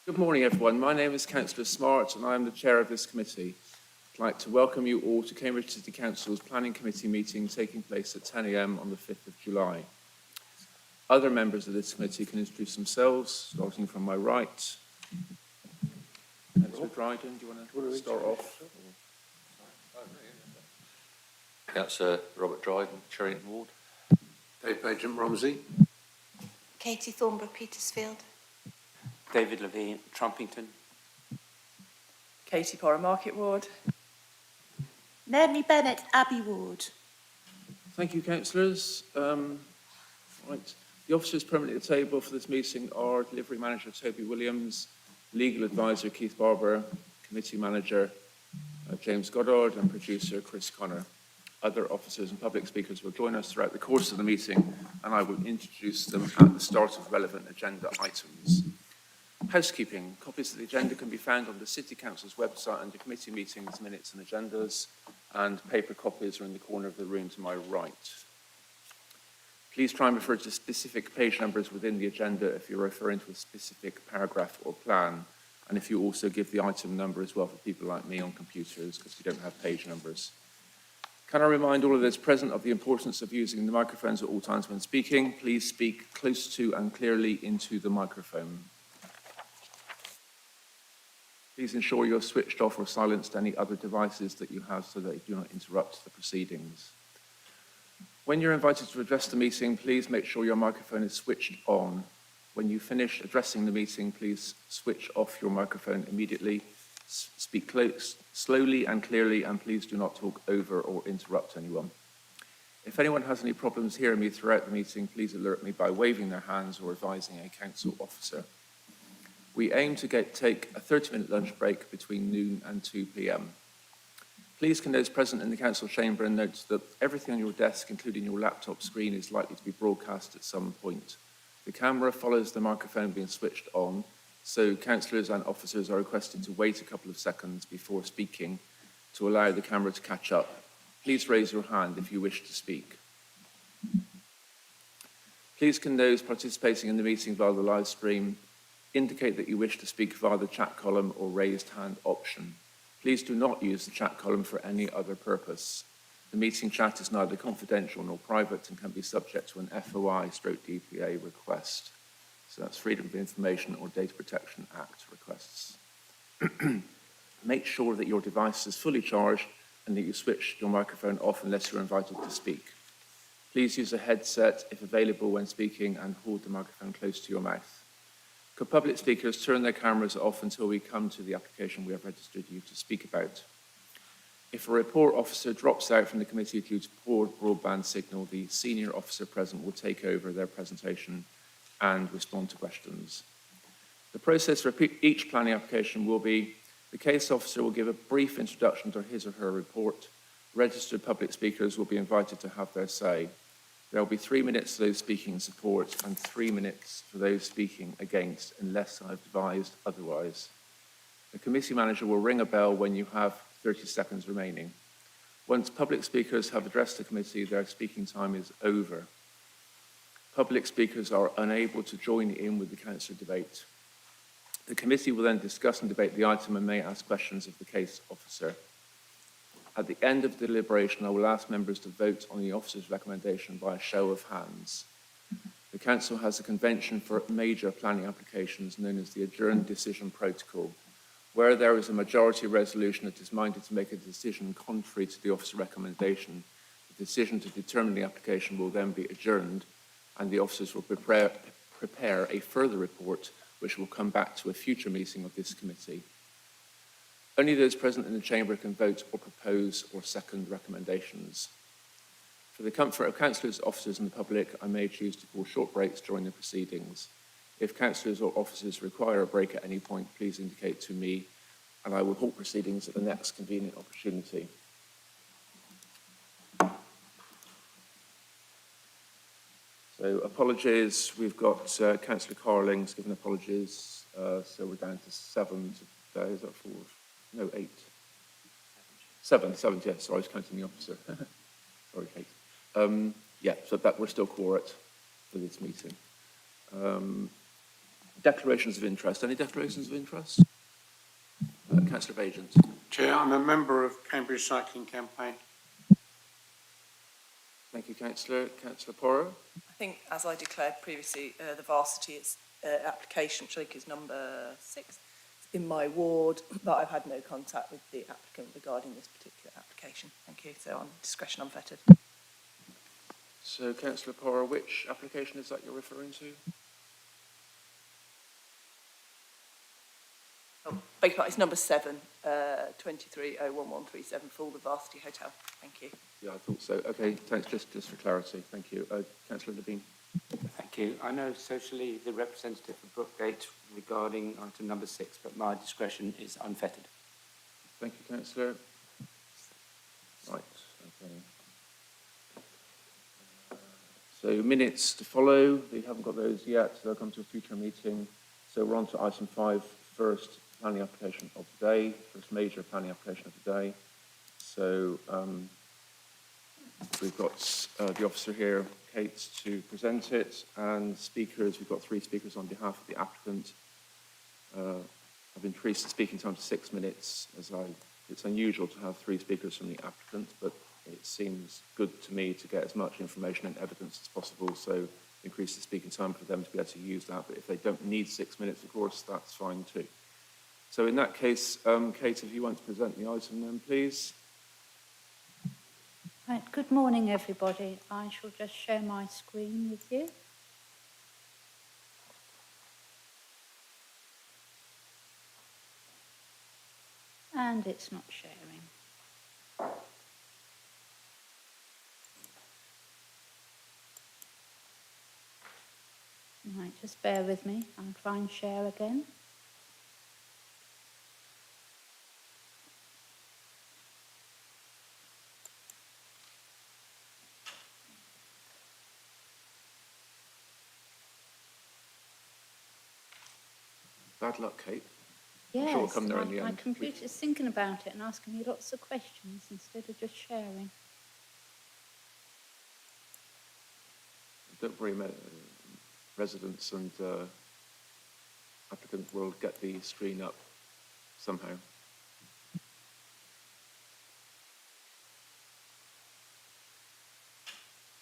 Good morning, everyone. My name is Councillor Smart and I am the chair of this committee. I'd like to welcome you all to Cambridge City Council's Planning Committee meeting taking place at 10 a.m. on the 5th of July. Other members of this committee can introduce themselves, starting from my right. Councillor Dryden, do you want to start off? Councillor Robert Dryden, Cherrington Ward. Dave Paget, Romsey. Katie Thornborough, Petersfield. David Levine, Trumpington. Katie Porra, Market Ward. Mary Bennett, Abbey Ward. Thank you, councillors. Right. The officers permanently at the table for this meeting are Delivery Manager Toby Williams, Legal Advisor Keith Barber, Committee Manager James Goddard, and Producer Chris Connor. Other officers and public speakers will join us throughout the course of the meeting, and I will introduce them at the start of relevant agenda items. Housekeeping. Copies of the agenda can be found on the City Council's website under Committee Meetings, Minutes and Agendas, and paper copies are in the corner of the room to my right. Please try and refer to specific page numbers within the agenda if you're referring to a specific paragraph or plan, and if you also give the item number as well for people like me on computers, because we don't have page numbers. Can I remind all of those present of the importance of using the microphones at all times when speaking? Please speak close to and clearly into the microphone. Please ensure you're switched off or silenced any other devices that you have so that you do not interrupt the proceedings. When you're invited to address the meeting, please make sure your microphone is switched on. When you finish addressing the meeting, please switch off your microphone immediately. Speak slowly and clearly, and please do not talk over or interrupt anyone. If anyone has any problems hearing me throughout the meeting, please alert me by waving their hands or advising a council officer. We aim to take a 30-minute lunch break between noon and 2 p.m. Please can those present in the council chamber note that everything on your desk, including your laptop screen, is likely to be broadcast at some point. The camera follows the microphone being switched on, so councillors and officers are requested to wait a couple of seconds before speaking to allow the camera to catch up. Please raise your hand if you wish to speak. Please can those participating in the meeting via the live stream indicate that you wish to speak via the chat column or raised hand option. Please do not use the chat column for any other purpose. The meeting chat is neither confidential nor private and can be subject to an FOI/DPA request. So that's Freedom of Information or Data Protection Act requests. Make sure that your device is fully charged and that you switch your microphone off unless you're invited to speak. Please use a headset if available when speaking and hold the microphone close to your mouth. Could public speakers turn their cameras off until we come to the application we have registered you to speak about? If a report officer drops out from the committee due to poor broadband signal, the senior officer present will take over their presentation and respond to questions. The process for each planning application will be: the case officer will give a brief introduction to his or her report. Registered public speakers will be invited to have their say. There will be 3 minutes for those speaking in support and 3 minutes for those speaking against, unless I've advised otherwise. The committee manager will ring a bell when you have 30 seconds remaining. Once public speakers have addressed the committee, their speaking time is over. Public speakers are unable to join in with the council debate. The committee will then discuss and debate the item and may ask questions of the case officer. At the end of the deliberation, I will ask members to vote on the officer's recommendation by a show of hands. The council has a convention for major planning applications known as the Adjourned Decision Protocol. Where there is a majority resolution that is minded to make a decision contrary to the officer's recommendation, the decision to determine the application will then be adjourned, and the officers will prepare a further report which will come back to a future meeting of this committee. Only those present in the chamber can vote or propose or second recommendations. For the comfort of councillors, officers and the public, I may choose to call short breaks during the proceedings. If councillors or officers require a break at any point, please indicate to me and I will halt proceedings at the next convenient opportunity. So apologies, we've got Councillor Carling's given apologies, so we're down to 7 today, is that 4? No, 8. 7, yes, sorry, I was counting the officer. Sorry, Kate. Yeah, so that we're still quorate for this meeting. Declarations of interest. Any declarations of interest? Councillor Pagent. Chair, I'm a member of Cambridge Cycling Campaign. Thank you, Councillor. Councillor Porro. I think, as I declared previously, the varsity application, which I think is number 6, in my ward, but I've had no contact with the applicant regarding this particular application. Thank you. So on discretion unfettered. So, Councillor Porro, which application is that you're referring to? Oh, beg your pardon, it's number 7, 23-01137 for the Varsity Hotel. Thank you. Yeah, I thought so. Okay, thanks. Just for clarity. Thank you. Councillor Levine. Thank you. I know socially the representative for Brookgate regarding item number 6, but my discretion is unfettered. Thank you, Councillor. Right, okay. So minutes to follow. We haven't got those yet. They'll come to a future meeting. So we're on to item 5, first planning application of the day, first major planning application of the day. So we've got the officer here, Kate, to present it, and speakers. We've got 3 speakers on behalf of the applicant. I've increased the speaking time to 6 minutes, it's unusual to have 3 speakers from the applicant, but it seems good to me to get as much information and evidence as possible, so increase the speaking time for them to be able to use that. But if they don't need 6 minutes, of course, that's fine too. So in that case, Kate, if you want to present the item then, please. Right, good morning, everybody. I shall just share my screen with you. And it's not sharing. Right, just bear with me. I'll try and share again. Bad luck, Kate. Yes, sure it'll come there in the my end. computer's thinking about it and asking me lots of questions instead of just sharing. Don't worry, residents and applicants will get the screen up somehow.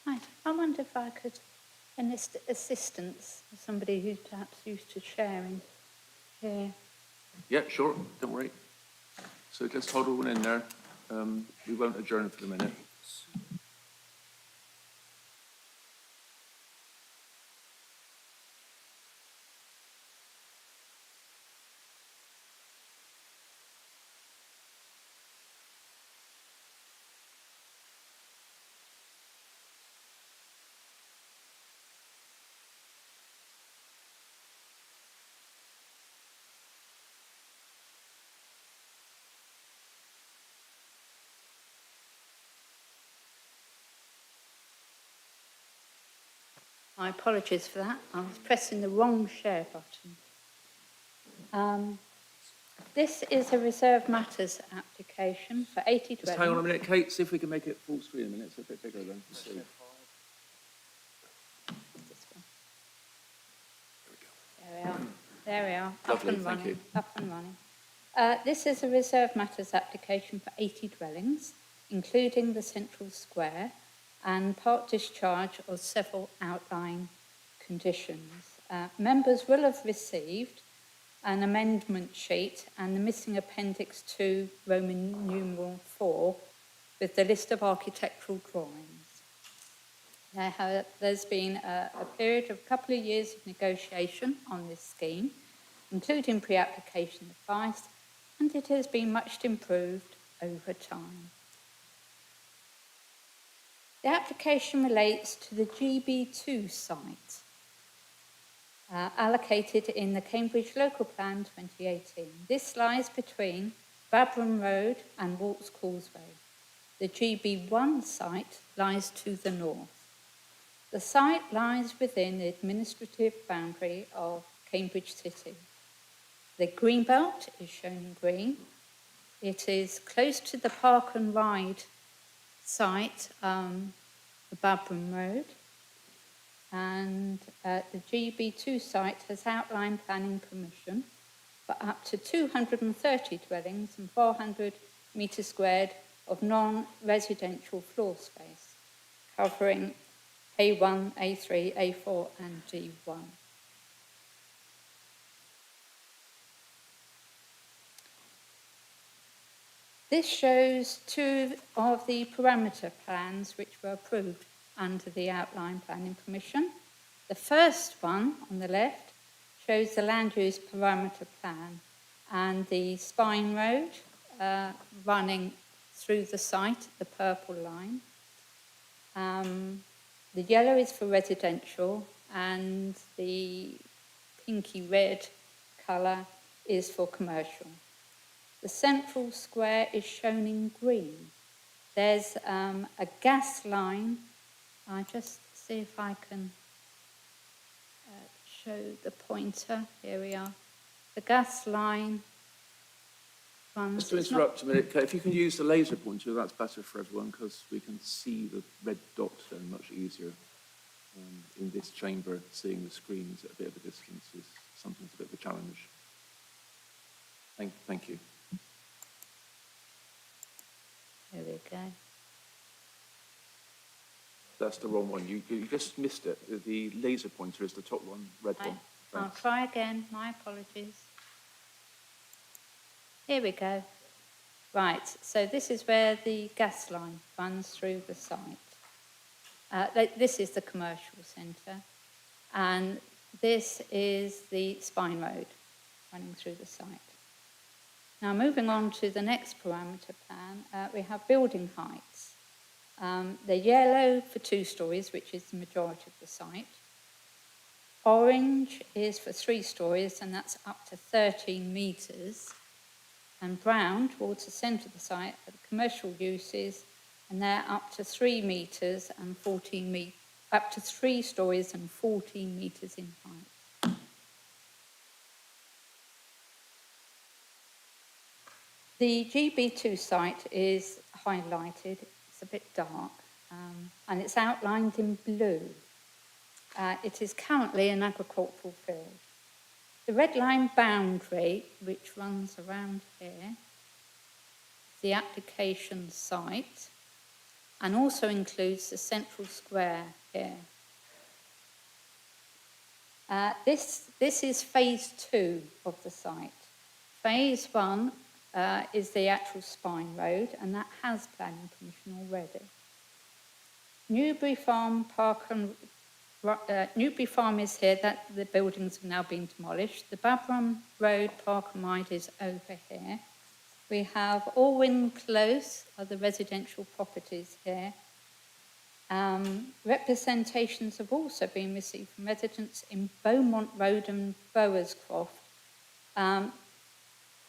Right, I wonder if I could enlist assistance, somebody who's perhaps used to sharing here. Yeah, sure, don't worry. So just hold one in there. We won't adjourn for the minute. My apologies for that. I was pressing the wrong share button. This is a Reserve Matters application for 80 Just hang on a dwellings. minute, Kate, see if we can make it full screen a minute. It's a bit bigger then. This one. There we are. There we are. Lovely, Up and thank running. you. Up and running. This is a Reserve Matters application for 80 dwellings, including the central square, and part discharge of several outlying conditions. Members will have received an amendment sheet and the missing Appendix 2, Roman numeral 4, with the list of architectural drawings. There's been a period of a couple of years of negotiation on this scheme, including pre-application advice, and it has been much improved over time. The application relates to the GB2 site, allocated in the Cambridge Local Plan 2018. This lies between Babram Road and Waltz Causeway. The GB1 site lies to the north. The site lies within the administrative boundary of Cambridge City. The Greenbelt is shown in green. It is close to the Park and Ride site, the Babram Road. and the GB2 site has outline planning permission for up to 230 dwellings and 400 metres squared of non-residential floor space, covering A1, A3, A4 and D1. This shows two of the parameter plans which were approved under the outline planning permission. The first one on the left shows the land use parameter plan and the spine road running through the site, the purple line. The yellow is for residential and the pinky red colour is for commercial. The central square is shown in green. There's a gas line. I'll just see if I can show the pointer. Here we are. The gas line runs... Just to interrupt a minute, Kate, if you can use the laser pointer, that's better for everyone because we can see the red dot then much easier. In this chamber, seeing the screens at a bit of a distance is sometimes a bit of a challenge. Thank you. There we go. That's the wrong one. You just missed it. The laser pointer is the top one, red one. I'll Thanks. try again. My apologies. Here we go. Right, so this is where the gas line runs through the site. This is the commercial centre, and this is the spine road running through the site. Now, moving on to the next parameter plan, we have building heights. They're yellow for 2 stories, which is the majority of the site. Orange is for 3 stories, and that's up to 13 metres. And brown, towards the centre of the site, are the commercial uses, and they're up to 3 metres and 14 metres, up to 3 stories and 14 metres in height. The GB2 site is highlighted. It's a bit dark, and it's outlined in blue. It is currently an agricultural field. The red line boundary, which runs around here, the application site, and also includes the central square here. This is phase 2 of the site. Phase 1 is the actual spine road, and that has planning permission already. Newbury Farm Newbury Farm is here, that the buildings have now been demolished. The Babram Road Park and Ride is over here. We have Alwyn Close, are the residential properties here. Representations have also been received from residents in Beaumont Road and Bowerscroft.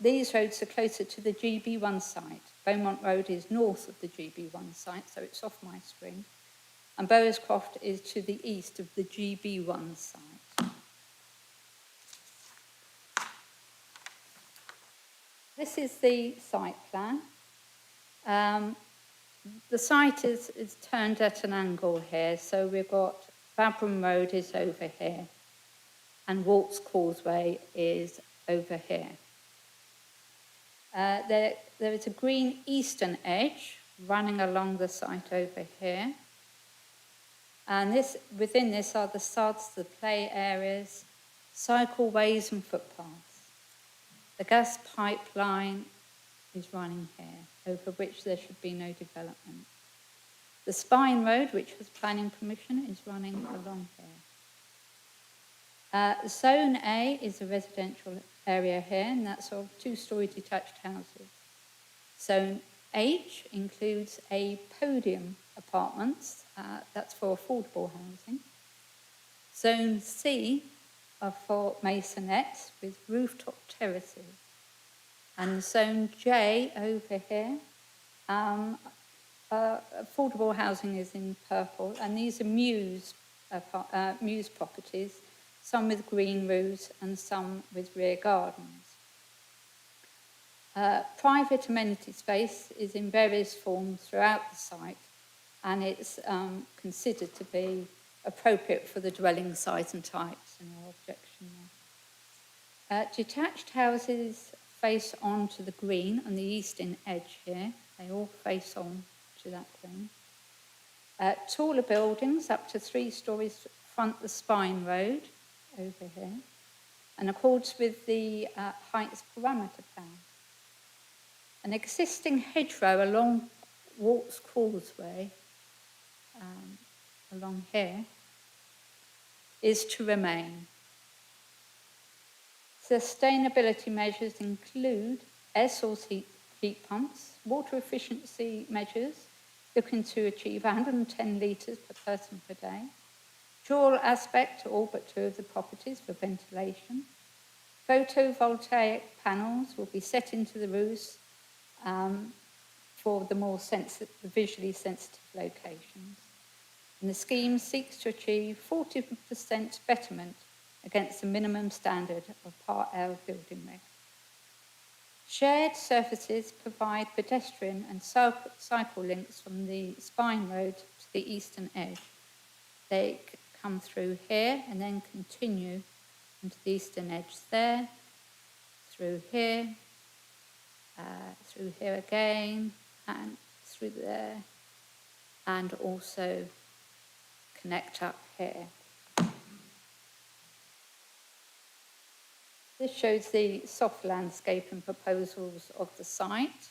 These roads are closer to the GB1 site. Beaumont Road is north of the GB1 site, so it's off my screen. And Bowerscroft is to the east of the GB1 site. This is the site plan. The site is turned at an angle here, so we've got Babram Road is over here, and Waltz Causeway is over here. There is a green eastern edge running along the site over here. And within this are the suds, the play areas, cycleways and footpaths. The gas pipeline is running here, over which there should be no development. The spine road, which has planning permission, is running along here. Zone A is a residential area here, and that's of 2-storey detached houses. Zone H includes a podium apartments, that's for affordable housing. Zone C are for masonettes with rooftop terraces. And Zone J over here, affordable housing is in purple, and these are Muse properties, some with green roofs and some with rear gardens. Private amenity space is in various forms throughout the site, and it's considered to be appropriate for the dwelling size and types, and no objection there. Detached houses face onto the green on the eastern edge here. They all face on to that green. Taller buildings up to 3 stories front the Spine Road over here, and accords with the heights parameter plan. An existing hedgerow along Waltz Causeway, along here, is to remain. Sustainability measures include air source heat pumps, water efficiency measures, looking to achieve 110 litres per person per day, dual aspect to all but 2 of the properties for ventilation. Photovoltaic panels will be set into the roofs for the more visually sensitive locations. And the scheme seeks to achieve 40% betterment against the minimum standard of Part L building reg. Shared surfaces provide pedestrian and cycle links from the Spine Road to the eastern edge. They come through here and then continue into the eastern edge there, through here again, and through there, and also connect up here. This shows the soft landscaping proposals of the site.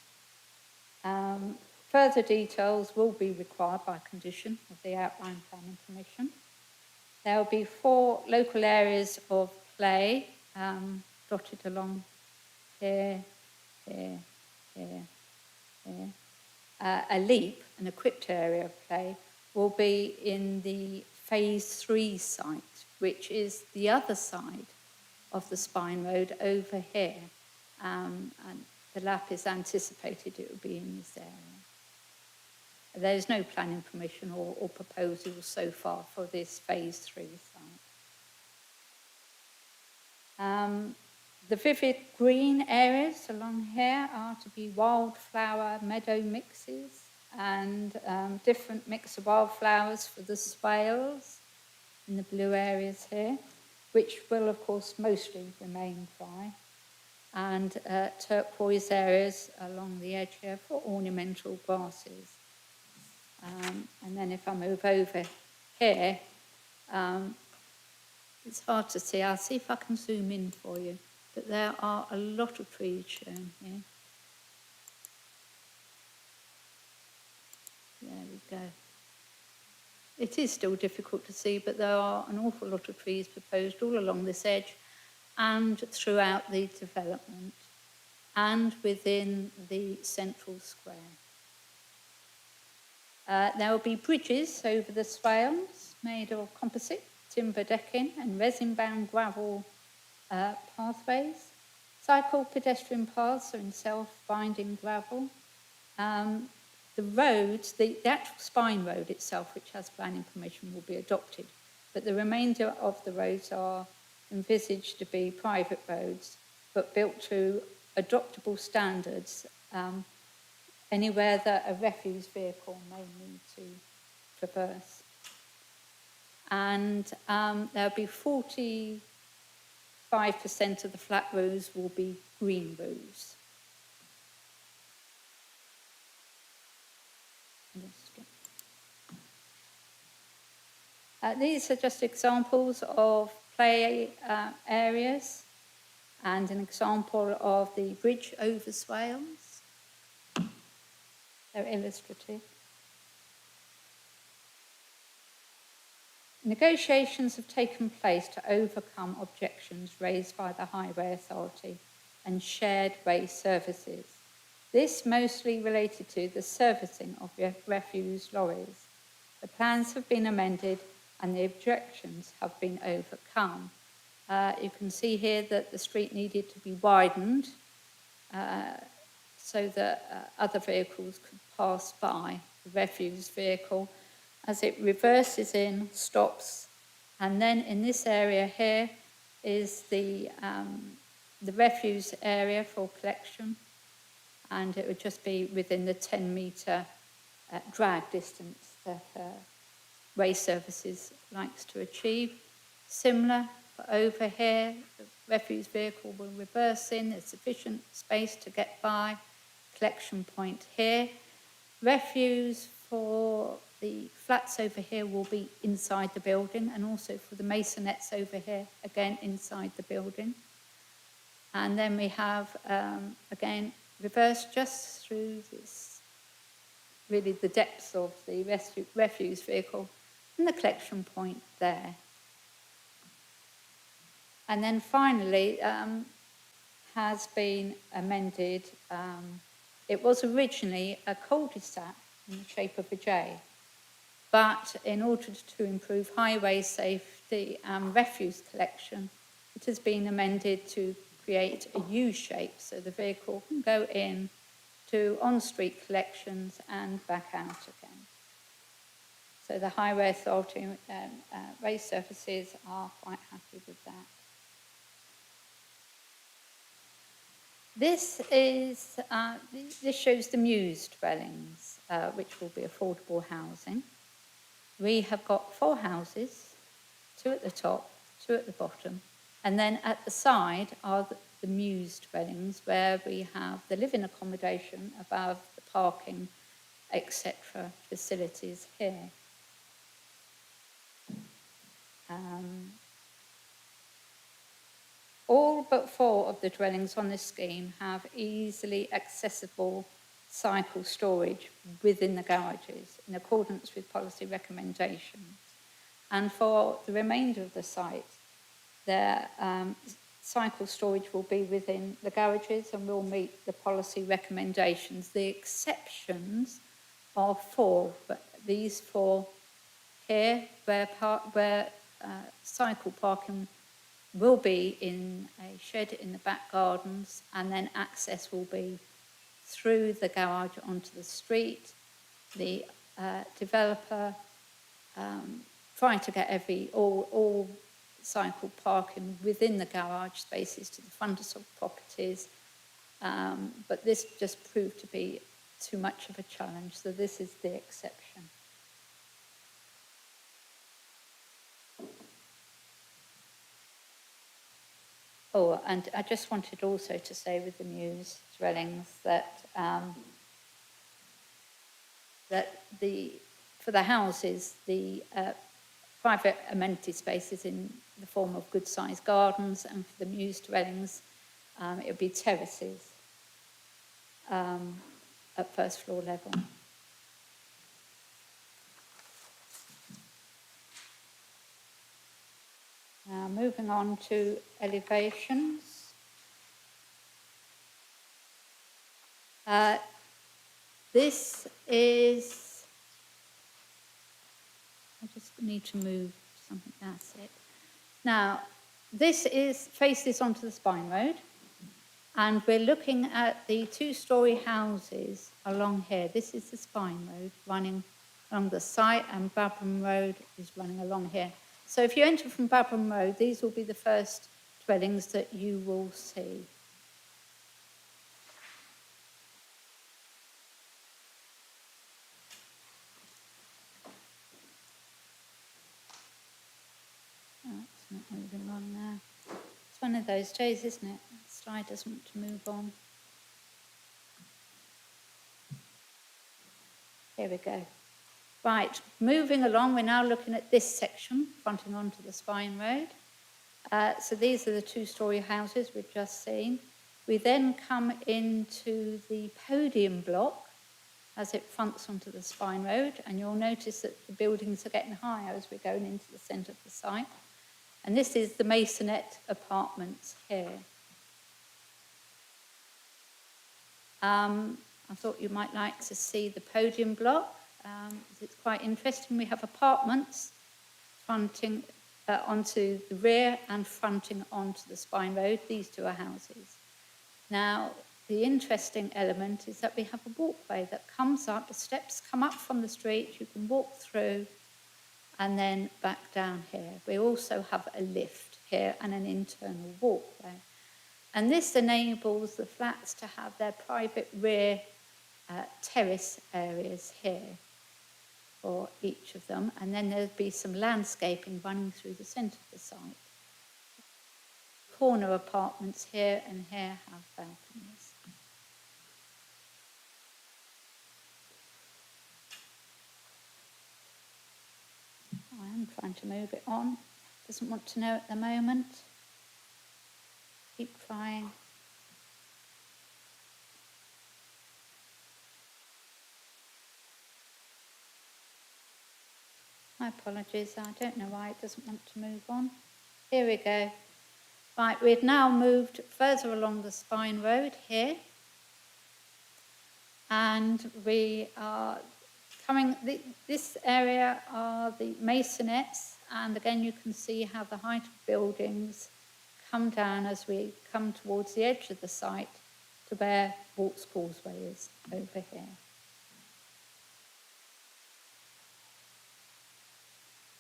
Further details will be required by condition of the outline planning permission. There will be 4 local areas of play dotted along here, here, here, here. A leap, an equipped area of play, will be in the phase 3 site, which is the other side of the Spine Road over here. And the lap is anticipated it will be in this area. There's no planning permission or proposals so far for this phase 3 site. The vivid green areas along here are to be wildflower meadow mixes and different mix of wildflowers for the swales in the blue areas here, which will of course mostly remain dry, and turquoise areas along the edge here for ornamental grasses. And then if I move over here, it's hard to see. I'll see if I can zoom in for you, but there are a lot of trees shown here. There we go. It is still difficult to see, but there are an awful lot of trees proposed all along this edge and throughout the development and within the central square. There will be bridges over the swales made of composite, timber decking and resin-bound gravel pathways. Cycle pedestrian paths are in self-binding gravel. The roads, the actual Spine Road itself, which has planning permission, will be adopted, but the remainder of the roads are envisaged to be private roads, but built to adoptable standards anywhere that a refuse vehicle may need to traverse. And there'll be 45% of the flat roofs will be green roofs. These are just examples of play areas and an example of the bridge over swales. They're illustrative. Negotiations have taken place to overcome objections raised by the Highway Authority and shared waste services. This mostly related to the servicing of refuse lorries. The plans have been amended and the objections have been overcome. You can see here that the street needed to be widened so that other vehicles could pass by the refuse vehicle as it reverses in, stops, and then in this area here is the refuse area for collection, and it would just be within the 10-metre drag distance that waste services likes to achieve. Similar for over here, the refuse vehicle will reverse in, there's sufficient space to get by, collection point here. Refuse for the flats over here will be inside the building, and also for the masonettes over here, again inside the building. And then we have, again, reverse just through this, really the depths of the refuse vehicle, and the collection point there. And then finally, has been amended. It was originally a cul-de-sac in the shape of a J, but in order to improve highway safety and refuse collection, it has been amended to create a U shape, so the vehicle can go in, do on-street collections and back out again. So the Highway Authority and Race Services are quite happy with that. This shows the Muse dwellings, which will be affordable housing. We have got 4 houses, 2 at the top, 2 at the bottom, and then at the side are the Muse dwellings, where we have the living accommodation above the parking, etc. facilities here. All but 4 of the dwellings on this scheme have easily accessible cycle storage within the garages in accordance with policy recommendations. And for the remainder of the site, their cycle storage will be within the garages and will meet the policy recommendations. The exceptions are 4, but these 4 here, where cycle parking will be in a shed in the back gardens, and then access will be through the garage onto the street. The developer trying to get all cycle parking within the garage spaces to the front of properties, but this just proved to be too much of a challenge, so this is the exception. Oh, and I just wanted also to say with the Muse dwellings that for the houses, the private amenity spaces in the form of good-sized gardens, and for the Muse dwellings, it would be terraces at first floor level. Now, moving on to elevations. This is, I just need to move something, that's it. Now, this faces onto the Spine Road, and we're looking at the 2-storey houses along here. This is the Spine Road running along the site, and Babram Road is running along here. So if you enter from Babram Road, these will be the first dwellings that you will see. Oh, it's not moving on now. It's one of those days, isn't it? The slide doesn't want to move on. Here we go. Right, moving along, we're now looking at this section, fronting onto the Spine Road. So these are the 2-storey houses we've just seen. We then come into the podium block as it fronts onto the Spine Road, and you'll notice that the buildings are getting higher as we're going into the centre of the site. And this is the Masonette apartments here. I thought you might like to see the podium block. It's quite interesting. We have apartments fronting onto the rear and fronting onto the Spine Road. These 2 are houses. Now, the interesting element is that we have a walkway that comes up, the steps come up from the street, you can walk through and then back down here. We also have a lift here and an internal walkway. And this enables the flats to have their private rear terrace areas here. for each of them, and then there'll be some landscaping running through the centre of the site. Corner apartments here and here have balconies. I am trying to move it on. Doesn't want to know at the moment. Keep trying. My apologies, I don't know why it doesn't want to move on. Here we go. Right, we've now moved further along the Spine Road here. And we are coming, this area are the masonettes, and again you can see how the height of buildings come down as we come towards the edge of the site to where Walks Causeway is over here.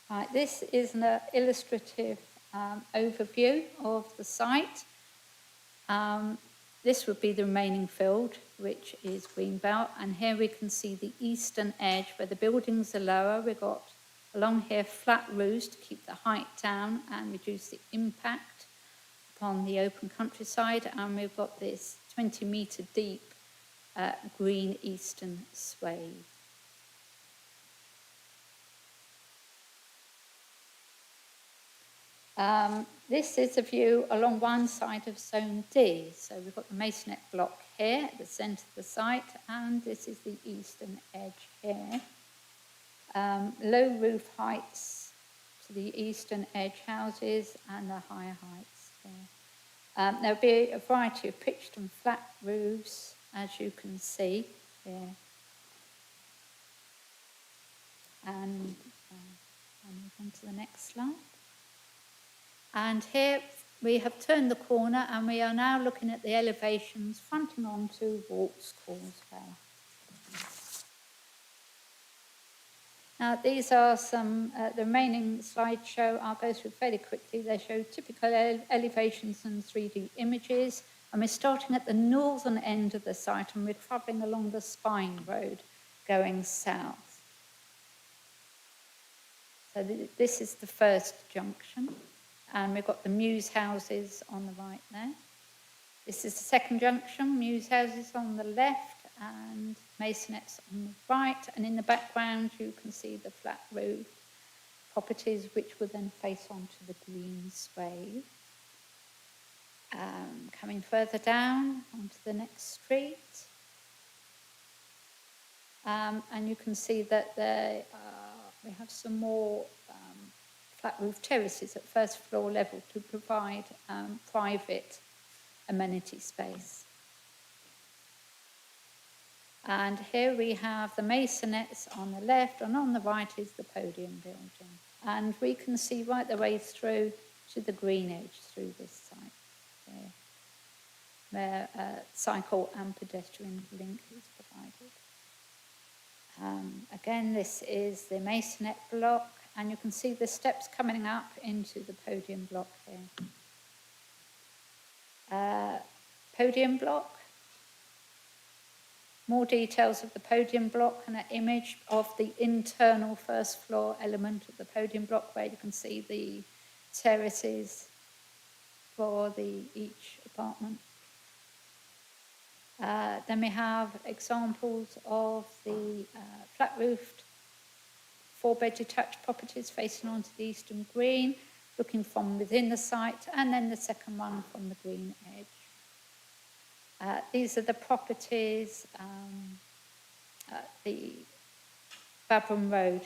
Right, this is an illustrative overview of the site. This would be the remaining field, which is Greenbelt, and here we can see the eastern edge where the buildings are lower. We've got along here flat roofs to keep the height down and reduce the impact upon the open countryside, and we've got this 20-metre deep green eastern swathe. This is a view along one side of Zone D. So we've got the masonette block here at the centre of the site, and this is the eastern edge here. Low roof heights to the eastern edge houses and the higher heights there. There'll be a variety of pitched and flat roofs, as you can see here. And I'll move on to the next slide. And here we have turned the corner and we are now looking at the elevations fronting onto Walks Causeway. Now these are some, the remaining slideshow I'll go through fairly quickly. They show typical elevations and 3D images. And we're starting at the northern end of the site and we're travelling along the Spine Road going south. So this is the first junction. And we've got the Mews houses on the right there. This is the second junction, Mews houses on the left and masonettes on the right. And in the background, you can see the flat roof properties, which will then face onto the green swathe. Coming further down onto the next street. And you can see that we have some more flat roof terraces at first floor level to provide private amenity space. And here we have the masonettes on the left, and on the right is the podium building. And we can see right the way through to the green edge through this site here, where cycle and pedestrian link is provided. Again, this is the masonette block. And you can see the steps coming up into the podium block here. Podium block. More details of the podium block and an image of the internal first floor element of the podium block where you can see the terraces for each apartment. Then we have examples of the flat-roofed 4-bed detached properties facing onto the eastern green, looking from within the site, and then the second one from the green edge. These are the properties at the Babram Road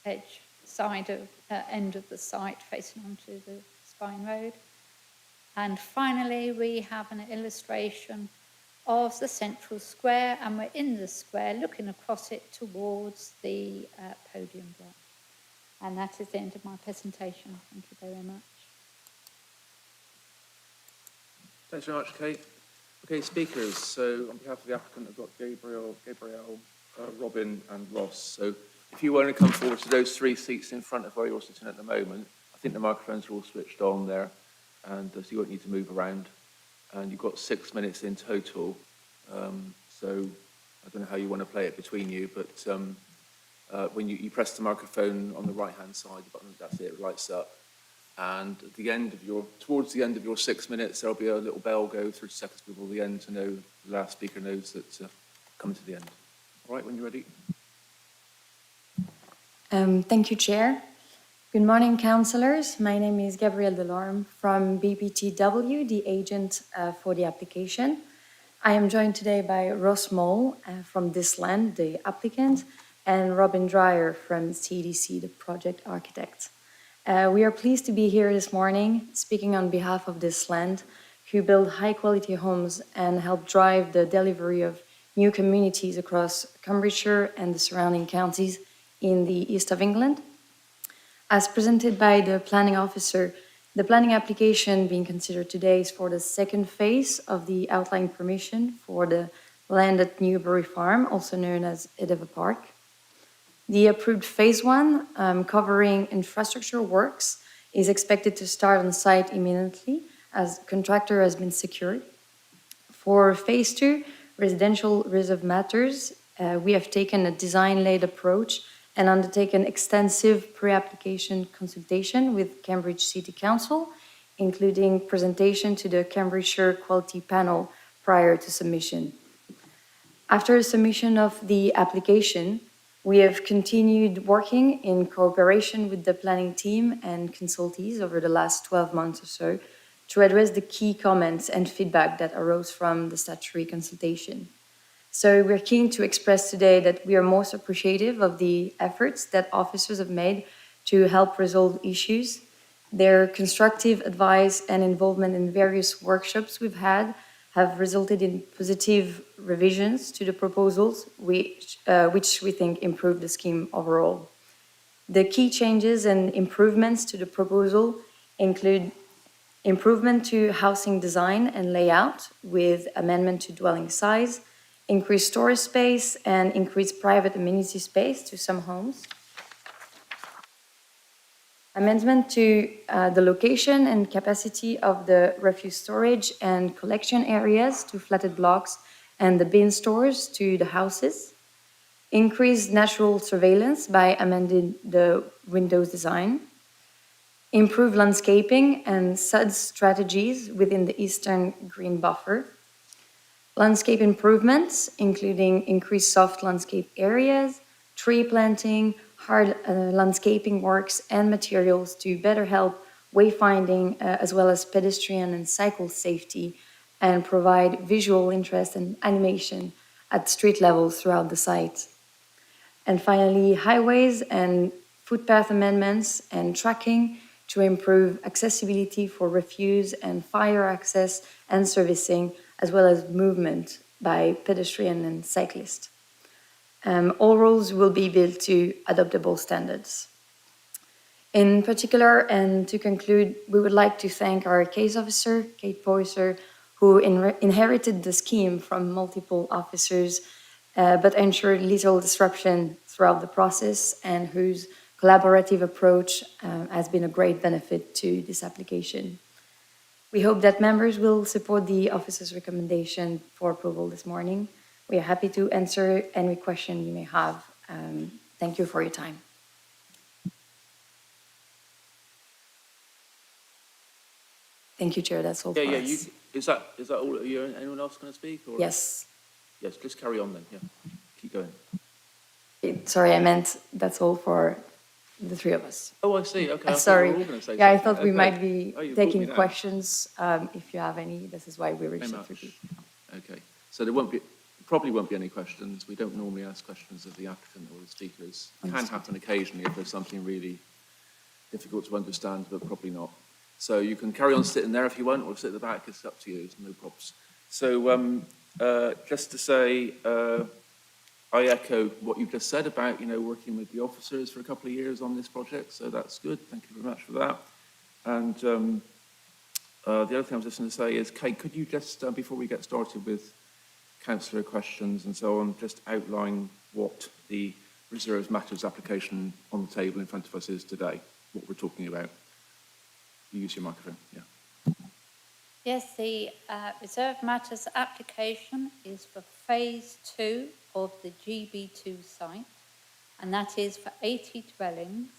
edge side of end of the site facing onto the Spine Road. And finally, we have an illustration of the central square, and we're in the square looking across it towards the podium block. And that is the end of my presentation. Thank you very much. Thanks very much, Kate. Okay, speakers. So on behalf of the applicant, I've got Gabriel, Robin and Ross. So if you want to come forward to those 3 seats in front of where you're sitting at the moment, I think the microphones are all switched on there, and so you won't need to move around. And you've got 6 minutes in total. So I don't know how you want to play it between you, but when you press the microphone on the right-hand side, the button, that's it lights up. And at the end of towards the end of your 6 minutes, there'll be a little bell go 30 seconds before the end to know, the last speaker knows that come to the end. All right, when you're ready. Thank you, Chair. Good morning, councillors. My name is Gabrielle Delorme from BPTW, the agent for the application. I am joined today by Ross Mole from This Land, the applicant, and Robin Dreyer from CDC, the project architect. We are pleased to be here this morning speaking on behalf of This Land, who build high-quality homes and help drive the delivery of new communities across Cambridgeshire and the surrounding counties in the east of England. As presented by the planning officer, the planning application being considered today is for the second phase of the outline permission for the land at Newbury Farm, also known as Edeva Park. The approved phase 1, covering infrastructure works, is expected to start on site imminently as contractor has been secured. For phase 2, residential reserve matters, we have taken a design-led approach and undertaken extensive pre-application consultation with Cambridge City Council, including presentation to the Cambridgeshire Quality Panel prior to submission. After submission of the application, we have continued working in cooperation with the planning team and consultees over the last 12 months or so to address the key comments and feedback that arose from the statutory consultation. So we're keen to express today that we are most appreciative of the efforts that officers have made to help resolve issues. Their constructive advice and involvement in various workshops we've had have resulted in positive revisions to the proposals, which we think improve the scheme overall. The key changes and improvements to the proposal include improvement to housing design and layout with amendment to dwelling size, increased storage space, and increased private amenity space to some homes. Amendment to the location and capacity of the refuse storage and collection areas to flatted blocks and the bin stores to the houses. Increased natural surveillance by amending the windows design. Improve landscaping and SUDS strategies within the Eastern Green Buffer. Landscape improvements, including increased soft landscape areas, tree planting, hard landscaping works and materials to better help wayfinding as well as pedestrian and cycle safety and provide visual interest and animation at street levels throughout the site. And finally, highways and footpath amendments and tracking to improve accessibility for refuse and fire access and servicing, as well as movement by pedestrian and cyclist. All roads will be built to adoptable standards. In particular, and to conclude, we would like to thank our case officer, Kate Poyser, who inherited the scheme from multiple officers, but ensured little disruption throughout the process and whose collaborative approach has been a great benefit to this application. We hope that members will support the officer's recommendation for approval this morning. We are happy to answer any question you may have. Thank you for your time. Thank you, Chair. That's all for us. Is that all? Are you, anyone else going to speak? Or? Yes. Yes, just carry on then. Yeah, keep going. Sorry, I meant that's all for the three of us. Oh, I see. Okay. Sorry. Yeah, I thought we might be Oh, you brought me taking down. questions if you have any. This is why we Very reached much. three people. Okay. So there probably won't be any questions. We don't normally ask questions of the applicant or the speakers. It can happen occasionally if there's something really difficult to understand, but probably not. So you can carry on sitting there if you want, or sit at the back. It's up to you. There's no props. So just to say, I echo what you've just said about, working with the officers for a couple of years on this project. So that's good. Thank you very much for that. And the other thing I was just going to say is, Kate, could you just, before we get started with councillor questions and so on, just outline what the Reserves Matters application on the table in front of us is today, what we're talking about? You use your microphone, yeah. Yes, the Reserve Matters application is for phase 2 of the GB2 site. and that is for 80 dwellings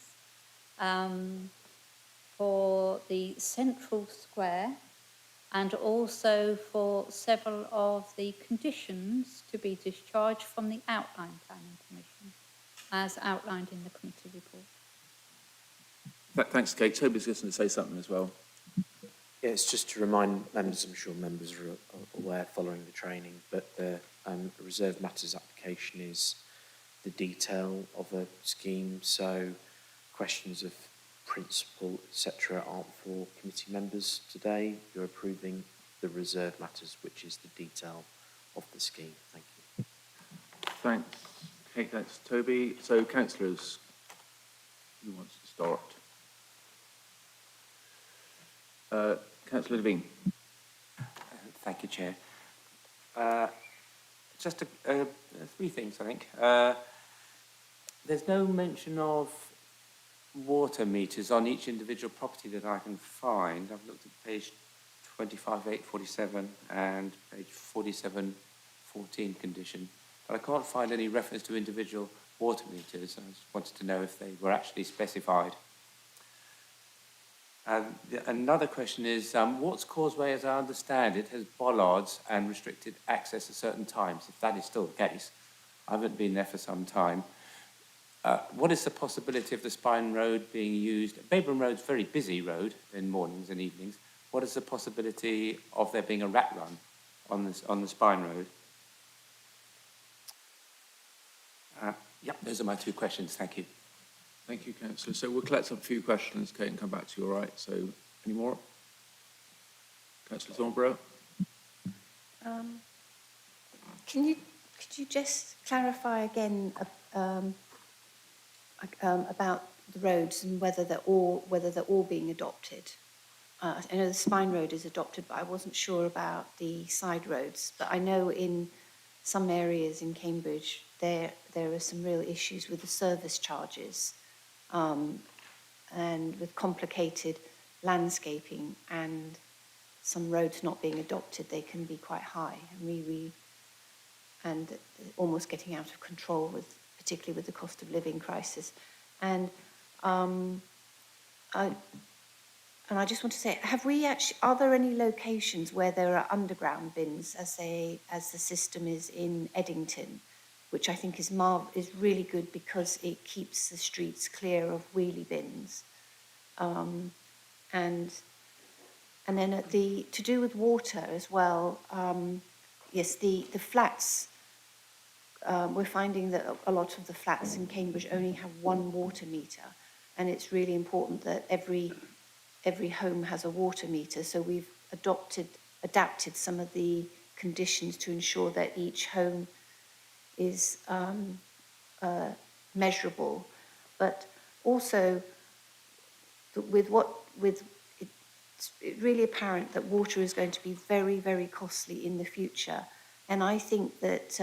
for the central square, and also for several of the conditions to be discharged from the Outline Planning Commission, as outlined in the committee report. Thanks, Kate. Toby's going to say something as well. Yeah, it's just to remind members, I'm sure members are aware following the training, but the reserved matters application is the detail of a scheme, so questions of principle, etc. aren't for committee members today. You're approving the reserved matters, which is the detail of the scheme. Thank you. Thanks, Kate. Thanks, Toby. So, councillors, who wants to start? Councillor Levine. Thank you, Chair. Just three things, I think. There's no mention of water meters on each individual property that I can find. I've looked at page 25.847 and page 47.14 condition, but I can't find any reference to individual water meters. I just wanted to know if they were actually specified. Another question is, Watts Causeway, as I understand it, has bollards and restricted access at certain times. If that is still the case, I haven't been there for some time. What is the possibility of the Spine Road being used? Babram Road's a very busy road in mornings and evenings. What is the possibility of there being a rat run on the Spine Road? Yep, those are my two questions. Thank you. Thank you, councillor. So we'll collect a few questions, Kate, and come back to you, all right? So, any more? Councillor Thornborough? Could you just clarify again about the roads and whether they're all being adopted? I know the Spine Road is adopted, but I wasn't sure about the side roads. But I know in some areas in Cambridge there are some real issues with the service charges. And with complicated landscaping and some roads not being adopted, they can be quite high and almost getting out of control, particularly with the cost of living crisis. And I just want to say, are there any locations where there are underground bins, as the system is in Eddington? Which I think is really good because it keeps the streets clear of wheelie bins. And then to do with water as well, yes, the flats, we're finding that a lot of the flats in Cambridge only have one water meter, and it's really important that every home has a water meter. So we've adapted some of the conditions to ensure that each home is measurable, but also it's really apparent that water is going to be very, very costly in the future, and I think that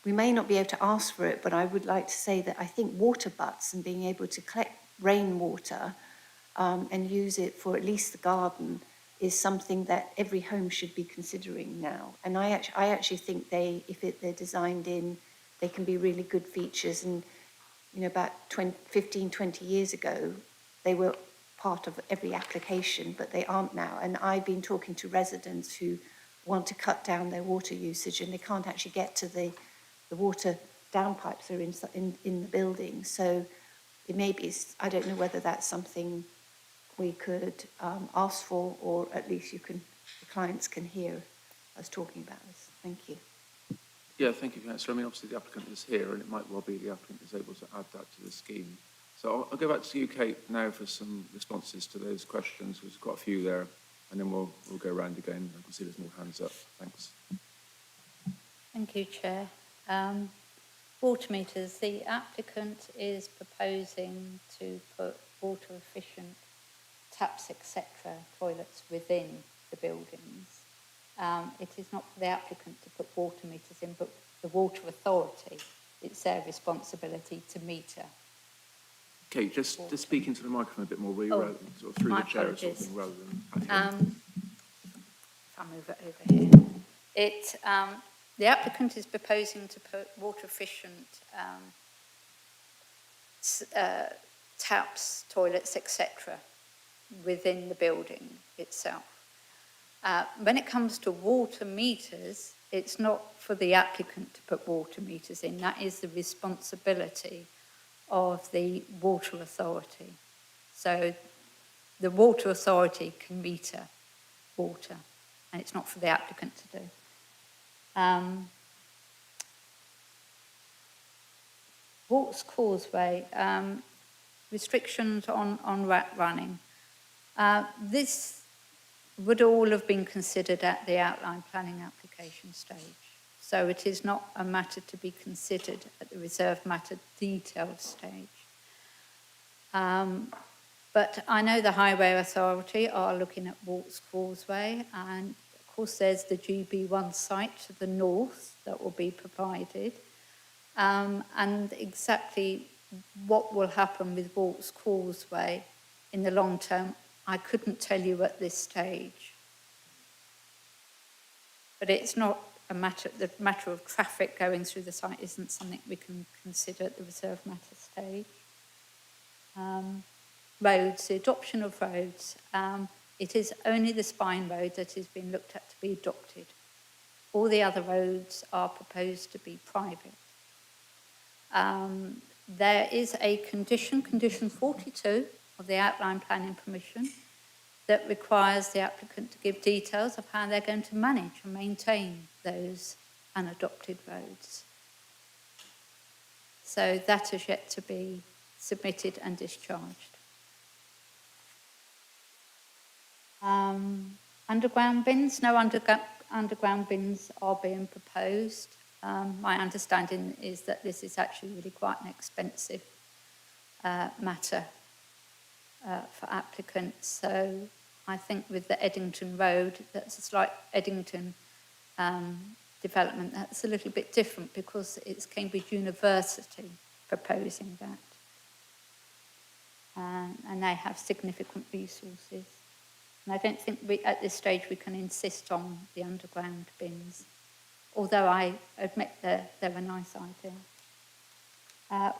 we may not be able to ask for it, but I would like to say that I think water butts and being able to collect rainwater and use it for at least the garden is something that every home should be considering now. And I actually think they're designed in, they can be really good features. And, about 15, 20 years ago, they were part of every application, but they aren't now. And I've been talking to residents who want to cut down their water usage, and they can't actually get to the water downpipes are in the building. So it may be, I don't know whether that's something we could ask for, or at least the clients can hear us talking about this. Thank you. Yeah, thank you, councillor. I mean, obviously the applicant is here, and it might well be the applicant is able to add that to the scheme. So I'll go back to you, Kate, now for some responses to those questions. We've got a few there, and then we'll go around again. I can see there's more hands up. Thanks. Thank you, Chair. Water meters. The applicant is proposing to put water efficient taps, etc., toilets within the buildings. It is not for the applicant to put water meters in, but the Water Authority. It's their responsibility to meter. Kate, just speak into the microphone a bit more, will you? Oh, Sort of through my the chair or apologies. something, rather than... If I move it over here. The applicant is proposing to put water-efficient taps, toilets, etc. within the building itself. When it comes to water meters, it's not for the applicant to put water meters in. That is the responsibility of the water authority. So the water authority can meter water, and it's not for the applicant to do. Walks Causeway, restrictions on rat running. This would all have been considered at the outline planning application stage. So it is not a matter to be considered at the reserved matter detailed stage. But I know the Highway Authority are looking at Walks Causeway, and of course there's the GB1 site to the north that will be provided. And exactly what will happen with Walks Causeway in the long term, I couldn't tell you at this stage. But it's not a matter, the matter of traffic going through the site isn't something we can consider at the reserved matter stage. Roads, the adoption of roads, it is only the Spine Road that has been looked at to be adopted. All the other roads are proposed to be private. There is a condition 42 of the outline planning permission that requires the applicant to give details of how they're going to manage and maintain those unadopted roads. So that is yet to be submitted and discharged. Underground bins, no underground bins are being proposed. My understanding is that this is actually really quite an expensive matter for applicants. So I think with the Eddington Road, that's a slight Eddington development, that's a little bit different because it's Cambridge University proposing that. And they have significant resources. And I don't think at this stage we can insist on the underground bins, although I admit they're a nice idea.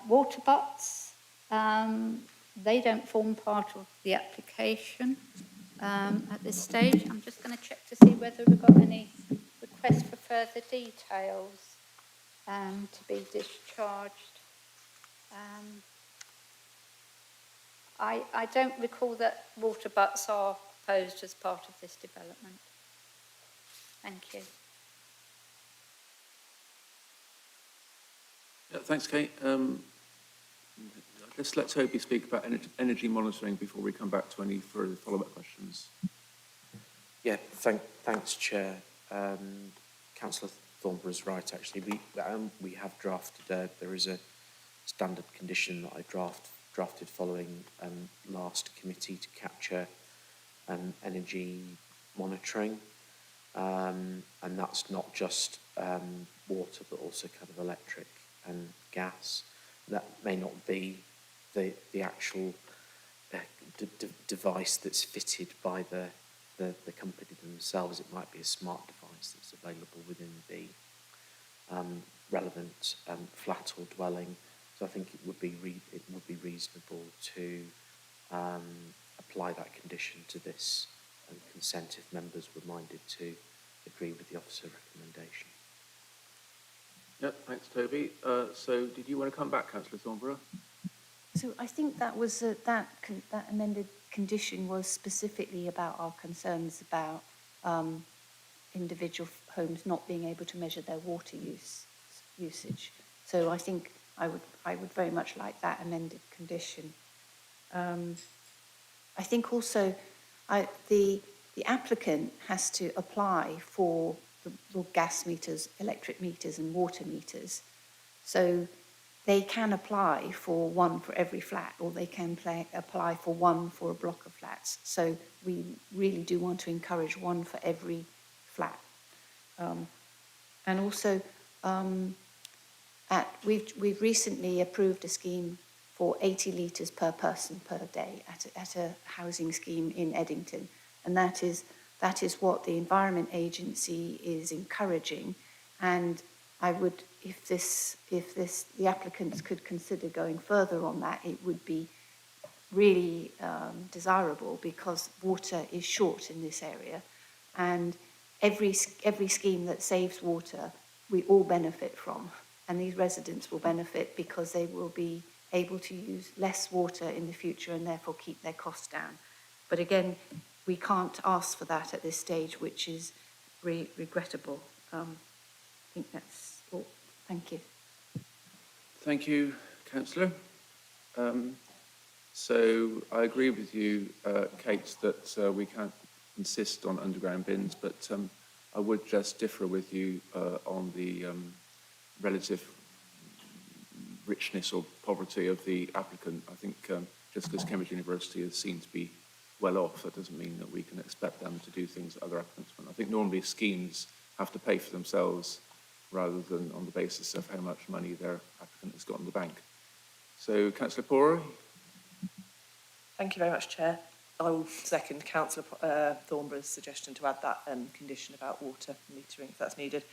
Water butts, they don't form part of the application at this stage. I'm just going to check to see whether we've got any requests for further details to be discharged. I don't recall that water butts are proposed as part of this development. Thank you. Yeah, thanks, Kate. Let's let Toby speak about energy monitoring before we come back to any further follow-up questions. Yeah, thanks, Chair. Councillor Thornborough is right, actually. We have drafted, there is a standard condition that I drafted following last committee to capture energy monitoring. And that's not just water, but also kind of electric and gas. That may not be the actual device that's fitted by the company themselves. It might be a smart device that's available within the relevant flat or dwelling. So I think it would be reasonable to apply that condition to this and consent if members were minded to agree with the officer recommendation. Yeah, thanks, Toby. So did you want to come back, Councillor Thornborough? So I think that was that amended condition was specifically about our concerns about individual homes not being able to measure their water usage. So I think I would very much like that amended condition. I think also the applicant has to apply for the gas meters, electric meters and water meters. So they can apply for one for every flat, or they can apply for one for a block of flats. So we really do want to encourage one for every flat. And also, we've recently approved a scheme for 80 litres per person per day at a housing scheme in Eddington, and that is what the Environment Agency is encouraging, And I would, if the applicants could consider going further on that, it would be really desirable, because water is short in this area, and every scheme that saves water, we all benefit from, and these residents will benefit because they will be able to use less water in the future and therefore keep their costs down. But again, we can't ask for that at this stage, which is regrettable. I think that's all. Thank you. Thank you, councillor. So I agree with you, Kate, that we can't insist on underground bins, but I would just differ with you on the relative richness or poverty of the applicant. I think just because Cambridge University is seen to be well off, that doesn't mean that we can expect them to do things that other applicants won't. I think normally schemes have to pay for themselves rather than on the basis of how much money their applicant has got in the bank. So, Councillor Pora. Thank you very much, Chair. I will second Councillor Thornborough's suggestion to add that condition about water metering if that's needed.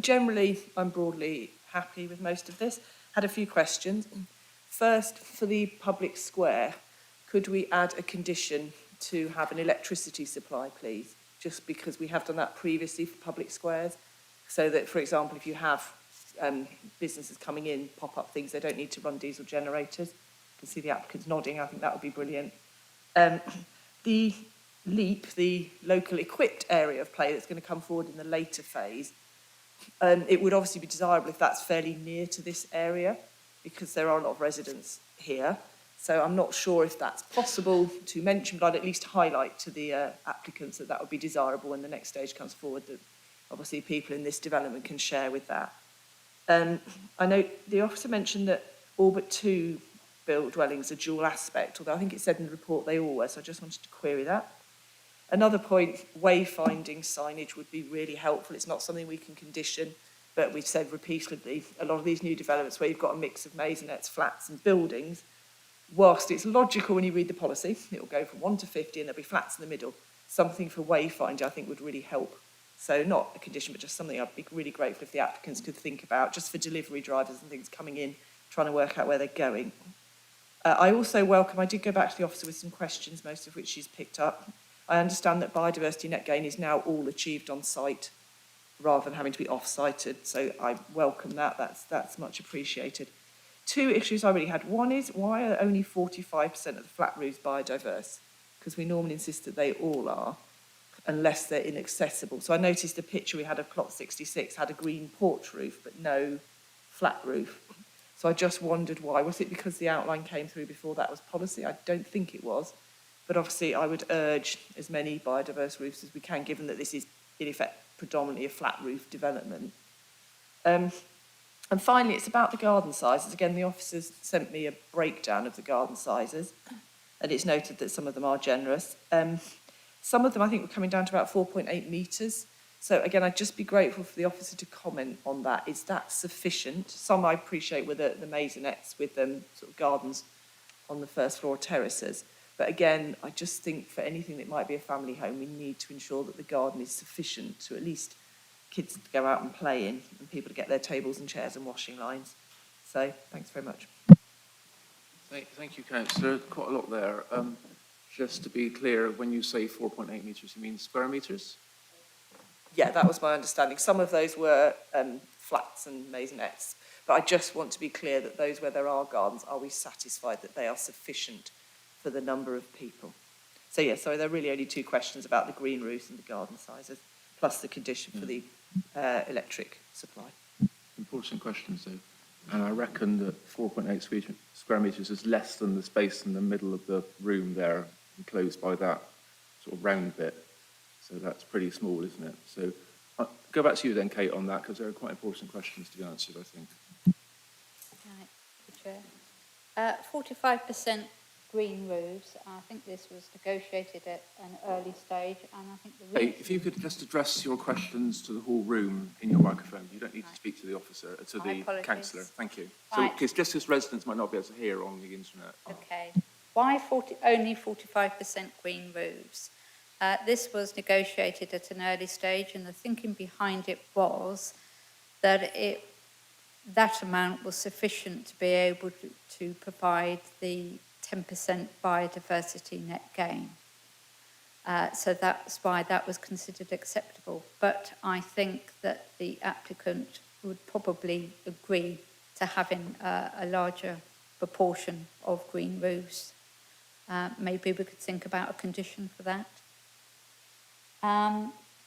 Generally, I'm broadly happy with most of this. Had a few questions. First, for the public square, could we add a condition to have an electricity supply, please? Just because we have done that previously for public squares, so that, for example, if you have businesses coming in, pop-up things, they don't need to run diesel generators. I can see the applicants nodding. I think that would be brilliant. The LEAP, the local equipped area of play that's going to come forward in the later phase, it would obviously be desirable if that's fairly near to this area, because there are a lot of residents here. So I'm not sure if that's possible to mention, but I'd at least highlight to the applicants that that would be desirable when the next stage comes forward, that obviously people in this development can share with that. I know the officer mentioned that all but 2 built dwellings are dual aspect, although I think it said in the report they all were, so I just wanted to query that. Another point, wayfinding signage would be really helpful. It's not something we can condition, but we've said repeatedly, a lot of these new developments where you've got a mix of maisonettes, flats and buildings, whilst it's logical when you read the policy, it will go from 1 to 50 and there'll be flats in the middle, something for wayfinding I think would really help. So not a condition, but just something I'd be really grateful if the applicants could think about, just for delivery drivers and things coming in, trying to work out where they're going. I also welcome, I did go back to the officer with some questions, most of which she's picked up. I understand that biodiversity net gain is now all achieved on site rather than having to be off-sited, so I welcome that, that's much appreciated. 2 issues I really had. One is, why are only 45% of the flat roofs biodiverse? Because we normally insist that they all are, unless they're inaccessible. So I noticed a picture we had of Plot 66 had a green porch roof, but no flat roof. So I just wondered why. Was it because the outline came through before that was policy? I don't think it was. But obviously I would urge as many biodiverse roofs as we can, given that this is, in effect, predominantly a flat roof development. And finally, it's about the garden sizes. Again, the officers sent me a breakdown of the garden sizes, and it's noted that some of them are generous. Some of them, I think, were coming down to about 4.8 metres. So again, I'd just be grateful for the officer to comment on that. Is that sufficient? Some I appreciate were the maisonettes with them sort of gardens on the first floor terraces. But again, I just think for anything that might be a family home, we need to ensure that the garden is sufficient to at least kids to go out and play in and people to get their tables and chairs and washing lines. So thanks very much. Thank you, councillor. Quite a lot there. Just to be clear, when you say 4.8 metres, you mean square metres? Yeah, that was my understanding. Some of those were flats and maisonettes, but I just want to be clear that those where there are gardens, are we satisfied that they are sufficient for the number of people? So yeah, sorry, there are really only 2 questions about the green roofs and the garden sizes, plus the condition for the electric supply. Important questions, though. And I reckon that 4.8 square metres is less than the space in the middle of the room there, enclosed by that sort of round bit. So that's pretty small, isn't it? So go back to you then, Kate, on that, because there are quite important questions to be answered, I think. Right, Chair. 45% green roofs. I think this was negotiated at an early stage, and I think the Hey, if you could just address your questions to the whole room in your microphone. You don't need to speak to the officer, to the councillor. Thank you. So, Right. because just as residents might not be able to hear on the internet. Okay. Why only 45% green roofs? This was negotiated at an early stage, and the thinking behind it was that that amount was sufficient to be able to provide the 10% biodiversity net gain. So that's why that was considered acceptable. But I think that the applicant would probably agree to having a larger proportion of green roofs. Maybe we could think about a condition for that.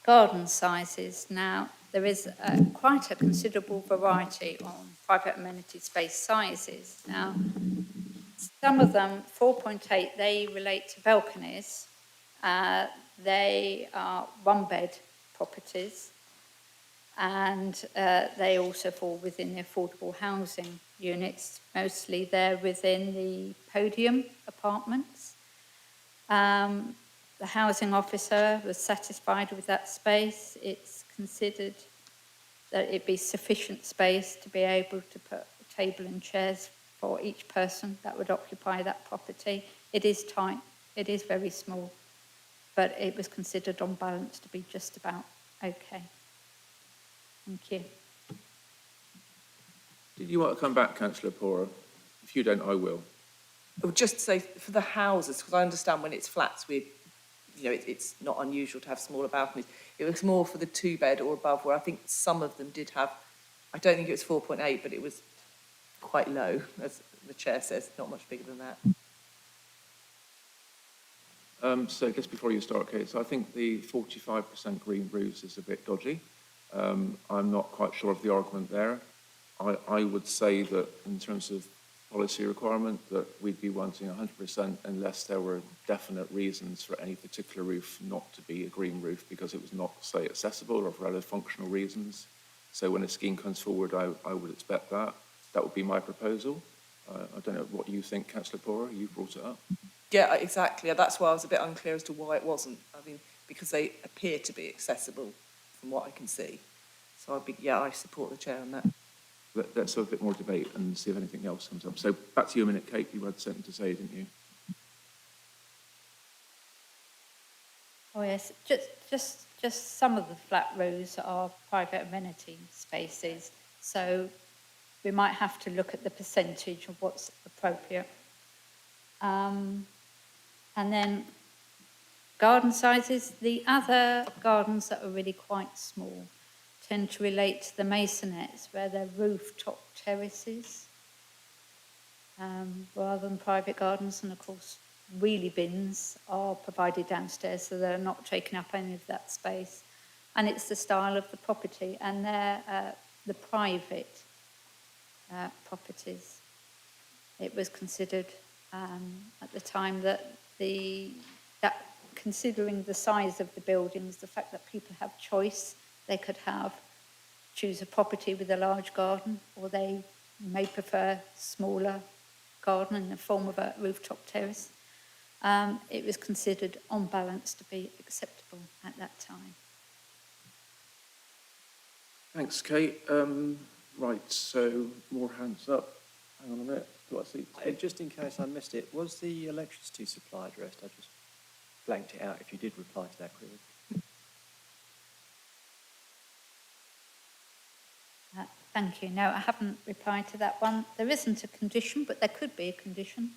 Garden sizes. Now, there is quite a considerable variety on private amenity space sizes. Now, some of them, 4.8, they relate to balconies. They are one-bed properties, and they also fall within the affordable housing units. Mostly they're within the podium apartments. The housing officer was satisfied with that space. It's considered that it be sufficient space to be able to put a table and chairs for each person that would occupy that property. It is tight, it is very small, but it was considered on balance to be just about okay. Thank you. Did you want to come back, Councillor Pora? If you don't, I will. I would just say for the houses, because I understand when it's flats, it's not unusual to have smaller balconies. It was more for the 2-bed or above, where I think some of them did have, I don't think it was 4.8, but it was quite low, as the chair says, not much bigger than that. So just before you start, Kate, so I think the 45% green roofs is a bit dodgy. I'm not quite sure of the argument there. I would say that in terms of policy requirement, that we'd be wanting 100% unless there were definite reasons for any particular roof not to be a green roof because it was not, say, accessible or for other functional reasons. So when a scheme comes forward, I would expect that. That would be my proposal. I don't know what you think, Councillor Pora, you brought it up. Yeah, exactly. That's why I was a bit unclear as to why it wasn't. I mean, because they appear to be accessible from what I can see. So I support the chair on that. Let's have a bit more debate and see if anything else comes up. So back to you a minute, Kate. You had something to say, didn't you? Oh yes, just some of the flat roofs are private amenity spaces, so we might have to look at the percentage of what's appropriate. And then garden sizes, the other gardens that are really quite small tend to relate to the masonettes where they're rooftop terraces rather than private gardens. And of course, wheelie bins are provided downstairs, so they're not taking up any of that space. And it's the style of the property, and they're the private properties. It was considered at the time that considering the size of the buildings, the fact that people have choice, they could choose a property with a large garden, or they may prefer smaller garden in the form of a rooftop terrace. It was considered on balance to be acceptable at that time. Thanks, Kate. Right, so more hands up. Hang on a minute. Do I see? Just in case I missed it, was the electricity supply addressed? I just blanked it out if you did reply to that query. Thank you. No, I haven't replied to that one. There isn't a condition, but there could be a condition.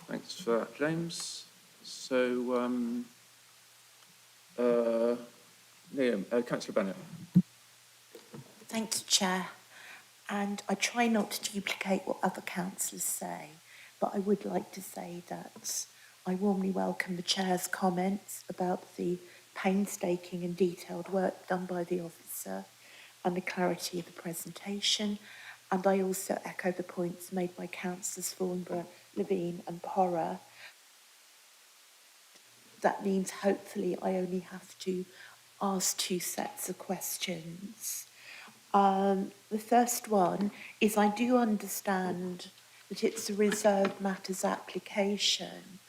Thanks for that, James. So, Councillor Bennett. Thank you, Chair. And I try not to duplicate what other councillors say, but I would like to say that I warmly welcome the Chair's comments about the painstaking and detailed work done by the officer and the clarity of the presentation. And I also echo the points made by Councillors Thornborough, Levine and Pora. That means hopefully I only have to ask 2 sets of questions. The first one is I do understand that it's a reserved matters application,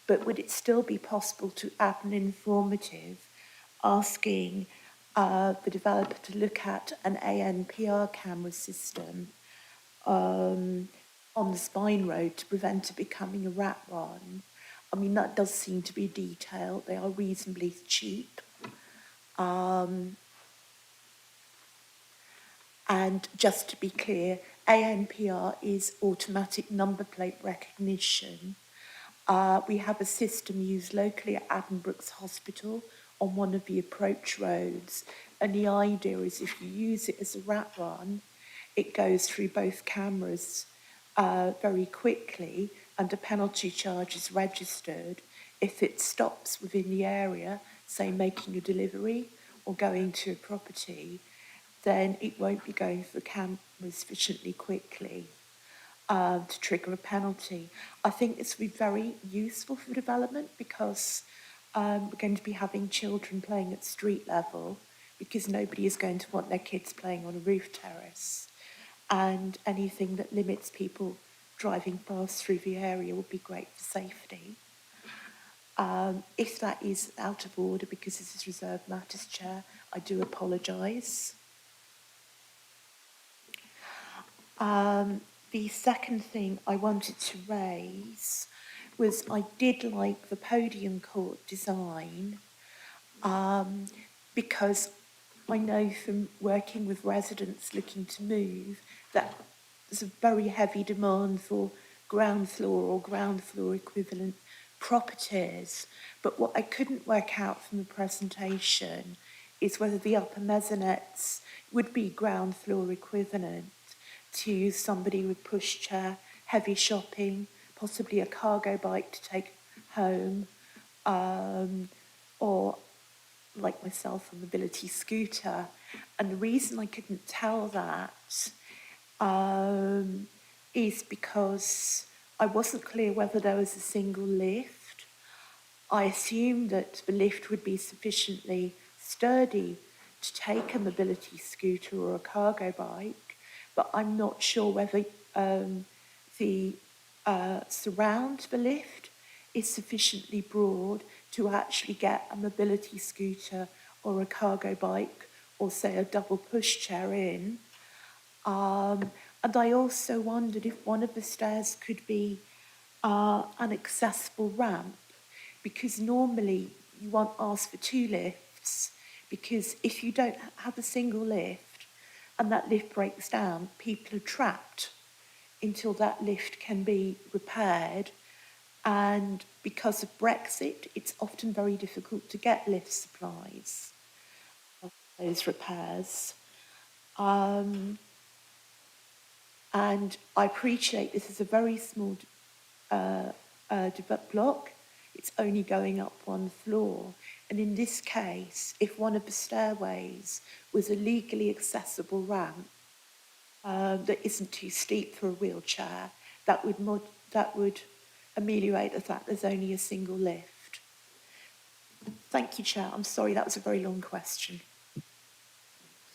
but would it still be possible to add an informative asking the developer to look at an ANPR camera system on the Spine Road to prevent it becoming a rat run? I mean, that does seem to be detailed. They are reasonably cheap. And just to be clear, ANPR is automatic number plate recognition. We have a system used locally at Addenbrooke's Hospital on one of the approach roads. And the idea is if you use it as a rat run, it goes through both cameras very quickly and a penalty charge is registered if it stops within the area, say making a delivery or going to a property, then it won't be going through cameras sufficiently quickly to trigger a penalty. I think this will be very useful for development because we're going to be having children playing at street level because nobody is going to want their kids playing on a roof terrace. And anything that limits people driving fast through the area would be great for safety. If that is out of order because this is reserved matters, Chair, I do apologise. The second thing I wanted to raise was I did like the podium court design because I know from working with residents looking to move that there's a very heavy demand for ground floor or ground floor equivalent properties. But what I couldn't work out from the presentation is whether the upper maisonettes would be ground floor equivalent to somebody with pushchair, heavy shopping, possibly a cargo bike to take home, or like myself, a mobility scooter. And the reason I couldn't tell that is because I wasn't clear whether there was a single lift. I assumed that the lift would be sufficiently sturdy to take a mobility scooter or a cargo bike, but I'm not sure whether the surround the lift is sufficiently broad to actually get a mobility scooter or a cargo bike or say a double pushchair in. And I also wondered if one of the stairs could be an accessible ramp, because normally you won't ask for two lifts, because if you don't have a single lift and that lift breaks down, people are trapped until that lift can be repaired. And because of Brexit, it's often very difficult to get lift supplies of those repairs. And I appreciate this is a very small block. It's only going up one floor. And in this case, if one of the stairways was a legally accessible ramp that isn't too steep for a wheelchair, that would ameliorate the fact there's only a single lift. Thank you, Chair. I'm sorry, that was a very long question.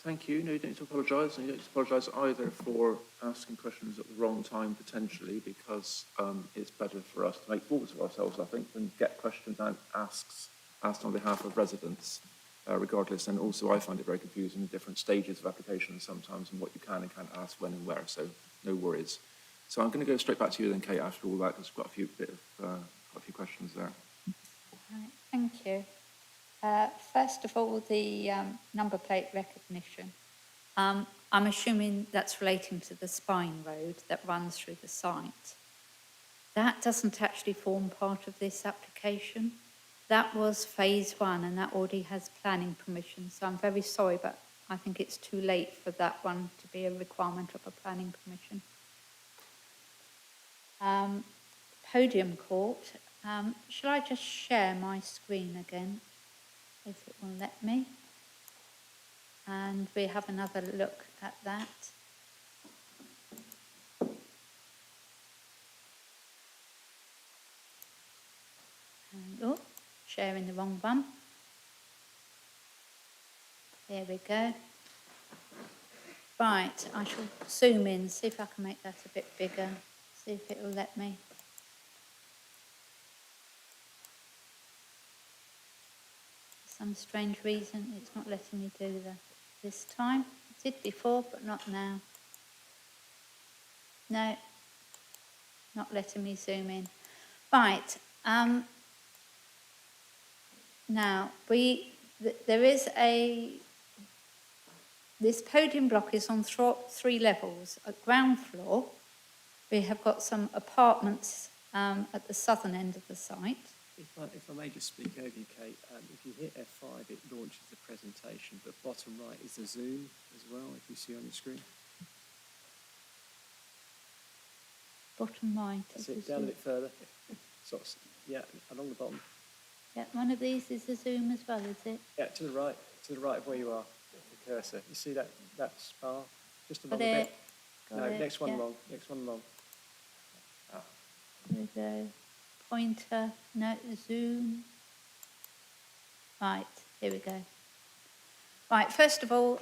Thank you. No, you don't need to apologise, and you don't need to apologise either for asking questions at the wrong time, potentially, because it's better for us to make fools of ourselves, I think, than get questions asked on behalf of residents, regardless. And also, I find it very confusing, the different stages of application sometimes, and what you can and can't ask when and where, so no worries. So I'm going to go straight back to you then, Kate, after all that, because we've got a few questions there. Right, thank you. First of all, the number plate recognition. I'm assuming that's relating to the spine road that runs through the site. That doesn't actually form part of this application. That was phase 1 and that already has planning permission. So I'm very sorry, but I think it's too late for that one to be a requirement of a planning permission. Podium court. Shall I just share my screen again, if it will let me? And we have another look at that. And, oh, sharing the wrong one. There we go. Right, I shall zoom in, see if I can make that a bit bigger, see if it will let me. For some strange reason, it's not letting me do that this time. It did before, but not now. No, not letting me zoom in. Right, now there is a this podium block is on three levels. At ground floor, we have got some apartments at the southern end of the site. If I may just speak over you, Kate, if you hit F5, it launches the presentation, but bottom right is the zoom as well, if you see on your screen. Bottom right. That's is it, the down a zoom. bit further. Sort of, yeah, along the bottom. Yeah, one of these is the zoom as well, is it? Yeah, to the right of where you are, the cursor. You see that bar? Just along Got a it. bit. Got No, it, next one yeah. along, next one along. There we go. Pointer, no, zoom. Right, here we go. Right, first of all,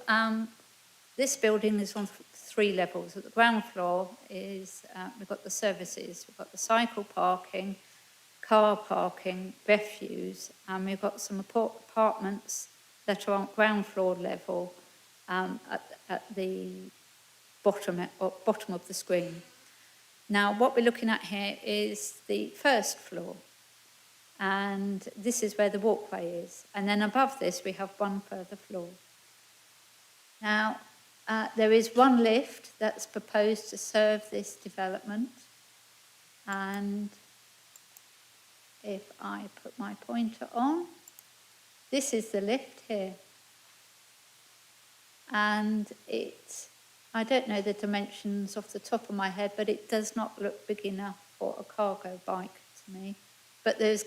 this building is on three levels. At the ground floor is, we've got the services, we've got the cycle parking, car parking, refuse, and we've got some apartments that are on ground floor level at the bottom of the screen. Now, what we're looking at here is the first floor, and this is where the walkway is. And then above this, we have one further floor. Now, there is one lift that's proposed to serve this development, and if I put my pointer on, this is the lift here. And I don't know the dimensions off the top of my head, but it does not look big enough for a cargo bike to me. But there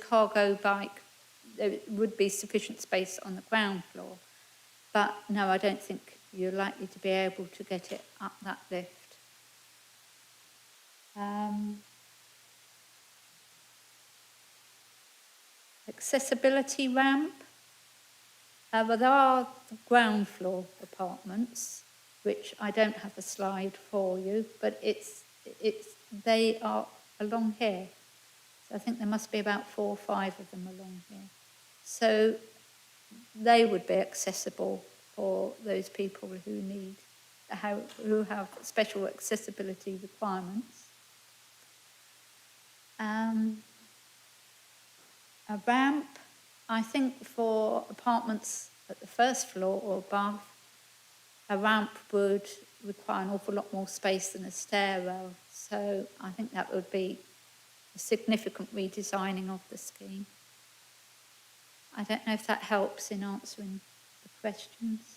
would be sufficient space on the ground floor. But no, I don't think you're likely to be able to get it up that lift. Accessibility ramp. Well, there are ground floor apartments, which I don't have a slide for you, but they are along here. So I think there must be about 4 or 5 of them along here. So they would be accessible for those people who have special accessibility requirements. A ramp, I think for apartments at the first floor or above, a ramp would require an awful lot more space than a stairwell. So I think that would be a significant redesigning of the scheme. I don't know if that helps in answering the questions.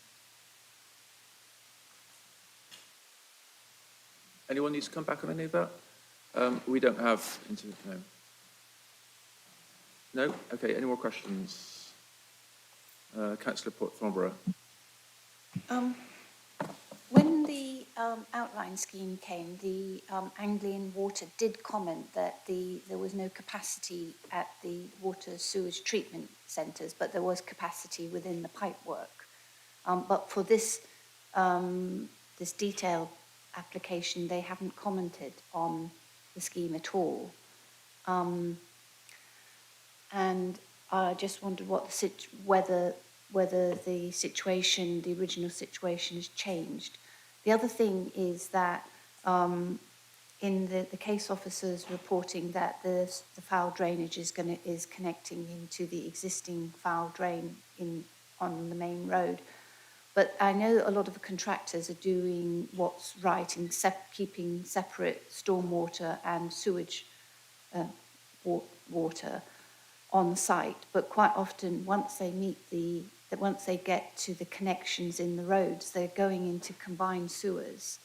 Anyone needs to come back on any of that? We don't have no. No? Okay, any more questions? Councillor Thornborough. When the outline scheme came, the Anglian Water did comment that there was no capacity at the water sewage treatment centres, but there was capacity within the pipework. But for this detailed application, they haven't commented on the scheme at all. And I just wondered whether the situation, the original situation, has changed. The other thing is that in the case officers reporting that the foul drainage is connecting into the existing foul drain on the main road. But I know a lot of the contractors are doing what's right in keeping separate stormwater and sewage water on site. But quite often, once they get to the connections in the roads, they're going into combined sewers,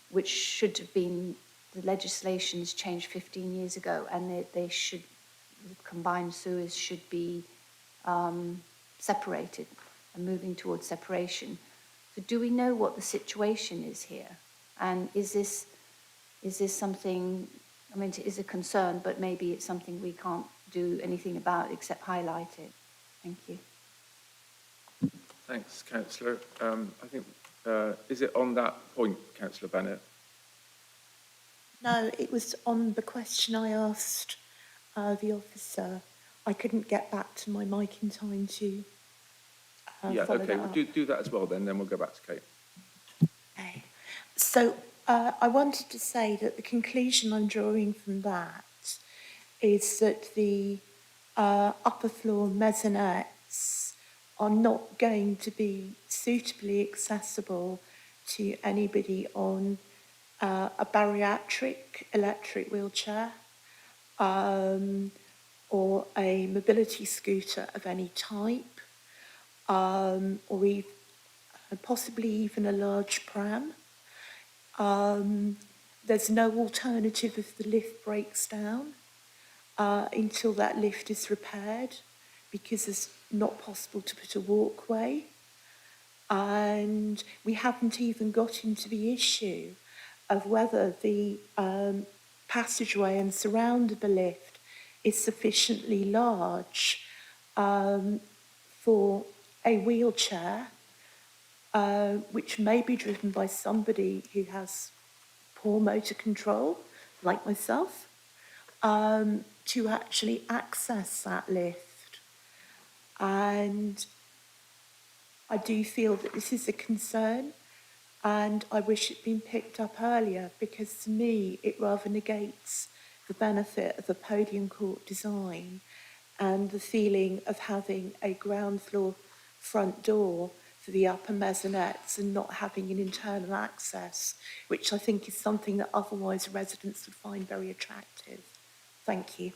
which should have been, the legislation has changed 15 years ago, and the combined sewers should be separated and moving towards separation. So do we know what the situation is here? And is this something, I mean, it is a concern, but maybe it's something we can't do anything about except highlight it. Thank you. Thanks, Councillor. I think, is it on that point, Councillor Bennett? No, it was on the question I asked the officer. I couldn't get back to my mic in time to Yeah, follow okay, that we'll up. do that as well then we'll go back to Kate. Okay. So I wanted to say that the conclusion I'm drawing from that is that the upper floor maisonettes are not going to be suitably accessible to anybody on a bariatric electric wheelchair or a mobility scooter of any type, or possibly even a large pram. There's no alternative if the lift breaks down until that lift is repaired, because it's not possible to put a walkway. And we haven't even got into the issue of whether the passageway and surround of the lift is sufficiently large for a wheelchair, which may be driven by somebody who has poor motor control, like myself, to actually access that lift. And I do feel that this is a concern, and I wish it'd been picked up earlier, because to me it rather negates the benefit of a podium court design and the feeling of having a ground floor front door for the upper maisonettes and not having an internal access, which I think is something that otherwise residents would find very attractive. Thank you.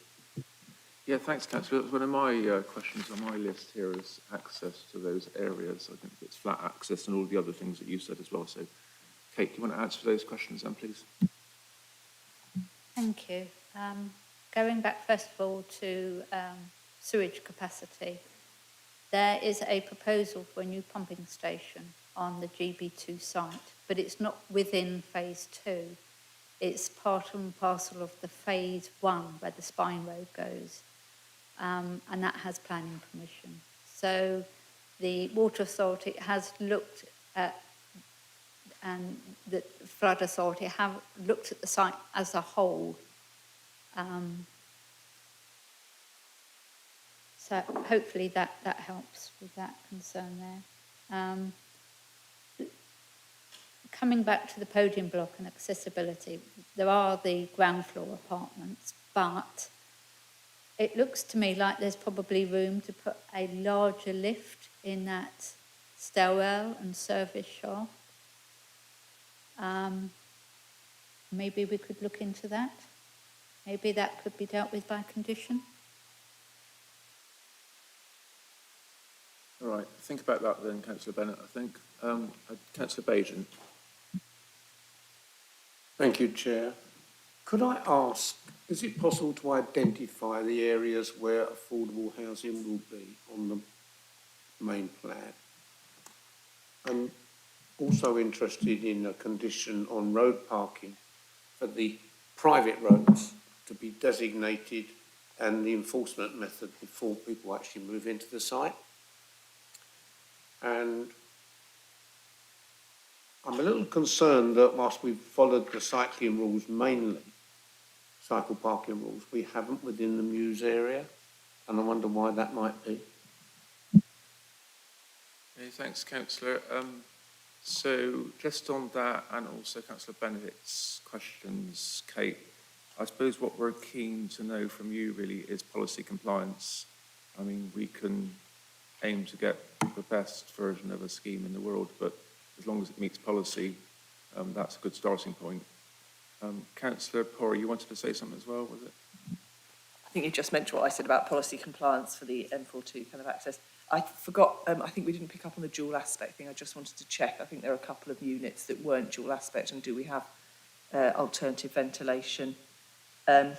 Yeah, thanks, Councillor. One of my questions on my list here is access to those areas. I think it's flat access and all the other things that you said as well. So, Kate, do you want to answer those questions then, please? Thank you. Going back first of all to sewage capacity, there is a proposal for a new pumping station on the GB2 site, but it's not within phase 2. It's part and parcel of the phase 1 where the spine road goes, and that has planning permission. So the Water Authority has looked at, and the Flood Authority have looked at the site as a whole. So hopefully that helps with that concern there. Coming back to the podium block and accessibility, there are the ground floor apartments, but it looks to me like there's probably room to put a larger lift in that stairwell and service shaft. Maybe we could look into that. Maybe that could be dealt with by condition. All right, think about that then, Councillor Bennett, I think. Councillor Bajan. Thank you, Chair. Could I ask, is it possible to identify the areas where affordable housing will be on the main plan? I'm also interested in a condition on road parking for the private roads to be designated and the enforcement method before people actually move into the site. And I'm a little concerned that whilst we've followed the cycling rules mainly, cycle parking rules, we haven't within the Mews area, and I wonder why that might be. Okay, thanks, Councillor. So just on that, and also Councillor Bennett's questions, Kate, I suppose what we're keen to know from you really is policy compliance. I mean, we can aim to get the best version of a scheme in the world, but as long as it meets policy, that's a good starting point. Councillor Pori, you wanted to say something as well, was it? I think you just mentioned what I said about policy compliance for the M42 kind of access. I forgot, I think we didn't pick up on the dual aspect thing. I just wanted to check. I think there are a couple of units that weren't dual aspect, and do we have alternative ventilation? And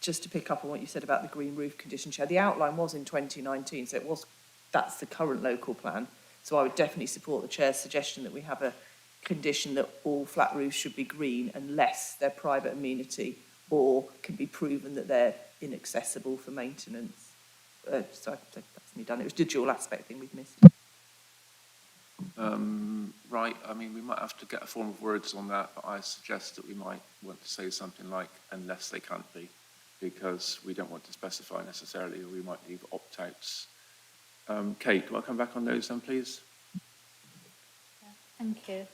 just to pick up on what you said about the green roof condition, Chair, the outline was in 2019, so that's the current local plan. So I would definitely support the Chair's suggestion that we have a condition that all flat roofs should be green unless they're private amenity or can be proven that they're inaccessible for maintenance. So that's me done. It was the dual aspect thing we've missed. Right, I mean, we might have to get a form of words on that, but I suggest that we might want to say something like, unless they can't be, because we don't want to specify necessarily, or we might leave opt-outs. Kate, can I come back on those then, please? Thank you.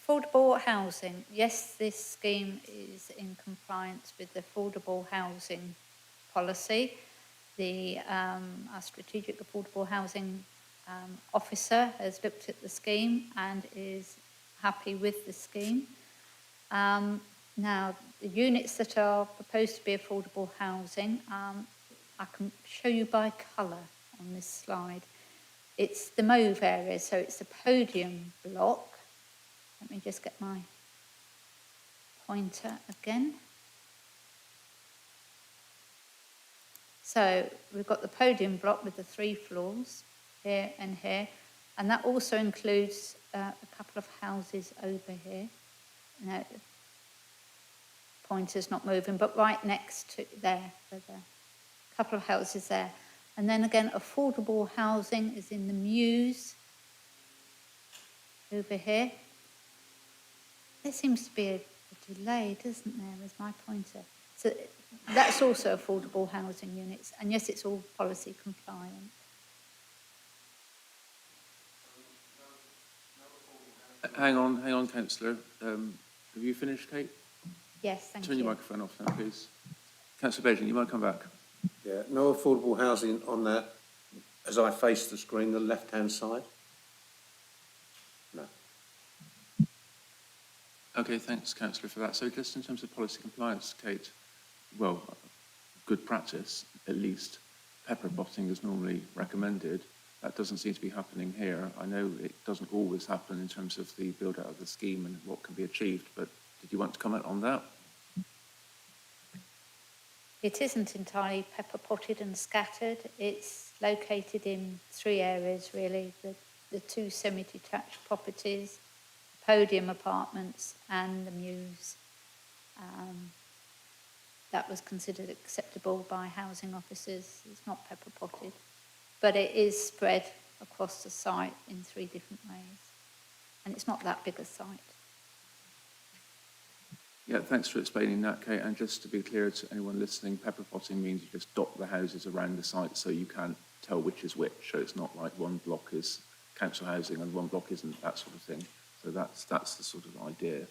Affordable housing. Yes, this scheme is in compliance with the affordable housing policy. our strategic affordable housing officer has looked at the scheme and is happy with the scheme. Now, the units that are proposed to be affordable housing, I can show you by colour on this slide. It's the mauve area, so it's the podium block. Let me just get my pointer again. So we've got the podium block with the 3 floors here and here, and that also includes a couple of houses over here. No, the pointer's not moving, but right next to there, there's a couple of houses there. And then again, affordable housing is in the Mews over here. There seems to be a delay, doesn't there, with my pointer? So that's also affordable housing units, and yes, it's all policy compliant. Hang on, councillor. Have you finished, Kate? Yes, thank Turn you. your microphone off now, please. Councillor Beijing, you might come back. Yeah, no affordable housing on there, as I face the screen, the left-hand side? No. Okay, thanks, councillor, for that. So just in terms of policy compliance, Kate, well, good practice, at least. Pepper potting is normally recommended. That doesn't seem to be happening here. I know it doesn't always happen in terms of the build-out of the scheme and what can be achieved, but did you want to comment on that? It isn't entirely pepper potted and scattered. It's located in 3 areas, really. The 2 semi-detached properties, podium apartments and the Mews. That was considered acceptable by housing officers. It's not pepper potted, but it is spread across the site in 3 different ways. And it's not that big a site. Yeah, thanks for explaining that, Kate. And just to be clear to anyone listening, pepper potting means you just dot the houses around the site so you can't tell which is which. So it's not like one block is council housing and one block isn't, that sort of thing. So that's the sort of idea.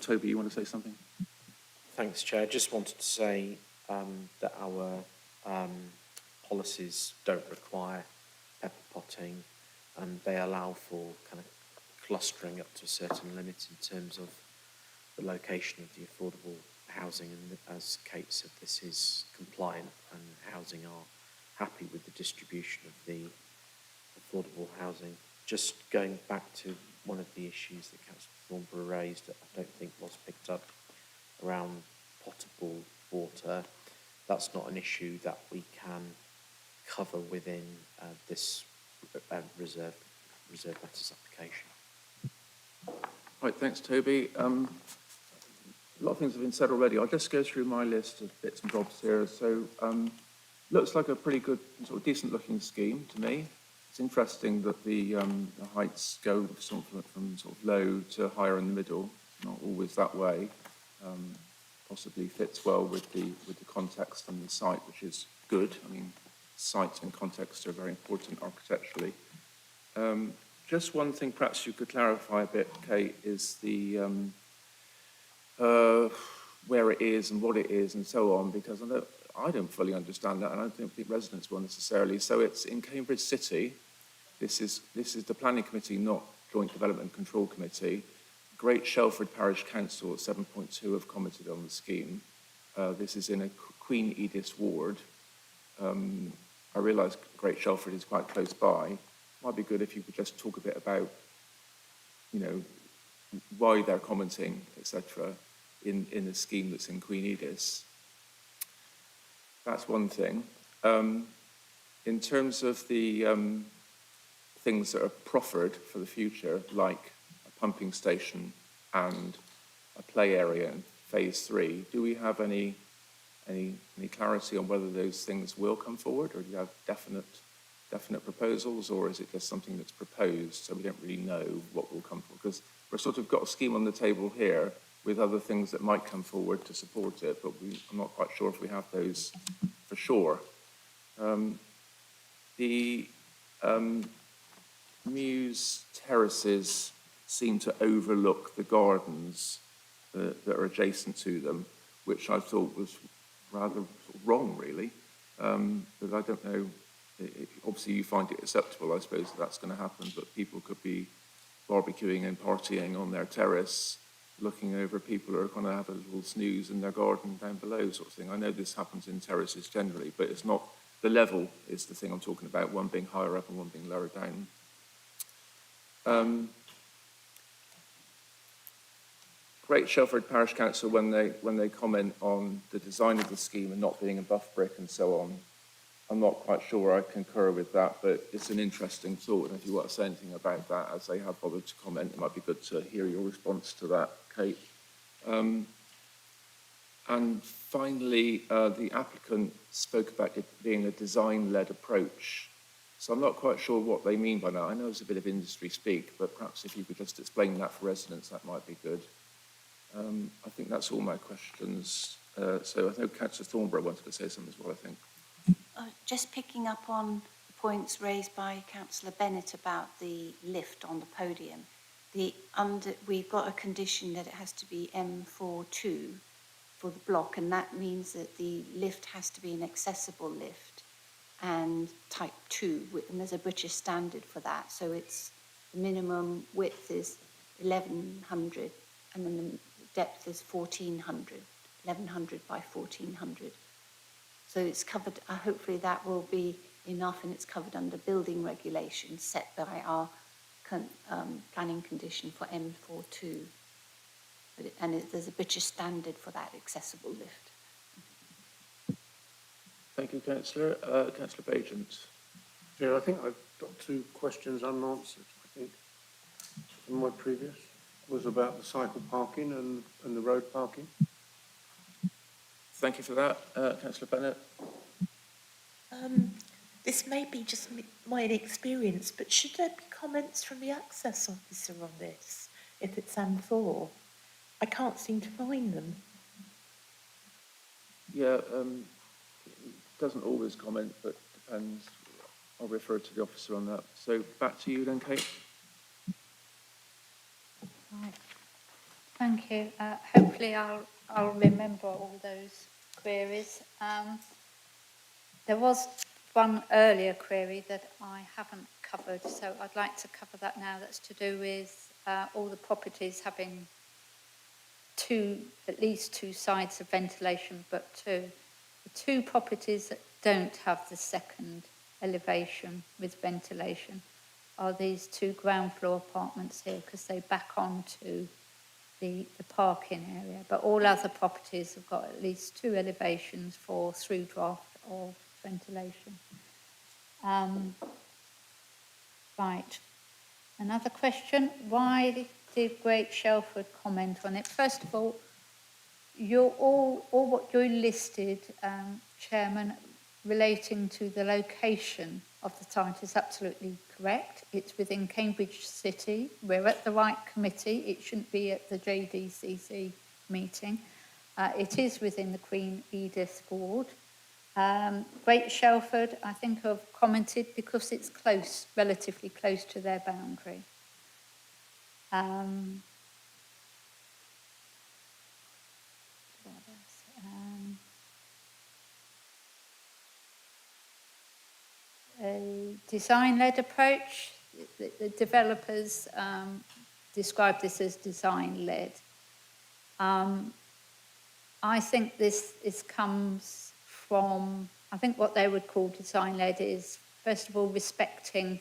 Toby, you want to say something? Thanks, Chair. Just wanted to say that our policies don't require pepper potting. They allow for kind of clustering up to a certain limit in terms of the location of the affordable housing. And as Kate said, this is compliant and housing are happy with the distribution of the affordable housing. Just going back to one of the issues that Councillor Thornborough raised that I don't think was picked up around potable water, that's not an issue that we can cover within this reserve matters application. Right, thanks, Toby. A lot of things have been said already. I'll just go through my list of bits and bobs here. So, looks like a pretty good, sort of decent-looking scheme to me. It's interesting that the heights go from sort of low to higher in the middle. It's not always that way. Possibly fits well with the context and the site, which is good. I mean, site and context are very important architecturally. Just one thing perhaps you could clarify a bit, Kate, is the where it is and what it is and so on, because I don't fully understand that, and I don't think residents will necessarily. So it's in Cambridge City. This is the planning committee, not Joint Development Control Committee. Great Shelford Parish Council at 7.2 have commented on the scheme. This is in a Queen Edith ward. I realise Great Shelford is quite close by. Might be good if you could just talk a bit about, you know, why they're commenting, etc., in the scheme that's in Queen Edith. That's one thing. In terms of the things that are proffered for the future, like a pumping station and a play area in phase 3, do we have any clarity on whether those things will come forward, or do you have definite proposals, or is it just something that's proposed so we don't really know what will come forward? Because we've sort of got a scheme on the table here with other things that might come forward to support it, but I'm not quite sure if we have those for sure. The Mews terraces seem to overlook the gardens that are adjacent to them, which I thought was rather wrong, really. But I don't know, obviously you find it acceptable, I suppose that's going to happen, but people could be barbecuing and partying on their terrace, looking over people who are going to have a little snooze in their garden down below, sort of thing. I know this happens in terraces generally, but it's not, the level is the thing I'm talking about, one being higher up and one being lower down. Great Shelford Parish Council, when they comment on the design of the scheme and not being a buff brick and so on, I'm not quite sure I concur with that, but it's an interesting thought. And if you want to say anything about that, as they have bothered to comment, it might be good to hear your response to that, Kate. And finally, the applicant spoke about it being a design-led approach. So I'm not quite sure what they mean by that. I know it's a bit of industry speak, but perhaps if you could just explain that for residents, that might be good. I think that's all my questions. So I know Councillor Thornborough wanted to say something as well, I think. Just picking up on the points raised by Councillor Bennett about the lift on the podium. We've got a condition that it has to be M42 for the block, and that means that the lift has to be an accessible lift and type 2, and there's a British standard for that. So it's the minimum width is 1100, and then the depth is 1400, 1100 by 1400. So it's covered, hopefully that will be enough, and it's covered under building regulations set by our planning condition for M42. There's a British standard for that accessible lift. Thank you, Councillor. Councillor Bagent. Yeah, I think I've got two questions unanswered, I think. From my previous was about the cycle parking and the road parking. Thank you for that. Councillor Bennett. This may be just my inexperience, but should there be comments from the access officer on this, if it's M4? I can't seem to find them. Yeah, doesn't always comment, but depends. I'll refer to the officer on that. So back to you then, Kate. Right. Thank you. Hopefully I'll remember all those queries. There was one earlier query that I haven't covered, so I'd like to cover that now. That's to do with all the properties having at least two sides of ventilation, but two. The two properties that don't have the second elevation with ventilation are these two ground floor apartments here, because they back onto the parking area. But all other properties have got at least two elevations for through draft of ventilation. Right. Another question. Why did Great Shelford comment on it? First of all, all what you listed, Chairman, relating to the location of the site is absolutely correct. It's within Cambridge City. We're at the right committee. It shouldn't be at the JDCC meeting. It is within the Queen Edith ward. Great Shelford, I think, have commented because it's close, relatively close to their boundary. A design-led approach. The developers describe this as design-led. I think this comes from, I think what they would call design-led is, first of all, respecting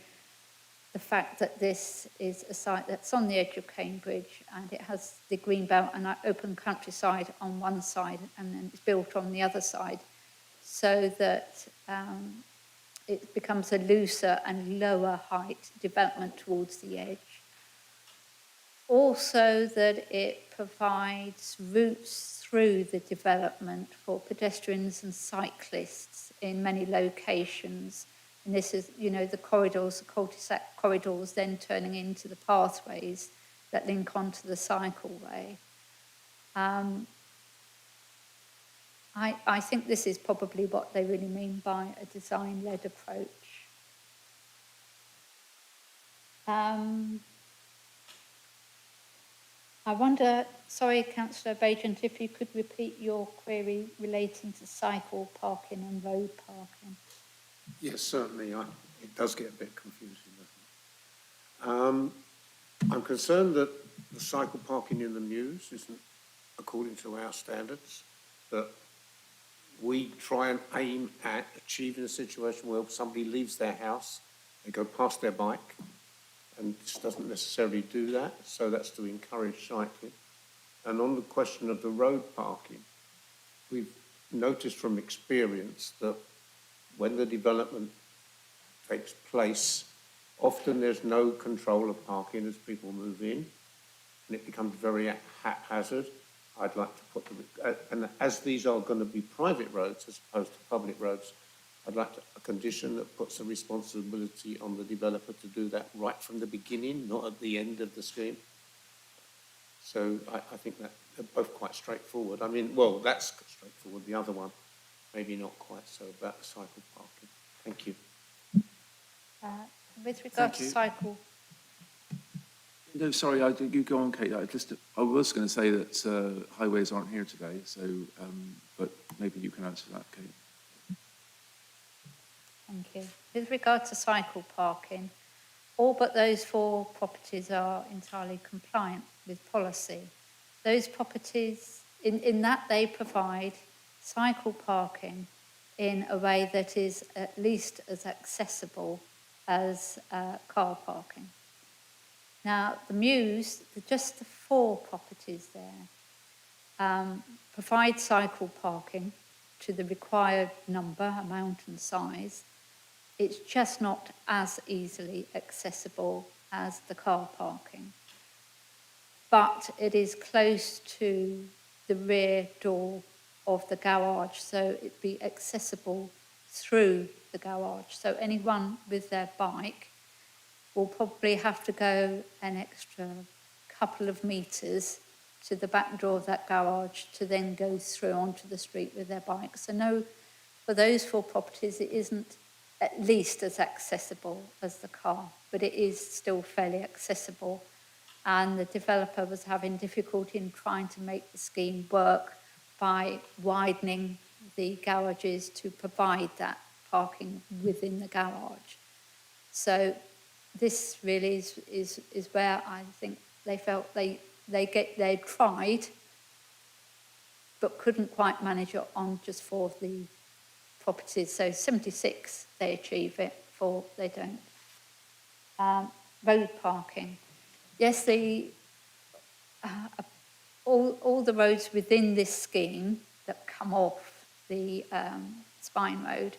the fact that this is a site that's on the edge of Cambridge, and it has the green belt and open countryside on one side, and then it's built on the other side, so that it becomes a looser and lower height development towards the edge. Also that it provides routes through the development for pedestrians and cyclists in many locations. And this is, the corridors, the cul-de-sac corridors then turning into the pathways that link onto the cycleway. I think this is probably what they really mean by a design-led approach. I wonder, sorry, Councillor Bajent, if you could repeat your query relating to cycle parking and road parking. Yes, certainly. It does get a bit confusing, doesn't it? I'm concerned that the cycle parking in the mews isn't according to our standards, that we try and aim at achieving a situation where somebody leaves their house, they go past their bike, and this doesn't necessarily do that, so that's to encourage cycling. And on the question of the road parking, we've noticed from experience that when the development takes place, often there's no control of parking as people move in, and it becomes very haphazard. I'd like to put and as these are going to be private roads as opposed to public roads, I'd like a condition that puts the responsibility on the developer to do that right from the beginning, not at the end of the scheme. So I think that they're both quite straightforward. I mean, well, that's straightforward. The other one, maybe not quite so, about the cycle parking. Thank you. With regard to you. cycle, No, sorry, you go on, Kate. I was going to say that highways aren't here today, so but maybe you can answer that, Kate. thank you. With regard to cycle parking, all but those 4 properties are entirely compliant with policy. Those properties, in that they provide cycle parking in a way that is at least as accessible as car parking. Now, the mews, just the 4 properties there, provide cycle parking to the required number, amount and size. It's just not as easily accessible as the car parking. But it is close to the rear door of the garage, so it'd be accessible through the garage. So anyone with their bike will probably have to go an extra couple of metres to the back door of that garage to then go through onto the street with their bike. So no, for those 4 properties, it isn't at least as accessible as the car, but it is still fairly accessible. And the developer was having difficulty in trying to make the scheme work by widening the garages to provide that parking within the garage. So this really is where I think they felt they tried, but couldn't quite manage it on just 4 of the properties. So 76 they achieve it, 4 they don't. Road parking. Yes, all the roads within this scheme that come off the Spine Road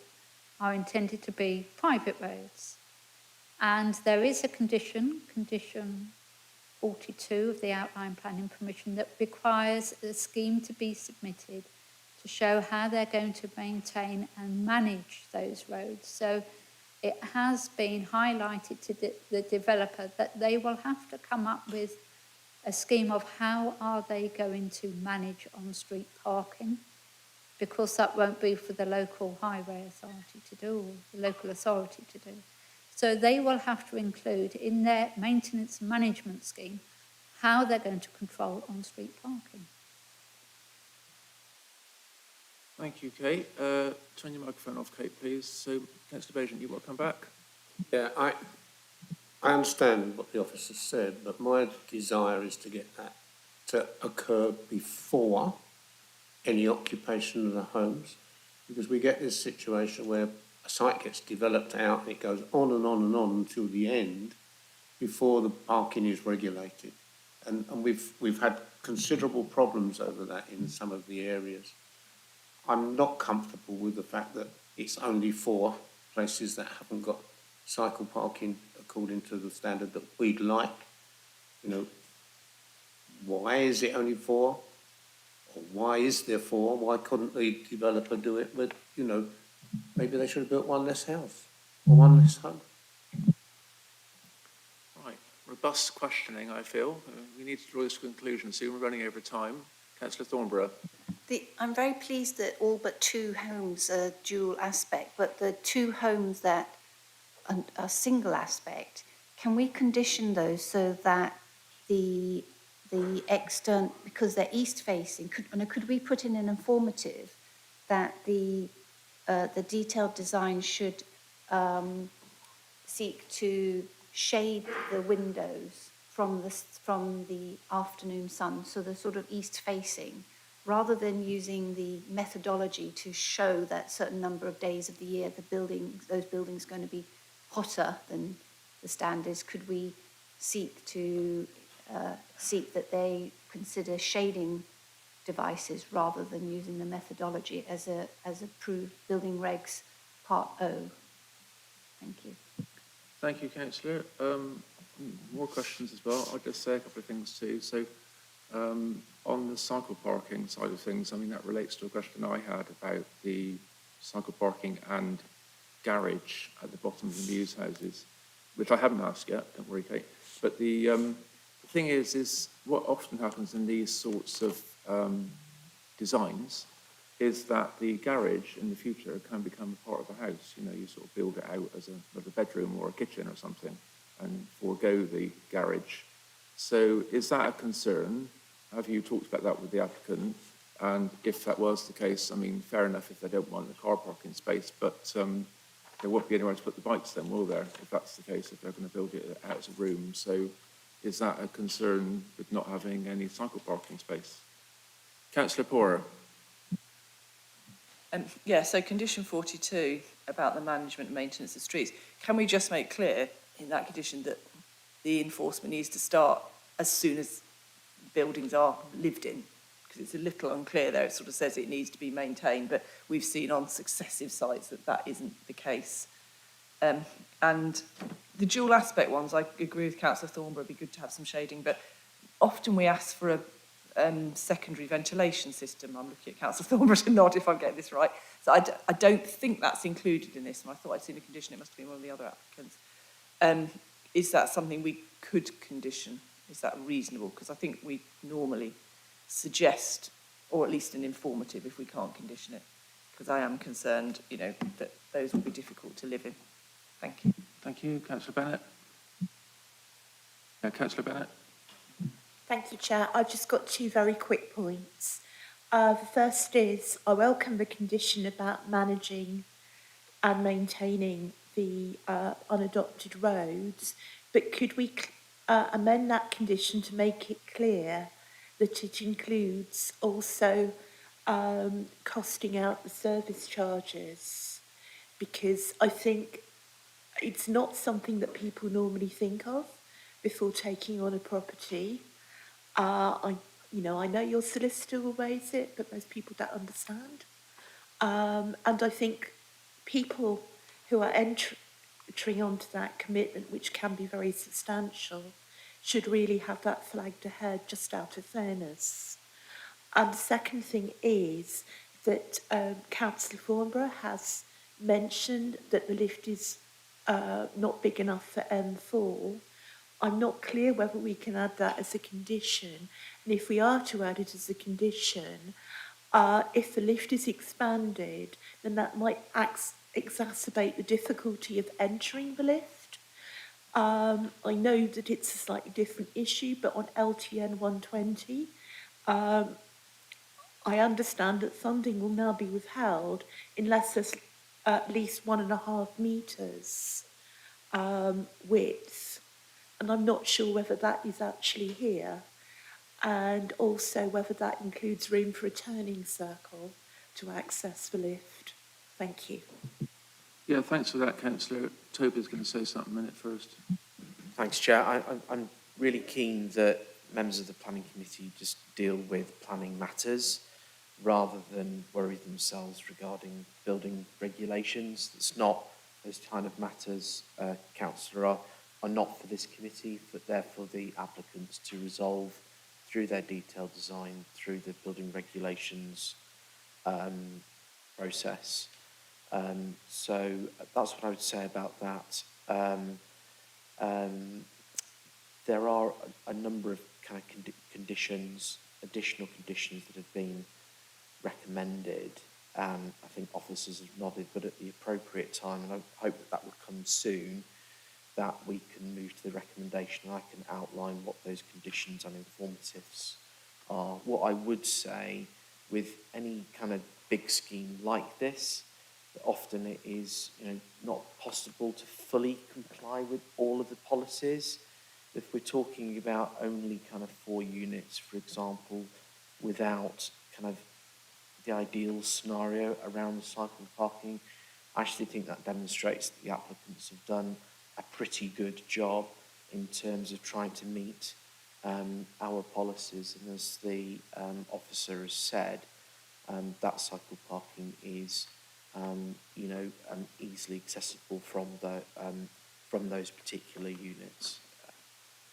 are intended to be private roads. And there is a condition 42 of the outline planning permission, that requires a scheme to be submitted to show how they're going to maintain and manage those roads. So it has been highlighted to the developer that they will have to come up with a scheme of how are they going to manage on-street parking, because that won't be for the local highway authority to do, or the local authority to do. So they will have to include in their maintenance and management scheme how they're going to control on-street parking. Thank you, Kate. Turn your microphone off, Kate, please. So, Councillor Bajent, you want to come back? Yeah, I understand what the officer said, but my desire is to get that to occur before any occupation of the homes, because we get this situation where a site gets developed out and it goes on and on and on until the end before the parking is regulated. And we've had considerable problems over that in some of the areas. I'm not comfortable with the fact that it's only 4 places that haven't got cycle parking according to the standard that we'd like. You know, why is it only 4? Or why is there 4? Why couldn't the developer do it? But, you know, maybe they should have built 1 less house or 1 less home. Right. Robust questioning, I feel. We need to draw this to a conclusion soon. We're running over time. Councillor Thornborough. I'm very pleased that all but 2 homes are dual aspect, but the 2 homes that are single aspect, can we condition those so that the the external, because they're east-facing, could we put in an informative that the detailed design should seek to shade the windows from the afternoon sun, so they're sort of east-facing, rather than using the methodology to show that certain number of days of the year those buildings are going to be hotter than the standards? Could we seek that they consider shading devices rather than using the methodology as approved building regs part O? Thank you. Thank you, councillor. More questions as well. I'll just say a couple of things too. So, on the cycle parking side of things, I mean, that relates to a question I had about the cycle parking and garage at the bottom of the Muse houses, which I haven't asked yet, don't worry, Kate. But the thing is what often happens in these sorts of designs is that the garage in the future can become a part of the house. You know, you sort of build it out as another bedroom or a kitchen or something and forego the garage. So is that a concern? Have you talked about that with the applicant? And if that was the case, I mean, fair enough if they don't want a car parking space, but there won't be anywhere to put the bikes then, will there, if that's the case, if they're going to build it out as a room? So is that a concern with not having any cycle parking space? Councillor Poorer. Yeah, so condition 42 about the management and maintenance of streets. Can we just make clear in that condition that the enforcement needs to start as soon as buildings are lived in? Because it's a little unclear there. It sort of says it needs to be maintained, but we've seen on successive sites that that isn't the case. And the dual aspect ones, I agree with Councillor Thornborough, it'd be good to have some shading, but often we ask for a secondary ventilation system. I'm looking at Councillor Thornborough to nod if I'm getting this right. So I don't think that's included in this, and I thought I'd seen a condition, it must have been one of the other applicants. Is that something we could condition? Is that reasonable? Because I think we normally suggest, or at least an informative if we can't condition it, because I am concerned, you know, that those will be difficult to live in. Thank you. Thank you. Councillor Bennett. Councillor Bennett. Thank you, Chair. I've just got two very quick points. The first is I welcome the condition about managing and maintaining the unadopted roads, but could we amend that condition to make it clear that it includes also costing out the service charges? Because I think it's not something that people normally think of before taking on a property. I know your solicitor will raise it, but most people don't understand. And I think people who are entering onto that commitment, which can be very substantial, should really have that flagged ahead just out of fairness. And the second thing is that Councillor Thornborough has mentioned that the lift is not big enough for M4. I'm not clear whether we can add that as a condition, and if we are to add it as a condition, if the lift is expanded, then that might exacerbate the difficulty of entering the lift. I know that it's a slightly different issue, but on LTN 120, I understand that funding will now be withheld unless there's at least 1.5 metres width. And I'm not sure whether that is actually here, and also whether that includes room for a turning circle to access the lift. Thank you. Yeah, thanks for that, Councillor. Toby's going to say something a minute first. Thanks, Chair. I'm really keen that members of the planning committee just deal with planning matters rather than worry themselves regarding building regulations. It's not those kind of matters, Councillor, are not for this committee, but they're for the applicants to resolve through their detailed design, through the building regulations process. So that's what I would say about that. There are a number of kind of conditions, additional conditions that have been recommended. I think officers have nodded, but at the appropriate time, and I hope that will come soon. that we can move to the recommendation. I can outline what those conditions and informatives are. What I would say with any kind of big scheme like this, that often it is, not possible to fully comply with all of the policies. If we're talking about only kind of 4 units, for example, without kind of the ideal scenario around the cycle parking, I actually think that demonstrates that the applicants have done a pretty good job in terms of trying to meet our policies. And as the officer has said, that cycle parking is, easily accessible from those particular units.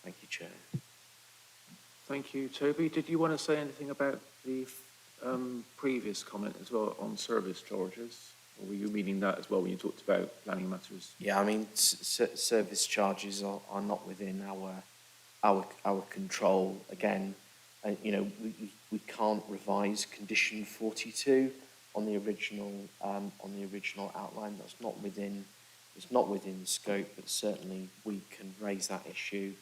Thank you, Chair. Thank you, Toby. Did you want to say anything about the previous comment as well on service charges? Or were you meaning that as well when you talked about planning matters? Yeah, I mean, service charges are not within our control. Again, we can't revise condition 42 on the original outline. That's not within. It's not within scope, but certainly we can raise that issue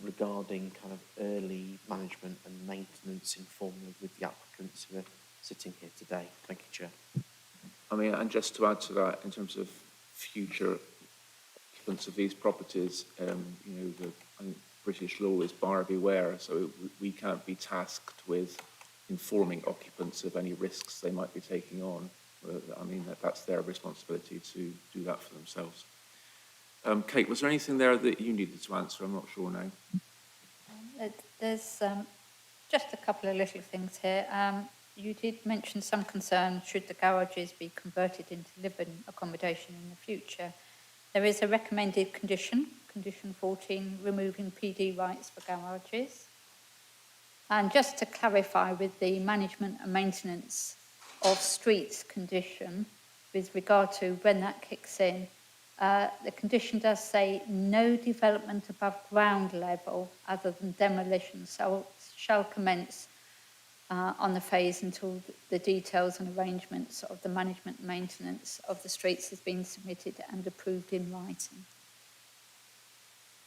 regarding kind of early management and maintenance informally with the applicants who are sitting here today. Thank you, Chair. I mean, and just to add to that, in terms of future occupants of these properties, I think British law is buyer beware, so we can't be tasked with informing occupants of any risks they might be taking on. I mean, that's their responsibility to do that for themselves. Kate, was there anything there that you needed to answer? I'm not sure now. There's just a couple of little things here. You did mention some concern should the garages be converted into living accommodation in the future. There is a recommended condition, condition 14, removing PD rights for garages. And just to clarify with the management and maintenance of streets condition, with regard to when that kicks in, the condition does say no development above ground level other than demolition shall commence on the phase until the details and arrangements of the management and maintenance of the streets has been submitted and approved in writing.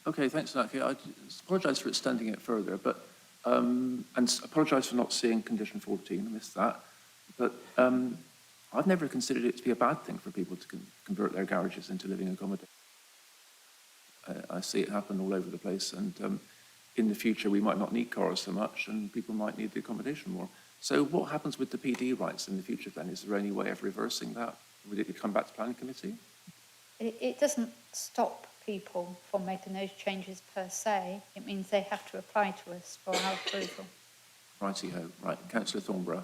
Okay, thanks for that, Kate. I apologise for extending it further, but and apologise for not seeing condition 14. I missed that, but I've never considered it to be a bad thing for people to convert their garages into living accommodation. I see it happen all over the place, and in the future we might not need cars so much, and people might need the accommodation more. So what happens with the PD rights in the future then? Is there any way of reversing that? Would it come back to planning committee? It doesn't stop people from making those changes per se. It means they have to apply to us for our approval. Righty-ho. Right, Councillor Thornborough.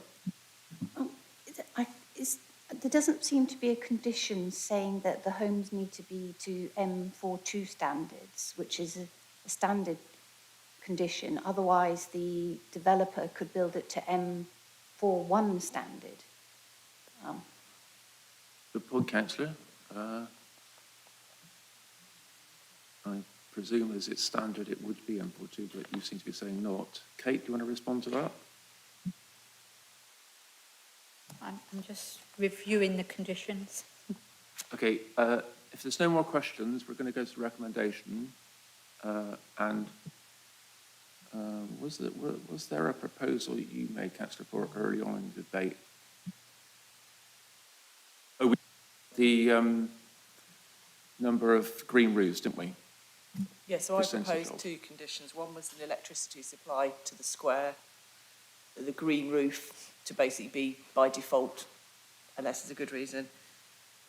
There doesn't seem to be a condition saying that the homes need to be to M42 standards, which is a standard condition. Otherwise, the developer could build it to M41 standard. Good point, Councillor. I presume as it's standard it would be M42, but you seem to be saying not. Kate, do you want to respond to that? I'm just reviewing the conditions. Okay, if there's no more questions, we're going to go to the recommendation. Was there a proposal you made, Councillor Pork, early on in the debate? Oh, the number of green roofs, didn't we? Yeah, so I Percentage proposed of. 2 conditions. One was the electricity supply to the square, the green roof to basically be by default, unless there's a good reason.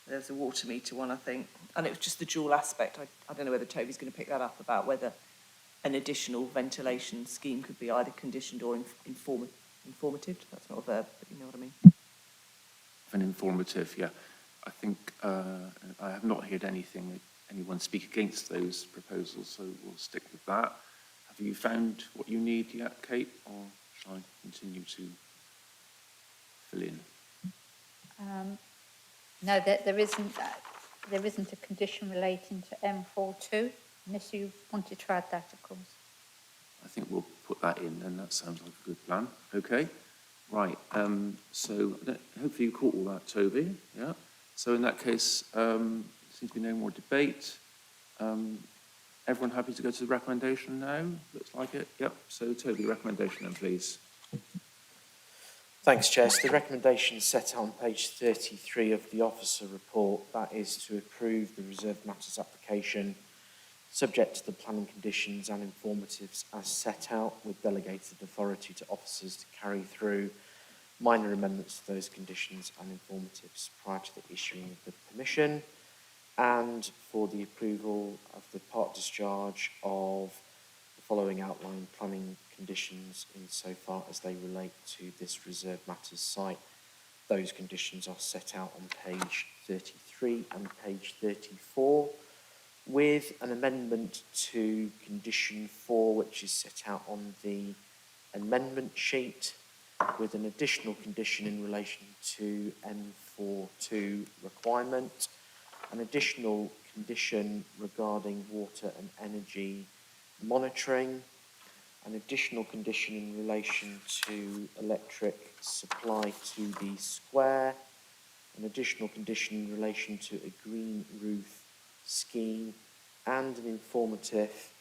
There's a water meter one, I think. And it was just the dual aspect. I don't know whether Toby's going to pick that up about whether an additional ventilation scheme could be either conditioned or informative. That's not a verb, but you know what I mean. An informative, yeah. I think I have not heard anyone speak against those proposals, so we'll stick with that. Have you found what you need yet, Kate, or shall I continue to fill in? No, there isn't a condition relating to M42, unless you wanted to add that, of course. I think we'll put that in, and that sounds like a good plan. Okay, right. So hopefully you caught all that, Toby. Yeah. So in that case, there seems to be no more debate. Everyone happy to go to the recommendation now? Looks like it. Yep. So Toby, recommendation then, please. Thanks, Chair. So the recommendation set out on page 33 of the officer report, that is to approve the reserved matters application subject to the planning conditions and informatives as set out, with delegated authority to officers to carry through minor amendments to those conditions and informatives prior to the issuing of the permission, and for the approval of the part discharge of the following outline planning conditions insofar as they relate to this reserved matters site. Those conditions are set out on page 33 and page 34, with an amendment to condition 4, which is set out on the amendment sheet, with an additional condition in relation to N42 requirement, an additional condition regarding water and energy monitoring, an additional condition in relation to electric supply to the square, an additional condition in relation to a green roof scheme, and an informative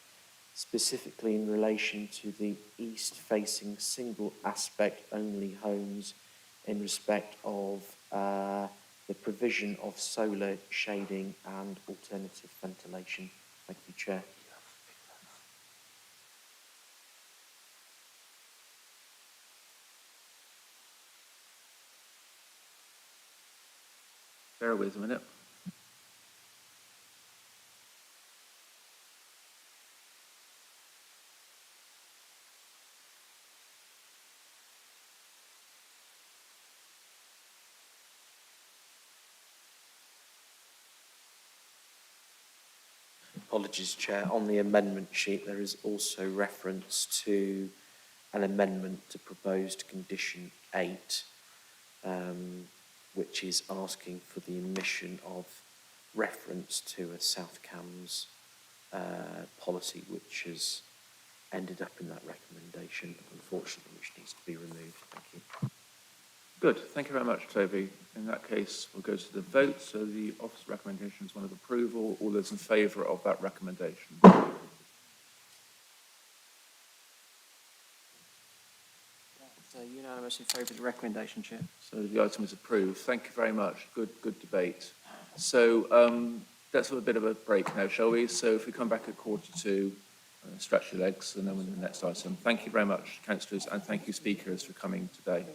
specifically in relation to the east-facing single aspect only homes in respect of the provision of solar shading and alternative ventilation. Thank you, Chair. Bear with a minute. Apologies, Chair. On the amendment sheet, there is also reference to an amendment to proposed condition 8, which is asking for the omission of reference to a South Cams policy, which has ended up in that recommendation, unfortunately, which needs to be removed. Thank you. Good. Thank you very much, Toby. In that case, we'll go to the vote. So the office recommendation is one of approval. All those in favour of that recommendation? So unanimous in favour of the recommendation, Chair. So the item is approved. Thank you very much. Good debate. So let's have a bit of a break now, shall we? So if we come back at 1:45, stretch your legs, and then we'll do the next item. Thank you very much, councillors, and thank you, speakers, for coming today.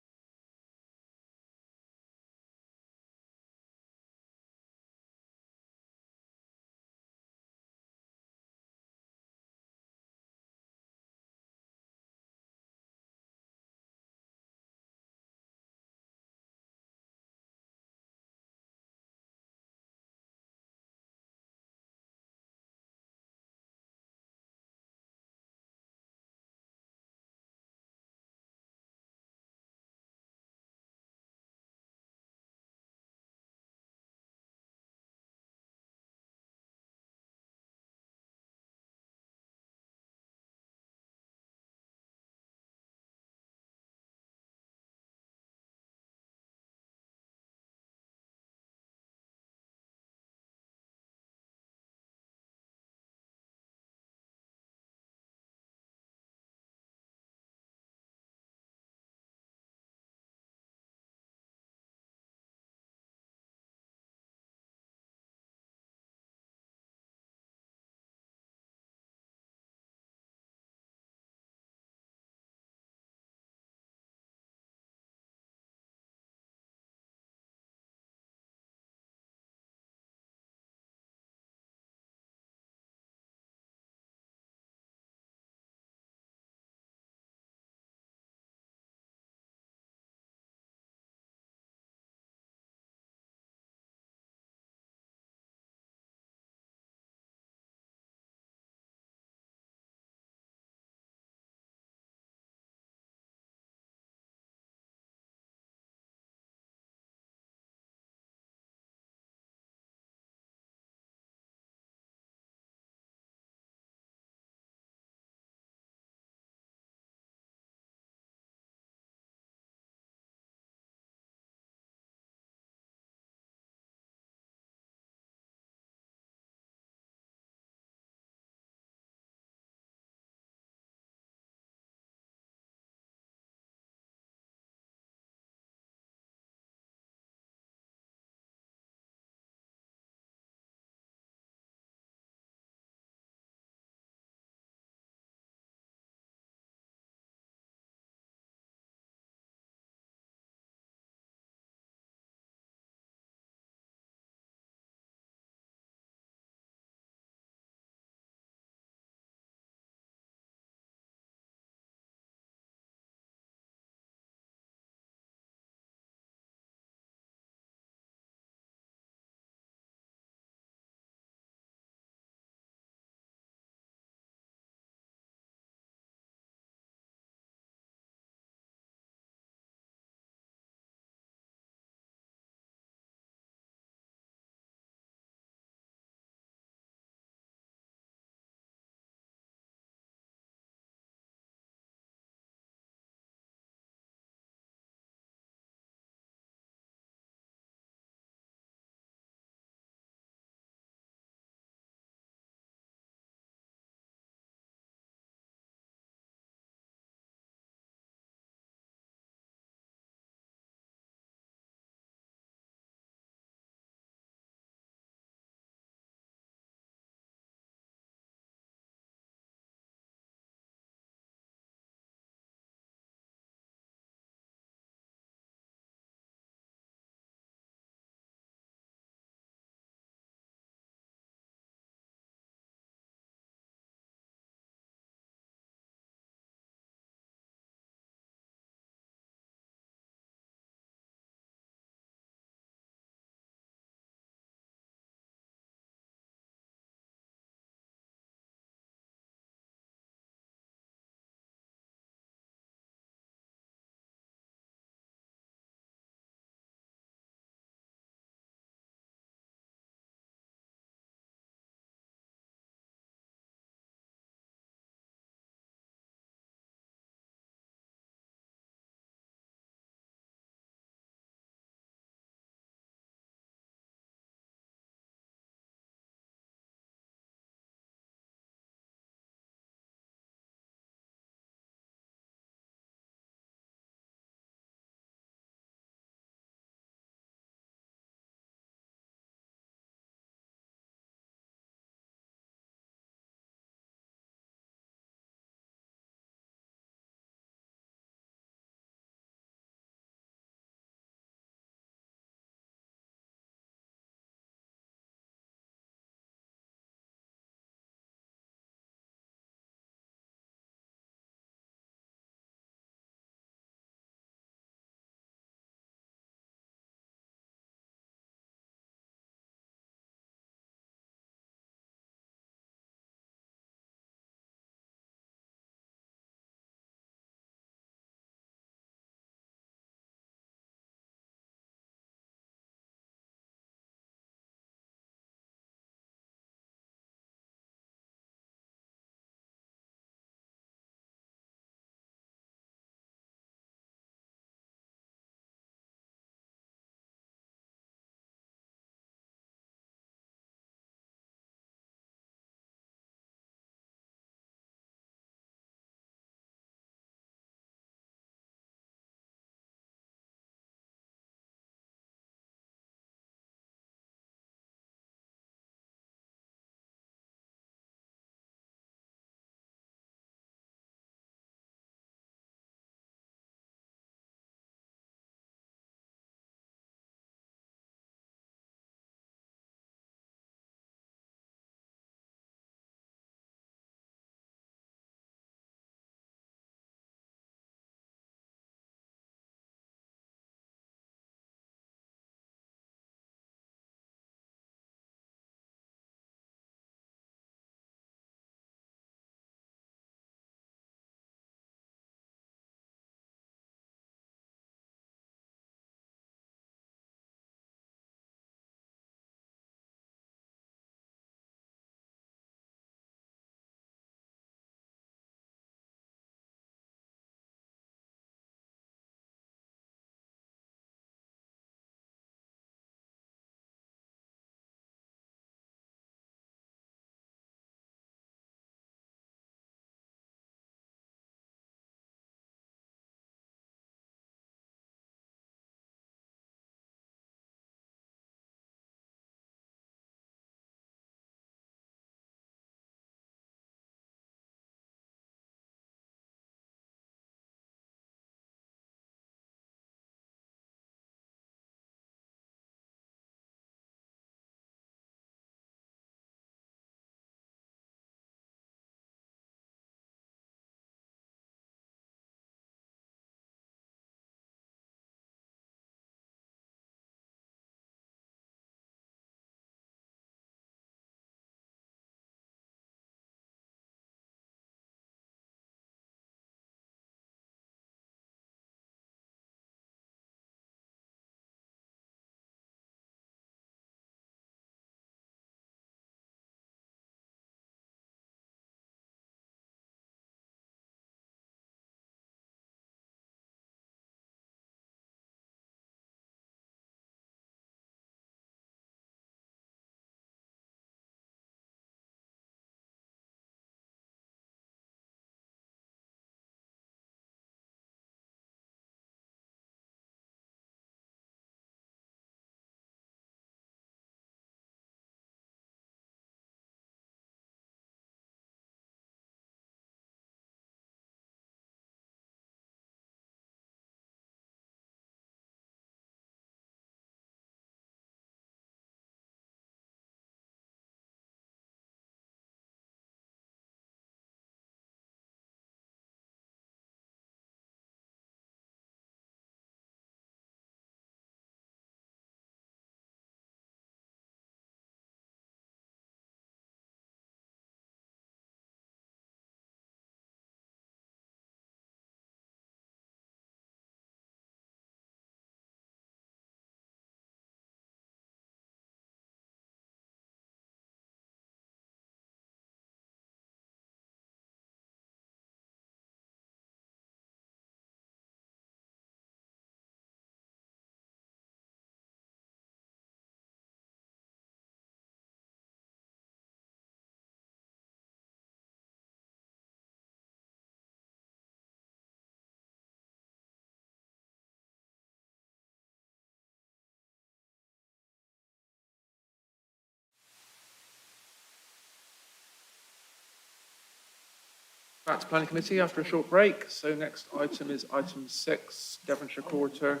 Back to Planning Committee after a short break. So next item is item 6, Devonshire Quarter.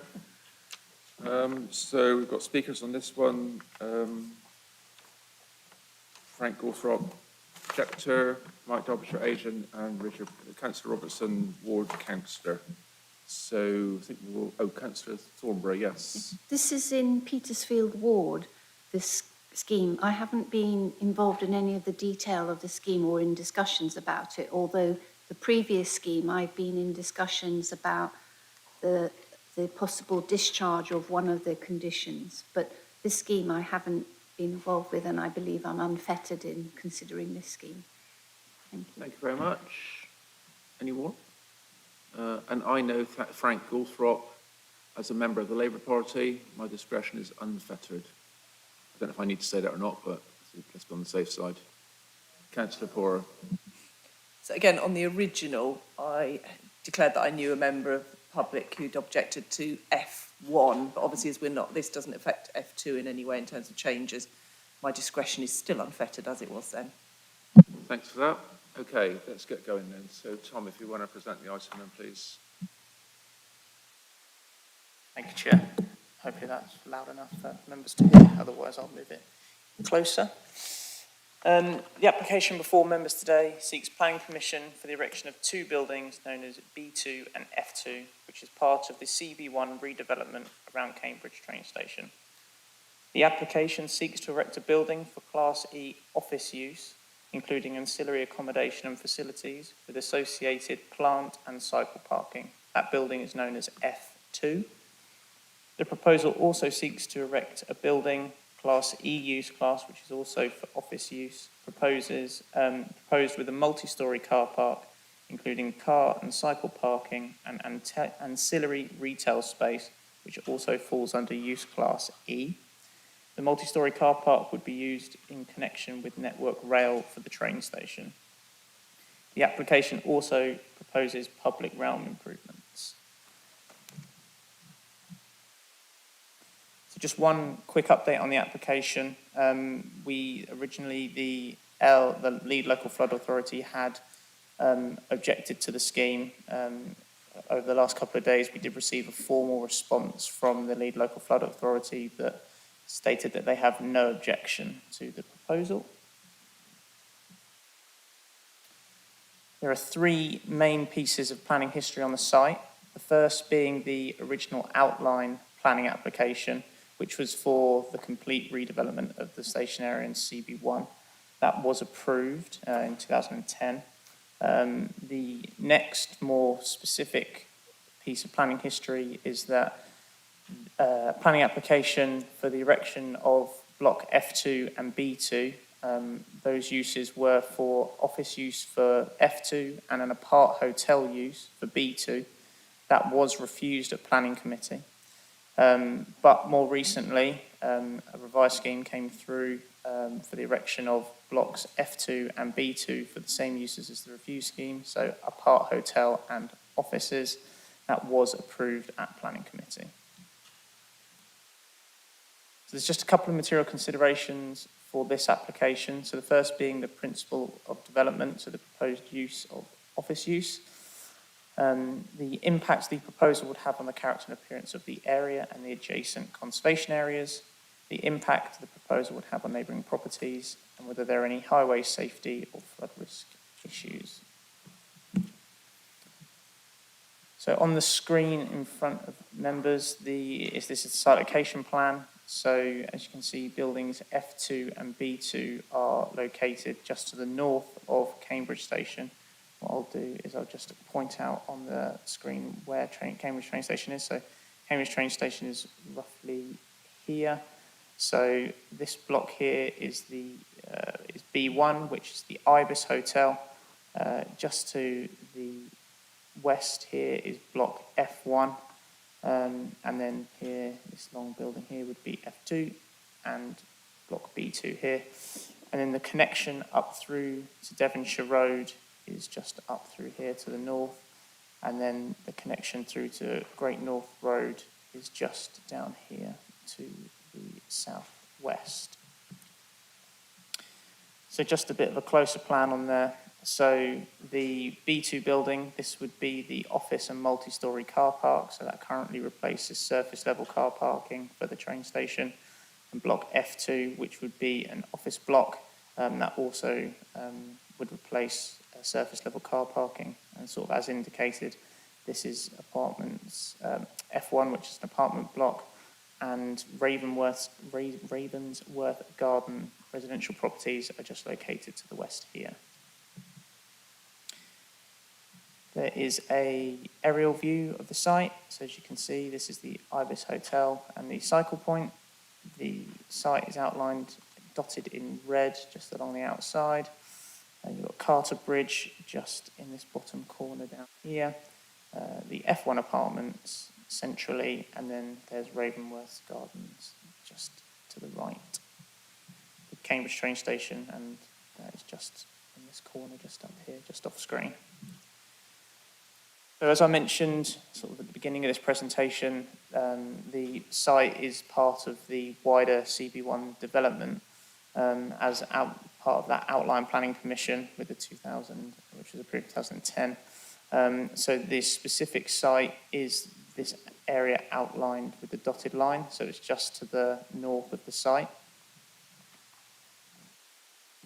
So we've got speakers on this one. Frank Gawthrop, objector, Mike Derbyshire, agent, and Richard, Councillor Robertson, ward councillor. So I think Councillor Thornbury, yes. This is in Petersfield Ward, this scheme. I haven't been involved in any of the detail of the scheme or in discussions about it, although the previous scheme I've been in discussions about the possible discharge of one of the conditions. But this scheme I haven't been involved with, and I believe I'm unfettered in considering this scheme. Thank you. Thank you very much. Any more? And I know Frank Gawthrop as a member of the Labour Party. My discretion is unfettered. I don't know if I need to say that or not, but let's be on the safe side. Councillor Pora. So again, on the original, I declared that I knew a member of the public who'd objected to F1, but obviously as we're not, this doesn't affect F2 in any way in terms of changes. My discretion is still unfettered as it was then. Thanks for that. Okay, let's get going then. So Tom, if you want to present the item then, please. Thank you, Chair. Hopefully that's loud enough for members to hear, otherwise I'll move it closer. The application before members today seeks planning permission for the erection of 2 buildings known as B2 and F2, which is part of the CB1 redevelopment around Cambridge train station. The application seeks to erect a building for Class E office use, including ancillary accommodation and facilities with associated plant and cycle parking. That building is known as F2. The proposal also seeks to erect a building, Class E use class, which is also for office use, proposed with a multi-storey car park, including car and cycle parking and ancillary retail space, which also falls under use class E. The multi-storey car park would be used in connection with Network Rail for the train station. The application also proposes public realm improvements. So just one quick update on the application. We originally, the lead local flood authority had objected to the scheme. Over the last couple of days, we did receive a formal response from the lead local flood authority that stated that they have no objection to the proposal. There are 3 main pieces of planning history on the site. The first being the original outline planning application, which was for the complete redevelopment of the station area in CB1. That was approved in 2010. The next more specific piece of planning history is that planning application for the erection of block F2 and B2. Those uses were for office use for F2 and an apart hotel use for B2. That was refused at planning committee. But more recently, a revised scheme came through for the erection of blocks F2 and B2 for the same uses as the refused scheme, so apart hotel and offices. That was approved at planning committee. So there's just a couple of material considerations for this application. So the first being the principle of development, so the proposed use of office use. The impacts the proposal would have on the character and appearance of the area and the adjacent conservation areas, the impact the proposal would have on neighbouring properties, and whether there are any highway safety or flood risk issues. So on the screen in front of members, this is the site location plan. So as you can see, buildings F2 and B2 are located just to the north of Cambridge Station. What I'll do is I'll just point out on the screen where Cambridge train station is. So Cambridge train station is roughly here. So this block here is is B1, which is the Ibis Hotel. Just to the west here is block F1. And then here, this long building here would be F2 and block B2 here. And then the connection up through to Devonshire Road is just up through here to the north. And then the connection through to Great North Road is just down here to the southwest. So just a bit of a closer plan on there. So the B2 building, this would be the office and multi-storey car park. So that currently replaces surface level car parking for the train station. And block F2, which would be an office block, that also would replace surface level car parking. And sort of as indicated, this is apartments, F1, which is an apartment block, and Ravensworth Garden residential properties are just located to the west here. There is a aerial view of the site. So as you can see, this is the Ibis Hotel and the cycle point. The site is outlined, dotted in red, just along the outside. And you've got Carter Bridge just in this bottom corner down here. The F1 apartments centrally, and then there's Ravensworth Gardens just to the right. The Cambridge train station, and that is just in this corner, just up here, just off screen. So as I mentioned sort of at the beginning of this presentation, the site is part of the wider CB1 development as part of that outline planning permission with the 2000, which was approved in 2010. So this specific site is this area outlined with the dotted line, so it's just to the north of the site.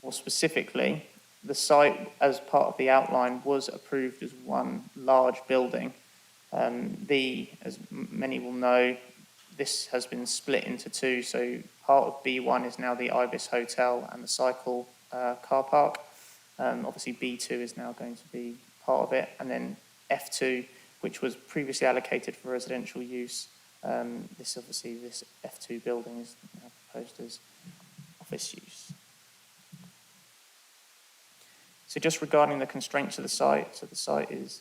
More specifically, the site, as part of the outline, was approved as one large building. As many will know, this has been split into two. So part of B1 is now the Ibis Hotel and the cycle car park. Obviously, B2 is now going to be part of it. And then F2, which was previously allocated for residential use. This F2 building is now proposed as office use. So just regarding the constraints of the site, so the site is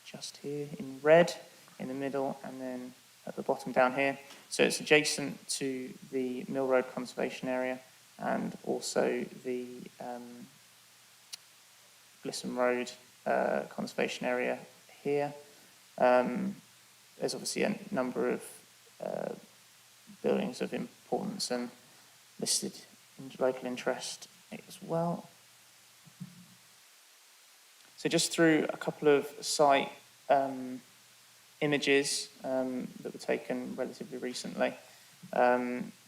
just here in red in the middle and then at the bottom down here. So it's adjacent to the Mill Road Conservation Area and also the Glisson Road Conservation Area here. There's obviously a number of buildings of importance and listed in local interest as well. So just through a couple of site images that were taken relatively recently.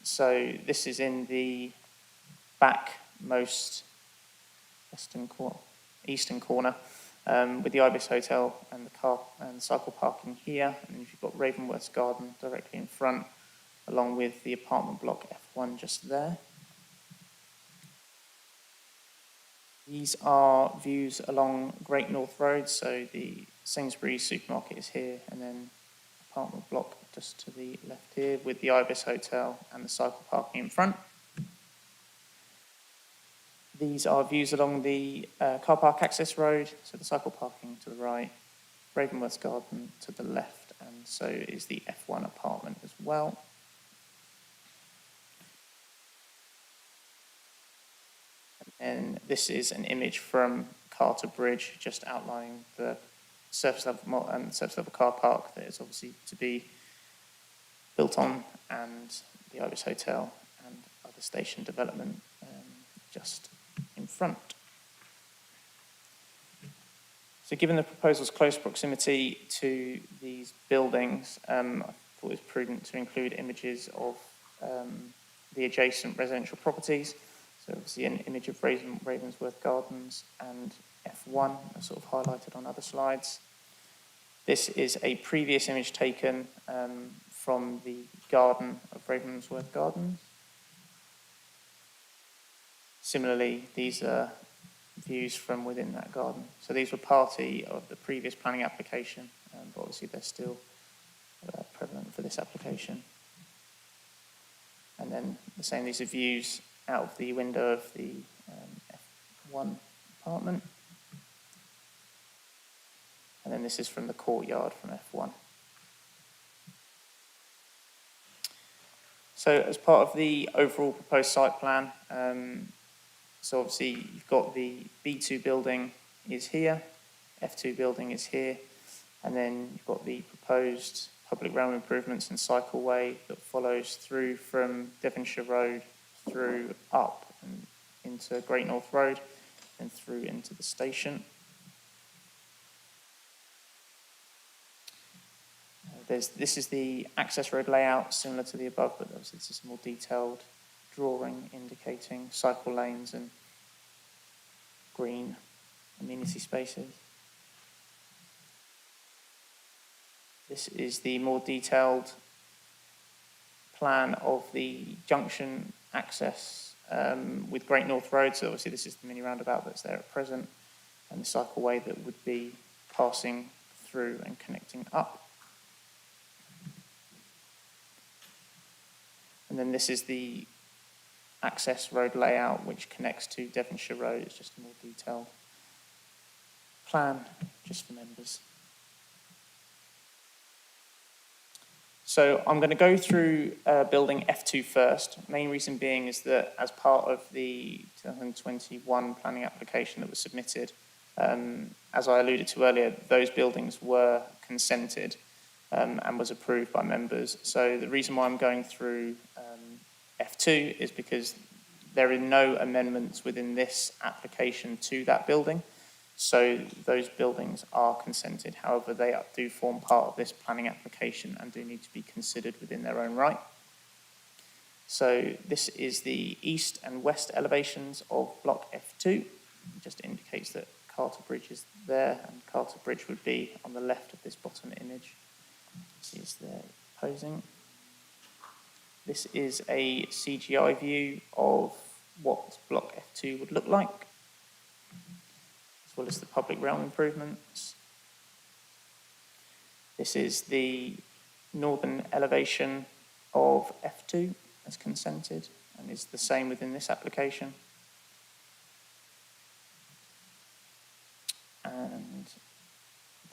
So this is in the backmost eastern corner with the Ibis Hotel and the car and cycle parking here. And you've got Ravensworth Garden directly in front, along with the apartment block F1 just there. These are views along Great North Road, so the Sainsbury's supermarket is here, and then apartment block just to the left here with the Ibis Hotel and the cycle parking in front. These are views along the car park access road, so the cycle parking to the right, Ravensworth Garden to the left, and so is the F1 apartment as well. And this is an image from Carter Bridge, just outlining the surface level car park that is obviously to be built on, and the Ibis Hotel and other station development just in front. So given the proposal's close proximity to these buildings, I thought it was prudent to include images of the adjacent residential properties. So obviously an image of Ravensworth Gardens and F1 are sort of highlighted on other slides. This is a previous image taken from the garden of Ravensworth Gardens. Similarly, these are views from within that garden. So these were party of the previous planning application, but obviously they're still prevalent for this application. And then the same, these are views out of the window of the F1 apartment. And then this is from the courtyard from F1. So as part of the overall proposed site plan, so obviously you've got the B2 building is here, F2 building is here, and then you've got the proposed public realm improvements and cycleway that follows through from Devonshire Road through up and into Great North Road. going through into the station. This is the access road layout, similar to the above, but obviously this is a more detailed drawing indicating cycle lanes and green amenity spaces. This is the more detailed plan of the junction access with Great North Road. So obviously this is the mini roundabout that's there at present, and the cycleway that would be passing through and connecting up. And then this is the access road layout which connects to Devonshire Road. It's just a more detailed plan just for members. So I'm going to go through building F2 first. Main reason being is that as part of the 2021 planning application that was submitted, as I alluded to earlier, those buildings were consented and was approved by members. So the reason why I'm going through F2 is because there are no amendments within this application to that building. So those buildings are consented. However, they do form part of this planning application and do need to be considered within their own right. So this is the east and west elevations of block F2. It just indicates that Carter Bridge is there, and Carter Bridge would be on the left of this bottom image. This is their posing. This is a CGI view of what block F2 would look like, as well as the public realm improvements. This is the northern elevation of F2 as consented, and is the same within this application. And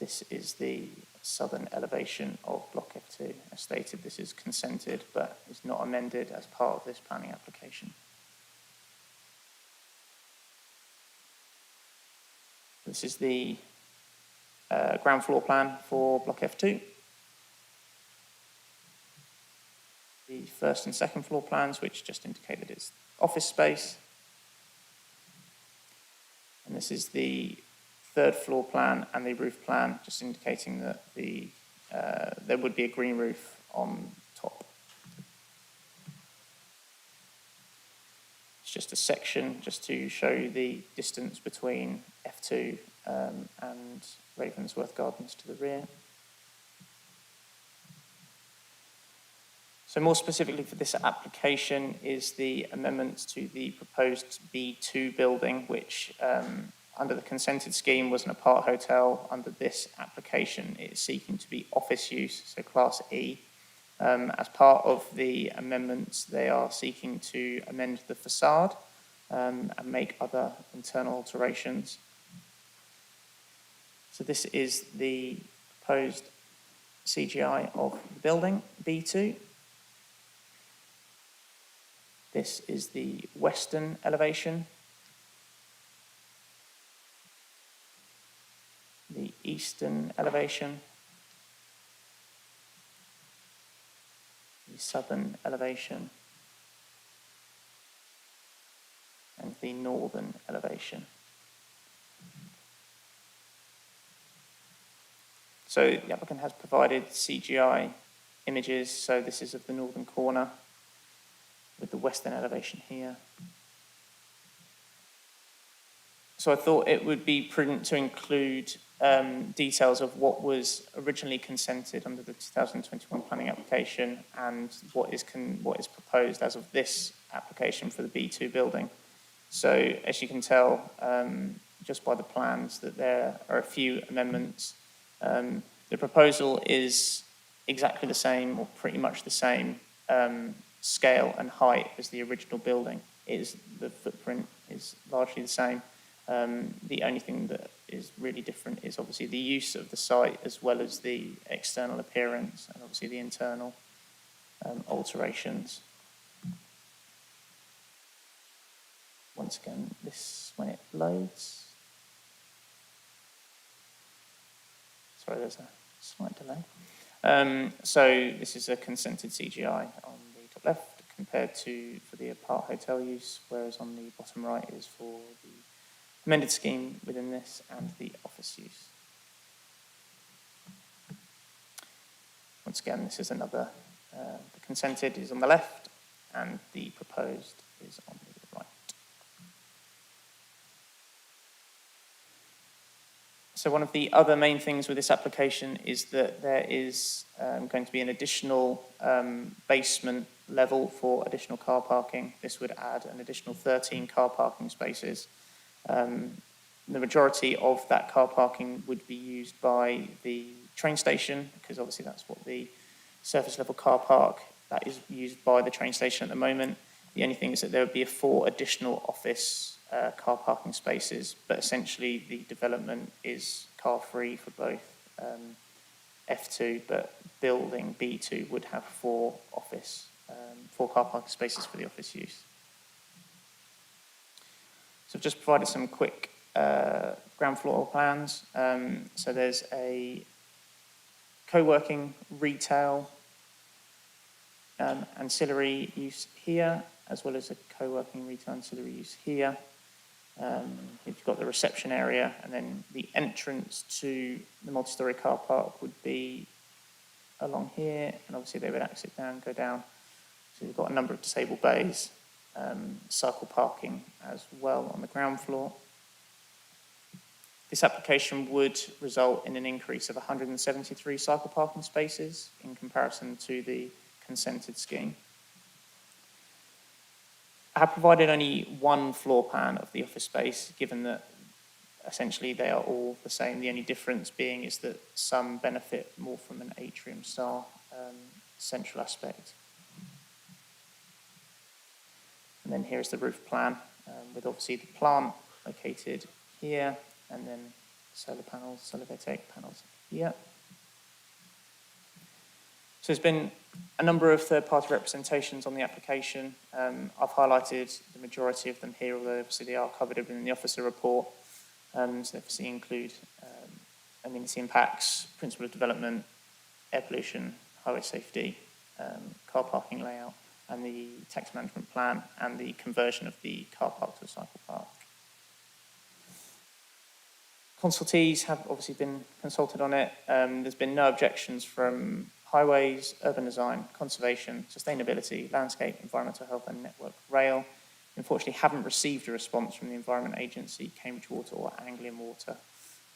this is the southern elevation of block F2. As stated, this is consented, but is not amended as part of this planning application. This is the ground floor plan for block F2. The first and second floor plans, which just indicate that it's office space. And this is the third floor plan and the roof plan, just indicating that there would be a green roof on top. It's just a section just to show the distance between F2 and Ravensworth Gardens to the rear. So more specifically for this application is the amendments to the proposed B2 building, which under the consented scheme was an apart hotel. Under this application, it is seeking to be office use, so Class E. As part of the amendments, they are seeking to amend the facade and make other internal alterations. So this is the proposed CGI of the building, B2. This is the western elevation. The eastern elevation. The southern elevation. And the northern elevation. So the applicant has provided CGI images. So this is of the northern corner with the western elevation here. So I thought it would be prudent to include details of what was originally consented under the 2021 planning application and what is proposed as of this application for the B2 building. So as you can tell, just by the plans, that there are a few amendments. The proposal is exactly the same, or pretty much the same, scale and height as the original building. The footprint is largely the same. The only thing that is really different is obviously the use of the site, as well as the external appearance and obviously the internal alterations. Once again, this, when it loads, sorry, there's a slight delay. So this is a consented CGI on the top left compared to for the apart hotel use, whereas on the bottom right is for the amended scheme within this and the office use. Once again, this is another, the consented is on the left and the proposed is on the right. So one of the other main things with this application is that there is going to be an additional basement level for additional car parking. This would add an additional 13 car parking spaces. The majority of that car parking would be used by the train station, because obviously that's what the surface level car park that is used by the train station at the moment. The only thing is that there would be 4 additional office car parking spaces, but essentially the development is car free for both F2, but building B2 would have 4 car parking spaces for the office use. So I've just provided some quick ground floor plans. So there's a co-working retail ancillary use here, as well as a co-working retail ancillary use here. You've got the reception area, and then the entrance to the multi-storey car park would be along here, and obviously they would exit down, go down. So you've got a number of disabled bays, cycle parking as well on the ground floor. This application would result in an increase of 173 cycle parking spaces in comparison to the consented scheme. I have provided only one floor plan of the office space, given that essentially they are all the same. The only difference being is that some benefit more from an atrium style central aspect. And then here's the roof plan with obviously the plant located here, and then solar panels, solar voltaic panels here. So there's been a number of third-party representations on the application. I've highlighted the majority of them here, although obviously they are covered in the officer report. So they obviously include amenity impacts, principle of development, air pollution, highway safety, car parking layout, and the tax management plan, and the conversion of the car park to a cycle park. Consultees have obviously been consulted on it. There's been no objections from highways, urban design, conservation, sustainability, landscape, environmental health, and network rail. Unfortunately, haven't received a response from the Environment Agency, Cambridge Water, or Anglian Water.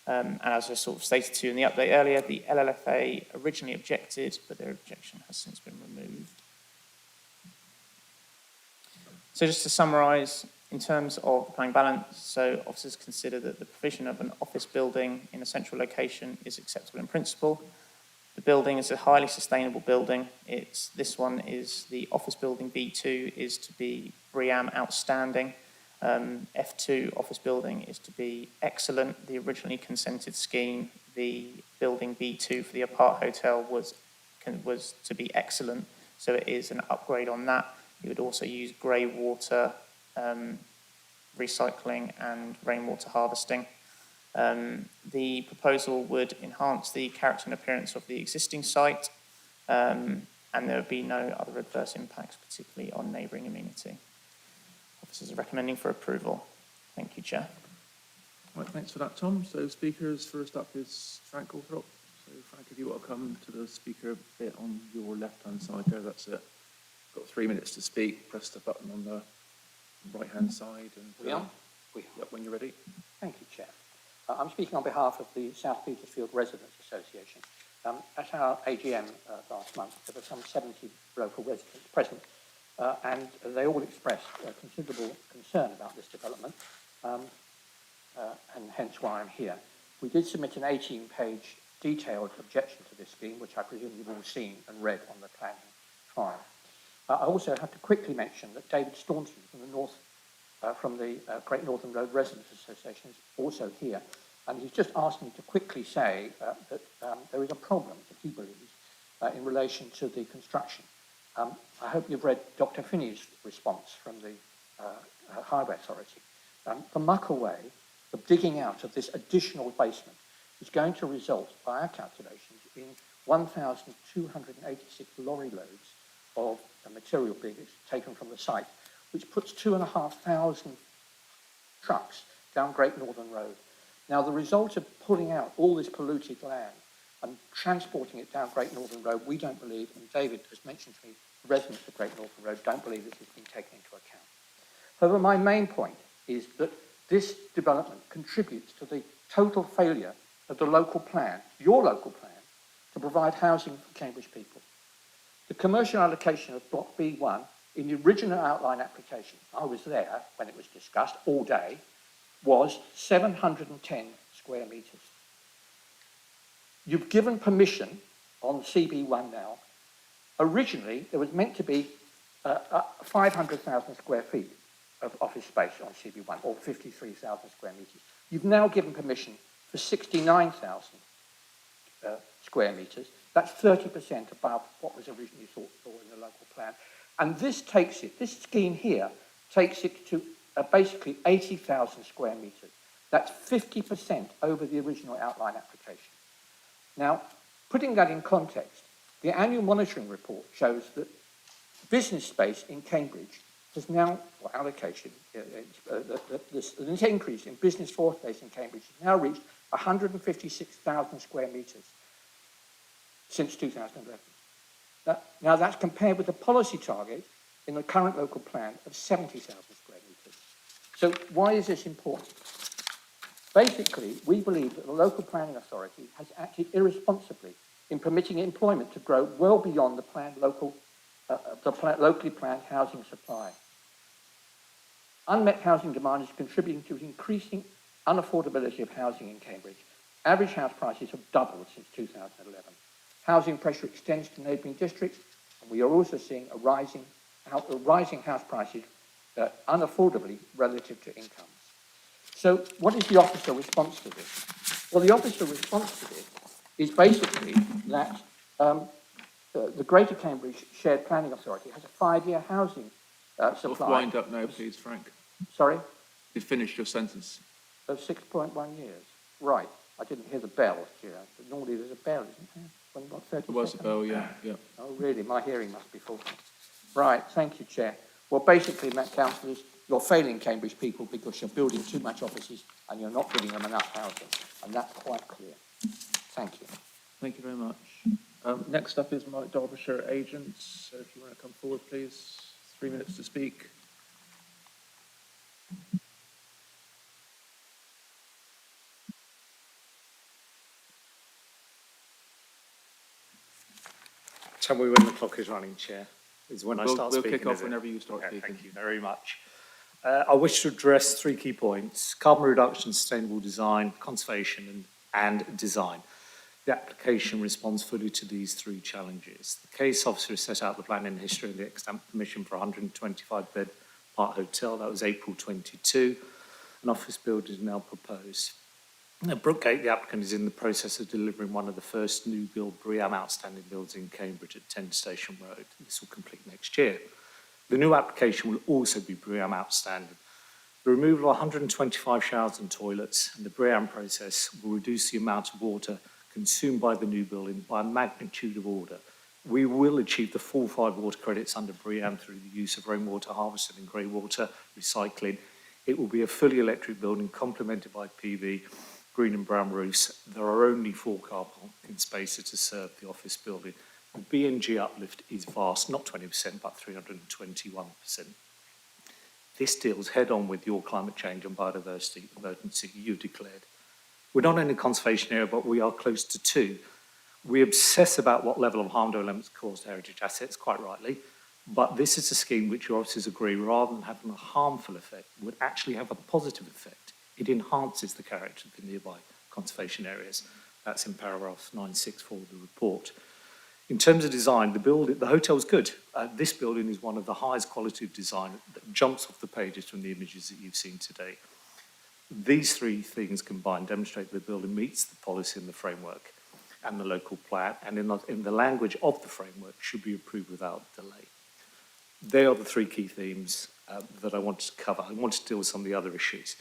And as I sort of stated to you in the update earlier, the LLFA originally objected, but their objection has since been removed. So just to summarise, in terms of the planning balance, so officers consider that the provision of an office building in a central location is acceptable in principle. The building is a highly sustainable building. This one is the office building B2 is to be BREEAM outstanding. F2 office building is to be excellent. The originally consented scheme, the building B2 for the apart hotel was to be excellent. So it is an upgrade on that. You would also use grey water recycling and rainwater harvesting. The proposal would enhance the character and appearance of the existing site, and there would be no other adverse impacts, particularly on neighbouring amenity. Officers are recommending for approval. Thank you, Chair. Right, thanks for that, Tom. So speakers, first up is Frank Althorp. So Frank, if you want to come to the speaker bit on your left-hand side there, that's it. Got 3 minutes to speak. Press the button on the right-hand side. And, We are? We are. Yep, when you're ready. Thank you, Chair. I'm speaking on behalf of the South Petersfield Residents Association. At our AGM last month, there were some 70 local residents present, and they all expressed considerable concern about this development, and hence why I'm here. We did submit an 18-page detailed objection to this scheme, which I presume you've all seen and read on the planning file. I also have to quickly mention that David Staunton from the Great Northern Road Residents Association is also here, and he's just asked me to quickly say that there is a problem that he believes in relation to the construction. I hope you've read Dr. Finney's response from the Highway Authority. The muck away, the digging out of this additional basement is going to result, by our calculations, in 1,286 lorry loads of material being taken from the site, which puts 2,500 trucks down Great Northern Road. Now, the result of pulling out all this polluted land and transporting it down Great Northern Road, we don't believe, and David has mentioned to me, residents of Great Northern Road don't believe this has been taken into account. However, my main point is that this development contributes to the total failure of the local plan, your local plan, to provide housing for Cambridge people. The commercial allocation of Block B1 in the original outline application, I was there when it was discussed all day, was 710 square metres. You've given permission on CB1 now. Originally, there was meant to be 500,000 square feet of office space on CB1, or 53,000 square metres. You've now given permission for 69,000 square metres. That's 30% above what was originally thought for in the local plan. And this takes it, this scheme here, takes it to basically 80,000 square metres. That's 50% over the original outline application. Now, putting that in context, the annual monitoring report shows that business space in Cambridge has now, or allocation, this increase in business floor space in Cambridge has now reached 156,000 square metres since 2011. Now that's compared with the policy target in the current local plan of 70,000 square metres. So why is this important? Basically, we believe that the local planning authority has acted irresponsibly in permitting employment to grow well beyond the locally planned housing supply. Unmet housing demand is contributing to increasing unaffordability of housing in Cambridge. Average house prices have doubled since 2011. Housing pressure extends to neighbouring districts, and we are also seeing a rising house prices unaffordably relative to incomes. So what is the officer response to this? Well, the officer response to this is basically that the Greater Cambridge Shared Planning Authority has a 5-year housing supply. Wind up now, please, Frank. Sorry? You finished your sentence. Of 6.1 years. Right. I didn't hear the bell, Chair. But normally there's a bell, isn't there? When about 30 There was a seconds? bell, yeah. Oh, really? My hearing must be faulty. Right. Thank you, Chair. Well, basically, councillors, you're failing Cambridge people because you're building too much offices and you're not giving them enough housing. And that's quite clear. Thank you. Thank you very much. Next up is Mike Derbyshire, agent. So if you want to come forward, please. 3 minutes to speak. Tell me when the clock is running, Chair, is when I start speaking. We'll kick off is it? whenever you start Okay, speaking. thank you very much. I wish to address 3 key points: carbon reduction, sustainable design, conservation and design. The application responds fully to these 3 challenges. The case officer has set out the planning history and the extant permission for 125-bed Park Hotel. That was April 22. An office building is now proposed. At Brookgate, the applicant is in the process of delivering one of the first new build BREEAM outstanding builds in Cambridge at 10 Station Road. This will complete next year. The new application will also be BREEAM outstanding. The removal of 125 showers and toilets and the BREEAM process will reduce the amount of water consumed by the new building by a magnitude of order. We will achieve the full 5 water credits under BREEAM through the use of rainwater harvesting and grey water recycling. It will be a fully electric building complemented by PV, green and brown roofs. There are only 4 car parking spaces to serve the office building. The B&G uplift is vast, not 20%, but 321%. This deals head-on with your climate change and biodiversity emergency you've declared. We're not in a conservation area, but we are close to 2. We obsess about what level of harm to elements caused heritage assets, quite rightly, but this is a scheme which your officers agree, rather than having a harmful effect, would actually have a positive effect. It enhances the character of the nearby conservation areas. That's in paragraph 964 of the report. In terms of design, the hotel's good. This building is one of the highest quality of design that jumps off the pages from the images that you've seen today. These 3 things combined demonstrate that the building meets the policy and the framework and the local plan, and in the language of the framework should be approved without delay. They are the 3 key themes that I wanted to cover. I wanted to deal with some of the other issues,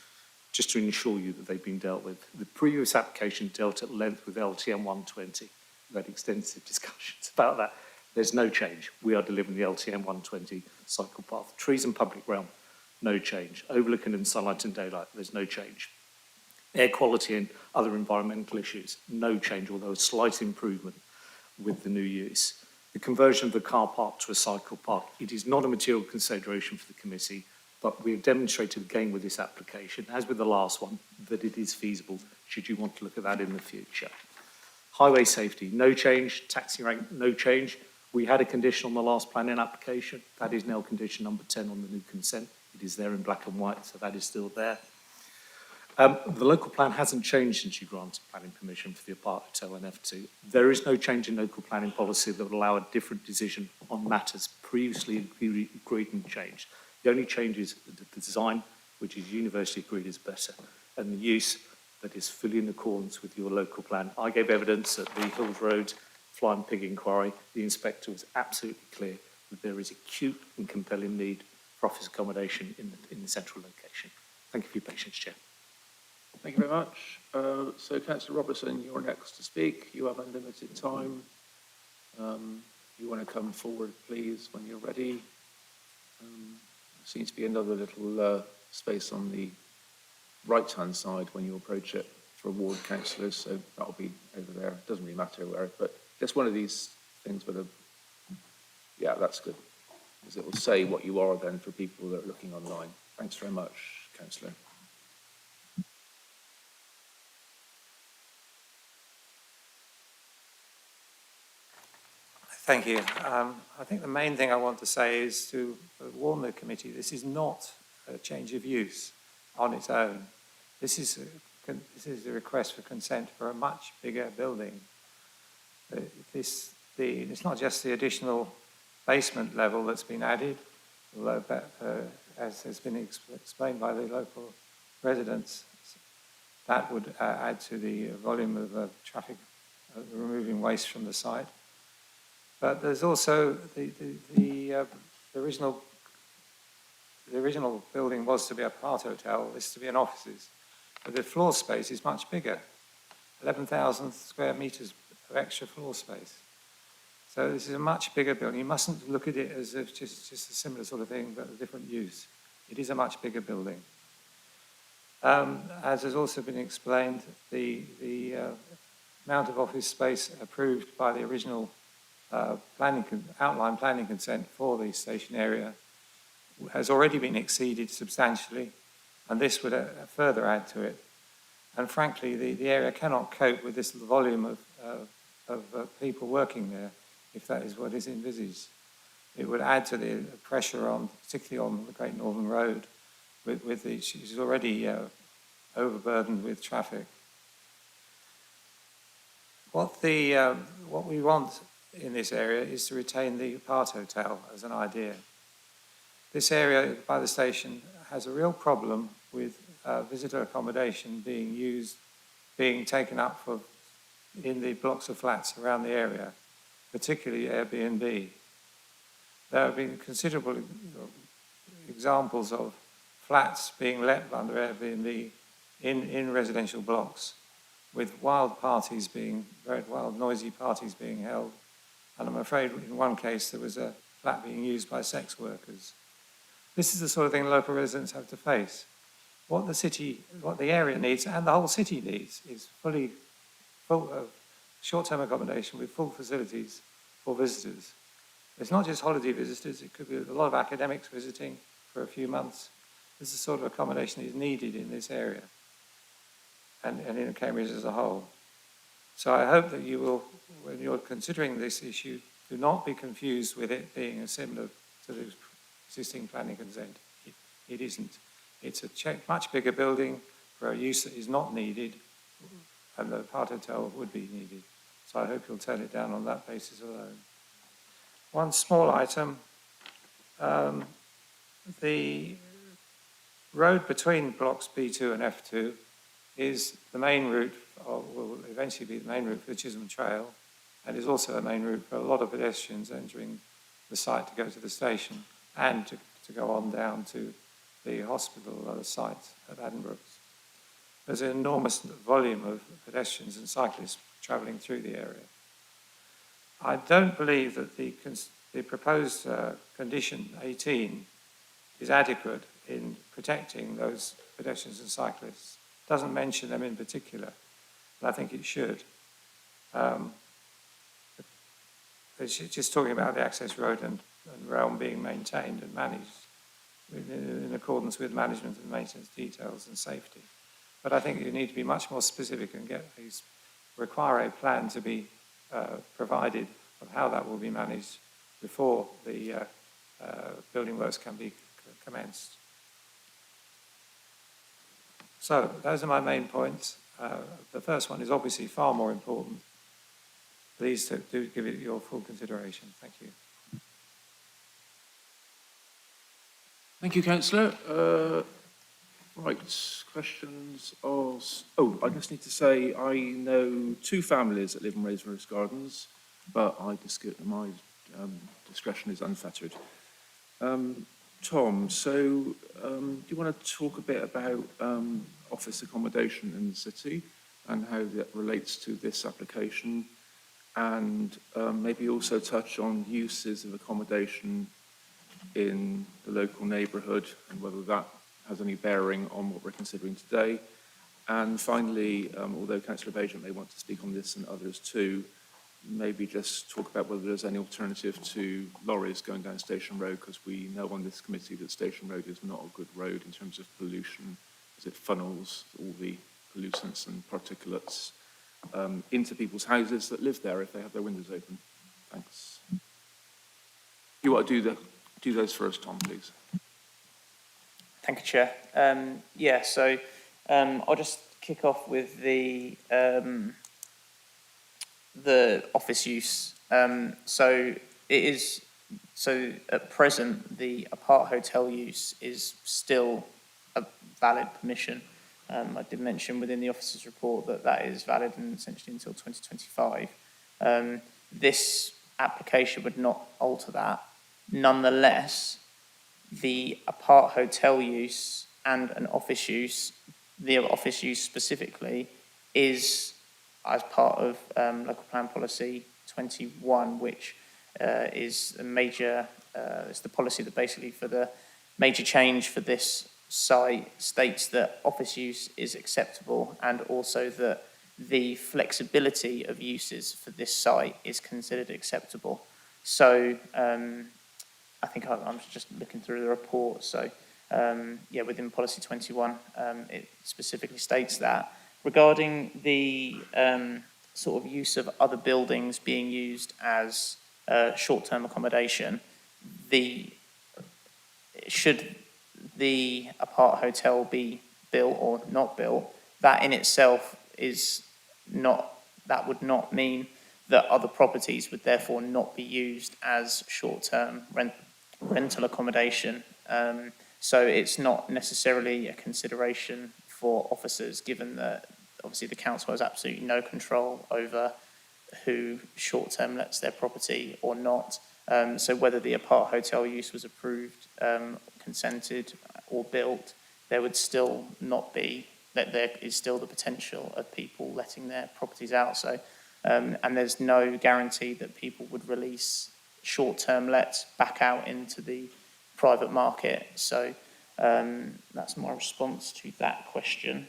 just to ensure you that they've been dealt with. The previous application dealt at length with LTM 120. We've had extensive discussions about that. There's no change. We are delivering the LTM 120 cycle path. Trees and public realm no change. Overlooking and sunlight and daylight, there's no change. Air quality and other environmental issues, no change, although a slight improvement with the new use. The conversion of the car park to a cycle park, it is not a material consideration for the committee, but we have demonstrated again with this application, as with the last one, that it is feasible should you want to look at that in the future. Highway safety, no change. Taxi rank, no change. We had a condition on the last planning application. That is now condition number 10 on the new consent. It is there in black and white, so that is still there. The local plan hasn't changed since you granted planning permission for the apart hotel and F2. There is no change in local planning policy that will allow a different decision on matters previously agreed and changed. The only change is the design, which is universally agreed is better, and the use that is fully in accordance with your local plan. I gave evidence at the Hills Road Flying Pig inquiry. The inspector was absolutely clear that there is acute and compelling need for office accommodation in the central location. Thank you for your patience, Chair. Thank you very much. So, Councillor Robertson, you're next to speak. You have unlimited time. You want to come forward, please, when you're ready. Seems to be another little space on the right-hand side when you approach it for ward councillors, so that'll be over there. It doesn't really matter where, but just one of these things with a... Yeah, that's good, because it will say what you are then for people that are looking online. Thanks very much, Councillor. Thank you. I think the main thing I want to say is to warn the committee, this is not a change of use on its own. This is a request for consent for a much bigger building. It's not just the additional basement level that's been added, although as has been explained by the local residents, that would add to the volume of traffic removing waste from the site. But there's also the original building was to be a apart hotel, this is to be an offices. But the floor space is much bigger, 11,000 square metres of extra floor space. So this is a much bigger building. You mustn't look at it as if just a similar sort of thing, but a different use. It is a much bigger building. As has also been explained, the amount of office space approved by the original outline planning consent for the station area has already been exceeded substantially, and this would further add to it. And frankly, the area cannot cope with this volume of people working there, if that is what is envisaged. It would add to the pressure on, particularly on the Great Northern Road, which is already overburdened with traffic. What we want in this area is to retain the apart hotel as an idea. This area by the station has a real problem with visitor accommodation being taken up in the blocks of flats around the area, particularly Airbnb. There have been considerable examples of flats being let under Airbnb in residential blocks, with wild, noisy parties being held. And I'm afraid in one case there was a flat being used by sex workers. This is the sort of thing local residents have to face. What the area needs, and the whole city needs, is full of short-term accommodation with full facilities for visitors. It's not just holiday visitors, it could be a lot of academics visiting for a few months. This is the sort of accommodation that is needed in this area and in Cambridge as a whole. So I hope that you will, when you're considering this issue, do not be confused with it being similar to the existing planning consent. It isn't. It's a much bigger building for a use that is not needed, and the apart hotel would be needed. So I hope you'll turn it down on that basis alone. One small item, the road between blocks B2 and F2 is the main route, or will eventually be the main route for the Chisholm Trail, and is also a main route for a lot of pedestrians entering the site to go to the station and to go on down to the hospital site at Addenbrooke's. There's an enormous volume of pedestrians and cyclists travelling through the area. I don't believe that the proposed condition 18 is adequate in protecting those pedestrians and cyclists. Doesn't mention them in particular, but I think it should. It's just talking about the access road and realm being maintained and managed in accordance with management and maintenance details and safety. But I think you need to be much more specific and require a plan to be provided of how that will be managed before the building works can be commenced. So those are my main points. The first one is obviously far more important. Please do give it your full consideration. Thank you. Thank you, Councillor. Right, questions of... Oh, I just need to say I know 2 families that live in Raised Gardens, but my discretion is unfettered. Tom, so do you want to talk a bit about office accommodation in the city and how that relates to this application, and maybe also touch on uses of accommodation in the local neighbourhood and whether that has any bearing on what we're considering today. And finally, although Councillor Bajent may want to speak on this and others too, maybe just talk about whether there's any alternative to lorries going down Station Road, because we know on this committee that Station Road is not a good road in terms of pollution, as it funnels all the pollutants and particulates into people's houses that live there if they have their windows open. Thanks. You want to do those first, Tom, please. Thank you, Chair. So I'll just kick off with the office use. So at present, the apart hotel use is still a valid permission. I did mention within the officer's report that that is valid and essentially until 2025. This application would not alter that. Nonetheless, the apart hotel use and an office use, the office use specifically, is as part of Local Plan Policy 21, which is a major, it's the policy that basically for the major change for this site states that office use is acceptable, and also that the flexibility of uses for this site is considered acceptable. So I think I'm just looking through the report. So within Policy 21, it specifically states that. Regarding the sort of use of other buildings being used as short-term accommodation, should the apart hotel be built or not built, that in itself is not, that would not mean that other properties would therefore not be used as short-term rental accommodation. So it's not necessarily a consideration for officers, given that obviously the council has absolutely no control over who short-term lets their property or not. So whether the apart hotel use was approved, consented or built, there would still not be, that there is still the potential of people letting their properties out. So, and there's no guarantee that people would release short-term lets back out into the private market. So that's my response to that question.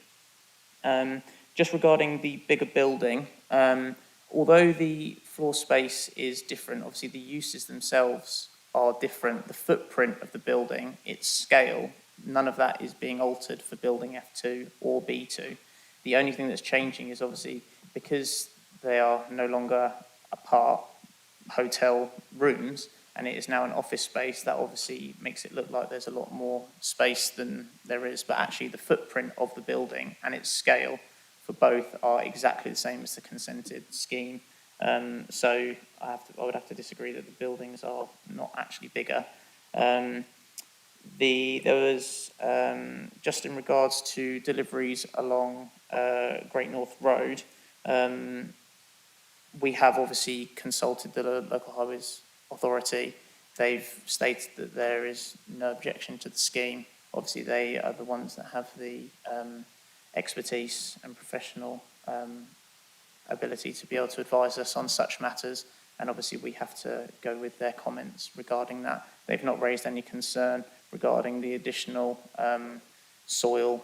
Just regarding the bigger building, although the floor space is different, obviously the uses themselves are different. The footprint of the building, its scale, none of that is being altered for building F2 or B2. The only thing that's changing is obviously because they are no longer apart hotel rooms and it is now an office space, that obviously makes it look like there's a lot more space than there is, but actually the footprint of the building and its scale for both are exactly the same as the consented scheme. So I would have to disagree that the buildings are not actually bigger. There was, just in regards to deliveries along Great North Road, we have obviously consulted the Local Highways Authority. They've stated that there is no objection to the scheme. Obviously they are the ones that have the expertise and professional ability to be able to advise us on such matters, and obviously we have to go with their comments regarding that. They've not raised any concern regarding the additional soil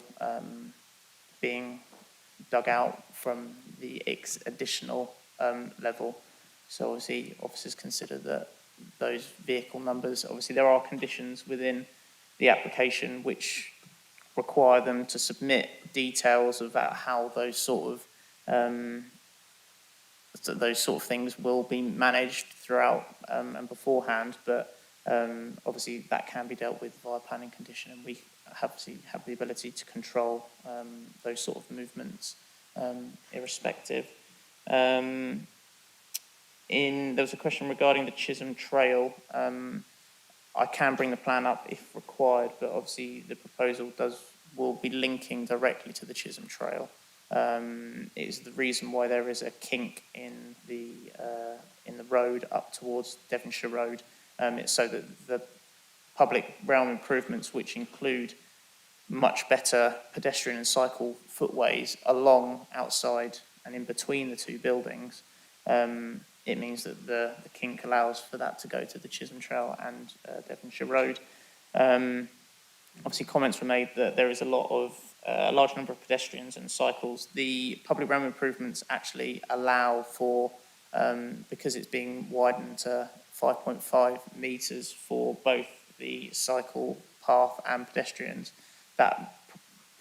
being dug out from the additional level. So obviously officers consider that those vehicle numbers, obviously there are conditions within the application which require them to submit details about how those sort of things will be managed throughout and beforehand, but obviously that can be dealt with via planning condition, and we have the ability to control those sort of movements irrespective. There was a question regarding the Chisholm Trail. I can bring the plan up if required, but obviously the proposal will be linking directly to the Chisholm Trail. It is the reason why there is a kink in the road up towards Devonshire Road. It's so that the public realm improvements, which include much better pedestrian and cycle footways along, outside and in between the two buildings, it means that the kink allows for that to go to the Chisholm Trail and Devonshire Road. Obviously comments were made that there is a large number of pedestrians and cycles. The public realm improvements actually allow for, because it's being widened to 5.5 metres for both the cycle path and pedestrians, that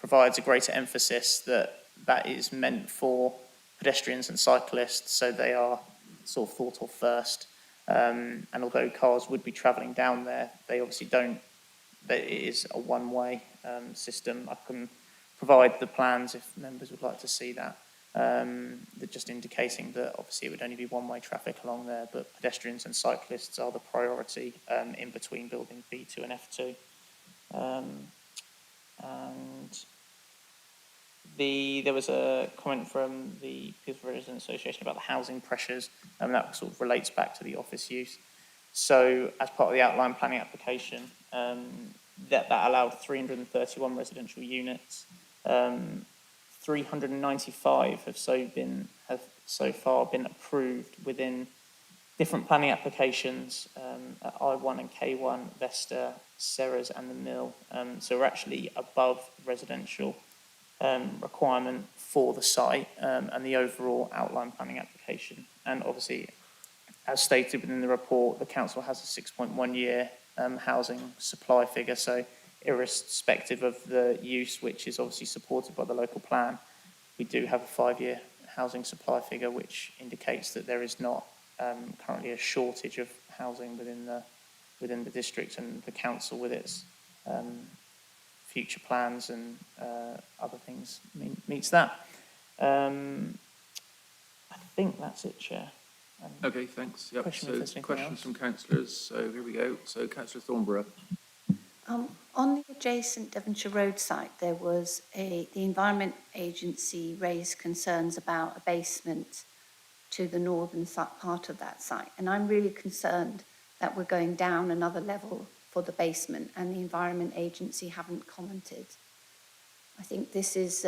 provides a greater emphasis that is meant for pedestrians and cyclists, so they are sort of thought of first. And although cars would be travelling down there, they obviously don't. It is a one-way system. I can provide the plans if members would like to see that. They're just indicating that obviously it would only be one-way traffic along there, but pedestrians and cyclists are the priority in between building B2 and F2. And there was a comment from the Peterborough Residents Association about the housing pressures, and that sort of relates back to the office use. So as part of the outline planning application, that allowed 331 residential units. 395 have so far been approved within different planning applications at I1 and K1, Vesta, Serres and the Mill. So we're actually above residential requirement for the site and the overall outline planning application. And obviously, as stated within the report, the council has a 6.1 year housing supply figure. So irrespective of the use, which is obviously supported by the local plan, we do have a 5-year housing supply figure, which indicates that there is not currently a shortage of housing within the district, and the council with its future plans and other things meets that. I think that's it, Chair. Okay, thanks. Yep. Question if So there's anything questions else. from councillors. So here we go. So Councillor Thornborough. On the adjacent Devonshire Road site, there was the Environment Agency raised concerns about a basement to the northern part of that site. And I'm really concerned that we're going down another level for the basement, and the Environment Agency haven't commented. I think this is,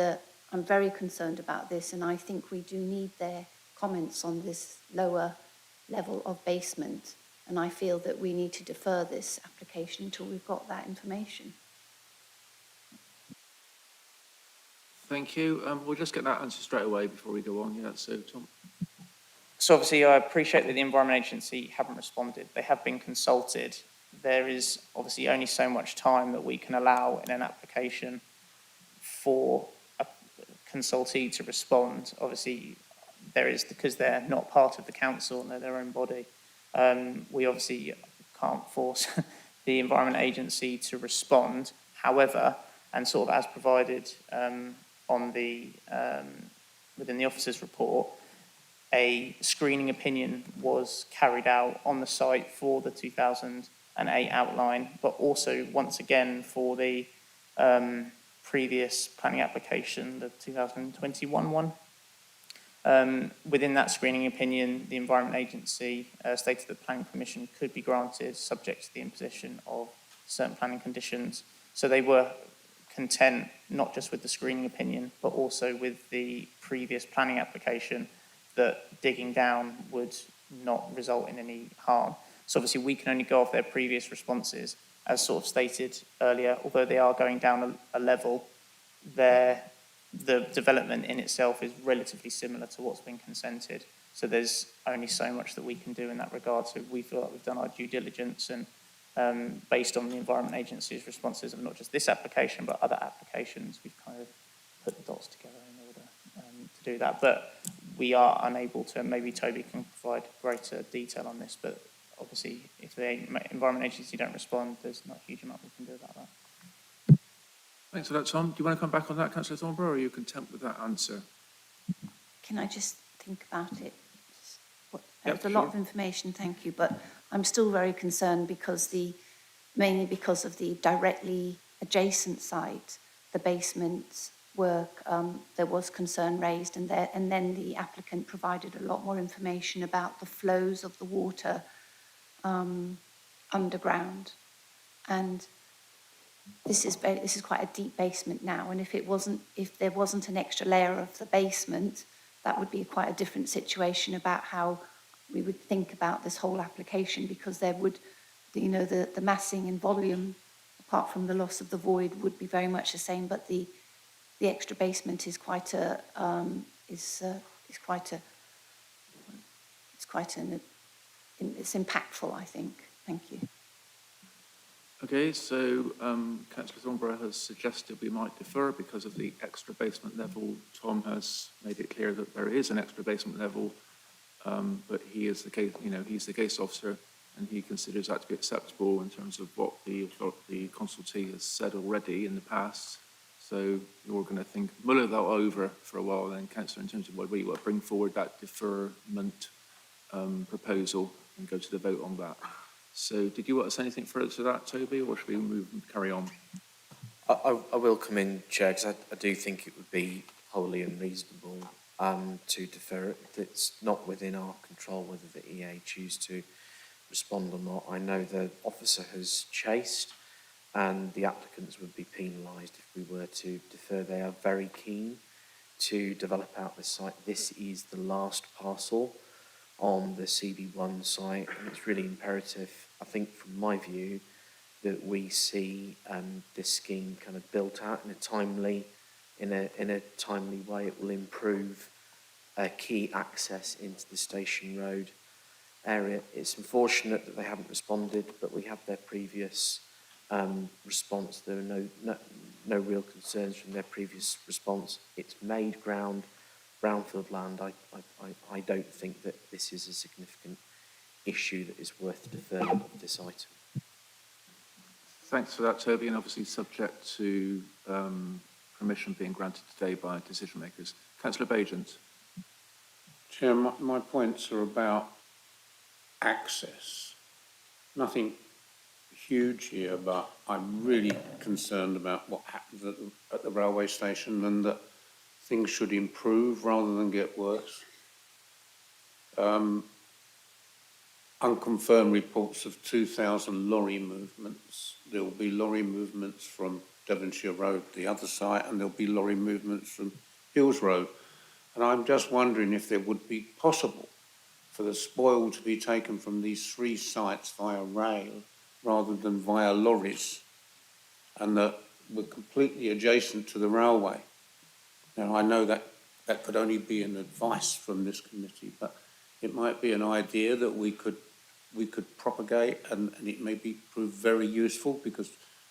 I'm very concerned about this, and I think we do need their comments on this lower level of basement. And I feel that we need to defer this application until we've got that information. Thank you. We'll just get that answer straight away before we go on. Yeah, so Tom. So obviously I appreciate that the Environment Agency haven't responded. They have been consulted. There is obviously only so much time that we can allow in an application for a consultee to respond. Obviously there is, because they're not part of the council and they're their own body, we obviously can't force the Environment Agency to respond. However, and sort of as provided on the within the officer's report, a screening opinion was carried out on the site for the 2008 outline, but also once again for the previous planning application, the 2021 one. Within that screening opinion, the Environment Agency stated that planning permission could be granted subject to the imposition of certain planning conditions. So they were content not just with the screening opinion, but also with the previous planning application, that digging down would not result in any harm. So obviously we can only go off their previous responses. as sort of stated earlier, although they are going down a level, the development in itself is relatively similar to what's been consented. So there's only so much that we can do in that regard. So we feel like we've done our due diligence, and based on the Environment Agency's responses of not just this application, but other applications, we've kind of put the dots together in order to do that. But we are unable to, maybe Toby can provide greater detail on this, but obviously if the Environment Agency don't respond, there's not a huge amount we can do about that. Thanks for that, Tom. Do you want to come back on that, Councillor Thornborough, or are you content with that answer? Can I just think about it? Yep, There's a lot of information, thank you, but I'm still very concerned because mainly because of the directly adjacent site, the basement work, there was concern raised, and then the applicant provided a lot more information about the flows of the water underground, and this is quite a deep basement now, and if there wasn't an extra layer of the basement, that would be quite a different situation about how we would think about this whole application, because there would, the massing and volume, apart from the loss of the void, would be very much the same, but the extra basement is it's impactful, I think. Thank you. Okay, so Councillor Thornborough has suggested we might defer because of the extra basement level. Tom has made it clear that there is an extra basement level, but he is the case, he's the case officer, and he considers that to be acceptable in terms of what the consultee has said already in the past. So you're going to mull that over for a while then, Councillor, in terms of whether you want to bring forward that deferment proposal and go to the vote on that. So did you want to say anything further to that, Toby, or should we carry on? I will come in, Chair, because I do think it would be wholly unreasonable to defer it. It's not within our control whether the EA choose to respond or not. I know the officer has chased, and the applicants would be penalised if we were to defer. They are very keen to develop out this site. This is the last parcel on the CD1 site, and it's really imperative, I think, from my view, that we see this scheme kind of built out in a timely way. It will improve key access into the Station Road area. It's unfortunate that they haven't responded, but we have their previous response. There are no real concerns from their previous response. It's made ground, brownfield land. I don't think that this is a significant issue that is worth deferment of this item. Thanks for that, Toby, and obviously subject to permission being granted today by decision makers. Councillor Bagent. Chair, my points are about access. Nothing huge here, but I'm really concerned about what happens at the railway station, and that things should improve rather than get worse. Unconfirmed reports of 2,000 lorry movements. There will be lorry movements from Devonshire Road, the other side, and there'll be lorry movements from Hills Road. And I'm just wondering if there would be possible for the spoil to be taken from these three sites via rail rather than via lorries, and that we're completely adjacent to the railway. Now, I know that could only be an advice from this committee, but it might be an idea that we could propagate, and it may be proved very useful, because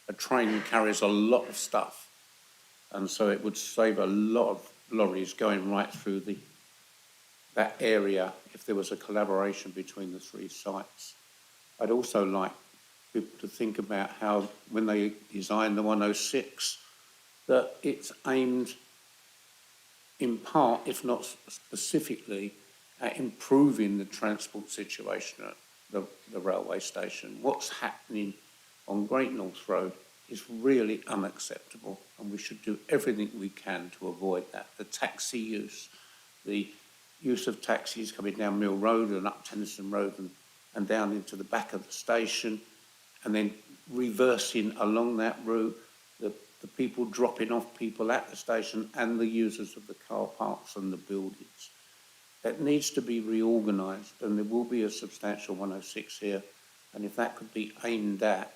a train carries a lot of stuff, and so it would save a lot of lorries going right through that area if there was a collaboration between the three sites. I'd also like people to think about how, when they design the 106, that it's aimed in part, if not specifically, at improving the transport situation at the railway station. What's happening on Great North Road is really unacceptable, and we should do everything we can to avoid that. The taxi use, the use of taxis coming down Mill Road and up Tennyson Road and down into the back of the station, and then reversing along that route, the people dropping off people at the station and the users of the car parks and the buildings. That needs to be reorganised, and there will be a substantial 106 here, and if that could be aimed at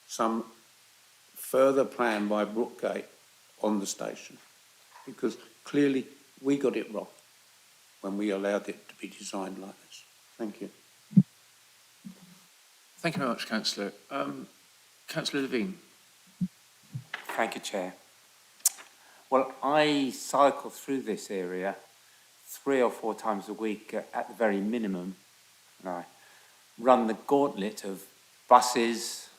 some further plan by Brookgate on the station, because clearly we got it wrong when we allowed it to be designed like this. Thank you. Thank you very much, Councillor. Councillor Levine. Thank you, Chair. Well, I cycle through this area 3 or 4 times a week at the very minimum. And I run the gauntlet of buses,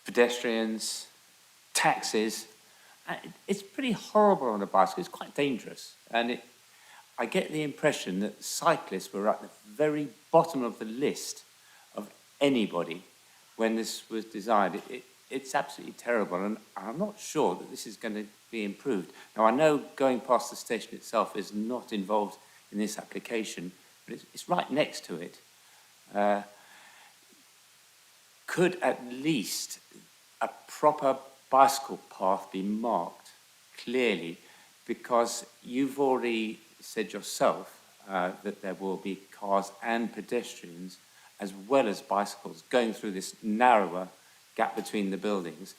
pedestrians, taxis. It's pretty horrible on a bicycle. It's quite dangerous. And I get the impression that cyclists were at the very bottom of the list of anybody when this was designed. It's absolutely terrible, and I'm not sure that this is going to be improved. Now, I know going past the station itself is not involved in this application, but it's right next to it. Could at least a proper bicycle path be marked clearly? Because you've already said yourself that there will be cars and pedestrians as well as bicycles going through this narrower gap between the buildings.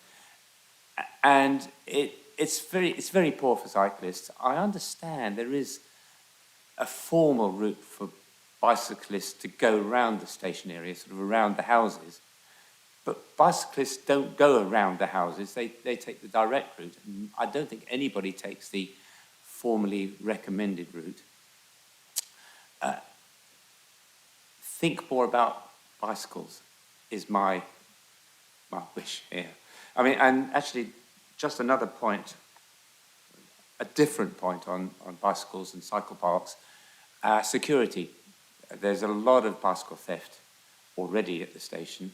And it's very poor for cyclists. I understand there is a formal route for bicyclists to go around the station area, sort of around the houses. But bicyclists don't go around the houses, they take the direct route. And I don't think anybody takes the formally recommended route. Think more about bicycles is my wish here. I mean, and actually, just another point, a different point on bicycles and cycle parks, security. There's a lot of bicycle theft already at the station.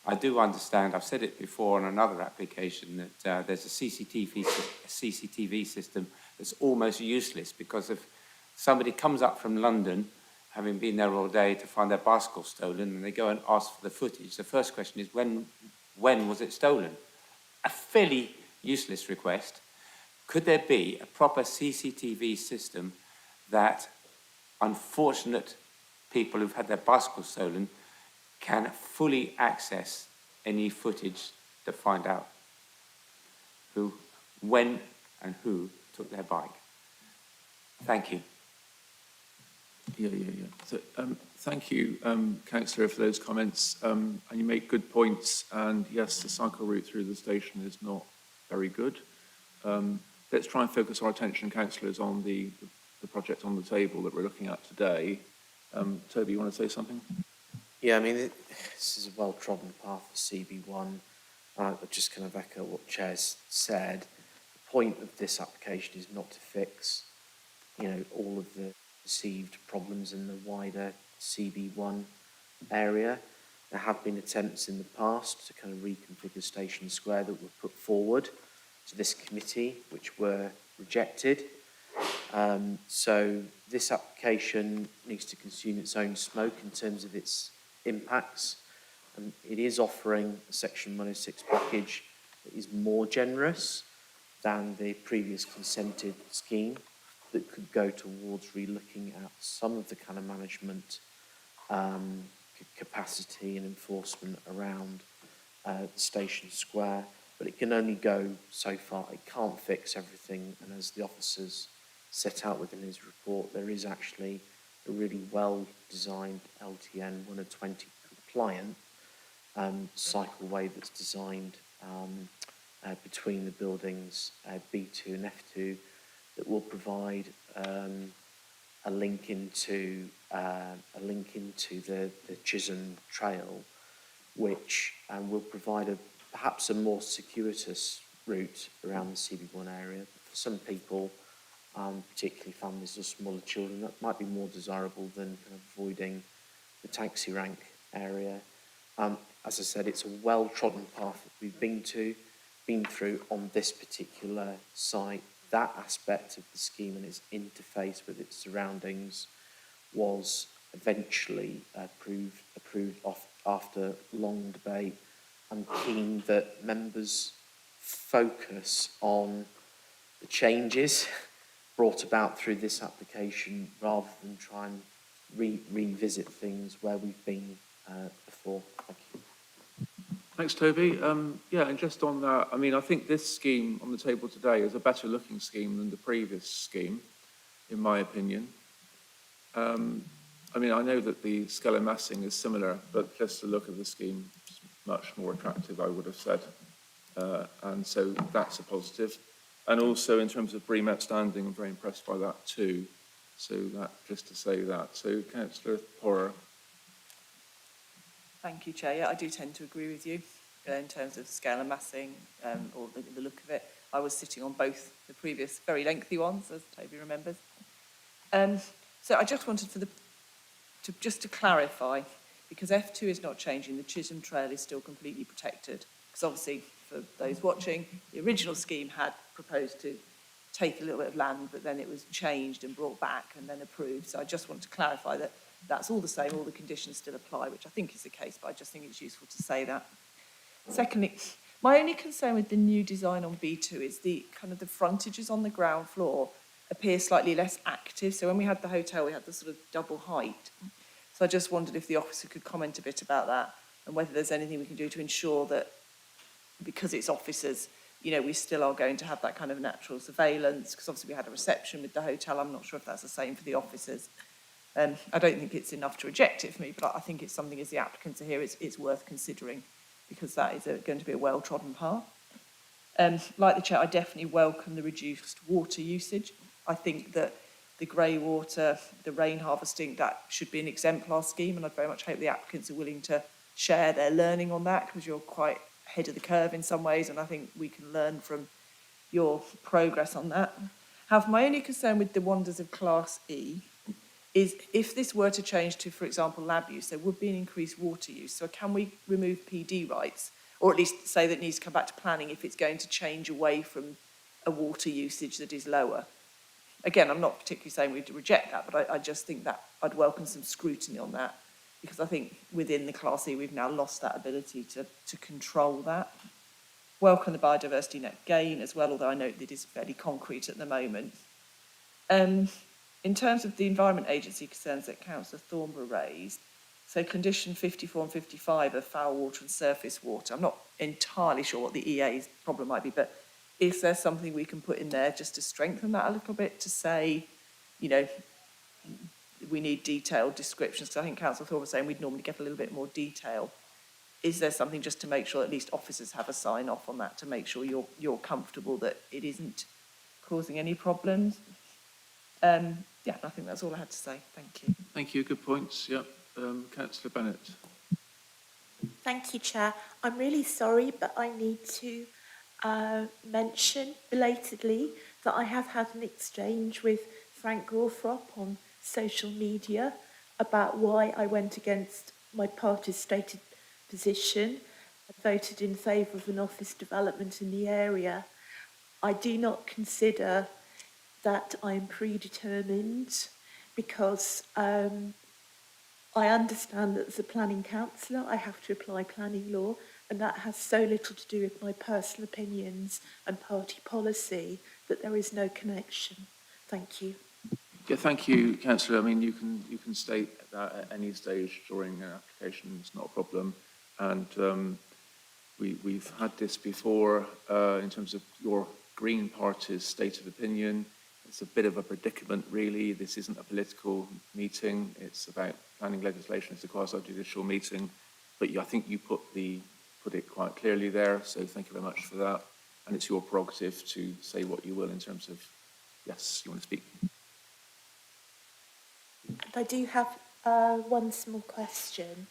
I do understand, I've said it before on another application, that there's a CCTV system that's almost useless, because if somebody comes up from London, having been there all day, to find their bicycle stolen, and they go and ask for the footage, the first question is, when was it stolen? A fairly useless request. Could there be a proper CCTV system that unfortunate people who've had their bicycles stolen can fully access any footage to find out who, when, and who took their bike? Thank you. Yeah. So, thank you, Councillor, for those comments. And you make good points. And yes, the cycle route through the station is not very good. Let's try and focus our attention, councillors, on the project on the table that we're looking at today. Toby, you want to say something? Yeah, I mean, this is a well-trodden path for CB1. I'll just kind of echo what Chair's said. The point of this application is not to fix, all of the perceived problems in the wider CB1 area. There have been attempts in the past to kind of reconfigure Station Square that were put forward to this committee, which were rejected. So this application needs to consume its own smoke in terms of its impacts. And it is offering a Section 106 package that is more generous than the previous consented scheme, that could go towards relooking at some of the kind of management capacity and enforcement around Station Square, but it can only go so far. It can't fix everything, and as the officers set out within his report, there is actually a really well-designed LTN 120 compliant cycleway that's designed between the buildings B2 and F2, that will provide a link into the Chisholm Trail, which will provide perhaps a more circuitous route around the CB1 area. For some people, particularly families with smaller children, that might be more desirable than kind of avoiding the taxi rank area. As I said, it's a well-trodden path that we've been through on this particular site. That aspect of the scheme and its interface with its surroundings was eventually approved after long debate. I'm keen that members focus on the changes brought about through this application rather than try and revisit things where we've been before. Thank you. Thanks, Toby. Yeah, and just on that, I mean, I think this scheme on the table today is a better looking scheme than the previous scheme, in my opinion. I mean, I know that the scale and massing is similar, but just the look of the scheme is much more attractive, I would have said. And so that's a positive. And also in terms of BREEAM outstanding, I'm very impressed by that too. So that, just to say that. So Councillor Porrer. Thank you, Chair. Yeah, I do tend to agree with you in terms of scale and massing or the look of it. I was sitting on both the previous very lengthy ones, as Toby remembers. So I just wanted to clarify, because F2 is not changing, the Chisholm Trail is still completely protected. Because obviously, for those watching, the original scheme had proposed to take a little bit of land, but then it was changed and brought back and then approved. So I just want to clarify that that's all the same, all the conditions still apply, which I think is the case, but I just think it's useful to say that. Secondly, my only concern with the new design on B2 is the kind of the frontages on the ground floor appear slightly less active. So when we had the hotel, we had the sort of double height. So I just wondered if the officer could comment a bit about that and whether there's anything we can do to ensure that, because it's officers, you know, we still are going to have that kind of natural surveillance, because obviously we had a reception with the hotel. I'm not sure if that's the same for the officers. I don't think it's enough to reject it for me, but I think it's something, as the applicants are here, it's worth considering, because that is going to be a well-trodden path. Like the Chair, I definitely welcome the reduced water usage. I think that the grey water, the rain harvesting, that should be an exemplar scheme, and I very much hope the applicants are willing to share their learning on that, because you're quite ahead of the curve in some ways, and I think we can learn from your progress on that. However, my only concern with the wonders of Class E is if this were to change to, for example, lab use, there would be an increased water use. So can we remove PD rights, or at least say that it needs to come back to planning if it's going to change away from a water usage that is lower? Again, I'm not particularly saying we'd reject that, but I just think that I'd welcome some scrutiny on that, because I think within the Class E we've now lost that ability to control that. Welcome the biodiversity net gain as well, although I know that it is fairly concrete at the moment. In terms of the Environment Agency concerns that Councillor Thornborough raised, so condition 54 and 55 are foul water and surface water. I'm not entirely sure what the EA's problem might be, but is there something we can put in there just to strengthen that a little bit, to say, you know, we need detailed descriptions? Because I think Councillor Thornborough was saying we'd normally get a little bit more detail. Is there something just to make sure at least officers have a sign off on that, to make sure you're comfortable that it isn't causing any problems? Yeah, I think that's all I had to say. Thank you. Thank you, good points. Yep. Councillor Bennett. Thank you, Chair. I'm really sorry, but I need to mention belatedly that I have had an exchange with Frank Gorthrop on social media about why I went against my party's stated position and voted in favour of an office development in the area. I do not consider that I'm predetermined, because I understand that as a planning councillor I have to apply planning law, and that has so little to do with my personal opinions and party policy that there is no connection. Thank you. Yeah, thank you, Councillor. I mean, you can state that at any stage during an application. It's not a problem. And we've had this before in terms of your Green Party's stated opinion. It's a bit of a predicament, really. This isn't a political meeting. It's about planning legislation. It's a quasi-judicial meeting. But I think you put it quite clearly there. So thank you very much for that. And it's your prerogative to say what you will in terms of, yes, you want to speak. I do have one small question,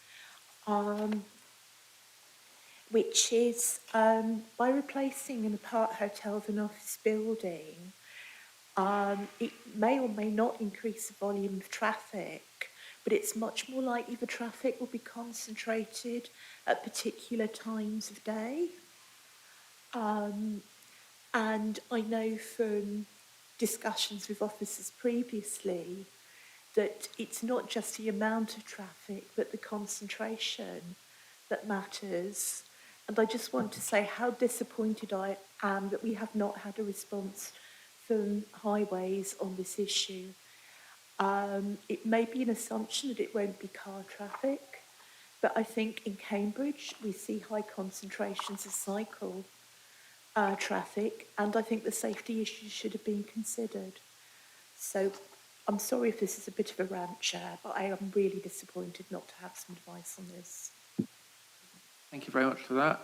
which is by replacing an apart hotel with an office building, it may or may not increase the volume of traffic, but it's much more likely the traffic will be concentrated at particular times of day. And I know from discussions with officers previously that it's not just the amount of traffic, but the concentration that matters. And I just want to say how disappointed I am that we have not had a response from Highways on this issue. It may be an assumption that it won't be car traffic, But I think in Cambridge, we see high concentrations of cycle traffic, and I think the safety issues should have been considered. So I'm sorry if this is a bit of a rant, Chair, but I am really disappointed not to have some advice on this. Thank you very much for that.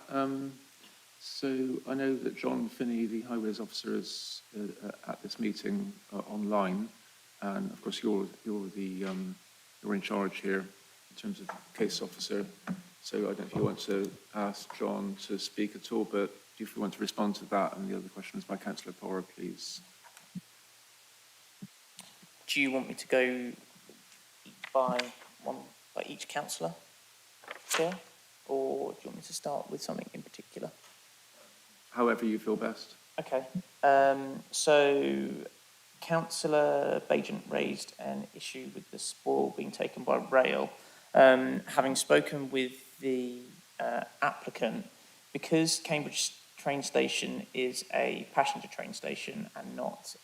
So I know that John Finney, the Highways Officer, is at this meeting online, and of course you're in charge here in terms of case officer. So I don't know if you want to ask John to speak at all, but if you want to respond to that and the other questions by Councillor Porrer, please. Do you want me to go by each councillor, Chair? Or do you want me to start with something in particular? However you feel best. Okay. So Councillor Bagent raised an issue with the spoil being taken by rail. Having spoken with the applicant, because Cambridge train station is a passenger train station and not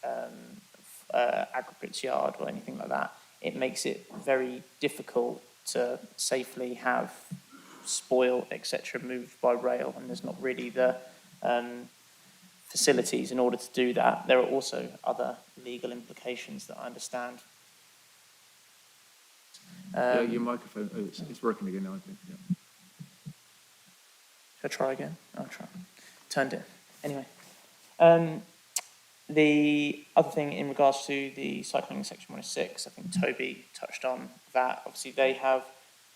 aggregates yard or anything like that, it makes it very difficult to safely have spoil, etc., moved by rail, and there's not really the facilities in order to do that. There are also other legal implications that I understand. Yeah, your microphone, it's working again now, I think. Yeah. Should I try again? I'll try. Turned it. Anyway. The other thing in regards to the cycling section 106, I think Toby touched on that. Obviously,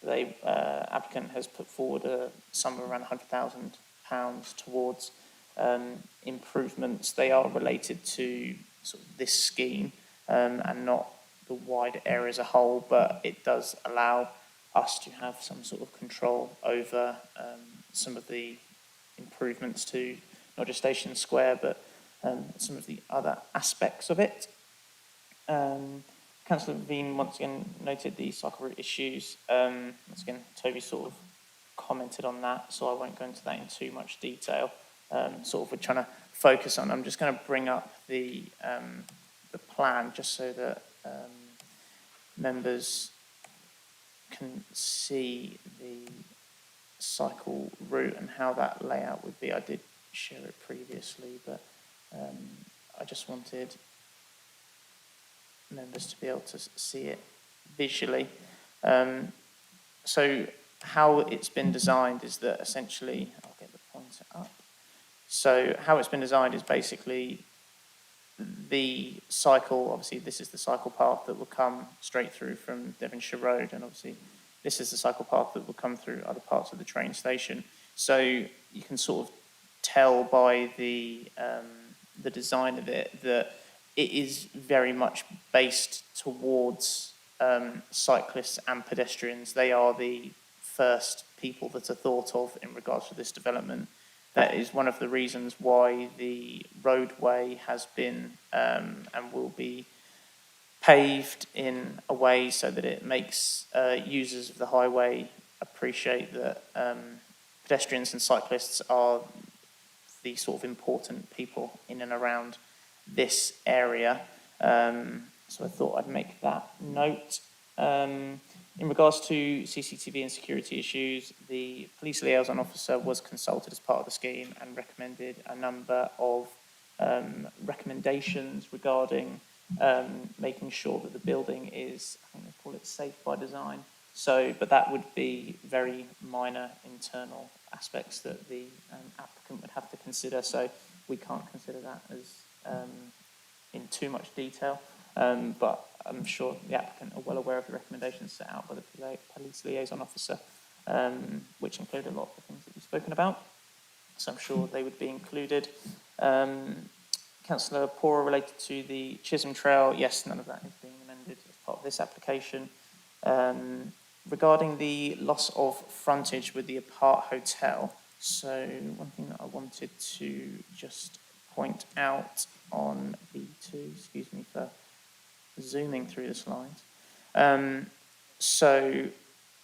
applicant has put forward a sum of around £100,000 towards improvements. They are related to sort of this scheme and not the wider area as a whole, but it does allow us to have some sort of control over some of the improvements to not just Station Square, but some of the other aspects of it. Councillor Levine once again noted the cycle route issues. Once again, Toby sort of commented on that, so I won't go into that in too much detail. Sort of we're trying to focus on. I'm just going to bring up the plan just so that members can see the cycle route and how that layout would be. I did share it previously, but I just wanted members to be able to see it visually. So how it's been designed is that essentially, I'll get the pointer up. So how it's been designed is basically the cycle, obviously this is the cycle path that will come straight through from Devonshire Road, and obviously this is the cycle path that will come through other parts of the train station. So you can sort of tell by the design of it that it is very much based towards cyclists and pedestrians. They are the first people that are thought of in regards to this development. That is one of the reasons why the roadway has been and will be paved in a way so that it makes users of the highway appreciate that pedestrians and cyclists are the sort of important people in and around this area. So I thought I'd make that note. In regards to CCTV and security issues, the police liaison officer was consulted as part of the scheme and recommended a number of recommendations regarding making sure that the building is, I think they call it safe by design. So, but that would be very minor internal aspects that the applicant would have to consider. So we can't consider that as in too much detail. But I'm sure the applicant are well aware of the recommendations set out by the police liaison officer, which include a lot of the things that we've spoken about. So I'm sure they would be included. Councillor Porrer related to the Chisholm Trail, yes, none of that is being amended as part of this application. Regarding the loss of frontage with the Apart Hotel, so one thing that I wanted to just point out on B2, excuse me for zooming through the slides. So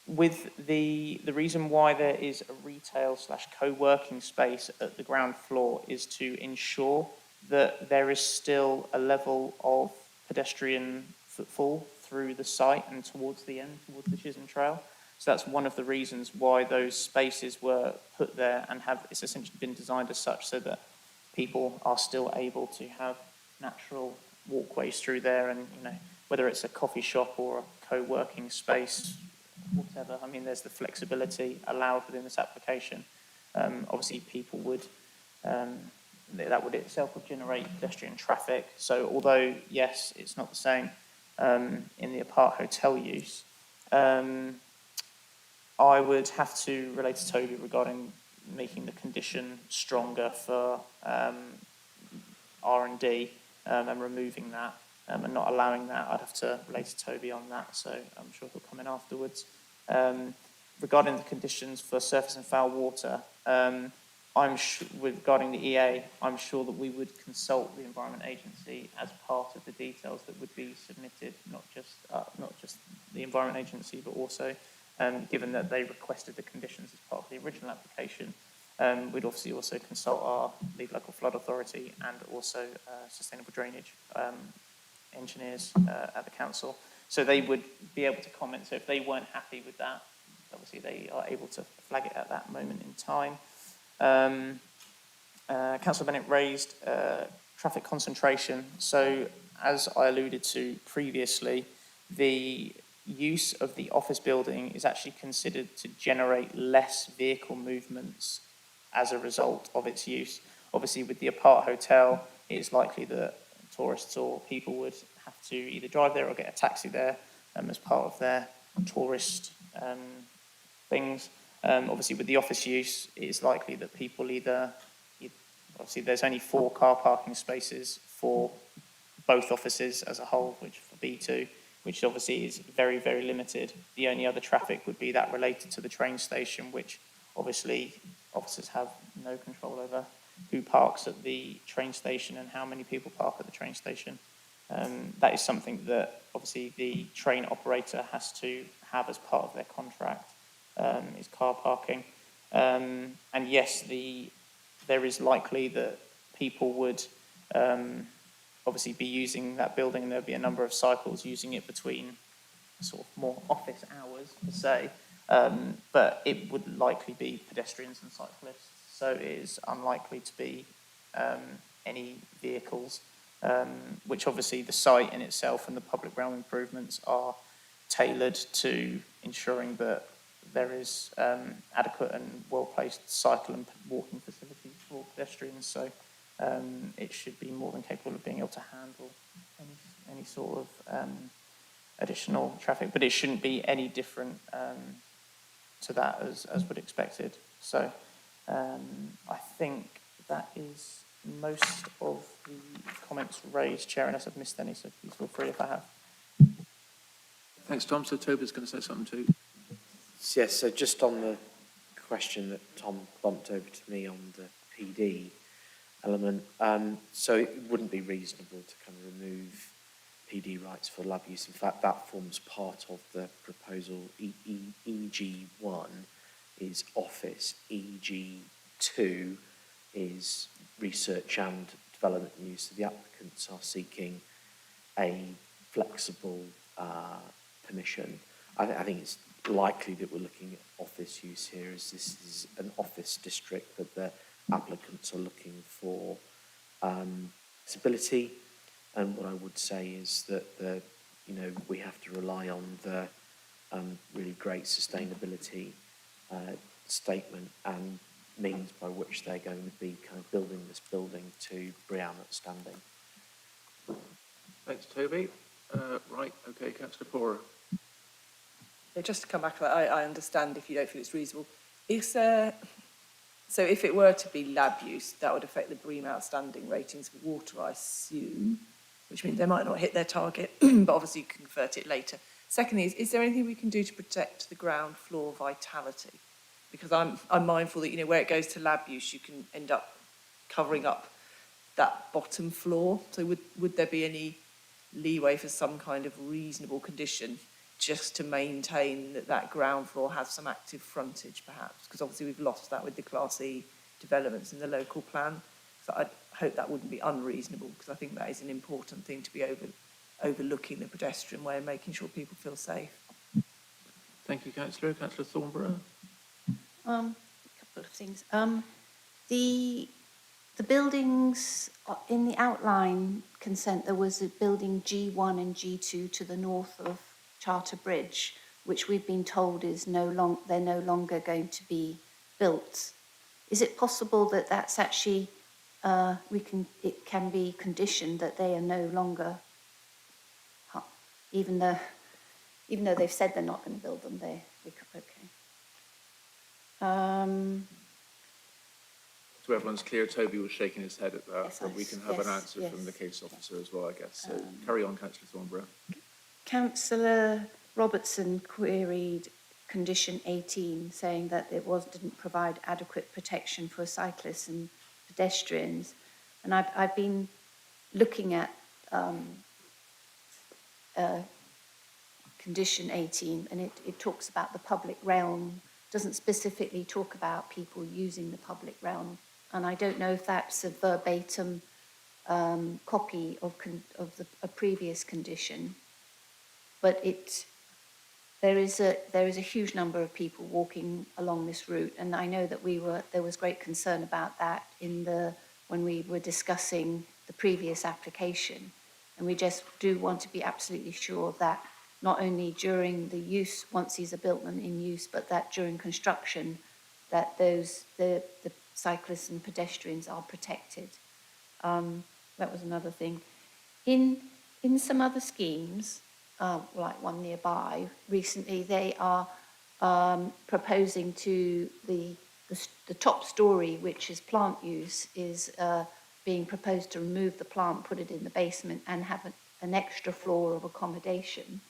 with the reason why there is a retail / co-working space at the ground floor is to ensure that there is still a level of pedestrian footfall through the site and towards the end, towards the Chisholm Trail. So that's one of the reasons why those spaces were put there and it's essentially been designed as such so that people are still able to have natural walkways through there, and whether it's a coffee shop or a co-working space, whatever. I mean, there's the flexibility allowed within this application. Obviously, people would that would itself would generate pedestrian traffic. So although yes, it's not the same in the apart hotel use, I would have to relate to Toby regarding making the condition stronger for R&D and removing that and not allowing that. I'd have to relate to Toby on that, so I'm sure he'll come in afterwards. Regarding the conditions for surface and foul water, regarding the EA, I'm sure that we would consult the Environment Agency as part of the details that would be submitted, not just the Environment Agency, but also, given that they requested the conditions as part of the original application, we'd obviously also consult our lead local flood authority and also sustainable drainage engineers at the council. So they would be able to comment. So if they weren't happy with that, obviously they are able to flag it at that moment in time. Councillor Bennett raised traffic concentration. So as I alluded to previously, the use of the office building is actually considered to generate less vehicle movements as a result of its use. Obviously, with the apart hotel, it is likely that tourists or people would have to either drive there or get a taxi there as part of their tourist things. Obviously, with the office use, it is likely that people obviously there's only 4 car parking spaces for both offices as a whole, which for B2, which obviously is very, very limited. The only other traffic would be that related to the train station, which obviously officers have no control over who parks at the train station and how many people park at the train station. That is something that obviously the train operator has to have as part of their contract, is car parking. And yes, there is likely that people would obviously be using that building, and there'll be a number of cycles using it between sort of more office hours per se, but it would likely be pedestrians and cyclists, so it is unlikely to be any vehicles, which obviously the site in itself and the public realm improvements are tailored to ensuring that there is adequate and well-placed cycle and walking facilities for pedestrians, so it should be more than capable of being able to handle any sort of additional traffic, but it shouldn't be any different to that as would expected. So I think that is most of the comments raised, Chair, unless I've missed any, so please feel free if I have. Thanks, Tom. So Toby's going to say something too. Yes, so just on the question that Tom bumped over to me on the PD element, so it wouldn't be reasonable to kind of remove PD rights for lab use. In fact, that forms part of the proposal. EG1 is office, EG2 is research and development use. So the applicants are seeking a flexible permission. I think it's likely that we're looking at office use here, as this is an office district, but the applicants are looking for stability. And what I would say is that we have to rely on the really great sustainability statement and means by which they're going to be kind of building this building to BREEAM standing. Thanks, Toby. Right, okay, Councillor Poorer. Yeah, just to come back to that, I understand if you don't feel it's reasonable. So if it were to be lab use, that would affect the BREEAM outstanding ratings for water, I assume, which means they might not hit their target, but obviously you can convert it later. Secondly, is there anything we can do to protect the ground floor vitality? Because I'm mindful that, where it goes to lab use, you can end up covering up that bottom floor. So would there be any leeway for some kind of reasonable condition just to maintain that ground floor has some active frontage, perhaps? Because obviously we've lost that with the Class E developments in the local plan. So I hope that wouldn't be unreasonable, because I think that is an important thing to be overlooking the pedestrian way and making sure people feel safe. Thank you, Councillor. Councillor Thornborough. A couple of things. The buildings in the outline consent, there was a building G1 and G2 to the north of Charter Bridge, which we've been told is they're no longer going to be built. Is it possible that that's actually it can be conditioned that they are no longer, even though they've said they're not going to build them, okay. So everyone's clear, Toby was shaking his head at that, Yes, but we can have an answer from the case officer as well, I guess. So carry on, Councillor Thornborough. Councillor Robertson queried condition 18, saying that it didn't provide adequate protection for cyclists and pedestrians. And I've been looking at condition 18, and it talks about the public realm, doesn't specifically talk about people using the public realm. And I don't know if that's a verbatim copy of a previous condition, but there is a huge number of people walking along this route, and I know that there was great concern about that when we were discussing the previous application, and we just do want to be absolutely sure that not only during the use, once these are built and in use, but that during construction, that the cyclists and pedestrians are protected. That was another thing. In some other schemes, like one nearby, recently they are proposing to the top story, which is plant use, is being proposed to remove the plant, put it in the basement, and have an extra floor of accommodation.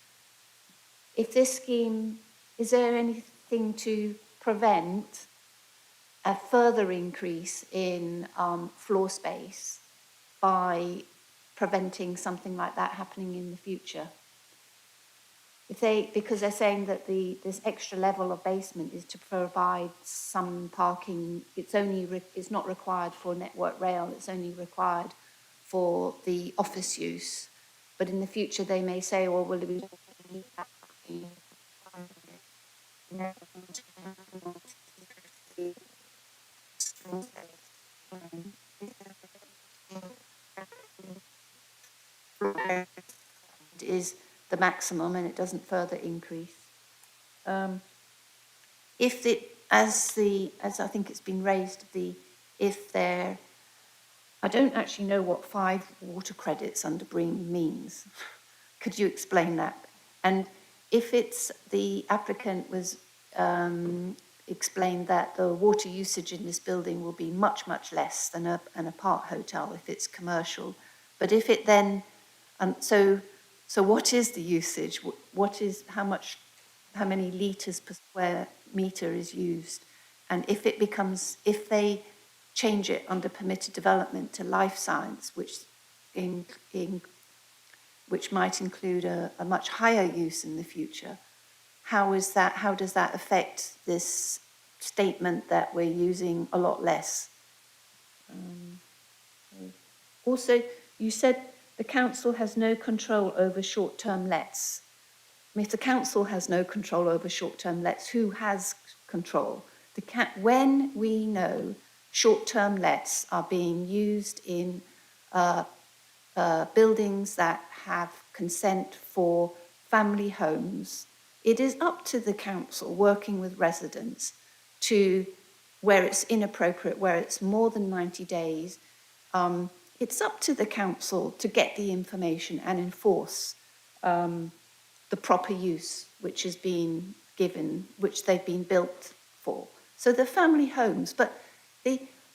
If this scheme, is there anything to prevent a further increase in floor space by preventing something like that happening in the future? Because they're saying that this extra level of basement is to provide some parking. It's not required for Network Rail. It's only required for the office use. But in the future, they may say, well, will we need that? Is the maximum, and it doesn't further increase. If it, as I think it's been raised, I don't actually know what 5 water credits under BREEAM means. Could you explain that? And if it's the applicant was explained that the water usage in this building will be much, much less than an apart hotel if it's commercial. But if it then, so what is the usage? How many litres per square metre is used? And if they change it under permitted development to life science, which might include a much higher use in the future, how does that affect this statement that we're using a lot less? Also, you said the council has no control over short-term lets. If the council has no control over short-term lets, who has control? When we know short-term lets are being used in buildings that have consent for family homes, it is up to the council working with residents to, where it's inappropriate, where it's more than 90 days, it's up to the council to get the information and enforce the proper use which is being given, which they've been built for. So the family homes, but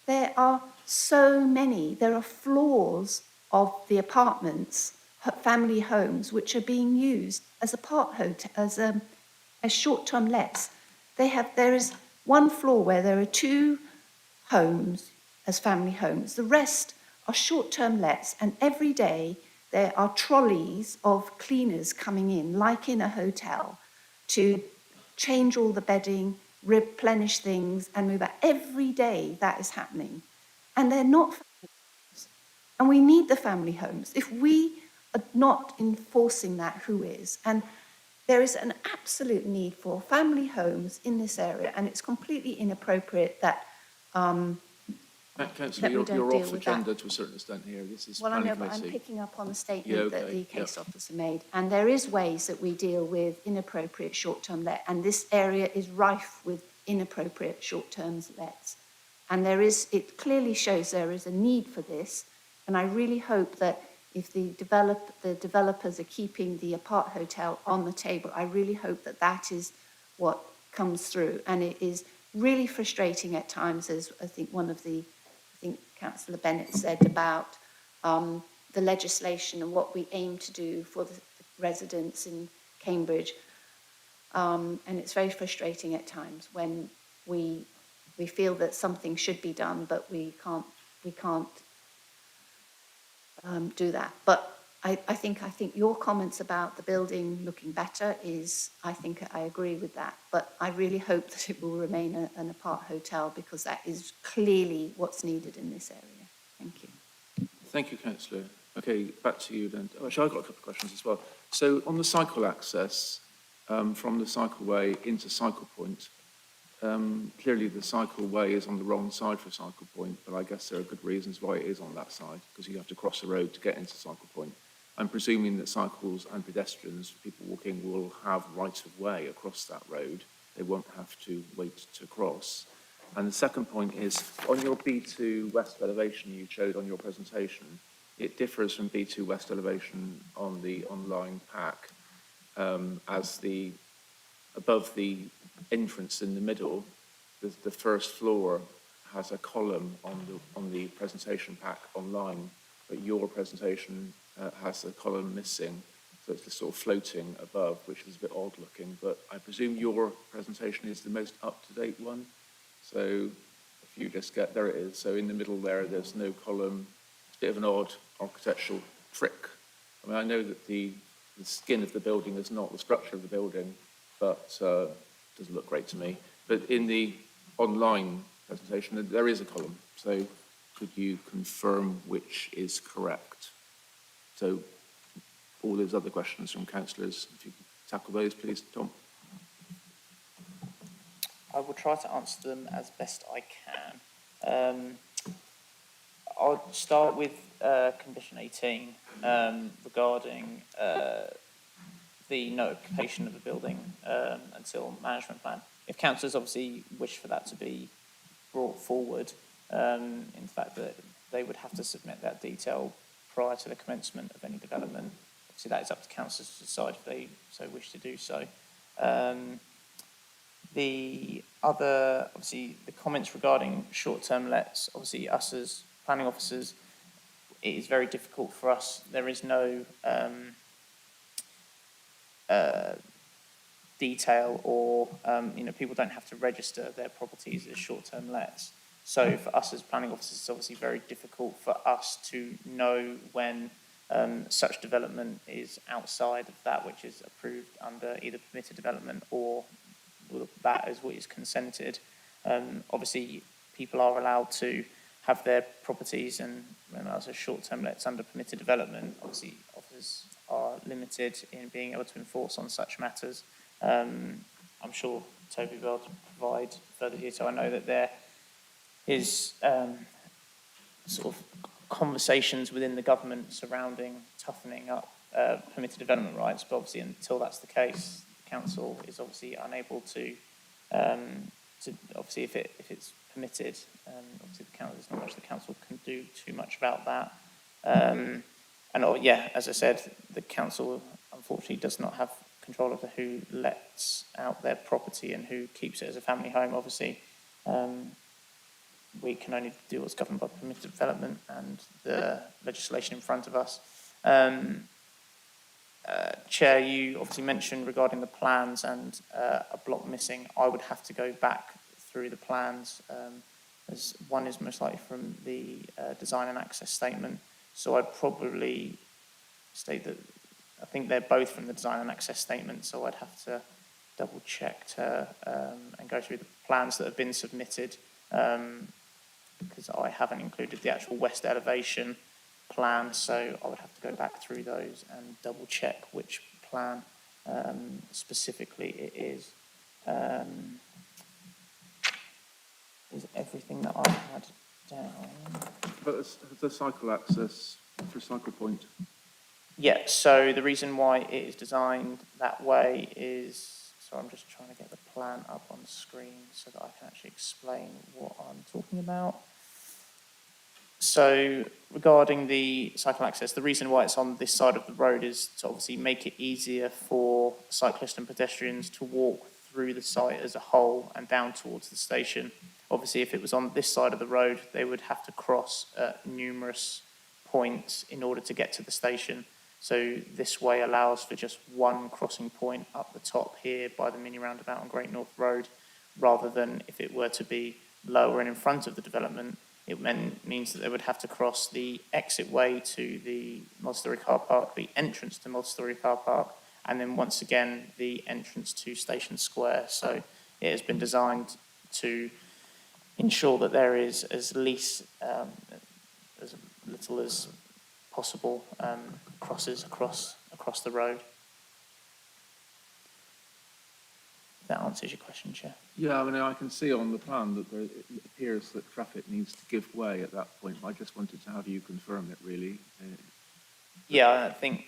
there are so many, there are floors of the apartments, family homes, which are being used as as short-term lets. There is one floor where there are 2 homes as family homes. The rest are short-term lets, and every day there are trolleys of cleaners coming in, like in a hotel, to change all the bedding, replenish things, and move out. Every day that is happening. And they're not family homes. And we need the family homes. If we are not enforcing that, who is? And there is an absolute need for family homes in this area, and it's completely inappropriate that Councillor, we you're don't deal off with that. agenda to a certain extent here. This is Well, I planning know, but I'm committee. picking up on the Yeah, statement that okay, the case yeah. officer made. And there is ways that we deal with inappropriate short-term let, and this area is rife with inappropriate short-term lets. And it clearly shows there is a need for this. And I really hope that if the developers are keeping the apart hotel on the table, I really hope that that is what comes through. And it is really frustrating at times, as I think Councillor Bennett said about the legislation and what we aim to do for the residents in Cambridge. And it's very frustrating at times when we feel that something should be done, but we can't do that. But I think your comments about the building looking better I agree with that. But I really hope that it will remain an apart hotel, because that is clearly what's needed in this area. Thank you. Thank you, Councillor. Okay, back to you then. Actually, I've got a couple of questions as well. So on the cycle access from the cycleway into Cycle Point, clearly the cycleway is on the wrong side for Cycle Point, but I guess there are good reasons why it is on that side, because you have to cross the road to get into Cycle Point. I'm presuming that cycles and pedestrians, people walking, will have right of way across that road. They won't have to wait to cross. And the second point is, on your B2 West elevation you showed on your presentation, it differs from B2 West elevation on the online pack, as above the entrance in the middle, the first floor has a column on the presentation pack online, but your presentation has a column missing, so it's just sort of floating above, which is a bit odd looking, but I presume your presentation is the most up-to-date one. So if you just there it is. So in the middle there's no column. It's a bit of an odd architectural trick. I mean, I know that the skin of the building is not the structure of the building, but it doesn't look great to me. But in the online presentation, there is a column. So could you confirm which is correct? So all those other questions from councillors, if you could tackle those, please, Tom. I will try to answer them as best I can. I'll start with condition 18 regarding the notification of the building until management plan. If councillors obviously wish for that to be brought forward, in fact that they would have to submit that detail prior to the commencement of any development. Obviously that is up to councillors to decide if they so wish to do so. The other, obviously, the comments regarding short-term lets, obviously us as planning officers, it is very difficult for us. There is no detail or, people don't have to register their properties as short-term lets. So for us as planning officers, it's obviously very difficult for us to know when such development is outside of that which is approved under either permitted development or that is what is consented. Obviously, people are allowed to have their properties and as a short-term lets under permitted development. Obviously, officers are limited in being able to enforce on such matters. I'm sure Toby will be able to provide further detail. I know that there is sort of conversations within the government surrounding toughening up permitted development rights, but obviously until that's the case, council is obviously unable to obviously if it's permitted, obviously there's not much the council can do too much about that. And as I said, the council unfortunately does not have control over who lets out their property and who keeps it as a family home. Obviously, we can only do what's governed by permitted development and the legislation in front of us. Chair, you obviously mentioned regarding the plans and a block missing. I would have to go back through the plans, as one is most likely from the design and access statement. So I'd probably state that I think they're both from the design and access statement, so I'd have to double check and go through the plans that have been submitted, because I haven't included the actual west elevation plan, so I would have to go back through those and double check which plan Specifically, it is everything that I had down. But the cycle access for Cycle Point. Yeah, so the reason why it is designed that way is, so I'm just trying to get the plan up on the screen so that I can actually explain what I'm talking about. So regarding the cycle access, the reason why it's on this side of the road is to obviously make it easier for cyclists and pedestrians to walk through the site as a whole and down towards the station. Obviously, if it was on this side of the road, they would have to cross at numerous points in order to get to the station. So this way allows for just one crossing point up the top here by the mini roundabout on Great North Road, rather than if it were to be lower and in front of the development, it means that they would have to cross the exit way to the multi-storey car park, the entrance to multi-storey car park, and then once again the entrance to Station Square. So it has been designed to ensure that there is as little as possible crosses across the road. That answers your question, Chair. Yeah, I mean, I can see on the plan that it appears that traffic needs to give way at that point. I just wanted to have you confirm it, really. Yeah, I think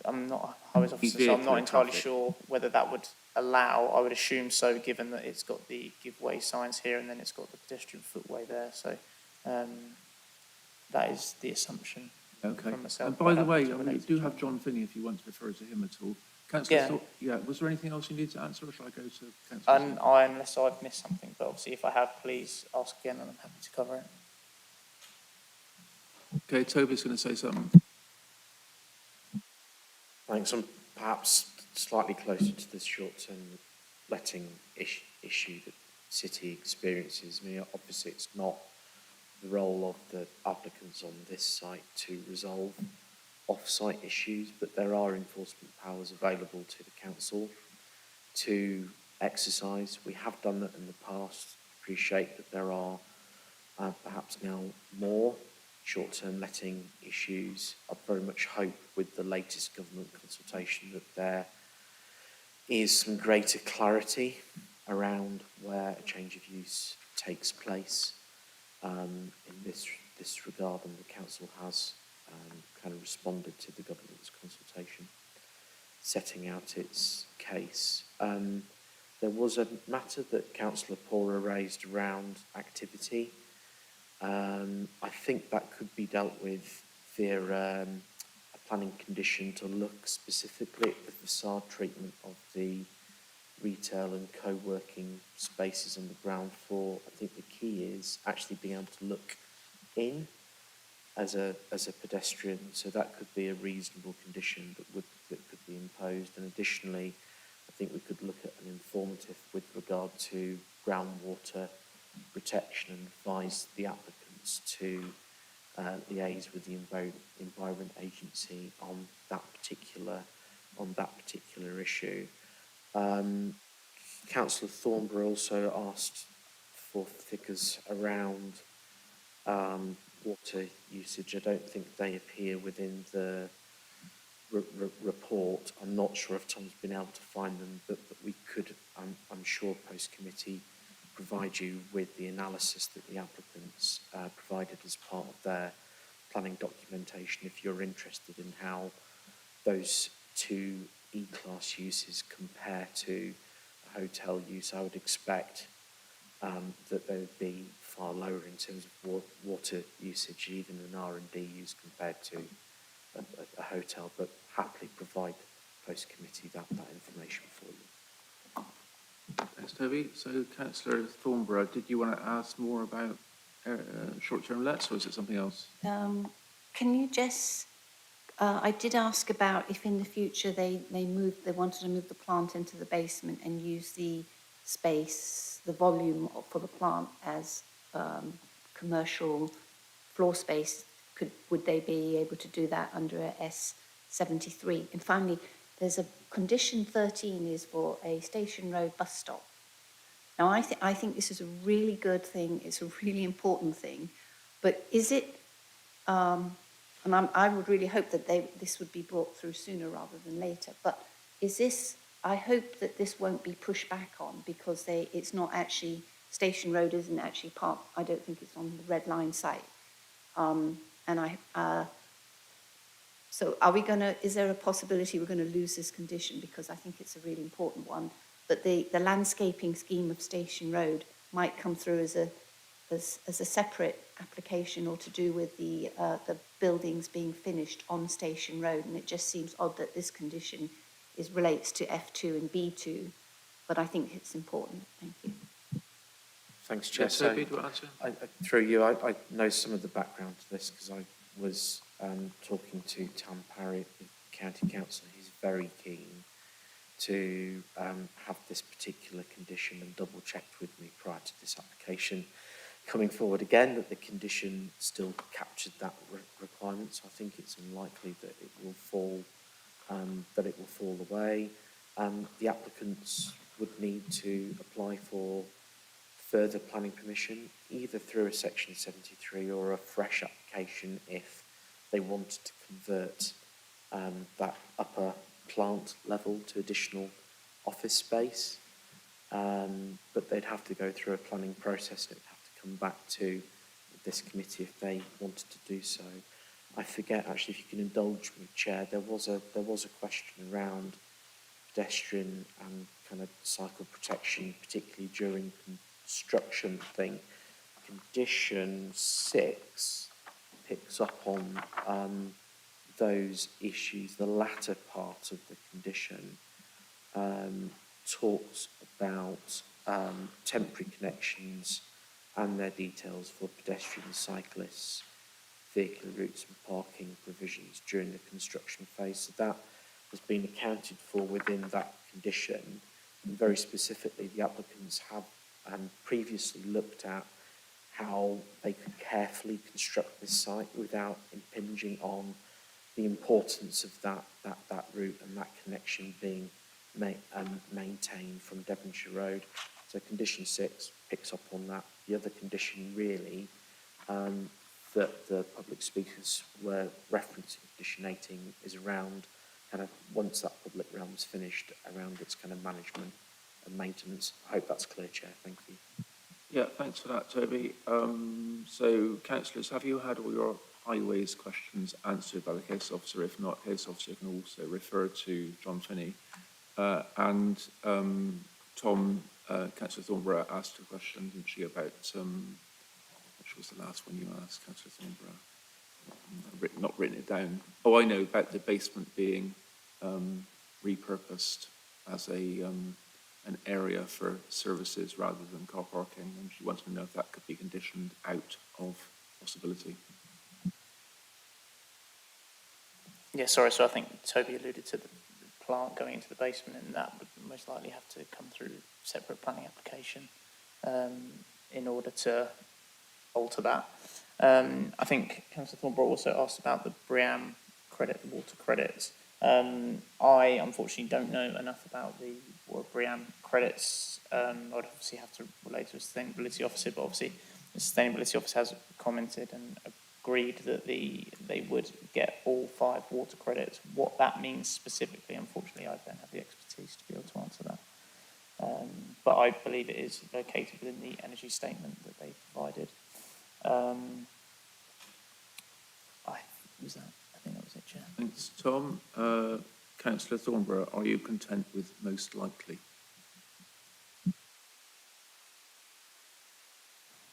I'm not a highways officer, so I'm not entirely traffic. sure whether that would allow. I would assume so, given that it's got the give way signs here and then it's got the pedestrian footway there. So that is the assumption. Okay. From myself. And by the way, I mean, you do have John Finney if you want to refer to him at all. Councillor, Yeah. was there anything else you need to answer, or shall I go to Councillor? Unless I've missed something, but obviously if I have, please ask again and I'm happy to cover it. Okay, Toby's going to say something. Thanks. I'm perhaps slightly closer to the short-term letting issue that City experiences. I mean, obviously it's not the role of the applicants on this site to resolve off-site issues, but there are enforcement powers available to the council to exercise. We have done that in the past. Appreciate that there are perhaps now more short-term letting issues. I very much hope with the latest government consultation that there is some greater clarity around where a change of use takes place in this regard, and the council has kind of responded to the government's consultation, setting out its case. There was a matter that Councillor Pora raised around activity. I think that could be dealt with via a planning condition to look specifically at the facade treatment of the retail and co-working spaces on the ground floor. I think the key is actually being able to look in as a pedestrian, so that could be a reasonable condition that could be imposed. And additionally, I think we could look at an informative with regard to groundwater protection and advise the applicants to liaise with the Environment Agency on that particular issue. Councillor Thornborough also asked for figures around water usage. I don't think they appear within the report. I'm not sure if Tom's been able to find them, but we could, I'm sure, post-committee provide you with the analysis that the applicants provided as part of their planning documentation if you're interested in how those two E-class uses compare to a hotel use. I would expect that they would be far lower in terms of water usage, even an R&D use compared to a hotel, but happily provide post-committee that information for you. Thanks, Toby. So, Councillor Thornborough, did you want to ask more about short-term lets, or is it something else? Can you just, I did ask about if in the future they wanted to move the plant into the basement and use the space, the volume for the plant as commercial floor space. Would they be able to do that under a S73? And finally, there's a condition 13 is for a Station Road bus stop. Now, I think this is a really good thing. It's a really important thing. But is it, and I would really hope that this would be brought through sooner rather than later, but is this, I hope that this won't be pushed back on because it's not actually, Station Road isn't actually part, I don't think it's on the Red Line site. So are we going to, is there a possibility we're going to lose this condition? Because I think it's a really important one. But the landscaping scheme of Station Road might come through as a separate application or to do with the buildings being finished on Station Road. And it just seems odd that this condition relates to F2 and B2. But I think it's important. Thank you. Thanks, Chair. Yes, Toby, do you want to answer? Through you, I know some of the background to this because I was talking to Tam Parry, the County Councillor. He's very keen to have this particular condition and double-checked with me prior to this application coming forward again that the condition still captured that requirement. So I think it's unlikely that it will fall away. The applicants would need to apply for further planning permission, either through a Section 73 or a fresh application if they wanted to convert that upper plant level to additional office space. But they'd have to go through a planning process and it would have to come back to this committee if they wanted to do so. I forget, actually, if you can indulge me, Chair, there was a question around pedestrian and kind of cycle protection, particularly during construction thing. Condition 6 picks up on those issues. The latter part of the condition talks about temporary connections and their details for pedestrians, cyclists, vehicular routes and parking provisions during the construction phase. So that has been accounted for within that condition. And very specifically, the applicants have previously looked at how they could carefully construct this site without impinging on the importance of that route and that connection being maintained from Devonshire Road. So condition 6 picks up on that. The other condition really that the public speakers were referencing, condition 18, is around kind of once that public realm is finished, around its kind of management and maintenance. I hope that's clear, Chair. Thank you. Yeah, thanks for that, Toby. So, councillors, have you had all your highways questions answered by the case officer? If not, case officer can also refer to John Finney. Tom, Councillor Thornborough asked a question, didn't she, about, which was the last one you asked, Councillor Thornborough? I've not written it down. Oh, I know, about the basement being repurposed as an area for services rather than car parking, and she wanted to know if that could be conditioned out of possibility. Yeah, sorry, so I think Toby alluded to the plant going into the basement, and that would most likely have to come through separate planning application in order to alter that. I think Councillor Thornborough also asked about the BREEAM credit, the water credits. I unfortunately don't know enough about the BREEAM credits. I'd obviously have to relate to a sustainability officer, but obviously the sustainability officer has commented and agreed that they would get all 5 water credits. What that means specifically, unfortunately, I don't have the expertise to be able to answer that. But I believe it is located within the energy statement that they provided. I think that was it, Chair. Thanks, Tom. Councillor Thornborough, are you content with most likely?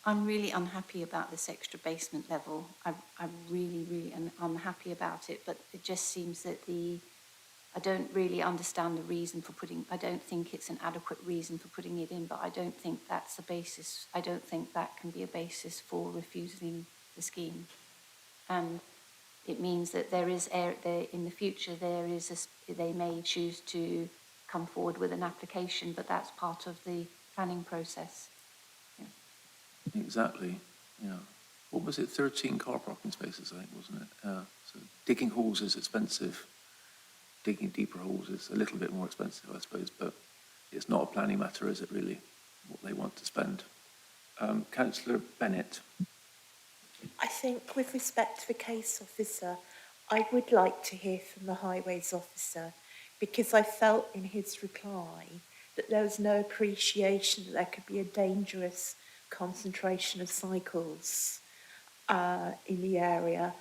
I'm really unhappy about this extra basement level. I'm really unhappy about it, but it just seems that I don't really understand the reason for I don't think it's an adequate reason for putting it in, but I don't think that's a basis. I don't think that can be a basis for refusing the scheme. And it means that in the future, they may choose to come forward with an application, but that's part of the planning process. Yeah. Exactly, yeah. What was it, 13 car parking spaces, I think, wasn't it? So digging holes is expensive. Digging deeper holes is a little bit more expensive, I suppose, but it's not a planning matter, is it really, what they want to spend? Councillor Bennett. I think with respect to the case officer, I would like to hear from the highways officer because I felt in his reply that there was no appreciation that there could be a dangerous concentration of cycles in the area.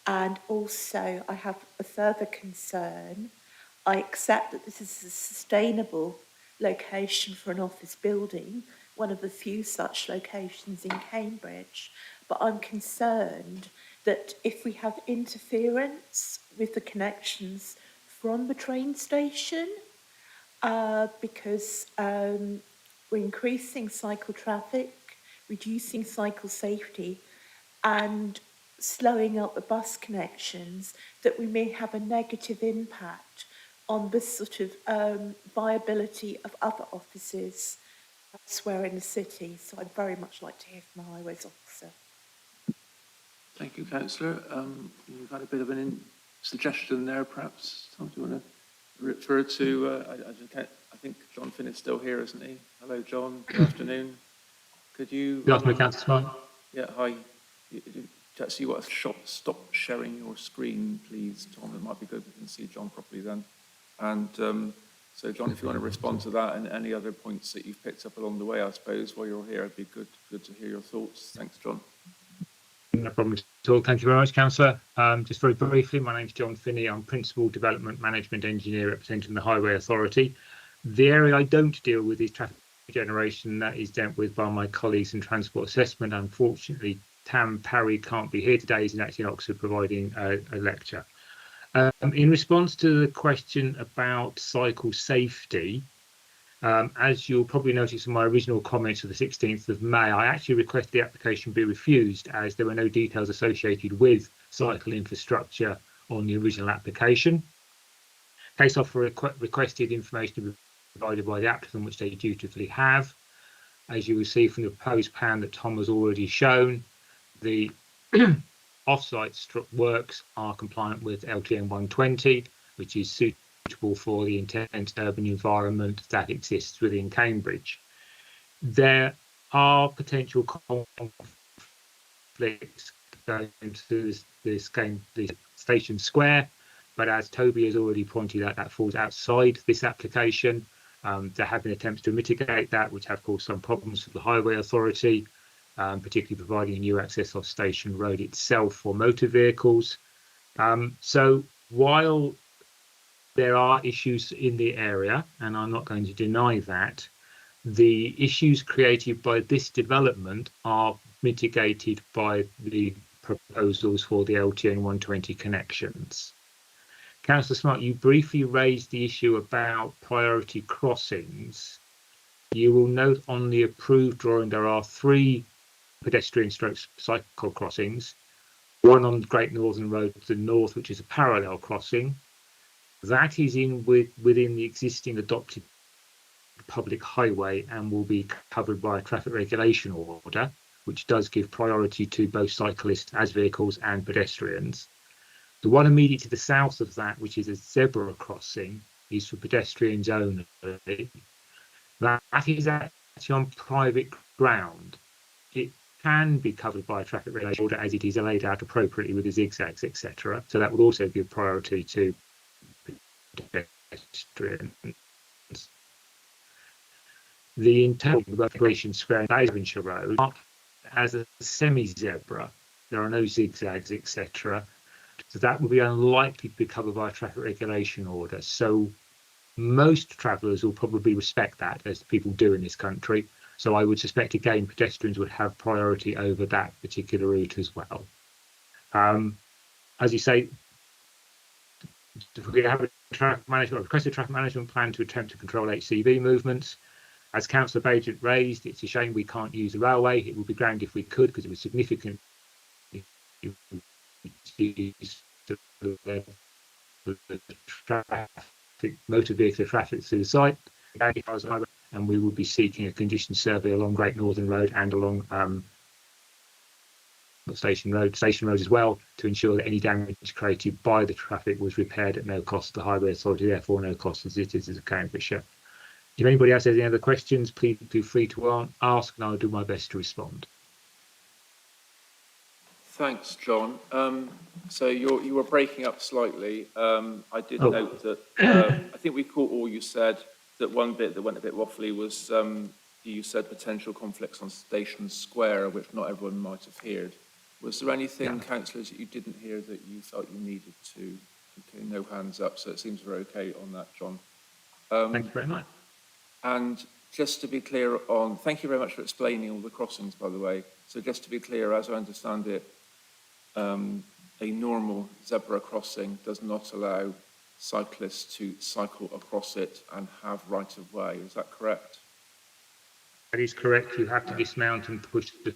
And also I have a further concern. I accept that this is a sustainable location for an office building, one of the few such locations in Cambridge, but I'm concerned that if we have interference with the connections from the train station, because we're increasing cycle traffic, reducing cycle safety, and slowing up the bus connections, that we may have a negative impact on the sort of viability of other offices elsewhere in the city. So I'd very much like to hear from the Highways Officer. Thank you, Councillor. You've had a bit of an suggestion there, perhaps. Tom, do you want to refer to, I think John Finn is still here, isn't he? Hello, John. Good afternoon. Could you... Good afternoon, Councillor Smart. Yeah, hi. Actually, you want to stop sharing your screen, please, Tom? It might be good we can see John properly then. And so, John, if you want to respond to that and any other points that you've picked up along the way, I suppose, while you're here, it'd be good to hear your thoughts. Thanks, John. No problem at all. Thank you very much, Councillor. Just very briefly, my name's John Finney. I'm Principal Development Management Engineer representing the Highway Authority. The area I don't deal with is traffic generation. That is dealt with by my colleagues in Transport Assessment. Unfortunately, Tam Parry can't be here today. He's actually in Oxford providing a lecture. In response to the question about cycle safety, as you'll probably notice in my original comments of the 16th of May, I actually requested the application be refused as there were no details associated with cycle infrastructure on the original application. Case offer requested information to be provided by the applicant, which they dutifully have. As you will see from the proposed plan that Tom has already shown, the off-site works are compliant with LTN 120, which is suitable for the intense urban environment that exists within Cambridge. There are potential conflicts going to the station square, but as Toby has already pointed out, that falls outside this application. There have been attempts to mitigate that, which have caused some problems for the Highway Authority, particularly providing new access off Station Road itself for motor vehicles. So while there are issues in the area, and I'm not going to deny that, the issues created by this development are mitigated by the proposals for the LTN 120 connections. Councillor Smart, you briefly raised the issue about priority crossings. You will note on the approved drawing there are 3 pedestrian stroke cycle crossings, one on Great Northern Road to the north, which is a parallel crossing. That is within the existing adopted public highway and will be covered by a traffic regulation order, which does give priority to both cyclists as vehicles and pedestrians. The one immediately to the south of that, which is a zebra crossing, is for pedestrians only. That is actually on private ground. It can be covered by a traffic regulation order as it is laid out appropriately with the zigzags, etc. So that would also give priority to pedestrians. The internal recreation square in Avonshire Road as a semi-zebra. There are no zigzags, etc. So that would be unlikely to be covered by a traffic regulation order. So most travellers will probably respect that, as people do in this country. So I would suspect, again, pedestrians would have priority over that particular route as well. As you say, we have a requested traffic management plan to attempt to control HCV movements. As Councillor Bagent raised, it's a shame we can't use the railway. It would be grand if we could, because it would significantly reduce the traffic, motor vehicle traffic through the site. And we will be seeking a condition survey along Great Northern Road and along Station Road as well, to ensure that any damage created by the traffic was repaired at no cost to the Highway Authority, therefore no cost to the citizens of Cambridgeshire. If anybody else has any other questions, please feel free to ask, and I'll do my best to respond. Thanks, John. So you were breaking up slightly. I did Oh. note that, I think we caught all you said. That one bit that went a bit waffly was, you said potential conflicts on Station Square, which not everyone might have heard. Was there anything, councillors, that you didn't hear that you felt you needed to? Okay, no hands up, so it seems we're okay on that, John. Thank you very much. And just to be clear on, thank you very much for explaining all the crossings, by the way. So just to be clear, as I understand it, a normal zebra crossing does not allow cyclists to cycle across it and have right of way. Is that correct? That is correct. You have to dismount and push the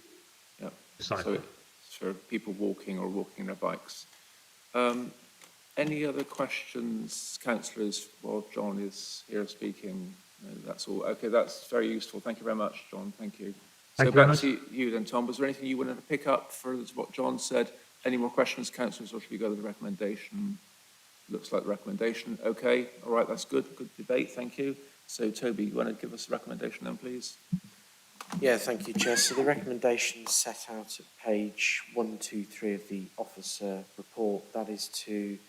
cycle. So it's for people walking or walking their bikes. Any other questions, councillors, while John is here speaking? No, that's all. Okay, that's very useful. Thank you very much, John. Thank you. So back to you then, Tom. Was there anything you wanted to pick up for what John said? Any more questions, councillors, or should we go to the recommendation? Looks like the recommendation. Okay, all right, that's good. Good debate, thank you. So, Toby, you want to give us a recommendation then, please? Yeah, thank you, Chair. So the recommendations set out at page 123 of the officer report, that is to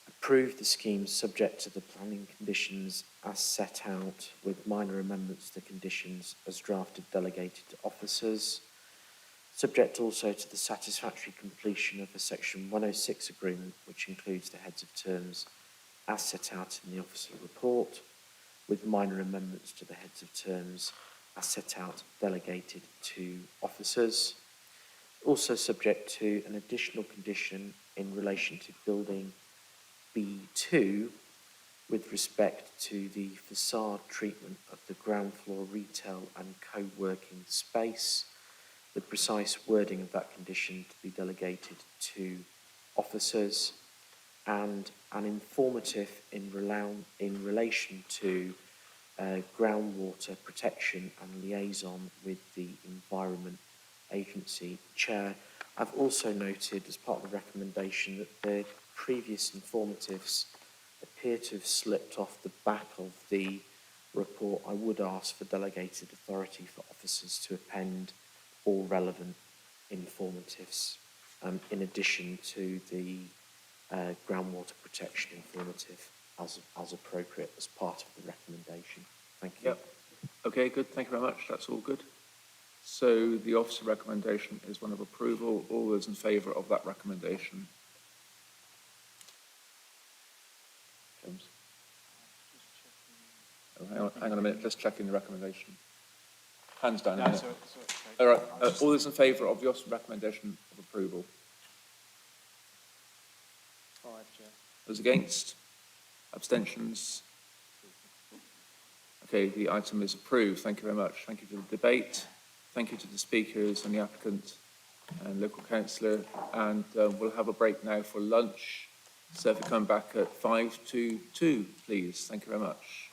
approve the scheme subject to the planning conditions as set out with minor amendments to conditions as drafted delegated to officers, subject also to the satisfactory completion of the section 106 agreement, which includes the heads of terms as set out in the officer report, with minor amendments to the heads of terms as set out delegated to officers. Also subject to an additional condition in relation to building B2 with respect to the facade treatment of the ground floor retail and co-working space, the precise wording of that condition to be delegated to officers, and an informative in relation to groundwater protection and liaison with the Environment Agency. Chair, I've also noted as part of the recommendation that the previous informatives appear to have slipped off the back of the report. I would ask for delegated authority for officers to append all relevant informatives in addition to the groundwater protection informative as appropriate as part of the recommendation. Thank you. Yep. Okay, good. Thank you very much. That's all good. So the officer recommendation is one of approval. All those in favour of that recommendation? James? Oh, hang on a minute. Just checking the recommendation. Hands down. No, sorry. All right. All those in favour of the officer recommendation of approval? 5, Chair. Those against? Abstentions? Okay, the item is approved. Thank you very much. Thank you for the debate. Thank you to the speakers and the applicant and local councillor. And we'll have a break now for lunch. So if you come back at 5 to 2, please. Thank you very much.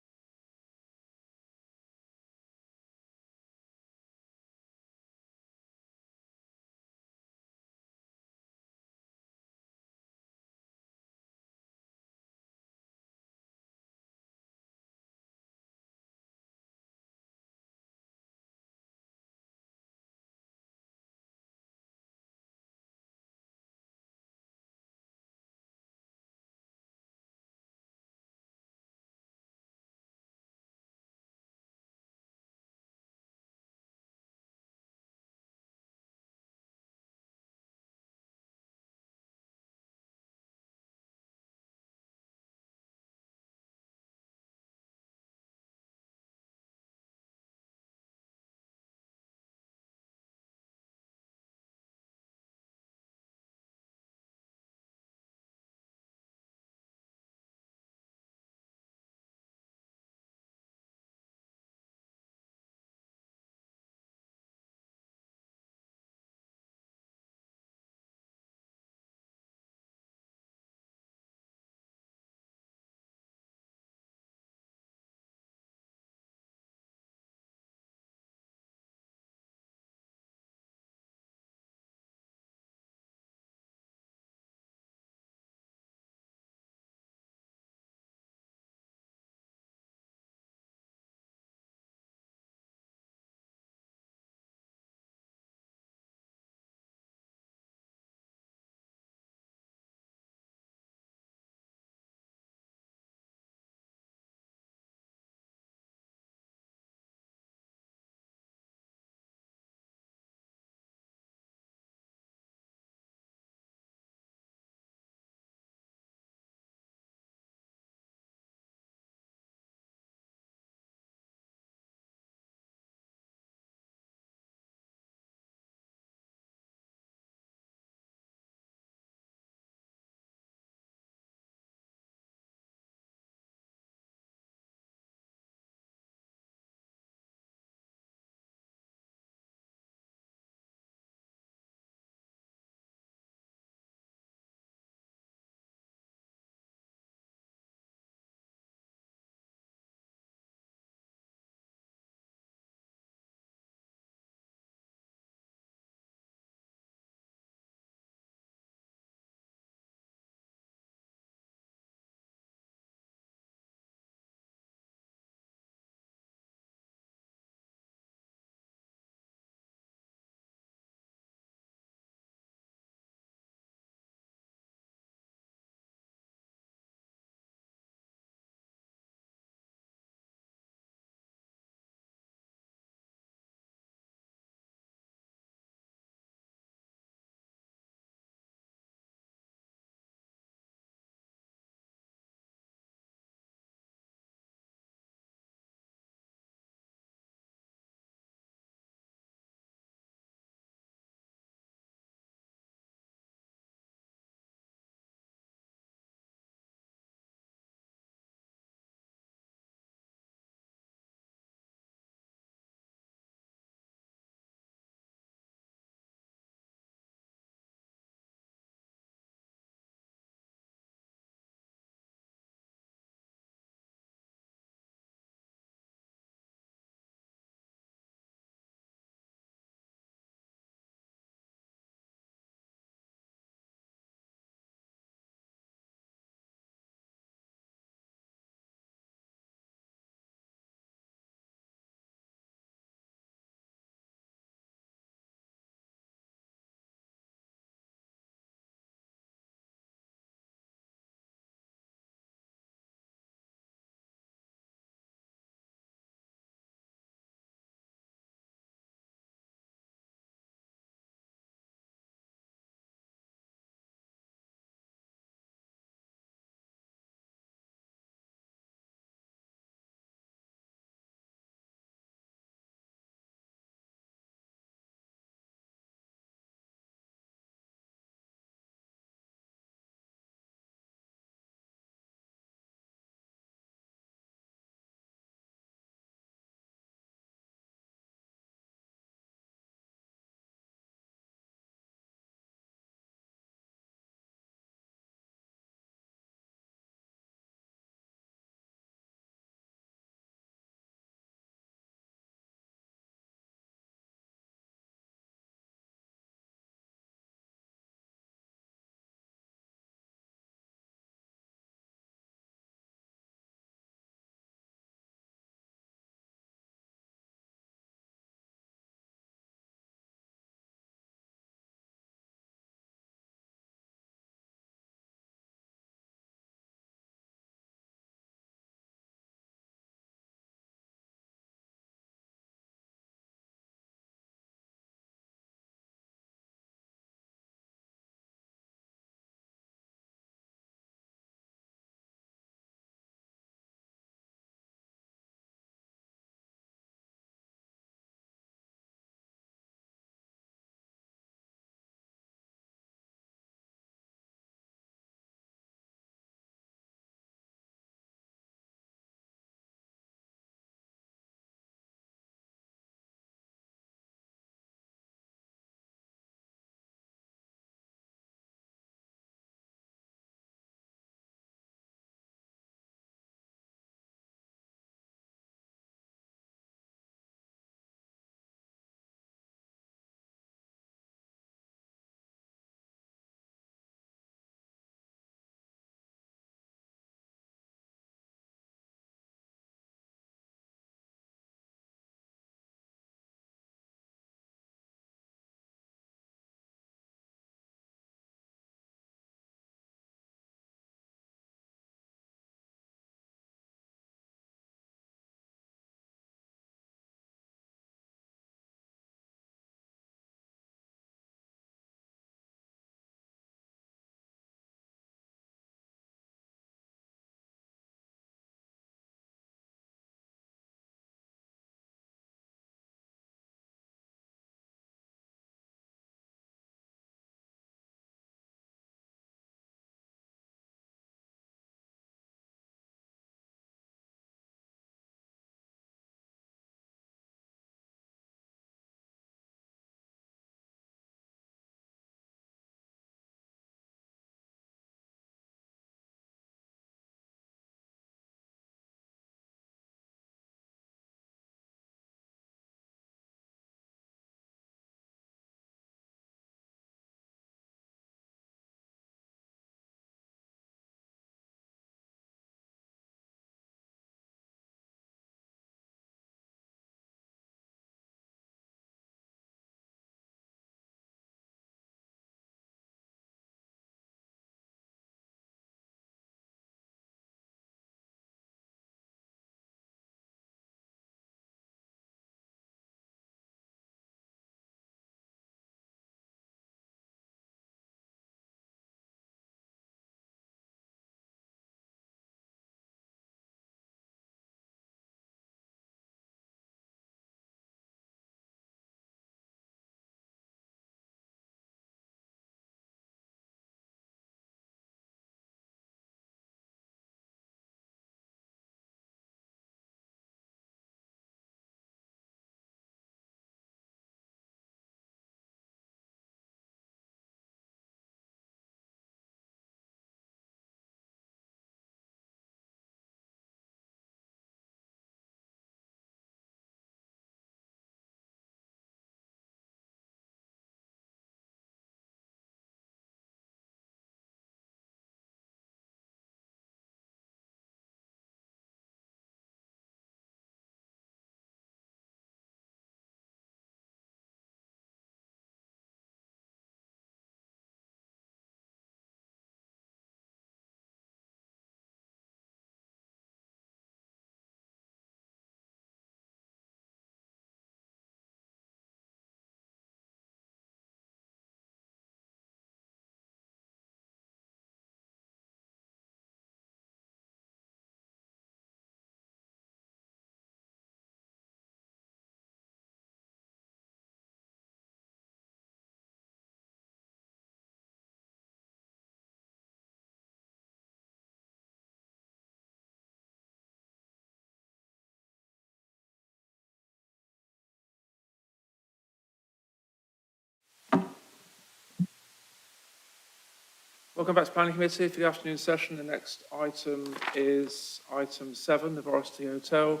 Welcome back to Planning Committee for the afternoon session. The next item is item 7, the Varsity Hotel.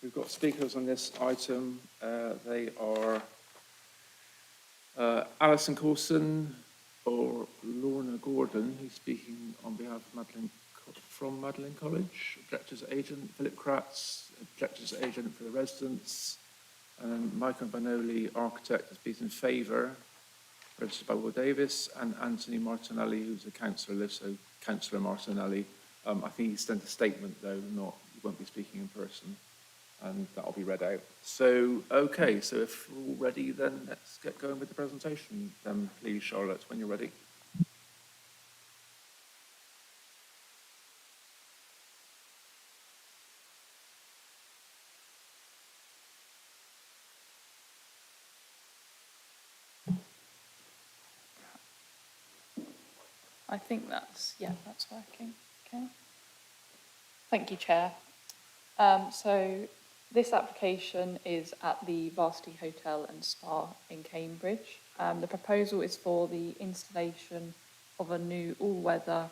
We've got speakers on this item. They are Alison Coulson or Lorna Gordon, who's speaking on behalf of Magdalen College. Objectors agent Philip Kratz, objectors agent for the residents, and Michael Banoli, architect, has been in favour, registered by Will Davis, and Anthony Martinelli, who's a councillor, so Councillor Martinelli. I think he sent a statement though, he won't be speaking in person, and that'll be read out. So, okay, so if we're all ready, then let's get going with the presentation. Then please, Charlotte, when you're ready. I think that's working. Okay. Thank you, Chair. So this application is at the Varsity Hotel and Spa in Cambridge. The proposal is for the installation of a new all-weather,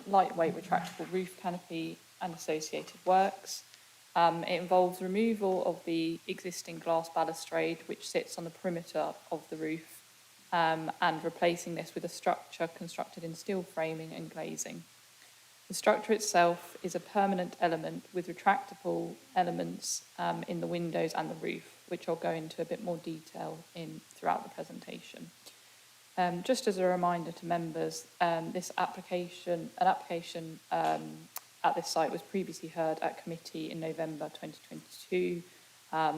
lightweight retractable roof canopy and associated works. It involves removal of the existing glass balustrade which sits on the perimeter of the roof, and replacing this with a structure constructed in steel framing and glazing. The structure itself is a permanent element with retractable elements in the windows and the roof, which I'll go into a bit more detail throughout the presentation. Just as a reminder to members, an application at this site was previously heard at committee in November 2022.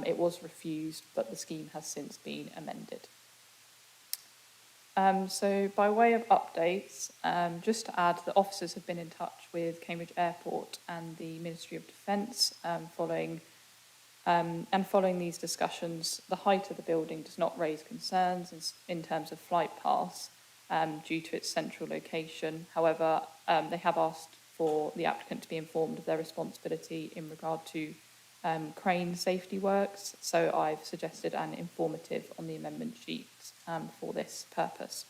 It was refused, but the scheme has since been amended. So by way of updates, just to add that officers have been in touch with Cambridge Airport and the Ministry of Defence following these discussions. The height of the building does not raise concerns in terms of flight paths due to its central location. However, they have asked for the applicant to be informed of their responsibility in regard to crane safety works, so I've suggested an informative on the amendment sheet for this purpose.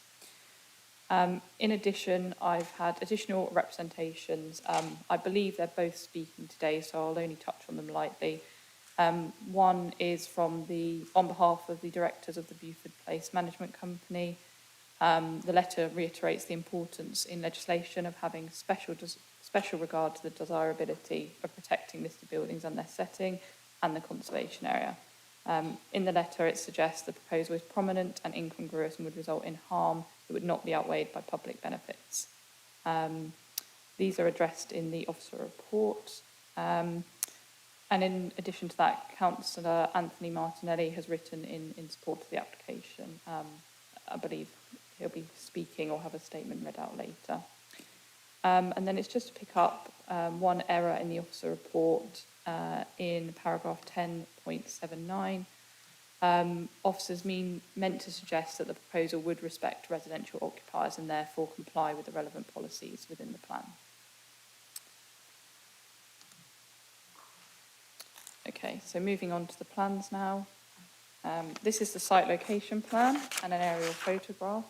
In addition, I've had additional representations. I believe they're both speaking today, so I'll only touch on them lightly. One is on behalf of the directors of the Buford Place Management Company. The letter reiterates the importance in legislation of having special regard to the desirability of protecting listed buildings and their setting and the conservation area. In the letter, it suggests the proposal is prominent and incongruous and would result in harm that would not be outweighed by public benefits. These are addressed in the officer report. And in addition to that, Councillor Anthony Martinelli has written in support of the application. I believe he'll be speaking or have a statement read out later. And then it's just to pick up one error in the officer report in paragraph 10.79. Officers meant to suggest that the proposal would respect residential occupiers and therefore comply with the relevant policies within the plan. Okay, so moving on to the plans now. This is the site location plan and an aerial photograph.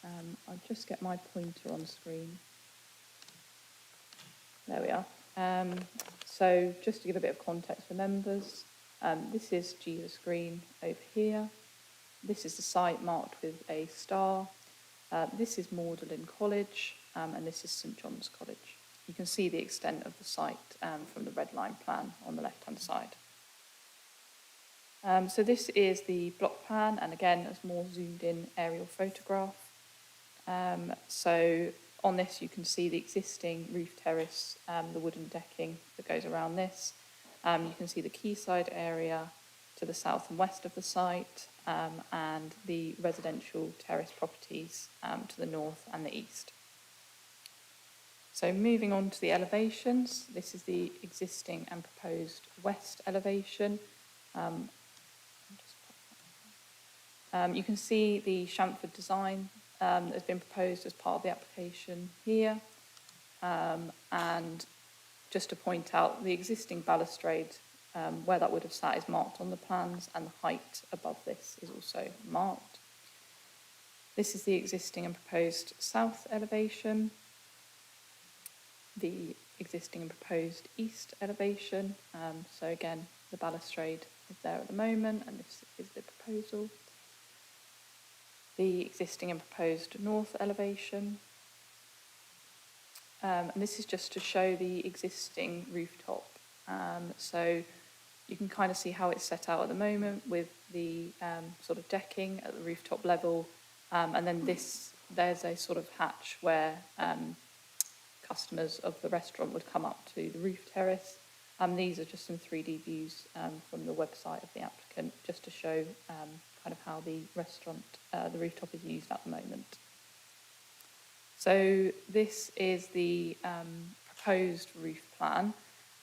I'll just get my pointer on screen. There we are. So just to give a bit of context for members, this is Jesus Green over here. This is the site marked with a star. This is Magdalen College, and this is St John's College. You can see the extent of the site from the red line plan on the left-hand side. So this is the block plan, and again, a more zoomed-in aerial photograph. So on this, you can see the existing roof terrace, the wooden decking that goes around this. You can see the quayside area to the south and west of the site, and the residential terrace properties to the north and the east. So moving on to the elevations, this is the existing and proposed west elevation. You can see the chamfered design that has been proposed as part of the application here. And just to point out, the existing balustrade, where that would have sat, is marked on the plans, and the height above this is also marked. This is the existing and proposed south elevation, the existing and proposed east elevation. So again, the balustrade is there at the moment, and this is the proposal. The existing and proposed north elevation. And this is just to show the existing rooftop. So you can kind of see how it's set out at the moment with the sort of decking at the rooftop level. And then there's a sort of hatch where customers of the restaurant would come up to the roof terrace. These are just some 3D views from the website of the applicant, just to show kind of how the restaurant, the rooftop is used at the moment. So this is the proposed roof plan,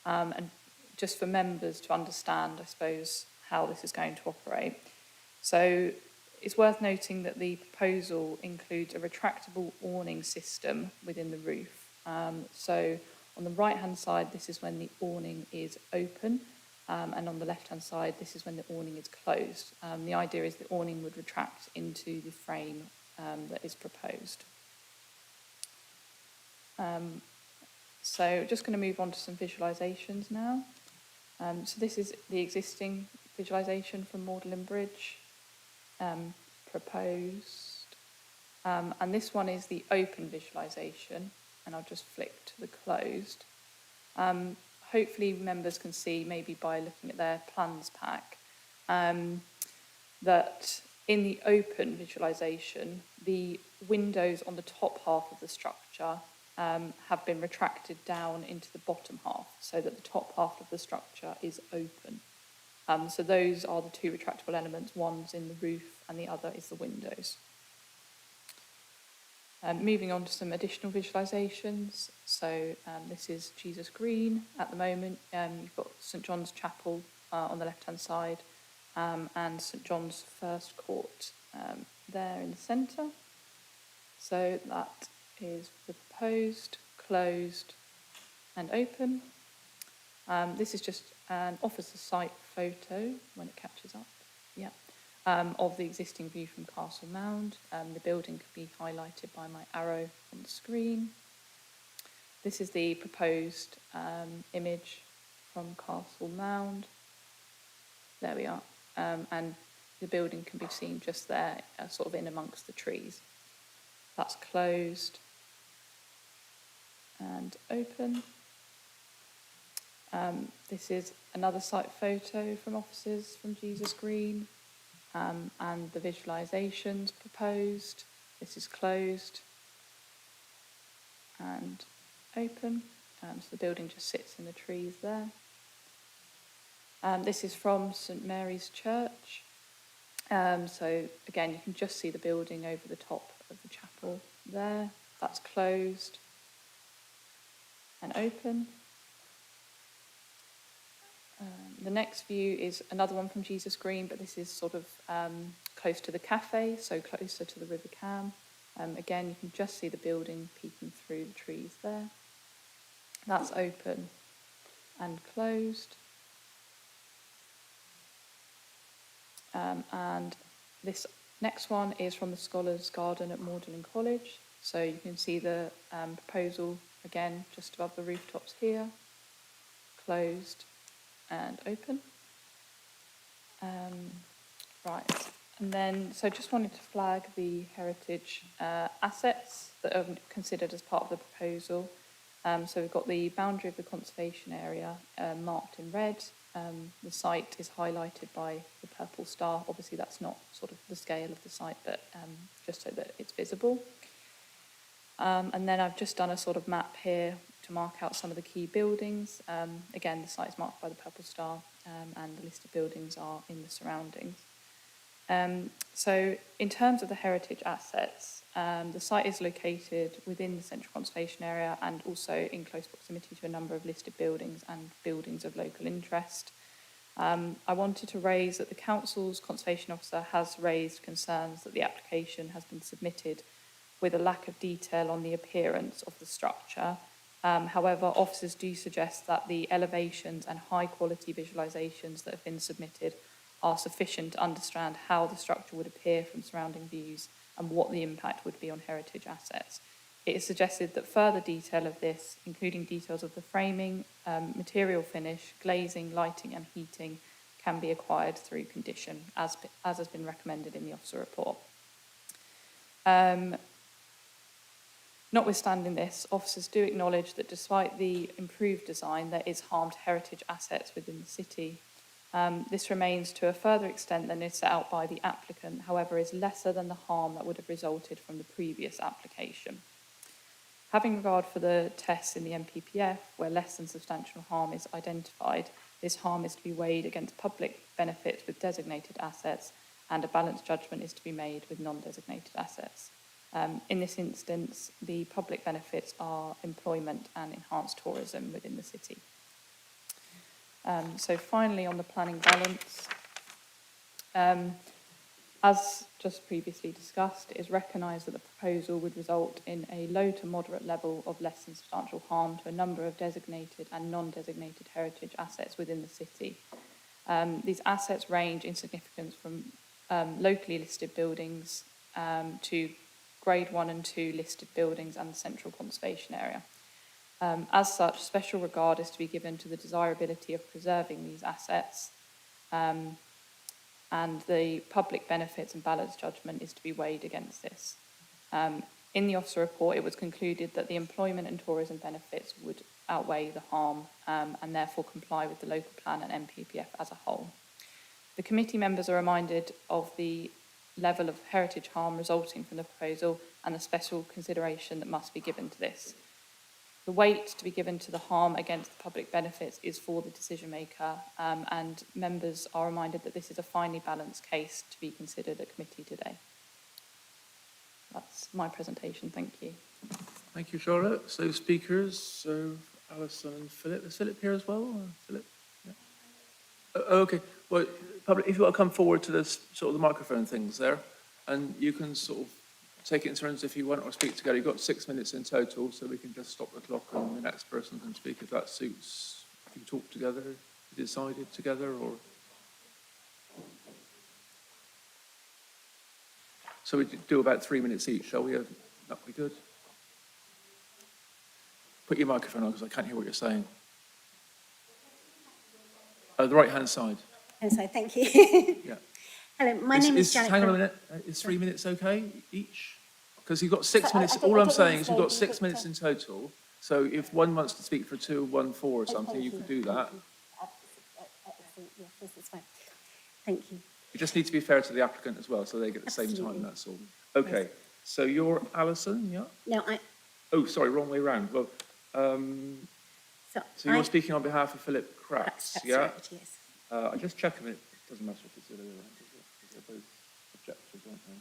and just for members to understand, I suppose, how this is going to operate. So it's worth noting that the proposal includes a retractable awning system within the roof. So on the right-hand side, this is when the awning is open, and on the left-hand side, this is when the awning is closed. The idea is the awning would retract into the frame that is proposed. So just going to move on to some visualisations now. So this is the existing visualisation from Magdalen Bridge, proposed. And this one is the open visualisation, and I'll just flick to the closed. Hopefully members can see, maybe by looking at their plans pack, that in the open visualisation, the windows on the top half of the structure have been retracted down into the bottom half, so that the top half of the structure is open. So those are the two retractable elements. One's in the roof and the other is the windows. Moving on to some additional visualisations. So this is Jesus Green at the moment. You've got St John's Chapel on the left-hand side, and St John's First Court there in the centre. So that is the proposed, closed and open. This is just an officer site photo when it catches up, yeah, of the existing view from Castle Mound. The building could be highlighted by my arrow on the screen. This is the proposed image from Castle Mound. There we are. And the building can be seen just there, sort of in amongst the trees. That's closed and open. This is another site photo from officers from Jesus Green, and the visualisations proposed. This is closed and open. So the building just sits in the trees there. This is from St Mary's Church. So again, you can just see the building over the top of the chapel there. That's closed and open. The next view is another one from Jesus Green, but this is sort of close to the cafe, so closer to the River Cam. Again, you can just see the building peeking through the trees there. That's open and closed. And this next one is from the Scholars' Garden at Magdalen College. So you can see the proposal again just above the rooftops here, closed and open. Right, and then so just wanted to flag the heritage assets that are considered as part of the proposal. So we've got the boundary of the conservation area marked in red. The site is highlighted by the purple star. Obviously that's not sort of the scale of the site, but just so that it's visible. And then I've just done a sort of map here to mark out some of the key buildings. Again, the site is marked by the purple star, and the list of buildings are in the surroundings. So in terms of the heritage assets, the site is located within the central conservation area and also in close proximity to a number of listed buildings and buildings of local interest. I wanted to raise that the council's conservation officer has raised concerns that the application has been submitted with a lack of detail on the appearance of the structure. However, officers do suggest that the elevations and high quality visualisations that have been submitted are sufficient to understand how the structure would appear from surrounding views and what the impact would be on heritage assets. It is suggested that further detail of this, including details of the framing, material finish, glazing, lighting and heating, can be acquired through condition, as has been recommended in the officer report. Notwithstanding this, officers do acknowledge that despite the improved design, there is harm to heritage assets within the city. This remains to a further extent than is set out by the applicant, however, is lesser than the harm that would have resulted from the previous application. Having regard for the tests in the MPPF, where less than substantial harm is identified, this harm is to be weighed against public benefits with designated assets, and a balanced judgment is to be made with non-designated assets. In this instance, the public benefits are employment and enhanced tourism within the city. So finally, on the planning balance, as just previously discussed, it is recognised that the proposal would result in a low to moderate level of less than substantial harm to a number of designated and non-designated heritage assets within the city. These assets range in significance from locally listed buildings to Grade 1 and 2 listed buildings and the central conservation area. As such, special regard is to be given to the desirability of preserving these assets, and the public benefits and balance judgment is to be weighed against this. In the officer report, it was concluded that the employment and tourism benefits would outweigh the harm and therefore comply with the local plan and MPPF as a whole. The committee members are reminded of the level of heritage harm resulting from the proposal and the special consideration that must be given to this. The weight to be given to the harm against the public benefits is for the decision maker, and members are reminded that this is a finely balanced case to be considered at committee today. That's my presentation. Thank you. Thank you, Charlotte. So speakers, so Alison and Philip. Is Philip here as well? Or Philip? Yeah. Oh, okay. Well, public, if you want to come forward to this sort of the microphone things there, and you can sort of take it in turns if you want, or speak together. You've got 6 minutes in total, so we can just stop the clock and the next person can speak if that suits. You talk together, decided together, or... So we do about 3 minutes each, shall we? That'd be good. Put your microphone on because I can't hear what you're saying. The right-hand side. And so, thank you. Yeah. Hello, my name is Janet. Hang on a minute. Is 3 minutes okay each? Because you've got 6 minutes. All I'm saying is you've got 6 minutes in total. So if one wants to speak for 2, 1 4 or something, you could do that. Yes, this is fine. Thank you. You just need to be fair to the applicant as well, so they get the same time, that's all. Okay, Yes. so you're Alison, yeah? No, Oh, sorry, wrong way round. Well, so you're speaking on behalf of Philip Kratz, That's yeah? right, yes. I just check a minute. It doesn't matter if it's the other way around, does it? Because they're both objectives, aren't they?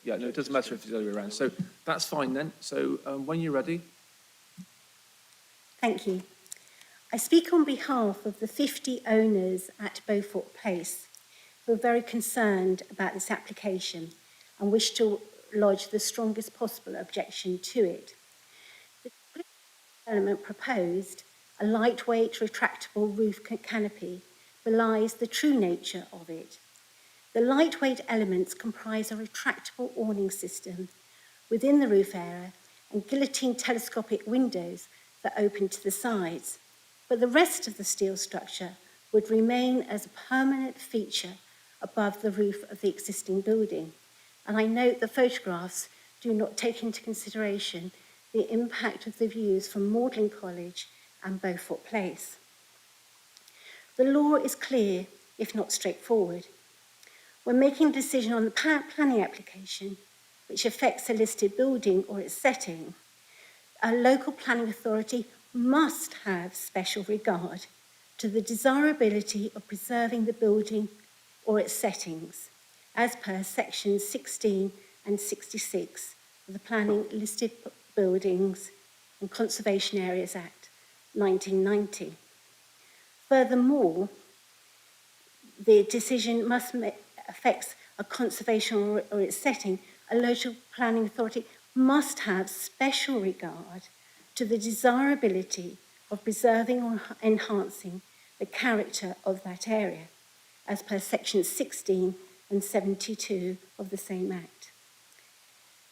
Yeah, no, it doesn't matter if it's the other way around. So that's fine then. So when you're ready. Thank you. I speak on behalf of the 50 owners at Beaufort Place who are very concerned about this application and wish to lodge the strongest possible objection to it. The element proposed, a lightweight retractable roof canopy, belies the true nature of it. The lightweight elements comprise a retractable awning system within the roof area and guillotine telescopic windows that open to the sides, but the rest of the steel structure would remain as a permanent feature above the roof of the existing building. And I note the photographs do not take into consideration the impact of the views from Magdalen College and Beaufort Place. The law is clear, if not straightforward. When making a decision on the planning application, which affects a listed building or its setting, a local planning authority must have special regard to the desirability of preserving the building or its settings, as per sections 16 and 66 of the Planning Listed Buildings and Conservation Areas Act 1990. Furthermore, the decision must affect a conservation or its setting. A local planning authority must have special regard to the desirability of preserving or enhancing the character of that area, as per sections 16 and 72 of the same Act.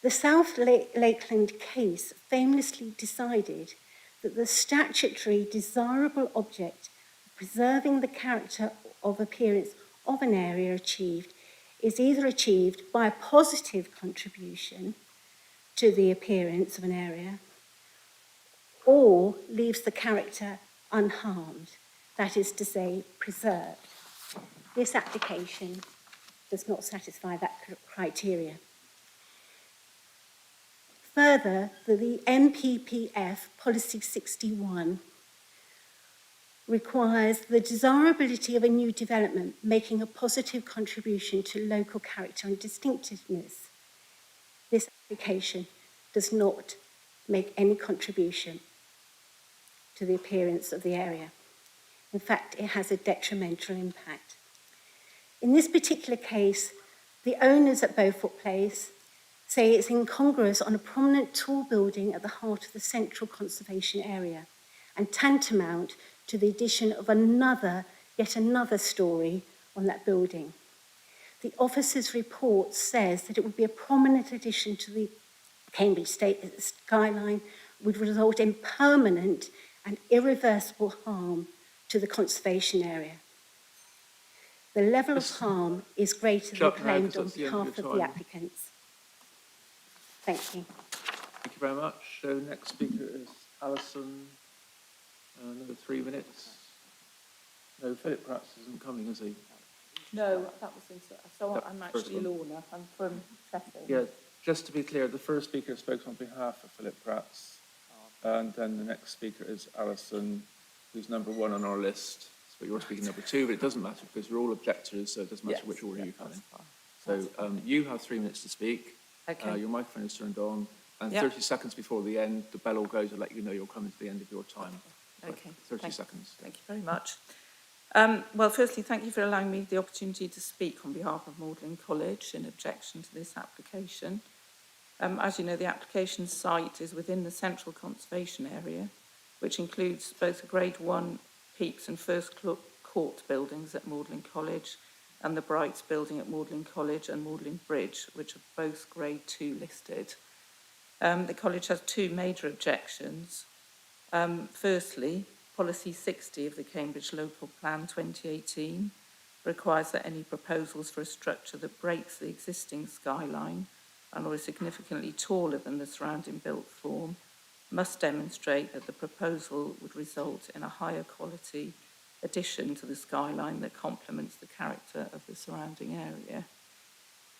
The South Lakeland case famously decided that the statutory desirable object of preserving the character of appearance of an area is either achieved by a positive contribution to the appearance of an area or leaves the character unharmed, that is to say, preserved. This application does not satisfy that criteria. Further, the MPPF Policy 61 requires the desirability of a new development making a positive contribution to local character and distinctiveness. This application does not make any contribution to the appearance of the area. In fact, it has a detrimental impact. In this particular case, the owners at Beaufort Place say it's incongruous on a prominent tall building at the heart of the central conservation area and tantamount to the addition of yet another story on that building. The officer's report says that it would be a prominent addition to the Cambridge skyline, would result in permanent and irreversible harm to the conservation area. The level of harm is greater than claimed on behalf of the applicants. Thank you. Thank you very much. So next speaker is Alison. Another 3 minutes. No, Philip Pratt isn't coming, is he? No, that was so That I'm first actually one. Lorna. I'm from Sheffield. Yeah, just to be clear, the first speaker spoke on behalf of Philip Pratts, and then the next speaker is Alison, who's number 1 on our list. So you're speaking number 2, but it doesn't matter because we're all objectors, so it doesn't matter which order you come in. So you have 3 minutes to speak. Okay. Your microphone is turned on, and Yeah. 30 seconds before the end, the bell will go to let you know you're coming to the end of your time. Okay. 30 seconds. Thank you very much. Well, firstly, thank you for allowing me the opportunity to speak on behalf of Magdalen College in objection to this application. As you know, the application site is within the central conservation area, which includes both the Grade 1 Peaks and First Court buildings at Magdalen College and the Brights building at Magdalen College and Magdalen Bridge, which are both Grade 2 listed. The college has 2 major objections. Firstly, Policy 60 of the Cambridge Local Plan 2018 requires that any proposals for a structure that breaks the existing skyline and or is significantly taller than the surrounding built form must demonstrate that the proposal would result in a higher quality addition to the skyline that complements the character of the surrounding area.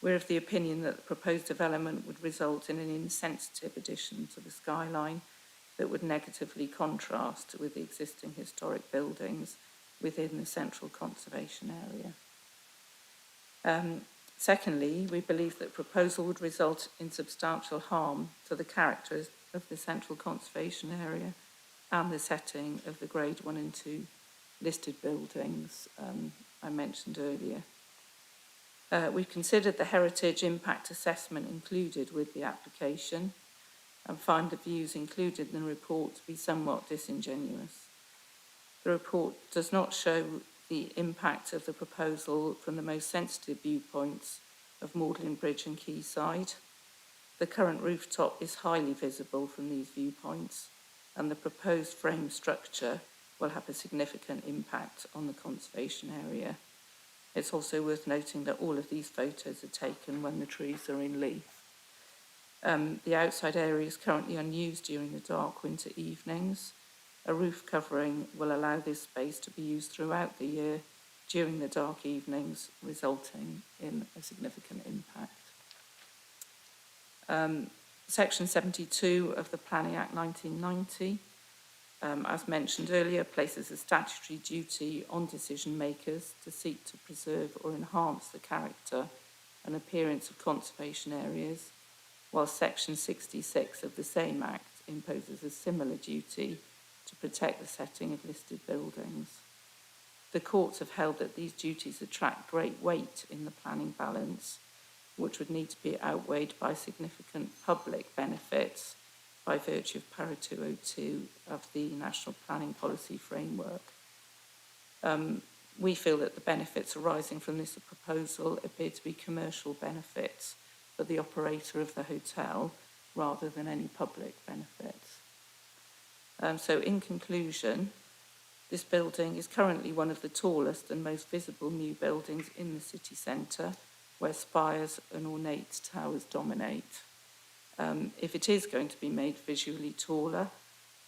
We're of the opinion that the proposed development would result in an insensitive addition to the skyline that would negatively contrast with the existing historic buildings within the central conservation area. Secondly, we believe that the proposal would result in substantial harm to the character of the central conservation area and the setting of the Grade 1 and 2 listed buildings I mentioned earlier. We've considered the heritage impact assessment included with the application and find the views included in the report to be somewhat disingenuous. The report does not show the impact of the proposal from the most sensitive viewpoints of Magdalen Bridge and Quayside. The current rooftop is highly visible from these viewpoints, and the proposed frame structure will have a significant impact on the conservation area. It's also worth noting that all of these photos are taken when the trees are in leaf. The outside area is currently unused during the dark winter evenings. A roof covering will allow this space to be used throughout the year during the dark evenings, resulting in a significant impact. Section 72 of the Planning Act 1990, as mentioned earlier, places a statutory duty on decision makers to seek to preserve or enhance the character and appearance of conservation areas, while Section 66 of the same Act imposes a similar duty to protect the setting of listed buildings. The courts have held that these duties attract great weight in the planning balance, which would need to be outweighed by significant public benefits by virtue of Para 202 of the National Planning Policy Framework. We feel that the benefits arising from this proposal appear to be commercial benefits for the operator of the hotel rather than any public benefits. So in conclusion, this building is currently one of the tallest and most visible new buildings in the city centre, where spires and ornate towers dominate. If it is going to be made visually taller,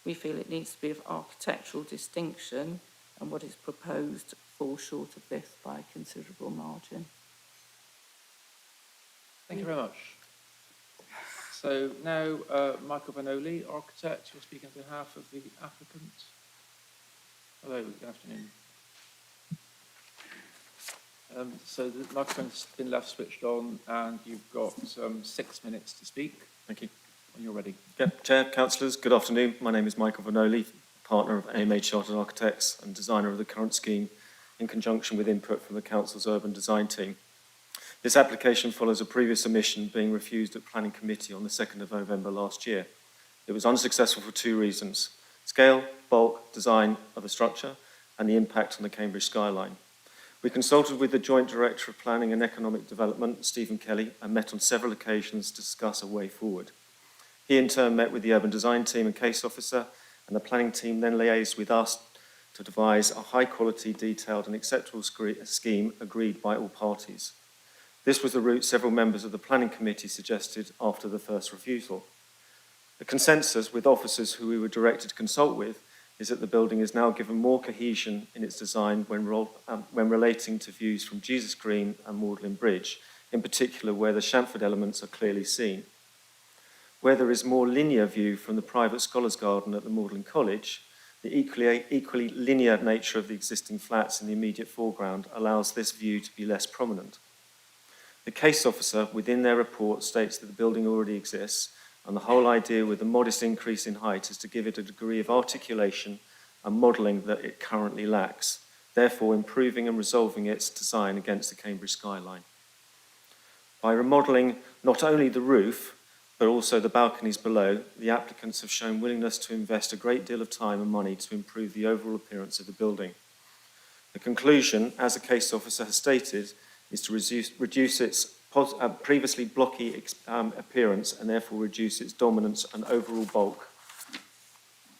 we feel it needs to be of architectural distinction, and what is proposed falls short of this by a considerable margin. Thank you very much. So now, Michael Vanoli, architect, you'll speak on behalf of the applicant. Hello, good afternoon. So the microphone's been left switched on, and you've got 6 minutes to speak. Thank you. When you're ready. Yeah, Chair, Councillors, good afternoon. My name is Michael Vanoli, partner of AMA Chartered Architects and designer of the current scheme, in conjunction with input from the Council's urban design team. This application follows a previous submission being refused at Planning Committee on the 2nd of November last year. It was unsuccessful for 2 reasons: scale, bulk, design of the structure, and the impact on the Cambridge skyline. We consulted with the Joint Director of Planning and Economic Development, Stephen Kelly, and met on several occasions to discuss a way forward. He in turn met with the urban design team and case officer, and the planning team then liaised with us to devise a high-quality, detailed and acceptable scheme agreed by all parties. This was the route several members of the planning committee suggested after the first refusal. The consensus with officers who we were directed to consult with is that the building is now given more cohesion in its design when relating to views from Jesus Green and Magdalen Bridge, in particular where the Shamford elements are clearly seen. Where there is more linear view from the private scholars' garden at the Magdalen College, the equally linear nature of the existing flats in the immediate foreground allows this view to be less prominent. The case officer within their report states that the building already exists, and the whole idea with a modest increase in height is to give it a degree of articulation and modelling that it currently lacks, therefore improving and resolving its design against the Cambridge skyline. By remodelling not only the roof, but also the balconies below, the applicants have shown willingness to invest a great deal of time and money to improve the overall appearance of the building. The conclusion, as the case officer has stated, is to reduce its previously blocky appearance and therefore reduce its dominance and overall bulk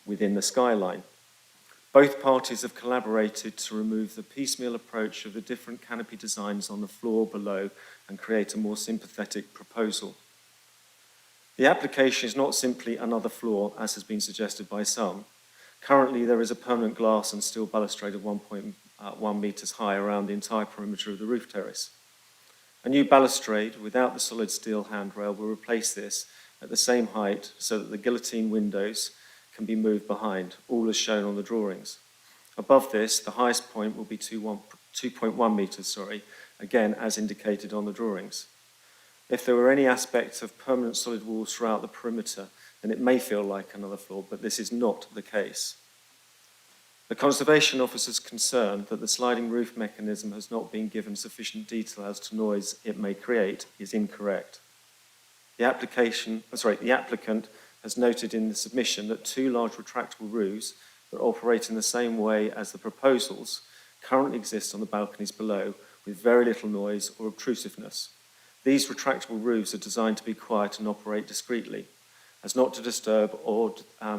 within the skyline. Both parties have collaborated to remove the piecemeal approach of the different canopy designs on the floor below and create a more sympathetic proposal. The application is not simply another floor, as has been suggested by some. Currently, there is a permanent glass and steel balustrade of 1.1 metres high around the entire perimeter of the roof terrace. A new balustrade without the solid steel handrail will replace this at the same height so that the guillotine windows can be moved behind, all as shown on the drawings. Above this, the highest point will be 2.1 metres, again as indicated on the drawings. If there were any aspects of permanent solid walls throughout the perimeter, then it may feel like another floor, but this is not the case. The Conservation Officer's concern that the sliding roof mechanism has not been given sufficient detail as to noise it may create is incorrect. The applicant has noted in the submission that 2 large retractable roofs that operate in the same way as the proposals currently exist on the balconies below with very little noise or obtrusiveness. These retractable roofs are designed to be quiet and operate discreetly, as not to disturb or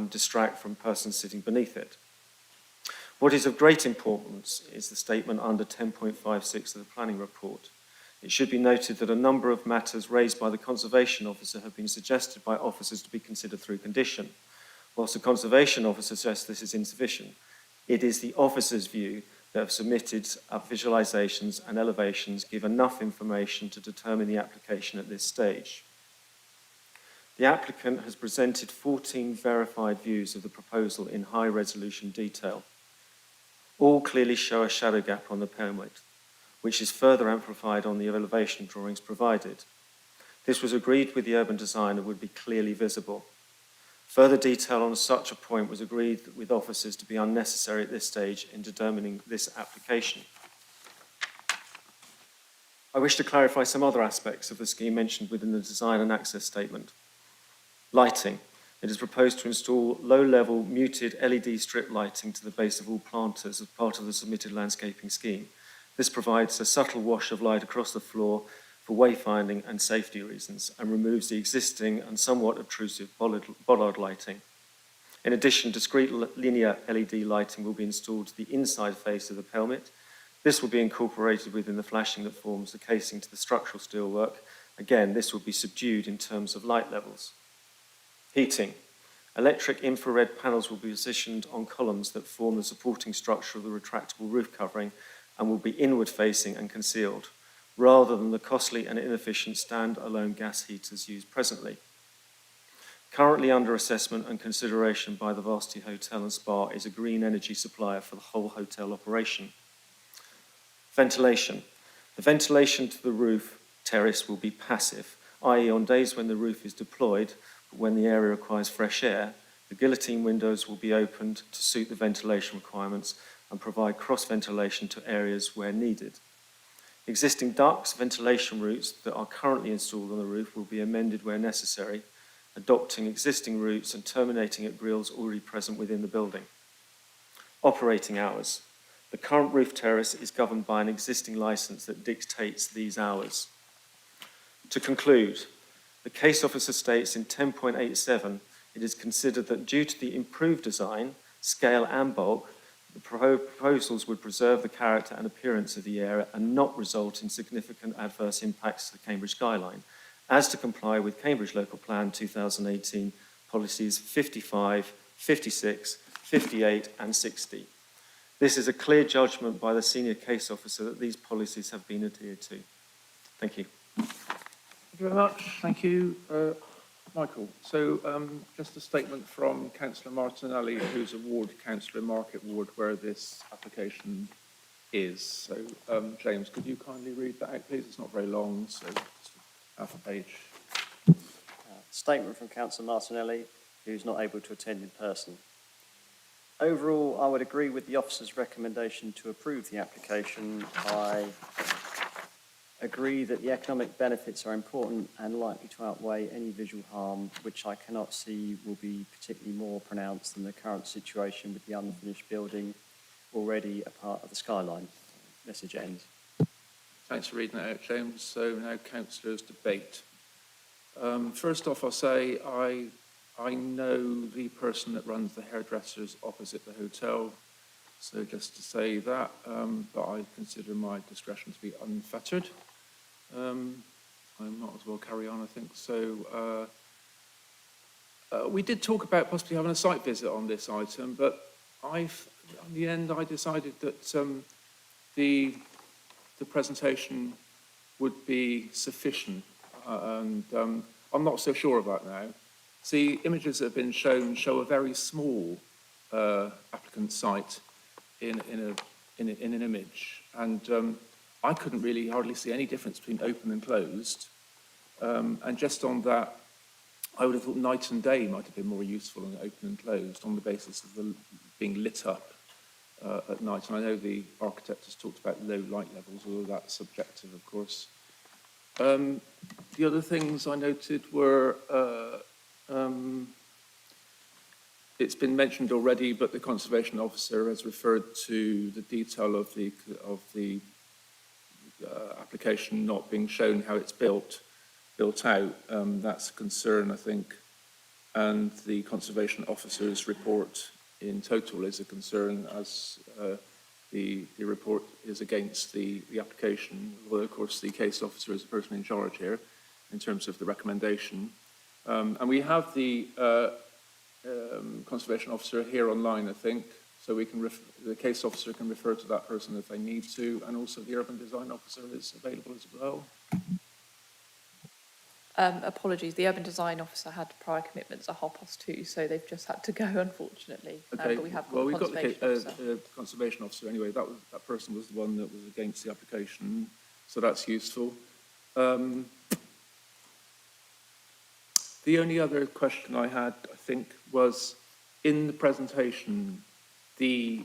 distract from persons sitting beneath it. What is of great importance is the statement under 10.56 of the planning report. It should be noted that a number of matters raised by the Conservation Officer have been suggested by officers to be considered through condition. Whilst the Conservation Officer suggests this is insufficient, it is the officer's view that have submitted visualisations and elevations give enough information to determine the application at this stage. The applicant has presented 14 verified views of the proposal in high resolution detail. All clearly show a shadow gap on the perimeter, which is further amplified on the elevation drawings provided. This was agreed with the urban designer would be clearly visible. Further detail on such a point was agreed with officers to be unnecessary at this stage in determining this application. I wish to clarify some other aspects of the scheme mentioned within the design and access statement. Lighting. It is proposed to install low-level muted LED strip lighting to the base of all planters as part of the submitted landscaping scheme. This provides a subtle wash of light across the floor for wayfinding and safety reasons and removes the existing and somewhat obtrusive bollard lighting. In addition, discrete linear LED lighting will be installed to the inside face of the pelmet. This will be incorporated within the flashing that forms the casing to the structural steelwork. Again, this will be subdued in terms of light levels. Heating. Electric infrared panels will be positioned on columns that form the supporting structure of the retractable roof covering and will be inward facing and concealed, rather than the costly and inefficient stand-alone gas heaters used presently. Currently under assessment and consideration by the Varsity Hotel and Spa is a green energy supplier for the whole hotel operation. Ventilation. The ventilation to the roof terrace will be passive, i.e. on days when the roof is deployed, but when the area requires fresh air, the guillotine windows will be opened to suit the ventilation requirements and provide cross-ventilation to areas where needed. Existing ducts, ventilation routes that are currently installed on the roof will be amended where necessary, adopting existing routes and terminating at grilles already present within the building. Operating hours. The current roof terrace is governed by an existing licence that dictates these hours. To conclude, the case officer states in 10.87 it is considered that due to the improved design, scale and bulk, the proposals would preserve the character and appearance of the area and not result in significant adverse impacts to the Cambridge skyline, as to comply with Cambridge Local Plan 2018 policies 55, 56, 58 and 60. This is a clear judgment by the senior case officer that these policies have been adhered to. Thank you. Thank you very much. Thank you, Michael. So just a statement from Councillor Martinelli, who's a ward councillor in Market Ward, where this application is. So James, could you kindly read that out, please? It's not very long, so just half a page. Statement from Councillor Martinelli, who's not able to attend in person. Overall, I would agree with the officer's recommendation to approve the application. I agree that the economic benefits are important and likely to outweigh any visual harm, which I cannot see will be particularly more pronounced than the current situation with the unfinished building already a part of the skyline. Message ends. Thanks for reading that out, James. So now councillors' debate. First off, I'll say I know the person that runs the hairdressers opposite the hotel, so just to say that, but I consider my discretion to be unfettered. I might as well carry on, I think. So we did talk about possibly having a site visit on this item, but in the end I decided that the presentation would be sufficient, and I'm not so sure about now. The images that have been shown show a very small applicant site in an image, and I couldn't really hardly see any difference between open and closed. And just on that, I would have thought night and day might have been more useful than open and closed on the basis of the being lit up at night. And I know the architect has talked about low light levels, although that's subjective, of course. The other things I noted were it's been mentioned already, but the conservation officer has referred to the detail of the application not being shown how it's built out. That's a concern, I think, and the conservation officer's report in total is a concern, as the report is against the application. Although, of course, the case officer is the person in charge here in terms of the recommendation. And we have the conservation officer here online, I think, so we can the case officer can refer to that person if they need to, and also the urban design officer is available as well. Apologies, the urban design officer had prior commitments at 2:30, so they've just had to go, unfortunately. Okay, But we have got well, we've got the conservation officer anyway. That person was the one that was against the application, so that's useful. The only other question I had, I think, was in the presentation, the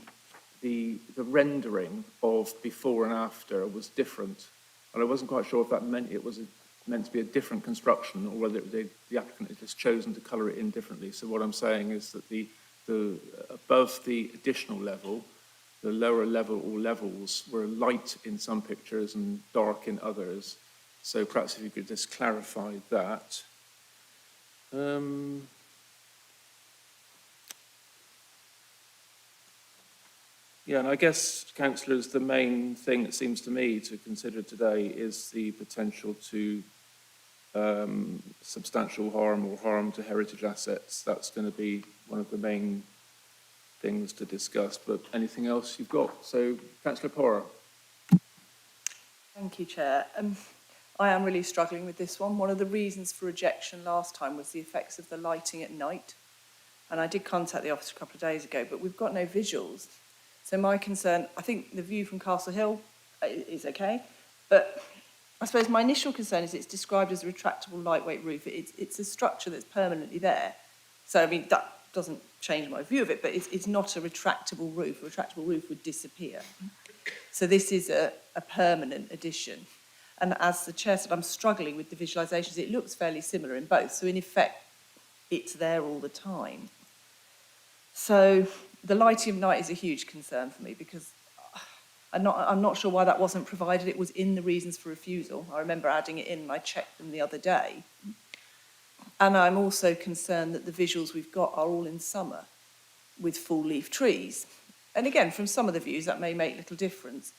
rendering of before and after was different, and I wasn't quite sure if that meant it was meant to be a different construction or whether the applicant had just chosen to colour it in differently. So what I'm saying is that the above the additional level, the lower level or levels were light in some pictures and dark in others. So perhaps if you could just clarify that. Yeah, and I guess, councillors, the main thing it seems to me to consider today is the potential to substantial harm or harm to heritage assets. That's going to be one of the main things to discuss. But anything else you've got? So, Councillor Porrer. Thank you, Chair. I am really struggling with this one. One of the reasons for rejection last time was the effects of the lighting at night. And I did contact the office a couple of days ago, but we've got no visuals. So my concern, I think the view from Castle Hill is okay, but I suppose my initial concern is it's described as a retractable lightweight roof. It's a structure that's permanently there. So, I mean, that doesn't change my view of it, but it's not a retractable roof. A retractable roof would disappear. So this is a permanent addition. And as the Chair said, I'm struggling with the visualisations. It looks fairly similar in both. So in effect, it's there all the time. So the lighting of night is a huge concern for me because I'm not sure why that wasn't provided. It was in the reasons for refusal. I remember adding it in and I checked them the other day. And I'm also concerned that the visuals we've got are all in summer with full leaf trees. And again, from some of the views, that may make little difference.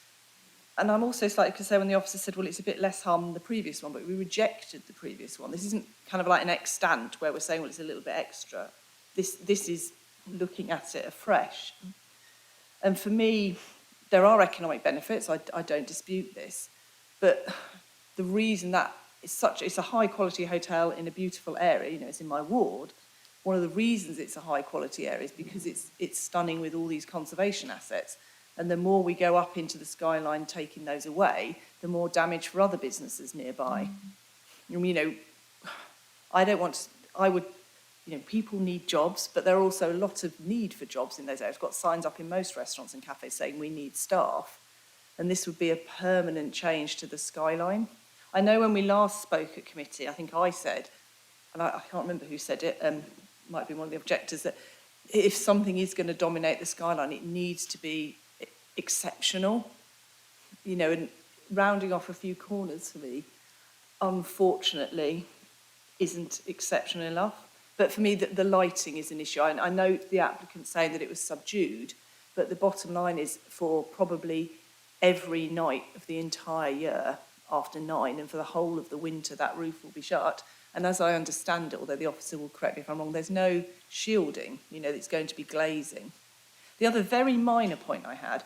And I'm also slightly concerned when the officer said, well, it's a bit less harm than the previous one, but we rejected the previous one. This isn't kind of like an extant where we're saying, well, it's a little bit extra. This is looking at it afresh. And for me, there are economic benefits. I don't dispute this. But the reason that it's a high quality hotel in a beautiful area, you know, it's in my ward. One of the reasons it's a high quality area is because it's stunning with all these conservation assets. And the more we go up into the skyline taking those away, the more damage for other businesses nearby. You know, people need jobs, but there are also a lot of need for jobs in those areas. I've got signs up in most restaurants and cafes saying we need staff. And this would be a permanent change to the skyline. I know when we last spoke at committee, I think I said, and I can't remember who said it, might be one of the objectors, that if something is going to dominate the skyline, it needs to be exceptional. You know, and rounding off a few corners for me, unfortunately, isn't exceptional enough. But for me, the lighting is an issue. I know the applicant saying that it was subdued, but the bottom line is for probably every night of the entire year after 9, and for the whole of the winter, that roof will be shut. And as I understand it, although the officer will correct me if I'm wrong, there's no shielding, you know, it's going to be glazing. The other very minor point I had,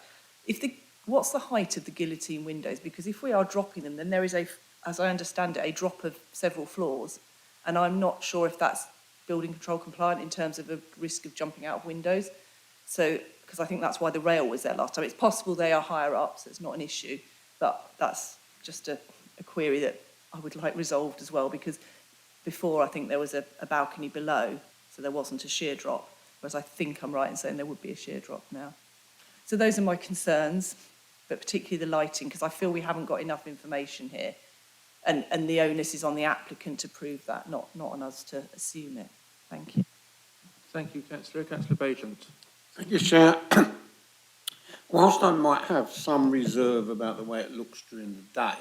what's the height of the guillotine windows? Because if we are dropping them, then there is, as I understand it, a drop of several floors. And I'm not sure if that's building control compliant in terms of a risk of jumping out of windows. So, because I think that's why the rail was there last time. It's possible they are higher up, so it's not an issue. But that's just a query that I would like resolved as well, because before I think there was a balcony below, so there wasn't a sheer drop. Whereas I think I'm right in saying there would be a sheer drop now. So those are my concerns, but particularly the lighting, because I feel we haven't got enough information here. And the onus is on the applicant to prove that, not on us to assume it. Thank you. Thank you, Councillor. Councillor Bajent. Thank you, Chair. Whilst I might have some reserve about the way it looks during the day,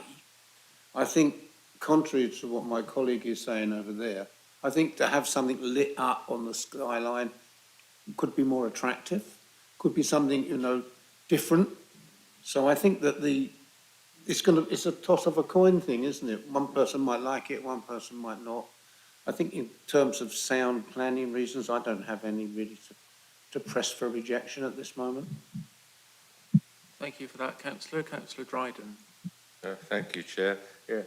I think, contrary to what my colleague is saying over there, I think to have something lit up on the skyline could be more attractive, could be something, you know, different. So I think that it's a toss of a coin thing, isn't it? One person might like it, one person might not. I think in terms of sound planning reasons, I don't have any really to press for rejection at this moment. Thank you for that, Councillor. Councillor Dryden. Thank you, Chair. Yeah,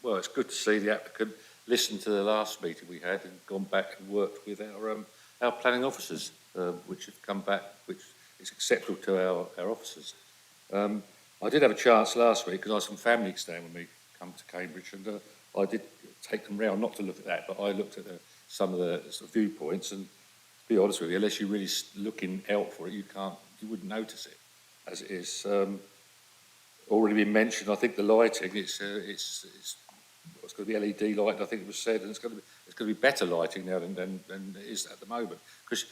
well, it's good to see the applicant listen to the last meeting we had and gone back and worked with our planning officers, which have come back, which is acceptable to our officers. I did have a chance last week, because I had some family staying with me come to Cambridge, and I did take them round, not to look at that, but I looked at some of the sort of viewpoints, and to be honest with you, unless you're really looking out for it, you wouldn't notice it as it is. Already been mentioned, I think the lighting, it's going to be LED light, I think it was said, and it's going to be better lighting now than it is at the moment. Because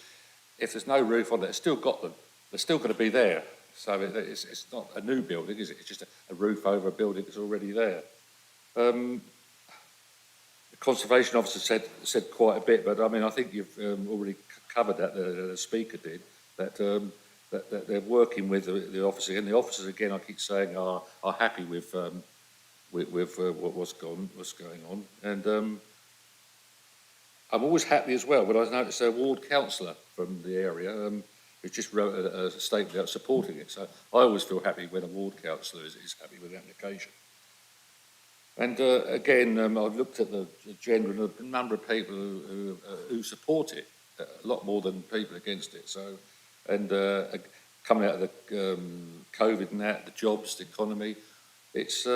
if there's no roof on it, it's still got them. They're still going to be there. So it's not a new building, is it? It's just a roof over a building that's already there. The conservation officer said quite a bit, but I mean, I think you've already covered that. The speaker did that. That they're working with the officer, and the officers again, I keep saying, are happy with what's going on, and I'm always happy as well when I notice a ward councillor from the area who just wrote a statement out supporting it. So I always feel happy when a ward councillor is happy with the application. And again, I've looked at the agenda and a number of people who support it, a lot more than people against it. So, and coming out of the COVID and that, the jobs, the economy, it's,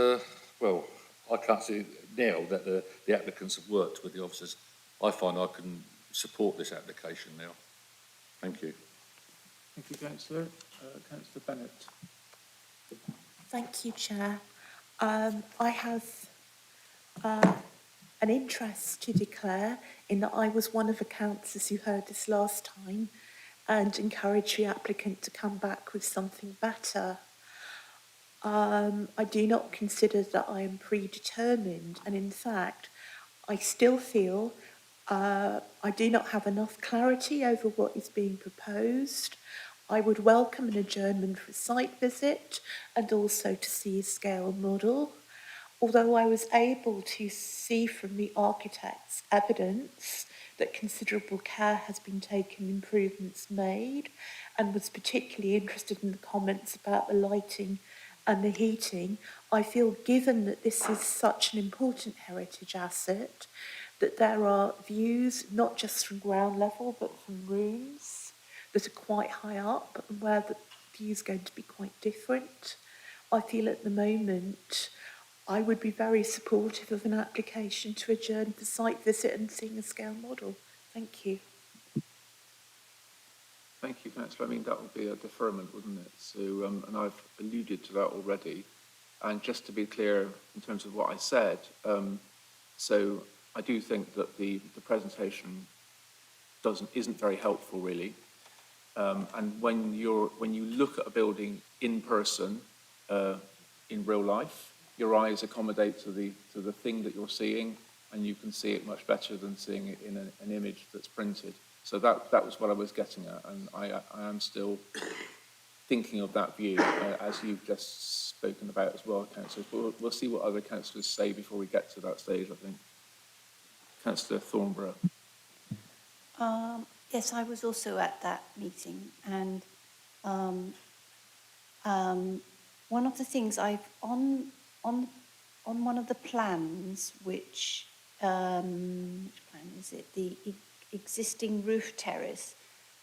well, I can't see now that the applicants have worked with the officers. I find I can support this application now. Thank you. Thank you, Councillor. Councillor Bennett. Thank you, Chair. I have an interest to declare in that I was one of the councillors who heard this last time and encouraged the applicant to come back with something better. I do not consider that I am predetermined, and in fact, I still feel I do not have enough clarity over what is being proposed. I would welcome an adjournment for a site visit and also to see a scale model. Although I was able to see from the architect's evidence that considerable care has been taken, improvements made, and was particularly interested in the comments about the lighting and the heating, I feel given that this is such an important heritage asset, that there are views not just from ground level but from rooms that are quite high up and where the view is going to be quite different. I feel at the moment I would be very supportive of an application to adjourn the site visit and seeing a scale model. Thank you. Thank you, Councillor. I mean, that would be a deferment, wouldn't it? So, and I've alluded to that already. And just to be clear in terms of what I said, so I do think that the presentation isn't very helpful, really. And when you look at a building in person, in real life, your eyes accommodate to the thing that you're seeing, and you can see it much better than seeing it in an image that's printed. So that was what I was getting at, and I am still thinking of that view, as you've just spoken about as well, councillors. But we'll see what other councillors say before we get to that stage, I think. Councillor Thornborough. Yes, I was also at that meeting, and one of the things on one of the plans, which plan is it? The existing roof terrace.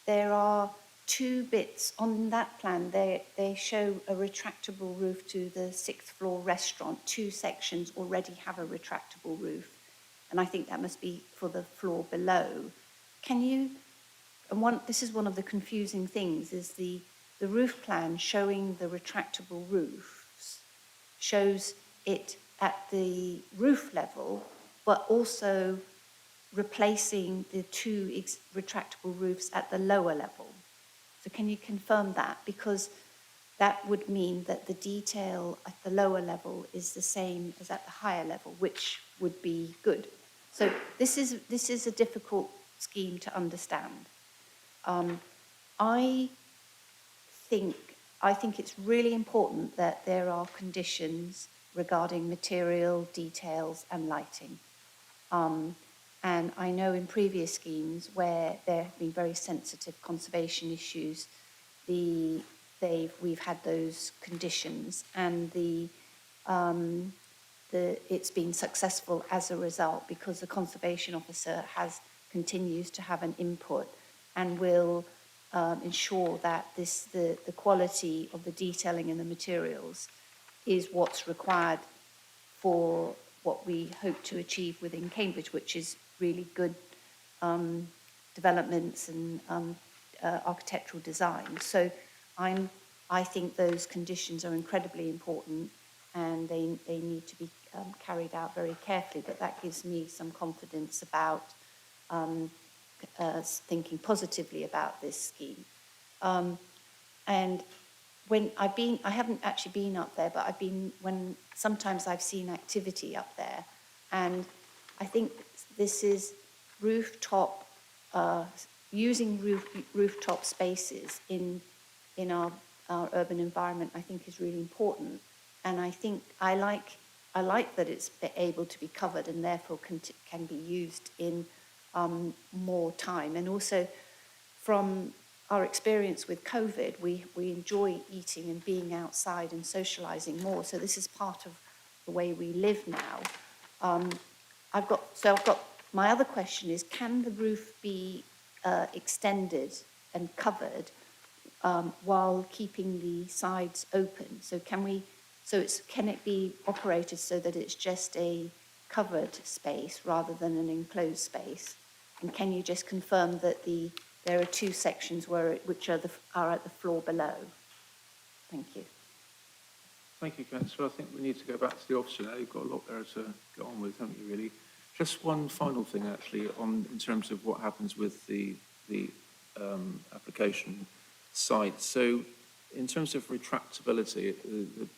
There are two bits on that plan. They show a retractable roof to the 6th floor restaurant. Two sections already have a retractable roof, and I think that must be for the floor below. Can you? And this is one of the confusing things: is the roof plan showing the retractable roofs shows it at the roof level, but also replacing the two retractable roofs at the lower level. So can you confirm that? Because that would mean that the detail at the lower level is the same as at the higher level, which would be good. So this is a difficult scheme to understand. I think it's really important that there are conditions regarding material, details and lighting. And I know in previous schemes where there have been very sensitive conservation issues, we've had those conditions, and it's been successful as a result, because the conservation officer continues to have an input and will ensure that the quality of the detailing and the materials is what's required for what we hope to achieve within Cambridge, which is really good developments and architectural design. So I think those conditions are incredibly important, and they need to be carried out very carefully, but that gives me some confidence about thinking positively about this scheme. And I haven't actually been up there, but sometimes I've seen activity up there. And I think this is rooftop, using rooftop spaces in our urban environment, I think is really important. And I think I like that it's able to be covered and therefore can be used in more time. And also from our experience with COVID, we enjoy eating and being outside and socializing more. So this is part of the way we live now. I've got my other question is, can the roof be extended and covered while keeping the sides open? So can it be operated so that it's just a covered space rather than an enclosed space? And can you just confirm that there are two sections which are at the floor below? Thank you. Thank you, Councillor. I think we need to go back to the officer now. You've got a lot there to get on with, haven't you, really? Just one final thing, actually, in terms of what happens with the application site. So in terms of retractability,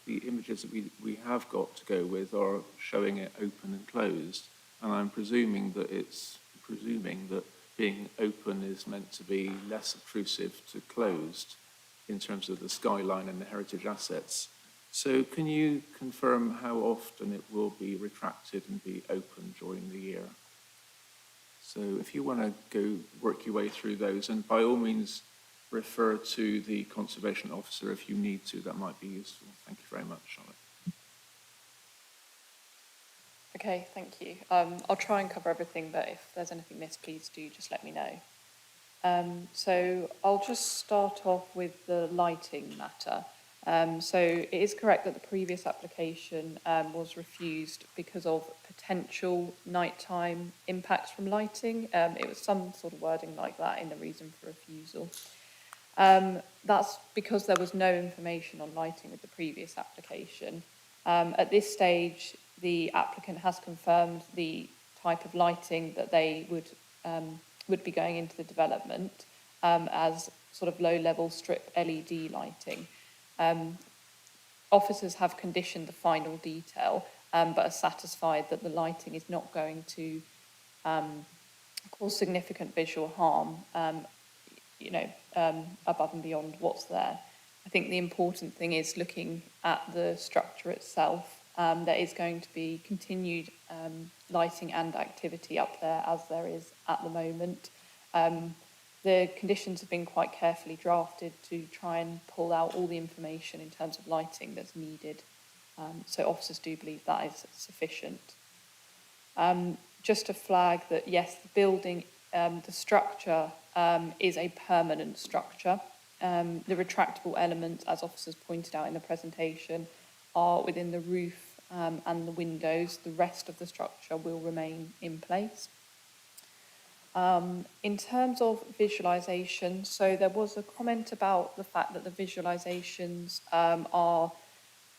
the images that we have got to go with are showing it open and closed. And I'm presuming that being open is meant to be less obtrusive to closed in terms of the skyline and the heritage assets. So can you confirm how often it will be retracted and be open during the year? So if you want to go work your way through those, and by all means refer to the conservation officer if you need to, that might be useful. Thank you very much, Charlotte. Okay, thank you. I'll try and cover everything, but if there's anything missed, please do just let me know. So I'll just start off with the lighting matter. So it is correct that the previous application was refused because of potential nighttime impacts from lighting. It was some sort of wording like that in the reason for refusal. That's because there was no information on lighting with the previous application. At this stage, the applicant has confirmed the type of lighting that they would be going into the development as sort of low-level strip LED lighting. Officers have conditioned the final detail, but are satisfied that the lighting is not going to cause significant visual harm, above and beyond what's there. I think the important thing is looking at the structure itself. There is going to be continued lighting and activity up there as there is at the moment. The conditions have been quite carefully drafted to try and pull out all the information in terms of lighting that's needed. So officers do believe that is sufficient. Just to flag that, yes, the building, the structure is a permanent structure. The retractable elements, as officers pointed out in the presentation, are within the roof and the windows. The rest of the structure will remain in place. In terms of visualisation, so there was a comment about the fact that the visualisations are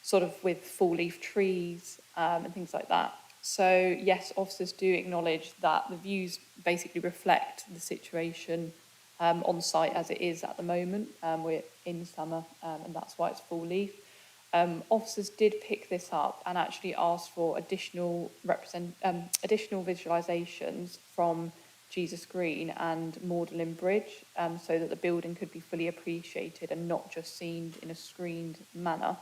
sort of with full leaf trees and things like that. So yes, officers do acknowledge that the views basically reflect the situation on site as it is at the moment. We're in summer and that's why it's full leaf. Officers did pick this up and actually asked for additional visualisations from Jesus Green and Magdalen Bridge so that the building could be fully appreciated and not just seen in a screened manner.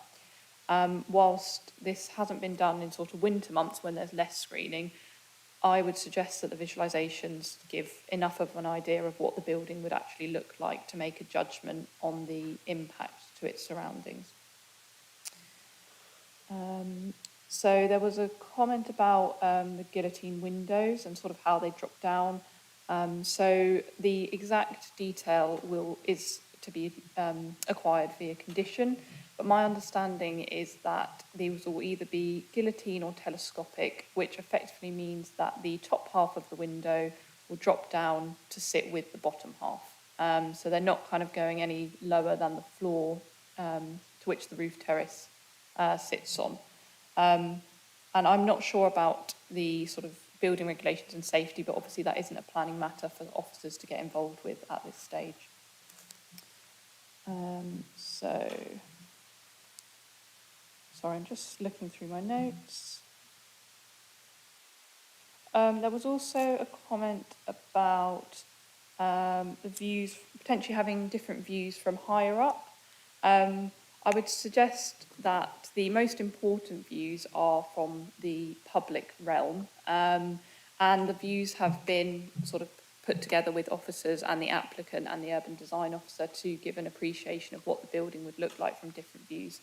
Whilst this hasn't been done in sort of winter months when there's less screening, I would suggest that the visualisations give enough of an idea of what the building would actually look like to make a judgment on the impact to its surroundings. So there was a comment about the guillotine windows and sort of how they drop down. So the exact detail is to be acquired via condition, but my understanding is that these will either be guillotine or telescopic, which effectively means that the top half of the window will drop down to sit with the bottom half. So they're not kind of going any lower than the floor to which the roof terrace sits on. And I'm not sure about the sort of building regulations and safety, but obviously that isn't a planning matter for officers to get involved with at this stage. So Sorry, I'm just looking through my notes. There was also a comment about the views, potentially having different views from higher up. I would suggest that the most important views are from the public realm, and the views have been sort of put together with officers and the applicant and the urban design officer to give an appreciation of what the building would look like from different views.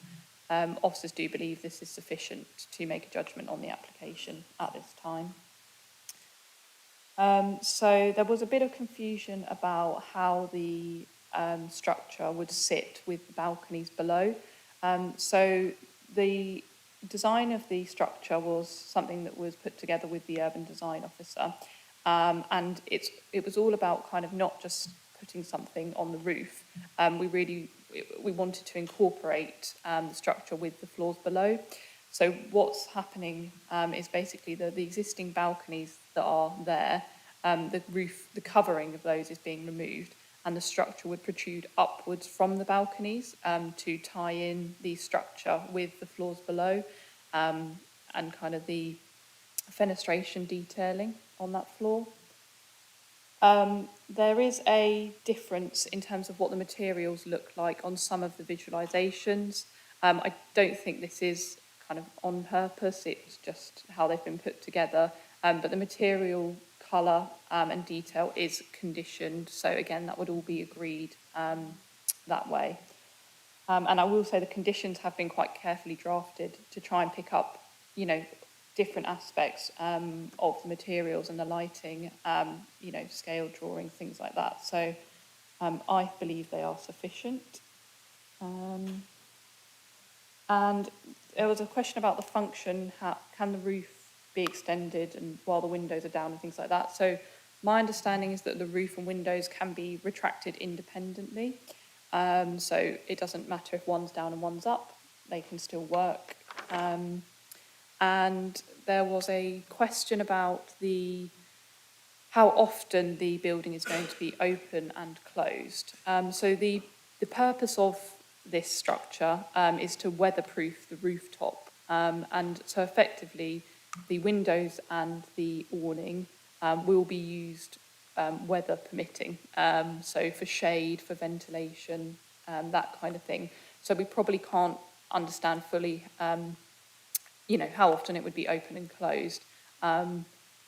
Officers do believe this is sufficient to make a judgment on the application at this time. So there was a bit of confusion about how the structure would sit with the balconies below. So the design of the structure was something that was put together with the urban design officer. And it was all about kind of not just putting something on the roof. We wanted to incorporate the structure with the floors below. So what's happening is basically the existing balconies that are there, the roof, the covering of those is being removed, and the structure would protrude upwards from the balconies to tie in the structure with the floors below, and kind of the fenestration detailing on that floor. There is a difference in terms of what the materials look like on some of the visualisations. I don't think this is kind of on purpose, it's just how they've been put together, but the material colour and detail is conditioned, so again that would all be agreed that way. And I will say the conditions have been quite carefully drafted to try and pick up, you know, different aspects of the materials and the lighting, you know, scale drawing, things like that. So I believe they are sufficient. And there was a question about the function, how can the roof be extended and while the windows are down and things like that. So my understanding is that the roof and windows can be retracted independently. So it doesn't matter if one's down and one's up, they can still work. And there was a question about how often the building is going to be open and closed. So the purpose of this structure is to weatherproof the rooftop. And so effectively, the windows and the awning will be used weather permitting. So for shade, for ventilation, that kind of thing. So we probably can't understand fully you know, how often it would be open and closed. But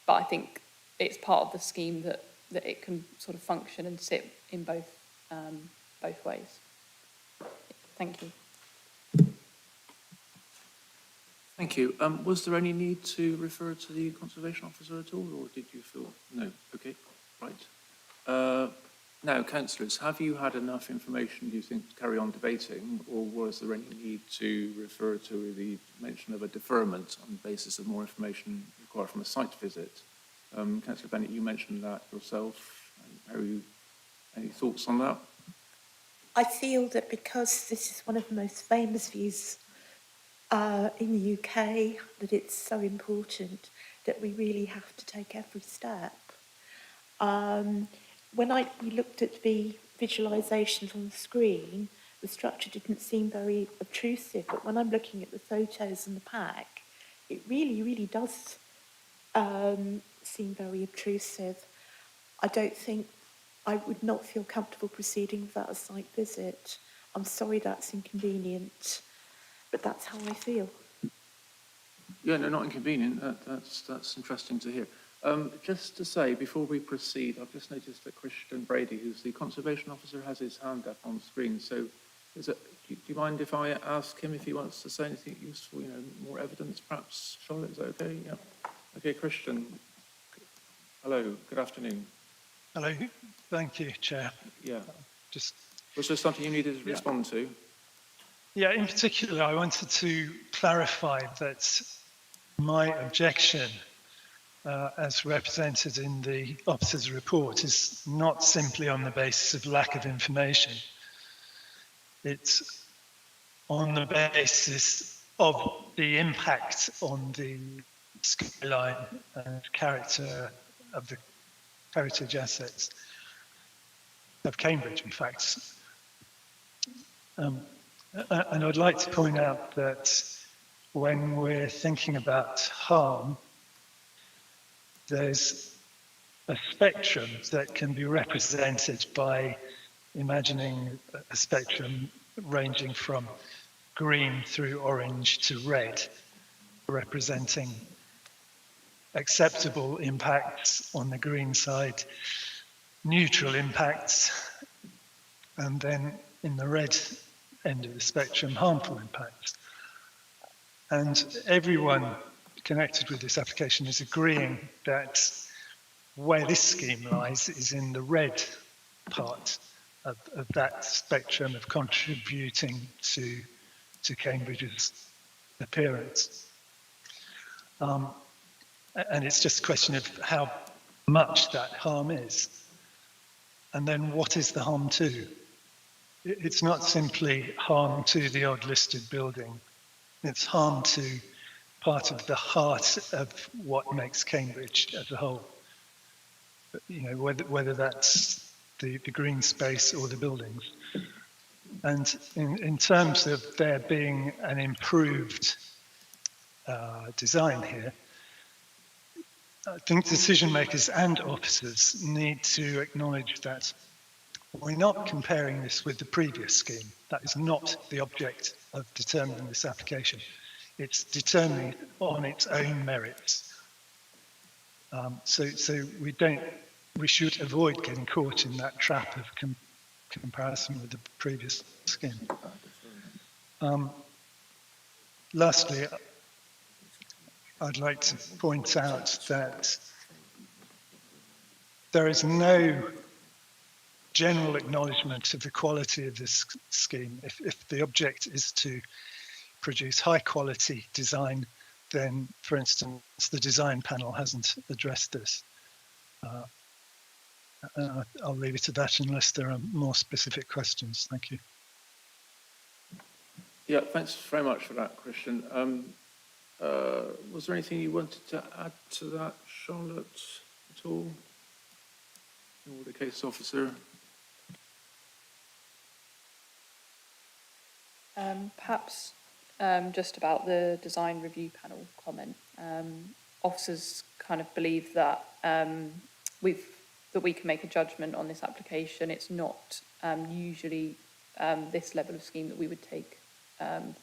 I think it's part of the scheme that it can sort of function and sit in both ways. Thank you. Thank you. Was there any need to refer to the Conservation Officer at all, or did you feel? No. Okay, right. Now, councillors, have you had enough information, do you think, to carry on debating, or was there any need to refer to the mention of a deferment on the basis of more information required from a site visit? Councillor Bennett, you mentioned that yourself. Any thoughts on that? I feel that because this is one of the most famous views in the UK, that it's so important that we really have to take every step. When we looked at the visualisations on the screen, the structure didn't seem very obtrusive, but when I'm looking at the photos in the pack, it really, really does seem very obtrusive. I would not feel comfortable proceeding without a site visit. I'm sorry that's inconvenient, but that's how I feel. Yeah, no, not inconvenient. That's interesting to hear. Just to say, before we proceed, I've just noticed that Christian Brady, who's the Conservation Officer, has his hand up on screen. So do you mind if I ask him if he wants to say anything useful, you know, more evidence perhaps? Charlotte, is that okay? Yeah. Okay, Christian. Hello, good afternoon. Hello, thank you, Chair. Yeah. Was there something you needed to respond to? Yeah, in particular, I wanted to clarify that my objection, as represented in the officer's report, is not simply on the basis of lack of information. It's on the basis of the impact on the skyline and character of the heritage assets of Cambridge, in fact. And I'd like to point out that when we're thinking about harm, there's a spectrum that can be represented by imagining a spectrum ranging from green through orange to red, representing acceptable impacts on the green side, neutral impacts, and then in the red end of the spectrum, harmful impacts. And everyone connected with this application is agreeing that where this scheme lies is in the red part of that spectrum of contributing to Cambridge's appearance. And it's just a question of how much that harm is. And then what is the harm to? It's not simply harm to the odd listed building. It's harm to part of the heart of what makes Cambridge as a whole. You know, whether that's the green space or the buildings. And in terms of there being an improved design here, I think decision makers and officers need to acknowledge that we're not comparing this with the previous scheme. That is not the object of determining this application. It's determining on its own merits. So we should avoid getting caught in that trap of comparison with the previous scheme. Lastly, I'd like to point out that there is no general acknowledgement of the quality of this scheme. If the object is to produce high quality design, then, for instance, the design panel hasn't addressed this. I'll leave it at that unless there are more specific questions. Thank you. Yeah, thanks very much for that, Christian. Was there anything you wanted to add to that, Charlotte, at all? Or the case officer? Perhaps just about the design review panel comment. Officers kind of believe that we can make a judgment on this application. It's not usually this level of scheme that we would take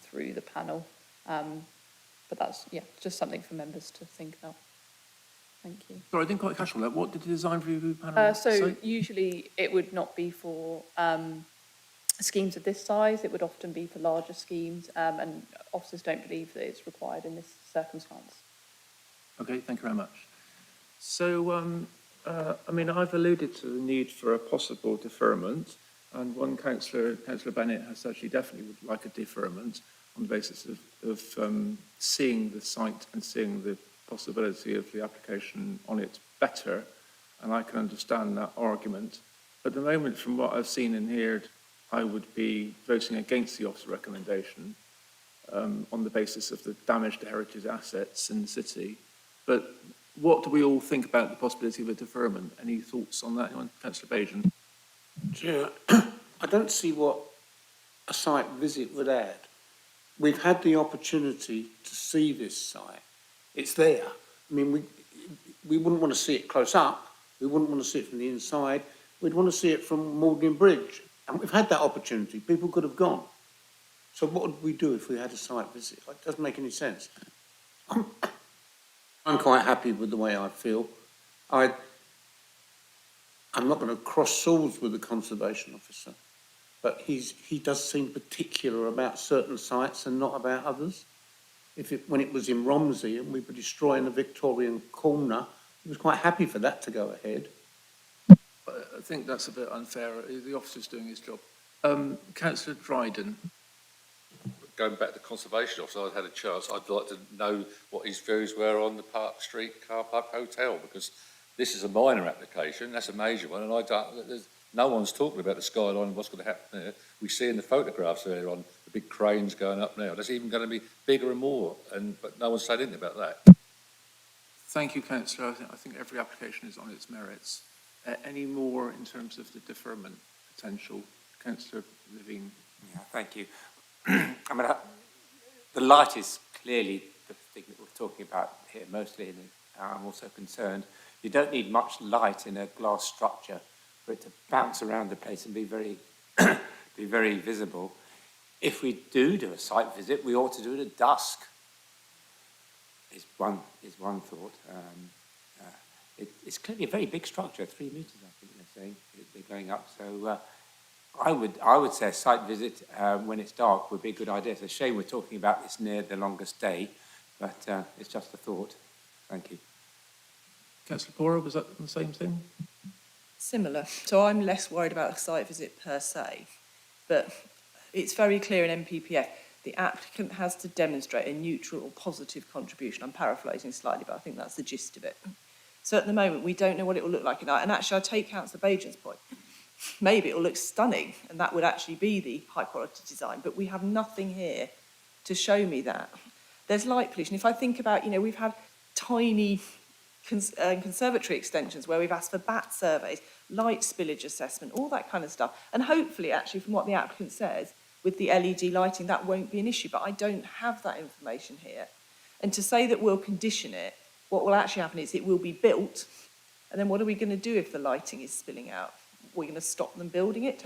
through the panel. But that's, yeah, just something for members to think about. Thank you. Sorry, I didn't quite catch all that. What did the design review panel say? So usually it would not be for schemes of this size. It would often be for larger schemes, and officers don't believe that it's required in this circumstance. Okay, thank you very much. So, I mean, I've alluded to the need for a possible deferment, and one councillor, Councillor Bennett, has actually definitely would like a deferment on the basis of seeing the site and seeing the possibility of the application on it better, and I can understand that argument. At the moment, from what I've seen and heard, I would be voting against the officer recommendation on the basis of the damage to heritage assets in the city. But what do we all think about the possibility of a deferment? Any thoughts on that, Councillor Bajan? Chair, I don't see what a site visit would add. We've had the opportunity to see this site. It's there. I mean, we wouldn't want to see it close up. We wouldn't want to see it from the inside. We'd want to see it from Magdalen Bridge. And we've had that opportunity. People could have gone. So what would we do if we had a site visit? It doesn't make any sense. I'm quite happy with the way I feel. I'm not going to cross swords with the conservation officer, but he does seem particular about certain sites and not about others. When it was in Romsey and we were destroying the Victorian corner, he was quite happy for that to go ahead. I think that's a bit unfair. The officer's doing his job. Councillor Dryden. Going back to conservation officer, I'd had a chance. I'd like to know what his views were on the Park Street car park hotel, because this is a minor application, that's a major one, and no one's talking about the skyline and what's going to happen there. We see in the photographs earlier on the big cranes going up now. That's even going to be bigger and more, but no one's said anything about that. Thank you, Councillor. I think every application is on its merits. Any more in terms of the deferment potential? Councillor Levine. Yeah, thank you. I mean, the light is clearly the thing that we're talking about here mostly, and I'm also concerned. You don't need much light in a glass structure for it to bounce around the place and be very, be very visible. If we do a site visit, we ought to do it at dusk. Is one thought. It's clearly a very big structure, 3 meters, I think they're saying they're going up. So I would say a site visit when it's dark would be a good idea. It's a shame we're talking about this near the longest day, but it's just a thought. Thank you. Councillor Pora, was that the same thing? Similar. So I'm less worried about a site visit per se, but it's very clear in MPPF the applicant has to demonstrate a neutral or positive contribution. I'm paraphrasing slightly, but I think that's the gist of it. So at the moment, we don't know what it will look like. And actually, I take Councillor Bajan's point. Maybe it will look stunning, and that would actually be the high-quality design, but we have nothing here to show me that. There's light pollution. If I think about, we've had tiny conservatory extensions where we've asked for bat surveys, light spillage assessment, all that kind of stuff. And hopefully, actually, from what the applicant says, with the LED lighting, that won't be an issue. But I don't have that information here. And to say that we'll condition it, what will actually happen is it will be built. And then what are we going to do if the lighting is spilling out? We're going to stop them building it?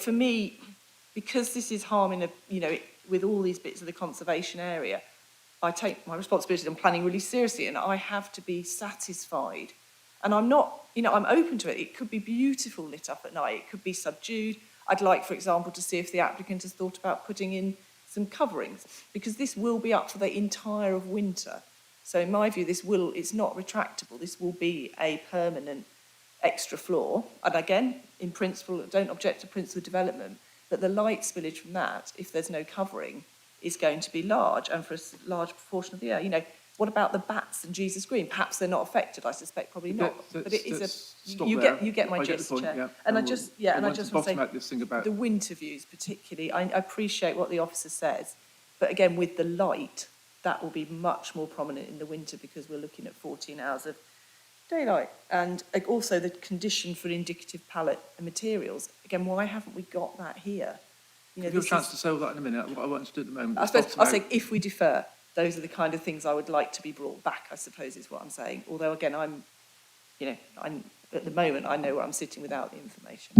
For me, because this is harming, with all these bits of the conservation area, I take my responsibility on planning really seriously, and I have to be satisfied. And I'm not, I'm open to it. It could be beautiful lit up at night. It could be subdued. I'd like, for example, to see if the applicant has thought about putting in some coverings, because this will be up for the entire of winter. So in my view, it's not retractable. This will be a permanent extra floor. And again, in principle, don't object to principal development, but the light spillage from that, if there's no covering, is going to be large, and for a large proportion of the year. What about the bats and Jesus Green? Perhaps they're not affected. I suspect probably not. But it is you get my gist, Chair. Yeah. And I just want to say this thing about the winter views particularly. I appreciate what the officer says, but again with the light, that will be much more prominent in the winter because we're looking at 14 hours of daylight, and also the condition for indicative palette and materials. Again, why haven't we got that here? Give you a chance to say all that in a minute. What I want to do at the moment. I suppose I'll say if we defer, those are the kind of things I would like to be brought back, I suppose is what I'm saying. Although again, I'm at the moment I know where I'm sitting without the information.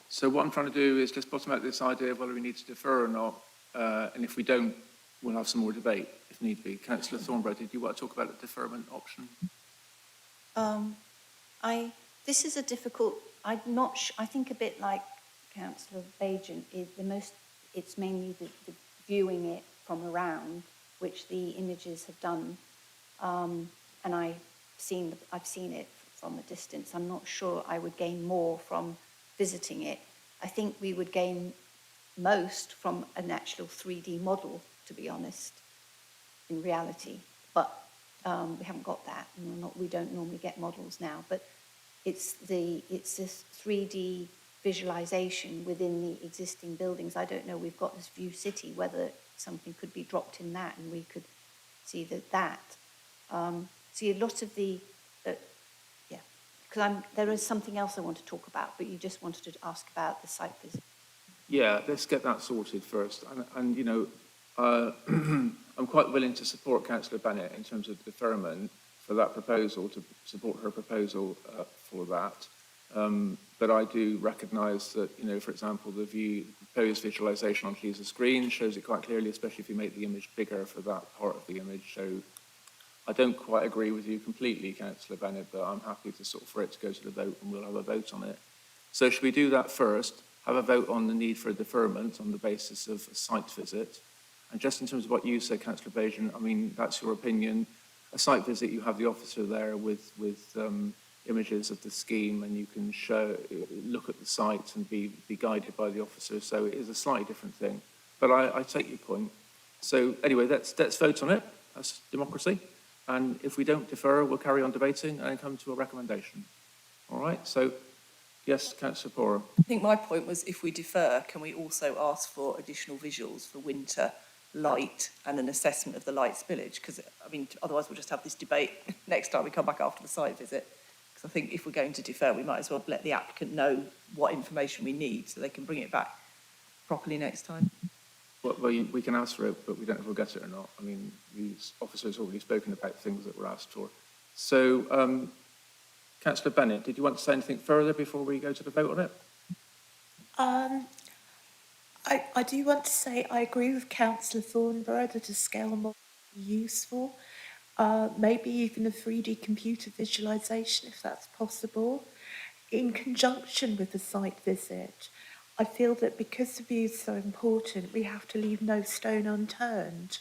So what I'm trying to do is just bottom out this idea of whether we need to defer or not, and if we don't, we'll have some more debate if need be. Councillor Thornborough, did you want to talk about the deferment option? This is a difficult. I think a bit like Councillor Bajan is it's mainly the viewing it from around, which the images have done, and I've seen it from a distance. I'm not sure I would gain more from visiting it. I think we would gain most from an actual 3D model, to be honest, in reality. But we haven't got that. We don't normally get models now. But it's this 3D visualization within the existing buildings. I don't know. We've got this View City. Whether something could be dropped in that, and we could see see a lot of the. Because there is something else I want to talk about, but you just wanted to ask about the site visit. Yeah, let's get that sorted first. And I'm quite willing to support Councillor Bennett in terms of deferment for that proposal, to support her proposal for that. But I do recognise that, for example, the proposed visualisation on Cleaser Screen shows it quite clearly, especially if you make the image bigger for that part of the image. So I don't quite agree with you completely, Councillor Bennett, but I'm happy for it to go to the vote, and we'll have a vote on it. So should we do that first? Have a vote on the need for a deferment on the basis of a site visit. And just in terms of what you said, Councillor Bajan, that's your opinion. A site visit, you have the officer there with images of the scheme, and you can look at the site and be guided by the officer. So it is a slightly different thing. But I take your point. So anyway, let's vote on it. That's democracy. And if we don't defer, we'll carry on debating and then come to a recommendation. All right? So, yes, Councillor Pora. I think my point was, if we defer, can we also ask for additional visuals for winter light and an assessment of the light spillage? Because, otherwise we'll just have this debate next time we come back after the site visit. Because I think if we're going to defer, we might as well let the applicant know what information we need so they can bring it back properly next time. We can ask for it, but we don't know if we'll get it or not. I mean, these officers have already spoken about things that were asked for. So, Councillor Bennett, did you want to say anything further before we go to the vote on it? I do want to say I agree with Councillor Thornborough that a scale model would be useful. Maybe even a 3D computer visualisation if that's possible. In conjunction with the site visit, I feel that because the view is so important, we have to leave no stone unturned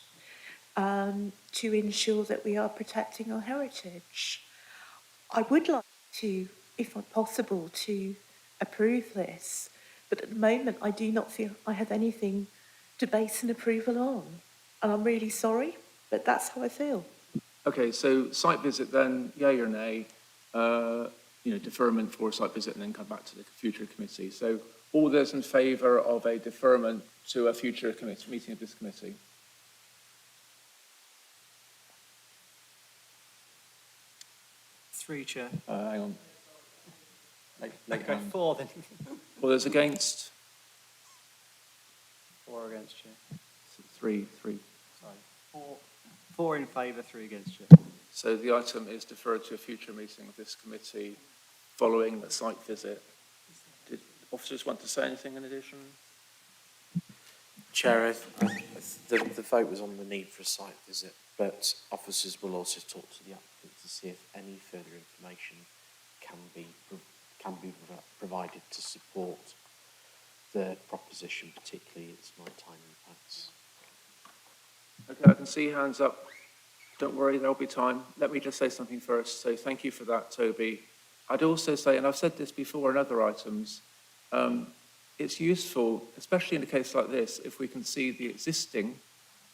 to ensure that we are protecting our heritage. I would like to, if possible, to approve this, but at the moment I do not feel I have anything to base an approval on. And I'm really sorry, but that's how I feel. Okay, so site visit then, yay or nay, deferment for site visit and then come back to the future committee. So all those in favour of a deferment to a future committee, meeting of this committee? Three, Chair. Hang on. Late hand. 4 then. All those against? 4 against, Chair. Three. Sorry. 4 in favour, 3 against, Chair. So the item is deferred to a future meeting of this committee following the site visit. Did officers want to say anything in addition? Chair, the vote was on the need for a site visit, but officers will also talk to the applicant to see if any further information can be provided to support the proposition, particularly its nighttime impacts. Okay, I can see hands up. Don't worry, there'll be time. Let me just say something first. So thank you for that, Toby. I'd also say, and I've said this before in other items, it's useful, especially in a case like this, if we can see the existing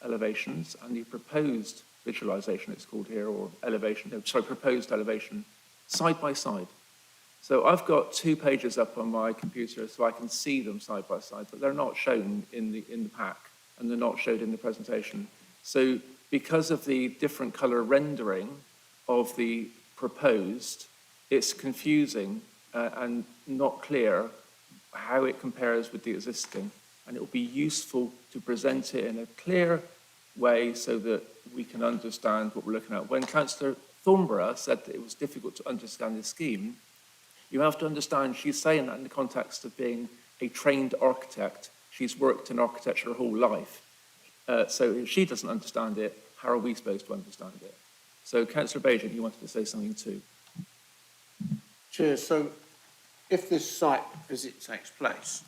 elevations and the proposed visualisation, it's called here, or proposed elevation, side by side. So I've got 2 pages up on my computer so I can see them side by side, but they're not shown in the pack and they're not showed in the presentation. So because of the different colour rendering of the proposed, it's confusing and not clear how it compares with the existing. And it will be useful to present it in a clear way so that we can understand what we're looking at. When Councillor Thornborough said that it was difficult to understand the scheme, you have to understand she's saying that in the context of being a trained architect. She's worked in architecture her whole life. So if she doesn't understand it, how are we supposed to understand it? So Councillor Bajan, you wanted to say something too. Chair, so if this site visit takes place,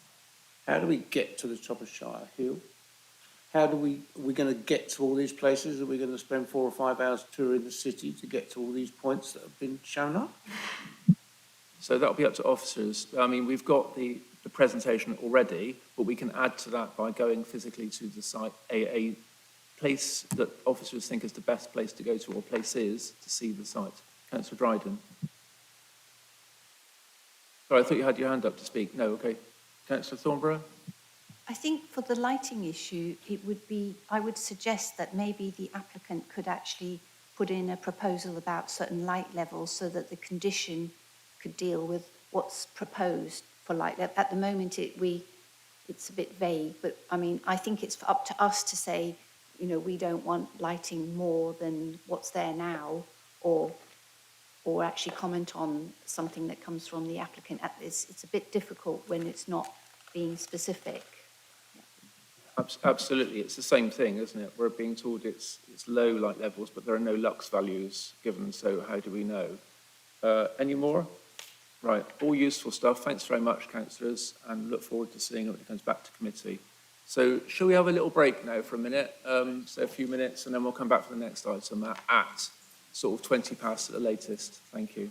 how do we get to the top of Shire Hill? Are we going to get to all these places? Are we going to spend 4 or 5 hours touring the city to get to all these points that have been shown up? So that'll be up to officers. I mean, we've got the presentation already, but we can add to that by going physically to the site, a place that officers think is the best place to go to, or places to see the site. Councillor Dryden. Sorry, I thought you had your hand up to speak. No, okay. Councillor Thornborough? I think for the lighting issue, I would suggest that maybe the applicant could actually put in a proposal about certain light levels so that the condition could deal with what's proposed for light level. At the moment, it's a bit vague, but I mean, I think it's up to us to say, we don't want lighting more than what's there now, or actually comment on something that comes from the applicant. It's a bit difficult when it's not being specific. Absolutely, it's the same thing, isn't it? We're being told it's low light levels, but there are no lux values given, so how do we know? Any more? Right, all useful stuff. Thanks very much, councillors, and look forward to seeing it when it comes back to committee. So shall we have a little break now for a minute, so a few minutes, and then we'll come back for the next item at sort of 20 past at the latest. Thank you.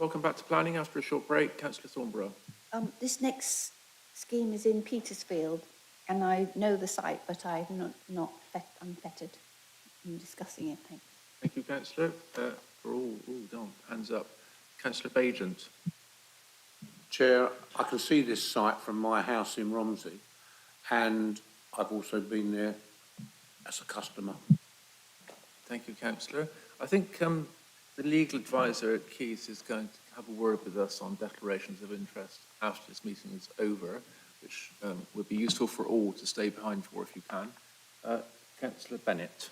Welcome back to planning after a short break. Councillor Thornborough. This next scheme is in Petersfield, and I know the site, but I've not unfettered in discussing it. Thanks. Thank you, Councillor. We're all done. Hands up. Councillor Bajent. Chair, I can see this site from my house in Romsey, and I've also been there as a customer. Thank you, Councillor. I think the legal advisor at Keys is going to have a word with us on declarations of interest after this meeting is over, which would be useful for all to stay behind for if you can. Councillor Bennett.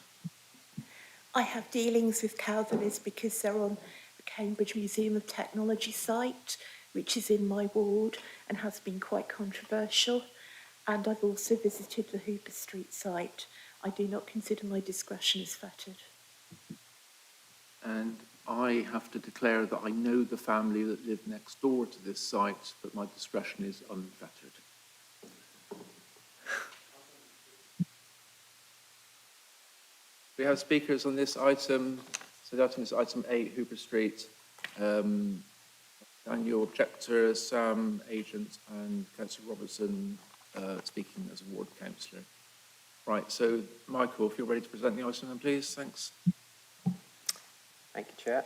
I have dealings with Cowdleys because they're on the Cambridge Museum of Technology site, which is in my ward and has been quite controversial. And I've also visited the Hooper Street site. I do not consider my discretion is fettered. And I have to declare that I know the family that live next door to this site, but my discretion is unfettered. We have speakers on this item. So the item is item 8, Hooper Street. Daniel, objector, Sam, agent, and Councillor Robertson speaking as a ward councillor. Right, so Michael, if you're ready to present the item then please, thanks. Thank you, Chair.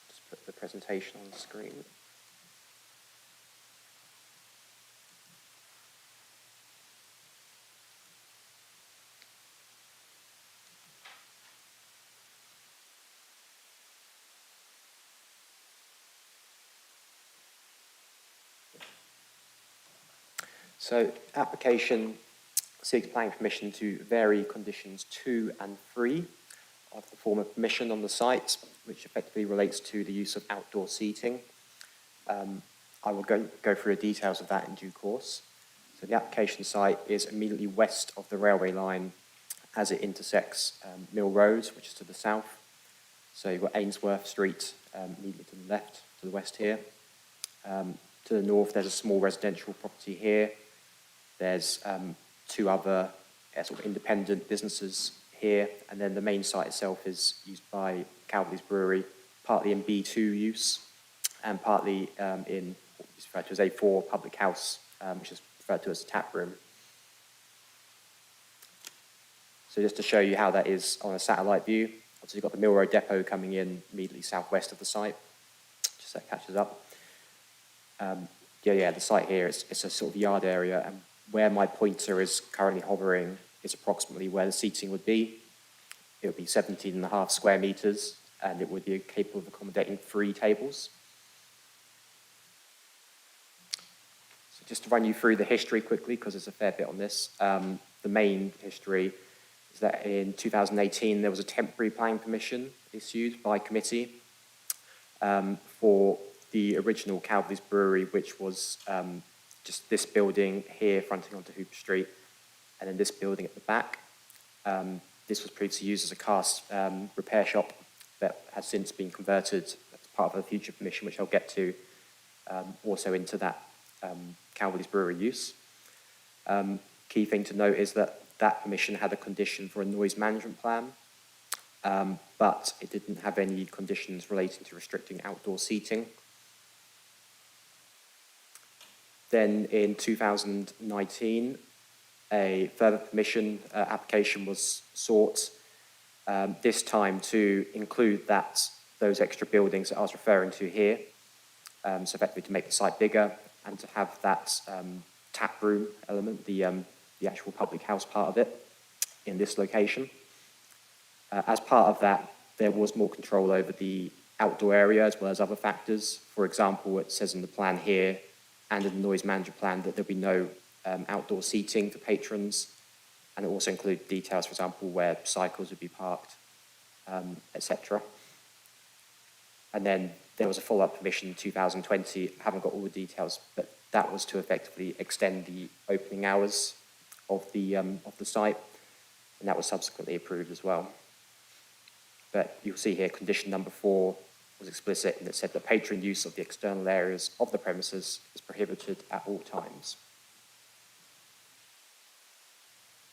Just put the presentation on the screen. So, application seeks planning permission to vary conditions 2 and 3 of the form of permission on the site, which effectively relates to the use of outdoor seating. I will go through the details of that in due course. So the application site is immediately west of the railway line as it intersects Mill Road, which is to the south. So you've got Ainsworth Street immediately to the left, to the west here. To the north, there's a small residential property here. There's 2 other sort of independent businesses here, and then the main site itself is used by Cowdleys Brewery, partly in B2 use, and partly in what is referred to as A4 public house, which is referred to as a tap room. So just to show you how that is on a satellite view, obviously you've got the Mill Road depot coming in immediately southwest of the site, just so that catches up. The site here, it's a sort of yard area, and where my pointer is currently hovering is approximately where the seating would be. It would be 17.5 square metres, and it would be capable of accommodating 3 tables. So just to run you through the history quickly, because there's a fair bit on this. The main history is that in 2018, there was a temporary planning permission issued by committee for the original Cowdleys Brewery, which was just this building here fronting onto Hooper Street, and then this building at the back. This was previously used as a cast repair shop that has since been converted as part of a future permission, which I'll get to, also into that Cowdleys Brewery use. Key thing to note is that that permission had a condition for a noise management plan, but it didn't have any conditions relating to restricting outdoor seating. Then in 2019, a further permission application was sought, this time to include those extra buildings that I was referring to here, so effectively to make the site bigger and to have that tap room element, the actual public house part of it, in this location. As part of that, there was more control over the outdoor area as well as other factors. For example, it says in the plan here and in the noise management plan that there'll be no outdoor seating for patrons, and it also includes details, for example, where cycles would be parked, etc. And then there was a follow-up permission in 2020. I haven't got all the details, but that was to effectively extend the opening hours of the site, and that was subsequently approved as well. But you'll see here condition number 4 was explicit, and it said that patron use of the external areas of the premises is prohibited at all times.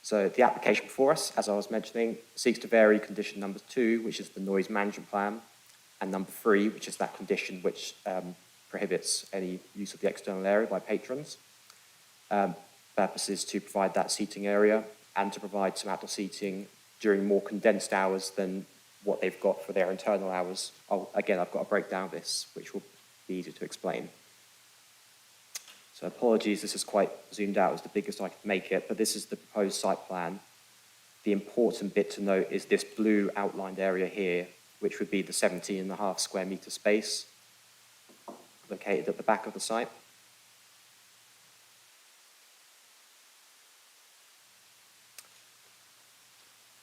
So the application before us, as I was mentioning, seeks to vary condition number 2, which is the noise management plan, and number 3, which is that condition which prohibits any use of the external area by patrons. Purpose is to provide that seating area and to provide some outdoor seating during more condensed hours than what they've got for their internal hours. Again, I've got a breakdown of this, which will be easy to explain. So apologies, this is quite zoomed out, it's the biggest I could make it, but this is the proposed site plan. The important bit to note is this blue outlined area here, which would be the 17.5 square metre space located at the back of the site.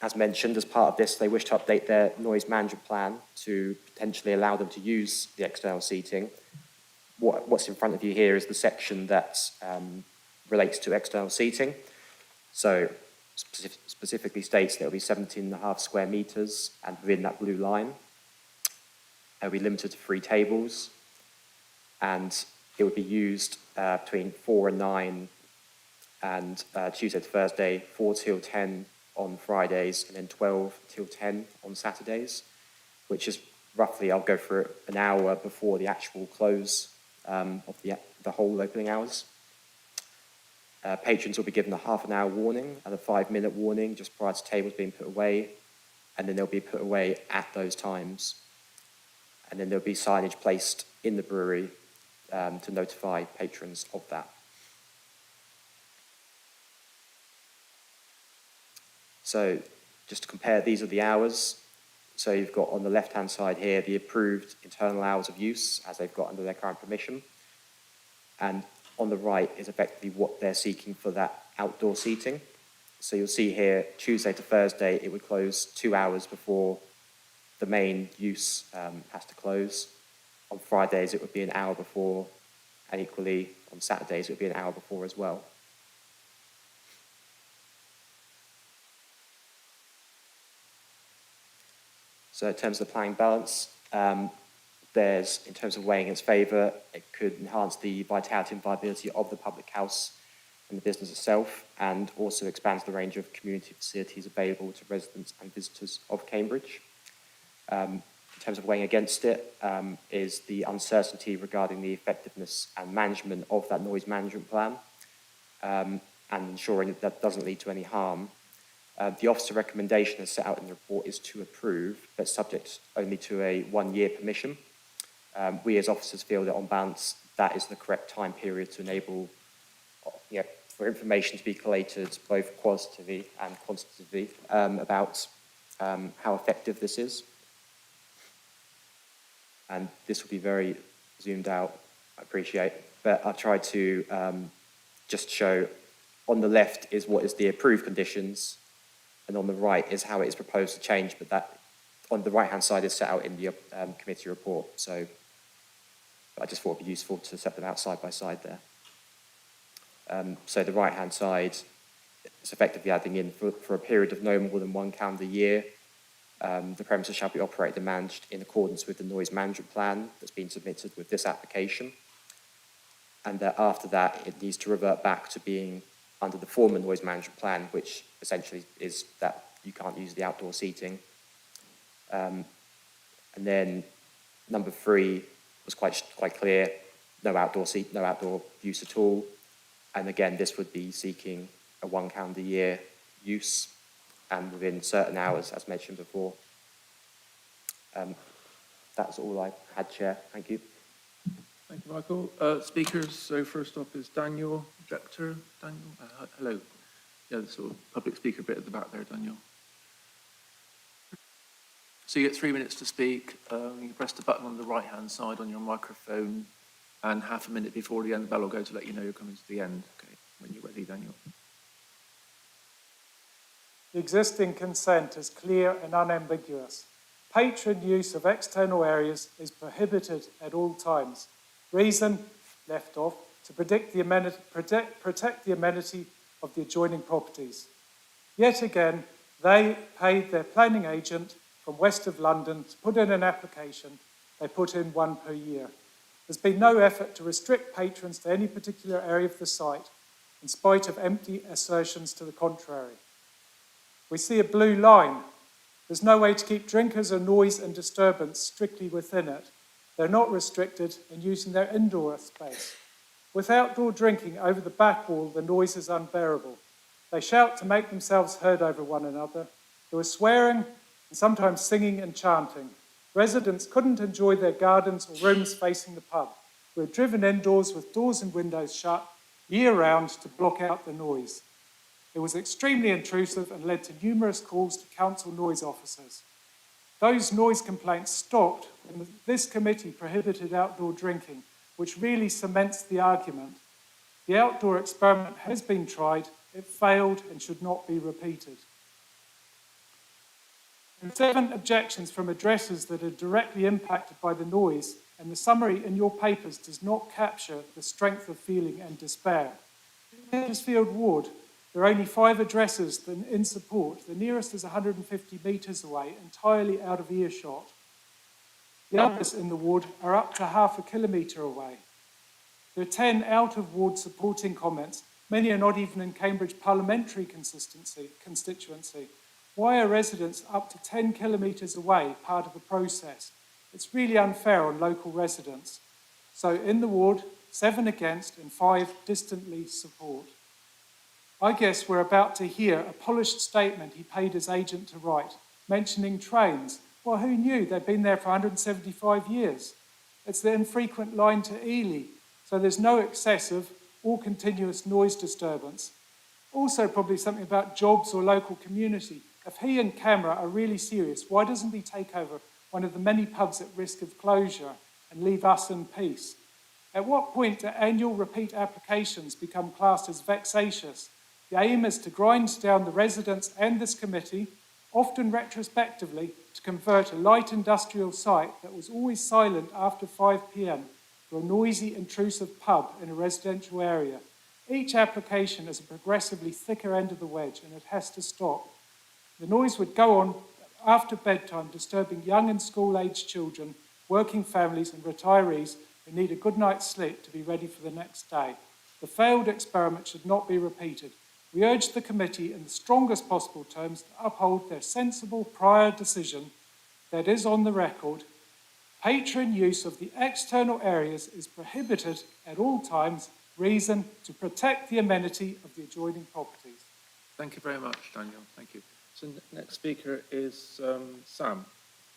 As mentioned, as part of this, they wish to update their noise management plan to potentially allow them to use the external seating. What's in front of you here is the section that relates to external seating. So specifically states that it will be 17.5 square metres, and within that blue line, it will be limited to 3 tables, and it would be used between 4 and 9 and Tuesday to Thursday, 4 till 10 on Fridays, and then 12 till 10 on Saturdays, which is roughly, I'll go for an hour before the actual close of the whole opening hours. Patrons will be given a half-an-hour warning and a 5-minute warning just prior to tables being put away, and then they'll be put away at those times. And then there'll be signage placed in the brewery to notify patrons of that. So just to compare, these are the hours. So you've got on the left-hand side here the approved internal hours of use as they've got under their current permission. And on the right is effectively what they're seeking for that outdoor seating. So you'll see here, Tuesday to Thursday, it would close 2 hours before the main use has to close. On Fridays, it would be an hour before, and equally on Saturdays, it would be an hour before as well. So in terms of the planning balance, there's, in terms of weighing its favour, it could enhance the vitality and viability of the public house and the business itself, and also expands the range of community facilities available to residents and visitors of Cambridge. In terms of weighing against it, is the uncertainty regarding the effectiveness and management of that noise management plan, and ensuring that that doesn't lead to any harm. The officer recommendation as set out in the report is to approve, but subject only to a 1-year permission. We as officers feel that on balance, that is the correct time period to enable for information to be collated both qualitatively and quantitatively about how effective this is. And this will be very zoomed out, I appreciate, but I've tried to just show on the left is what is the approved conditions, and on the right is how it is proposed to change, but that on the right-hand side is set out in the committee report. So I just thought it would be useful to set them out side by side there. So the right-hand side is effectively adding in for a period of no more than 1 calendar year, the premises shall be operated and managed in accordance with the noise management plan that's been submitted with this application. And after that, it needs to revert back to being under the former noise management plan, which essentially is that you can't use the outdoor seating. And then number 3 was quite clear, no outdoor use at all. And again, this would be seeking a 1 calendar year use and within certain hours, as mentioned before. That's all I had, Chair. Thank you. Thank you, Michael. Speakers, so first up is Daniel, objector. Daniel, hello. Yeah, the sort of public speaker bit at the back there, Daniel. So you get 3 minutes to speak. You press the button on the right-hand side on your microphone, and half a minute before the end, the bell will go to let you know you're coming to the end. Okay, when you're ready, Daniel. The existing consent is clear and unambiguous. Patron use of external areas is prohibited at all times. Reason, left off, to protect the amenity of the adjoining properties. Yet again, they paid their planning agent from west of London to put in an application. They put in 1 per year. There's been no effort to restrict patrons to any particular area of the site, in spite of empty assertions to the contrary. We see a blue line There's no way to keep drinkers and noise and disturbance strictly within it. They're not restricted in using their indoor space. With outdoor drinking over the back wall, the noise is unbearable. They shout to make themselves heard over one another. There was swearing and sometimes singing and chanting. Residents couldn't enjoy their gardens or rooms facing the pub. We were driven indoors with doors and windows shut year-round to block out the noise. It was extremely intrusive and led to numerous calls to council noise officers. Those noise complaints stopped when this committee prohibited outdoor drinking, which really cements the argument. The outdoor experiment has been tried, it failed and should not be repeated. And 7 objections from addresses that are directly impacted by the noise, and the summary in your papers does not capture the strength of feeling and despair. In Huddersfield Ward, there are only 5 addresses in support. The nearest is 150 metres away, entirely out of earshot. The others in the ward are up to half a kilometre away. There are 10 out-of-ward supporting comments. Many are not even in Cambridge parliamentary constituency. Why are residents up to 10 kilometres away part of the process? It's really unfair on local residents. So in the ward, 7 against and 5 distantly support. I guess we're about to hear a polished statement he paid his agent to write, mentioning trains. Well, who knew? They've been there for 175 years. It's the infrequent line to Ely, so there's no excessive or continuous noise disturbance. Also probably something about jobs or local community. If he and CAMRA are really serious, why doesn't he take over one of the many pubs at risk of closure and leave us in peace? At what point do annual repeat applications become classed as vexatious? The aim is to grind down the residents and this committee, often retrospectively, to convert a light industrial site that was always silent after 5 p.m. to a noisy, intrusive pub in a residential area. Each application is a progressively thicker end of the wedge, and it has to stop. The noise would go on after bedtime, disturbing young and school-aged children, working families and retirees who need a good night's sleep to be ready for the next day. The failed experiment should not be repeated. We urge the committee in the strongest possible terms to uphold their sensible prior decision that is on the record. Patron use of the external areas is prohibited at all times, reason to protect the amenity of the adjoining properties. Thank you very much, Daniel. Thank you. So next speaker is Sam,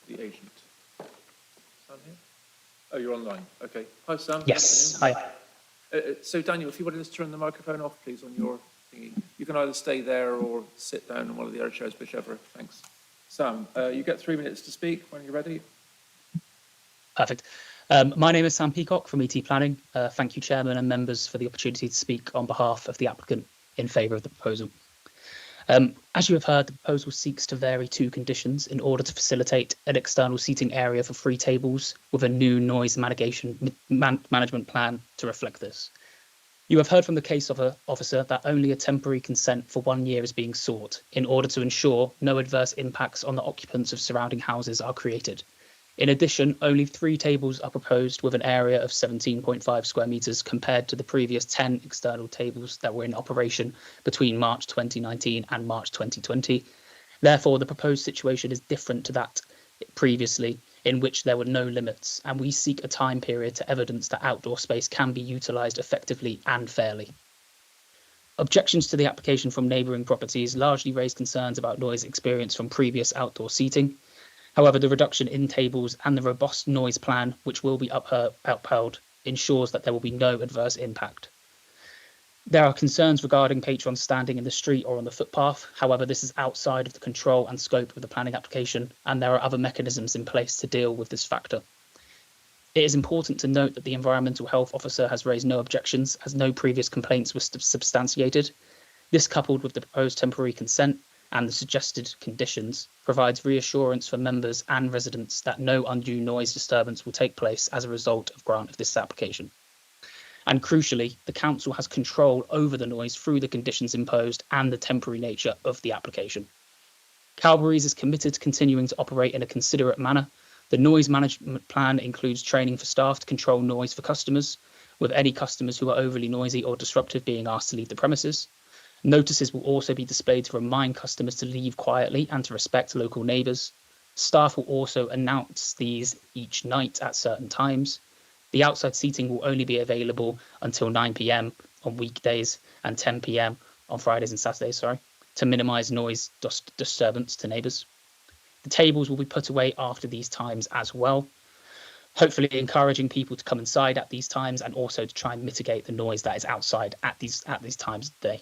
the agent. Sam here? Oh, you're online. Okay. Hi, Sam. Yes. Hi. So, Daniel, if you wanted to turn the microphone off, please, on your thingy. You can either stay there or sit down in one of the other chairs, whichever. Thanks. Sam, you get 3 minutes to speak when you're ready. Perfect. My name is Sam Peacock from ET Planning. Thank you, Chairman and members, for the opportunity to speak on behalf of the applicant in favour of the proposal. As you have heard, the proposal seeks to vary 2 conditions in order to facilitate an external seating area for 3 tables with a new noise management plan to reflect this. You have heard from the case officer that only a temporary consent for 1 year is being sought in order to ensure no adverse impacts on the occupants of surrounding houses are created. In addition, only 3 tables are proposed with an area of 17.5 square metres compared to the previous 10 external tables that were in operation between March 2019 and March 2020. Therefore, the proposed situation is different to that previously, in which there were no limits, and we seek a time period to evidence that outdoor space can be utilised effectively and fairly. Objections to the application from neighbouring properties largely raise concerns about noise experience from previous outdoor seating. However, the reduction in tables and the robust noise plan, which will be upheld, ensures that there will be no adverse impact. There are concerns regarding patrons standing in the street or on the footpath. However, this is outside of the control and scope of the planning application, and there are other mechanisms in place to deal with this factor. It is important to note that the Environmental Health Officer has raised no objections, as no previous complaints were substantiated. This, coupled with the proposed temporary consent and the suggested conditions, provides reassurance for members and residents that no undue noise disturbance will take place as a result of grant of this application. And crucially, the council has control over the noise through the conditions imposed and the temporary nature of the application. Cowberries is committed to continuing to operate in a considerate manner. The noise management plan includes training for staff to control noise for customers, with any customers who are overly noisy or disruptive being asked to leave the premises. Notices will also be displayed to remind customers to leave quietly and to respect local neighbours. Staff will also announce these each night at certain times. The outside seating will only be available until 9 p.m. on weekdays and 10 p.m. on Fridays and Saturdays, to minimise noise disturbance to neighbours. The tables will be put away after these times as well, hopefully encouraging people to come inside at these times and also to try and mitigate the noise that is outside at these times of the day.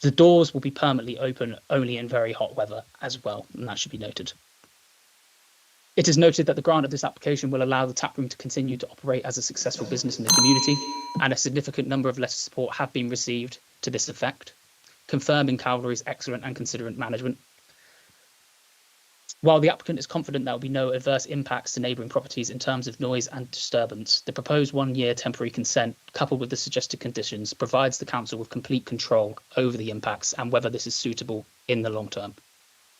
The doors will be permanently open only in very hot weather as well, and that should be noted. It is noted that the grant of this application will allow the taproom to continue to operate as a successful business in the community, and a significant number of letters of support have been received to this effect, confirming Calvary's excellent and considerate management. While the applicant is confident there will be no adverse impacts to neighbouring properties in terms of noise and disturbance, the proposed 1-year temporary consent, coupled with the suggested conditions, provides the council with complete control over the impacts and whether this is suitable in the long term.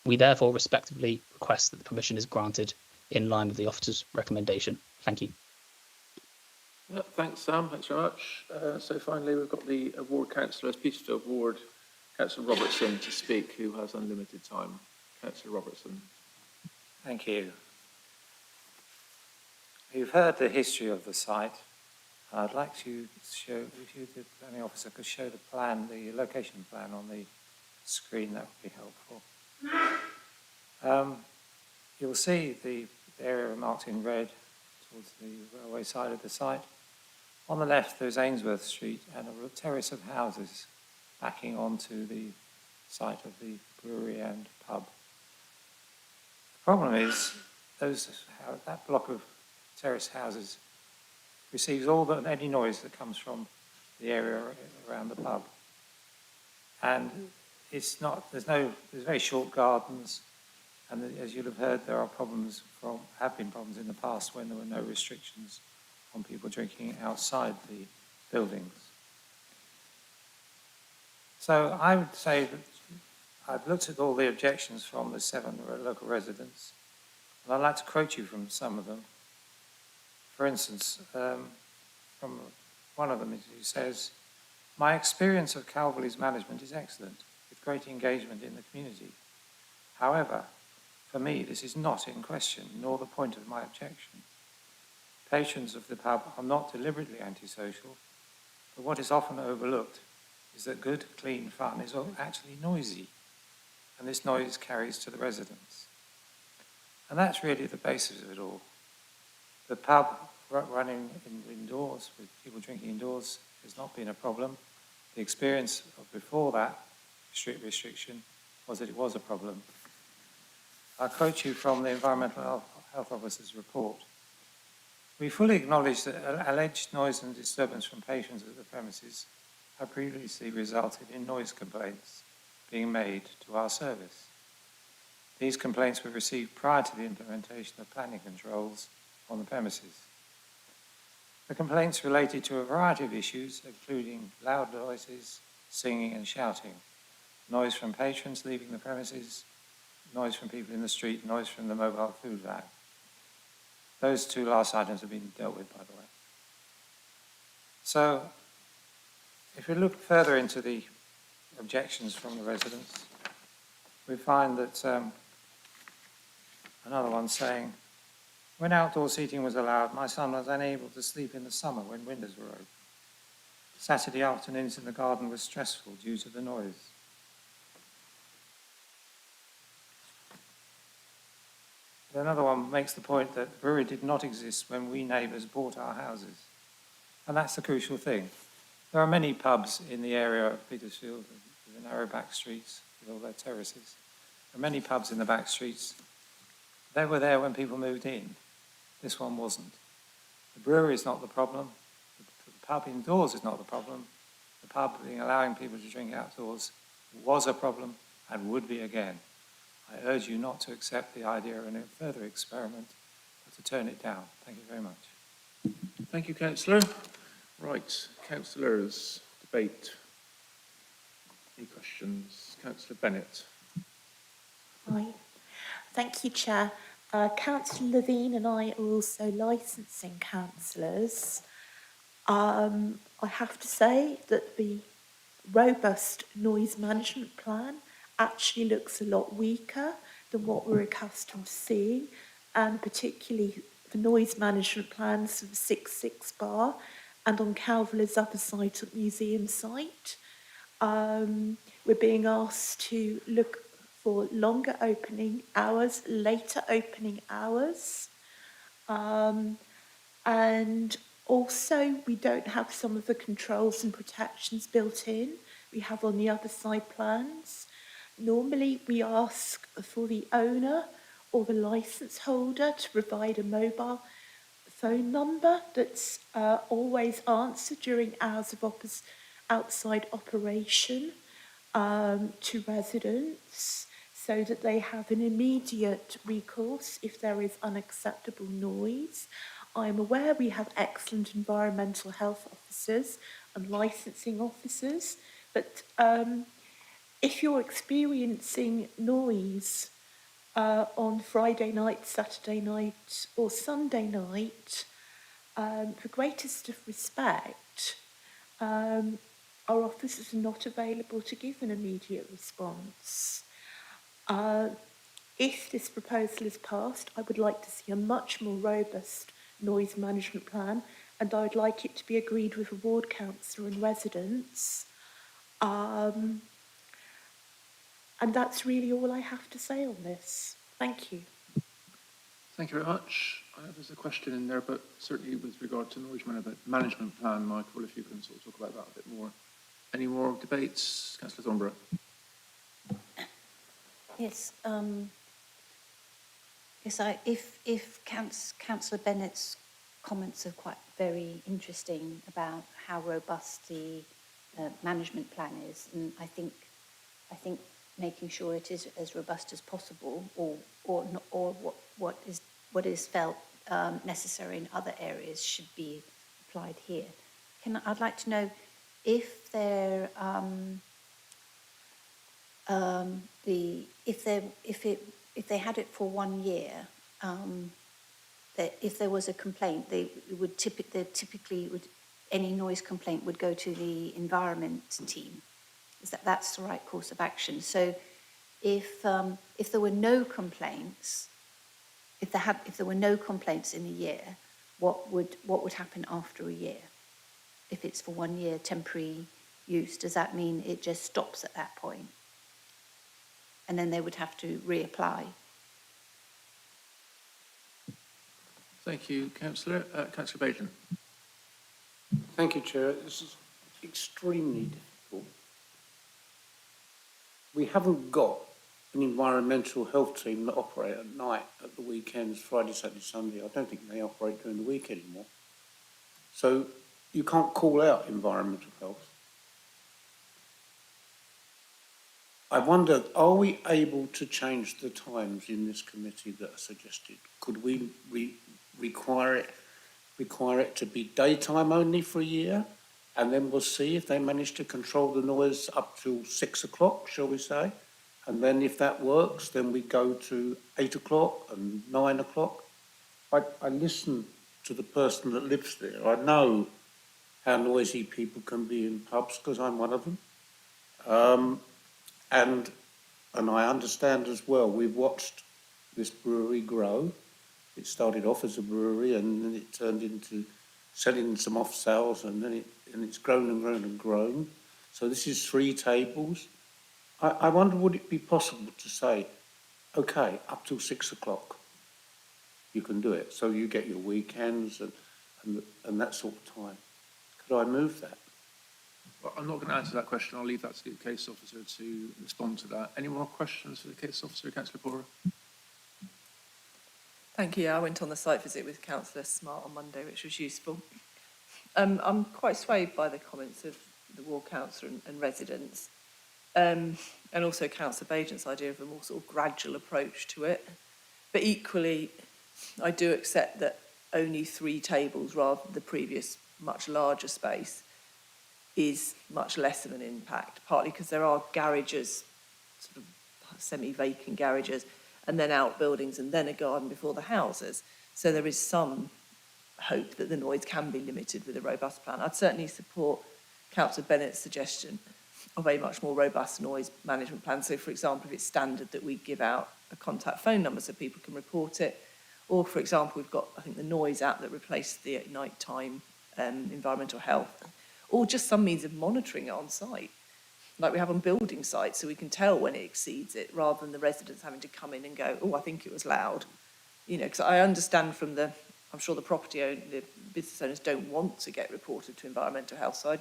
We therefore respectively request that the permission is granted in line with the officer's recommendation. Thank you. Yeah, thanks, Sam. Thanks very much. So finally, we've got the award councillor. As pleased to award Councillor Robertson to speak, who has unlimited time. Councillor Robertson. Thank you. You've heard the history of the site. I'd like to show, if you, the planning officer, could show the plan, the location plan on the screen, that would be helpful. You'll see the area marked in red towards the railway side of the site. On the left, there's Ainsworth Street and a terrace of houses backing onto the site of the brewery and pub. The problem is that block of terrace houses receives any noise that comes from the area around the pub, and there's very short gardens, and as you'll have heard, there are have been problems in the past when there were no restrictions on people drinking outside the buildings. So I would say that I've looked at all the objections from the 7 local residents, and I'd like to quote you from some of them. For instance, from one of them, who says, "My experience of Calverley's management is excellent, with great engagement in the community. However, for me, this is not in question, nor the point of my objection. Patrons of the pub are not deliberately antisocial, but what is often overlooked is that good, clean fun is actually noisy, and this noise carries to the residents." And that's really the basis of it all. The pub running indoors, with people drinking indoors, has not been a problem. The experience of before that restriction was that it was a problem. I'll quote you from the Environmental Health Officer's report. "We fully acknowledge that alleged noise and disturbance from patrons at the premises have previously resulted in noise complaints being made to our service. These complaints were received prior to the implementation of planning controls on the premises. The complaints related to a variety of issues, including loud noises, singing and shouting, noise from patrons leaving the premises, noise from people in the street, noise from the mobile food van. Those 2 last items have been dealt with, by the way. So, if we look further into the objections from the residents, we find that another one saying, "When outdoor seating was allowed, my son was unable to sleep in the summer when windows were open. Saturday afternoons in the garden were stressful due to the noise." Another one makes the point that the brewery did not exist when we neighbours bought our houses. And that's the crucial thing. There are many pubs in the area of Petersfield, the narrow back streets with all their terraces. There are many pubs in the back streets. They were there when people moved in. This one wasn't. The brewery is not the problem. The pub indoors is not the problem. The pub allowing people to drink outdoors was a problem and would be again. I urge you not to accept the idea of a further experiment, but to turn it down. Thank you very much. Thank you, Councillor. Right, councillors, debate. Any questions? Councillor Bennett. Hi. Thank you, Chair. Councillor Levine and I are also licensing councillors. I have to say that the robust noise management plan actually looks a lot weaker than what we're accustomed to seeing, and particularly the noise management plans for the 66 bar and on Calverley's other site at museum site. We're being asked to look for longer opening hours, later opening hours, and also we don't have some of the controls and protections built in we have on the other side plans. Normally we ask for the owner or the licence holder to provide a mobile phone number that's always answered during hours of outside operation to residents, so that they have an immediate recourse if there is unacceptable noise. I'm aware we have excellent environmental health officers and licensing officers, but if you're experiencing noise on Friday night, Saturday night or Sunday night, the greatest of respect, our officers are not available to give an immediate response. If this proposal is passed, I would like to see a much more robust noise management plan, and I would like it to be agreed with the ward councillor and residents. And that's really all I have to say on this. Thank you. Thank you very much. There's a question in there, but certainly with regard to noise management plan, Michael, if you can sort of talk about that a bit more. Any more debates? Councillor Thornborough. Yes. If Councillor Bennett's comments are quite very interesting about how robust the management plan is, and I think making sure it is as robust as possible, or what is felt necessary in other areas should be applied here. I'd like to know if there if they had it for 1 year, that if there was a complaint, any noise complaint would go to the environment team. That's the right course of action. So if there were no complaints, if there were no complaints in a year, what would happen after a year? If it's for 1 year temporary use, does that mean it just stops at that point? And then they would have to reapply? Thank you, Councillor. Councillor Bajan. Thank you, Chair. This is extremely difficult. We haven't got an environmental health team that operate at night, at the weekends, Friday, Saturday, Sunday. I don't think they operate during the week anymore. So you can't call out environmental health. I wonder, are we able to change the times in this committee that are suggested? Could we require it to be daytime only for a year, and then we'll see if they manage to control the noise up till 6 o'clock, shall we say? And then if that works, then we go to 8 o'clock and 9 o'clock. I listen to the person that lives there. I know how noisy people can be in pubs because I'm one of them. And I understand as well, we've watched this brewery grow. It started off as a brewery and then it turned into selling some off sales, and then it's grown and grown and grown. So this is 3 tables. I wonder, would it be possible to say, okay, up till 6 o'clock, you can do it. So you get your weekends and that sort of time. Could I move that? Well, I'm not going to answer that question. I'll leave that to the case officer to respond to that. Any more questions for the case officer, Councillor Pora? Thank you. I went on the site visit with Councillor Smart on Monday, which was useful. I'm quite swayed by the comments of the ward councillor and residents, and also Councillor Bajan's idea of a more sort of gradual approach to it. But equally, I do accept that only 3 tables rather than the previous much larger space is much less of an impact, partly because there are garages, sort of semi-vacant garages, and then outbuildings and then a garden before the houses. So there is some hope that the noise can be limited with a robust plan. I'd certainly support Councillor Bennett's suggestion of a much more robust noise management plan. So, for example, if it's standard that we give out a contact phone number so people can report it, or, for example, we've got, I think, the Noise app that replaced the nighttime environmental health, or just some means of monitoring it on site, like we have on building sites, so we can tell when it exceeds it, rather than the residents having to come in and go, oh, I think it was loud. You know, because I understand from the, I'm sure the the business owners don't want to get reported to environmental health, so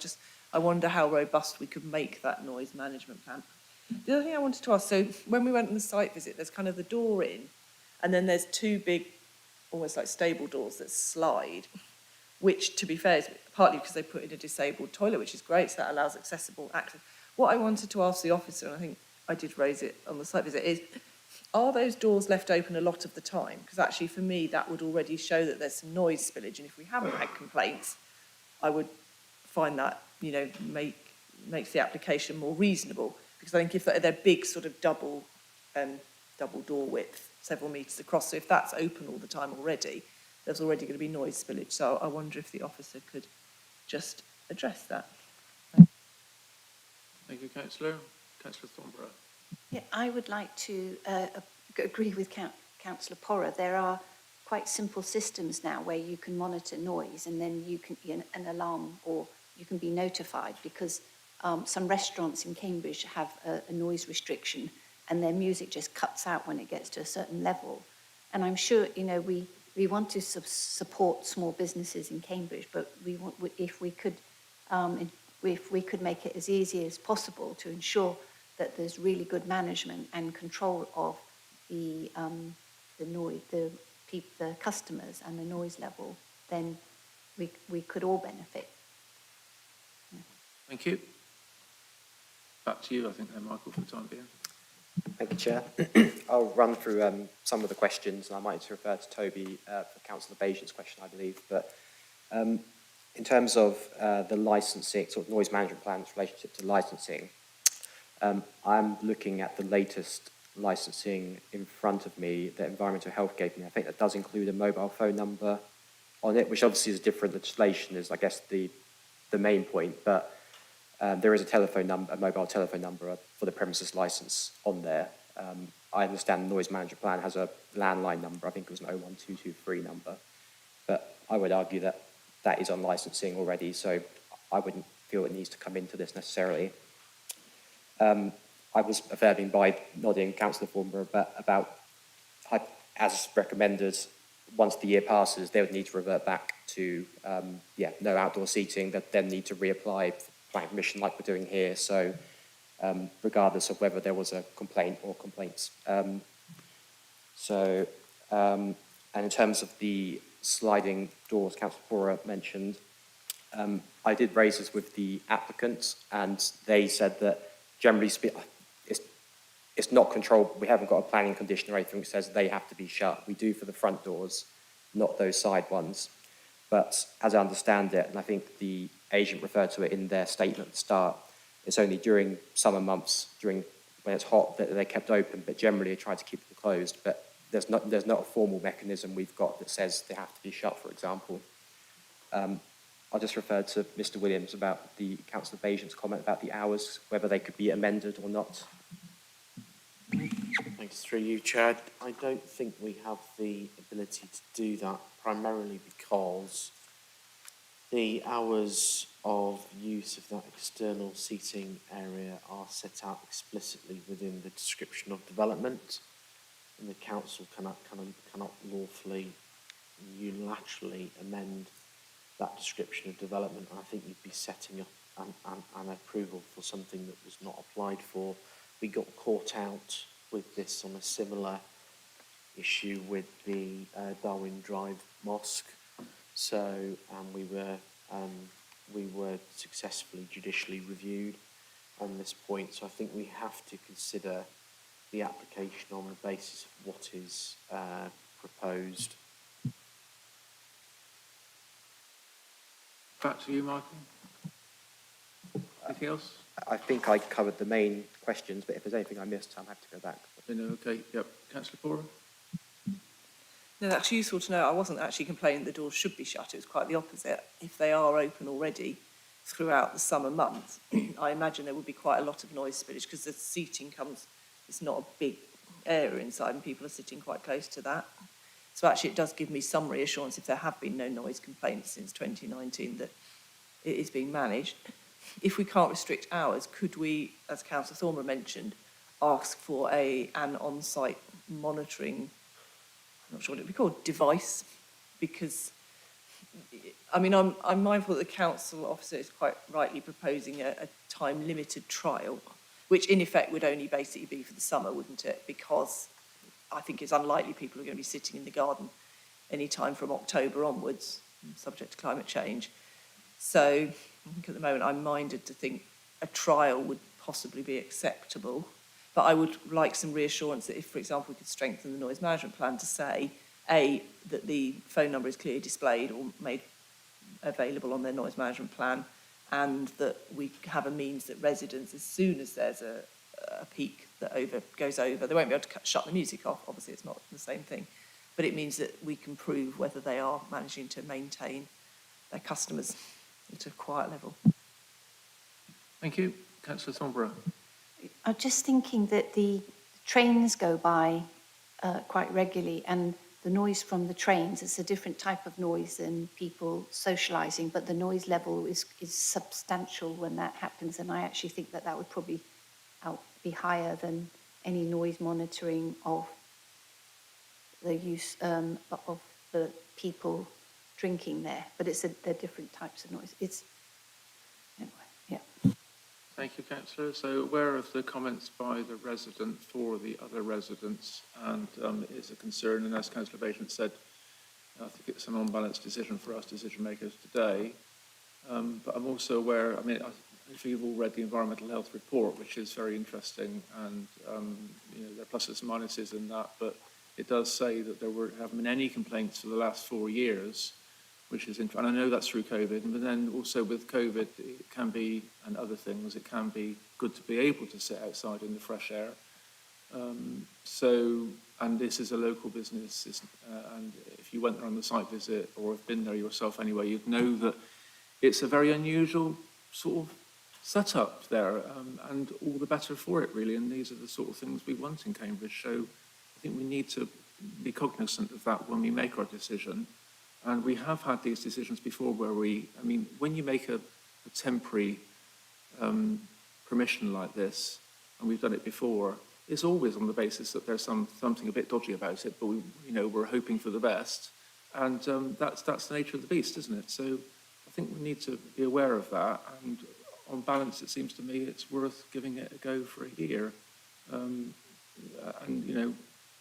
I wonder how robust we could make that noise management plan. The other thing I wanted to ask, so when we went on the site visit, there's kind of the door in, and then there's two big, almost like stable doors that slide, which, to be fair, is partly because they put in a disabled toilet, which is great, so that allows accessible access. What I wanted to ask the officer, and I think I did raise it on the site visit, is are those doors left open a lot of the time? Because actually, for me, that would already show that there's some noise spillage, and if we haven't had complaints, I would find that, you know, makes the application more reasonable. Because I think if they're big, sort of double door width, several metres across, so if that's open all the time already, there's already going to be noise spillage. So I wonder if the officer could just address that. Thank you, Councillor. Councillor Thornborough. Yeah, I would like to agree with Councillor Porrer. There are quite simple systems now where you can monitor noise, and then you can an alarm, or you can be notified, because some restaurants in Cambridge have a noise restriction, and their music just cuts out when it gets to a certain level. And I'm sure, you know, we want to support small businesses in Cambridge, but we want, if we could make it as easy as possible to ensure that there's really good management and control of the noise, the customers and the noise level, then we could all benefit. Yeah. Thank you. Back to you, I think, then, Michael, for the time being. Thank you, Chair. I'll run through some of the questions, and I might refer to Toby for Councillor Bajan's question, I believe. But in terms of the licensing, sort of noise management plan's relationship to licensing, I'm looking at the latest licensing in front of me that Environmental Health gave me. I think that does include a mobile phone number on it, which obviously is different legislation, is, I guess, the main point. But there is a telephone number, a mobile telephone number for the premises license on there. I understand the noise management plan has a landline number. I think it was an 01223 number. But I would argue that that is on licensing already, so I wouldn't feel it needs to come into this necessarily. I was affirming by nodding Councillor Thornborough about, as recommended, once the year passes, they would need to revert back to, no outdoor seating. They'd then need to reapply for planning permission like we're doing here. So regardless of whether there was a complaint or complaints. And in terms of the sliding doors Councillor Porrer mentioned, I did raise this with the applicants, and they said that generally speaking, it's not controlled. We haven't got a planning condition or anything which says they have to be shut. We do for the front doors, not those side ones. But as I understand it, and I think the agent referred to it in their statement at the start, it's only during summer months, when it's hot, that they're kept open, but generally they try to keep them closed. But there's not a formal mechanism we've got that says they have to be shut, for example. I'll just refer to Mr. Williams about the Councillor Bajan's comment about the hours, whether they could be amended or not. Thanks, through you, Chair. I don't think we have the ability to do that, primarily because the hours of use of that external seating area are set out explicitly within the description of development, and the council cannot lawfully unilaterally amend that description of development. And I think you'd be setting up an approval for something that was not applied for. We got caught out with this on a similar issue with the Darwin Drive Mosque. So we were successfully judicially reviewed on this point. So I think we have to consider the application on the basis of what is proposed. Back to you, Michael. Anything else? I think I covered the main questions, but if there's anything I missed, I'm happy to go back. No, okay, yep. Councillor Porrer? No, that's useful to know. I wasn't actually complaining the doors should be shut. It was quite the opposite. If they are open already, throughout the summer months, I imagine there would be quite a lot of noise spillage because the seating comes, it's not a big area inside and people are sitting quite close to that. So actually it does give me some reassurance if there have been no noise complaints since 2019 that it is being managed. If we can't restrict hours, could we, as Councillor Thornborough mentioned, ask for an on-site monitoring, I'm not sure what it would be called, device? Because, I mean, I'm mindful that the council officer is quite rightly proposing a time-limited trial, which in effect would only basically be for the summer, wouldn't it? Because I think it's unlikely people are going to be sitting in the garden any time from October onwards, subject to climate change. So I think at the moment I'm minded to think a trial would possibly be acceptable, but I would like some reassurance that if, for example, we could strengthen the noise management plan to say, A, that the phone number is clearly displayed or made available on their noise management plan, and that we have a means that residents, as soon as there's a peak that goes over, they won't be able to shut the music off, obviously it's not the same thing, but it means that we can prove whether they are managing to maintain their customers at a quiet level. Thank you. Councillor Thornborough. I'm just thinking that the trains go by quite regularly, and the noise from the trains is a different type of noise than people socialising, but the noise level is substantial when that happens, and I actually think that that would probably be higher than any noise monitoring of the use of the people drinking there. But they're different types of noise. Anyway, yeah. Thank you, Councillor. So aware of the comments by the resident for the other residents, and it is a concern, and as Councillor Baton said, I think it's an on-balance decision for us decision makers today. But I'm also aware, I mean, if you've all read the environmental health report, which is very interesting, and there are pluses and minuses in that, but it does say that there haven't been any complaints for the last 4 years, which is interesting. And I know that's through COVID, but then also with COVID, it can be, and other things, it can be good to be able to sit outside in the fresh air. And this is a local business, and if you went there on the site visit or have been there yourself anyway, you'd know that it's a very unusual sort of setup there, and all the better for it, really. And these are the sort of things we want in Cambridge. So I think we need to be cognizant of that when we make our decision. And we have had these decisions before where when you make a temporary permission like this, and we've done it before, it's always on the basis that there's something a bit dodgy about it, but we're hoping for the best. And that's the nature of the beast, isn't it? So I think we need to be aware of that. And on balance, it seems to me it's worth giving it a go for a year.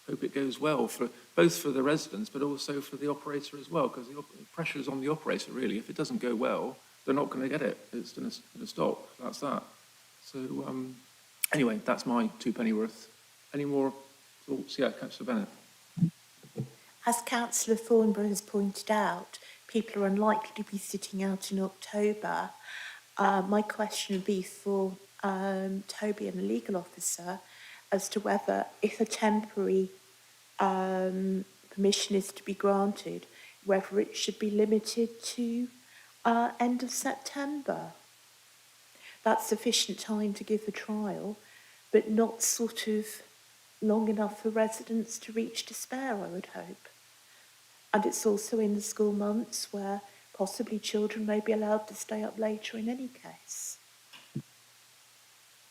Hope it goes well both for the residents, but also for the operator as well, because the pressure is on the operator, really. If it doesn't go well, they're not going to get it. It's going to stop. That's that. So anyway, that's my 2 penny worth. Any more thoughts? Yeah, Councillor Bennett. As Councillor Thornborough has pointed out, people are unlikely to be sitting out in October. My question would be for Toby and the legal officer as to whether, if a temporary permission is to be granted, whether it should be limited to end of September. That's sufficient time to give a trial, but not sort of long enough for residents to reach despair, I would hope. And it's also in the school months where possibly children may be allowed to stay up later in any case.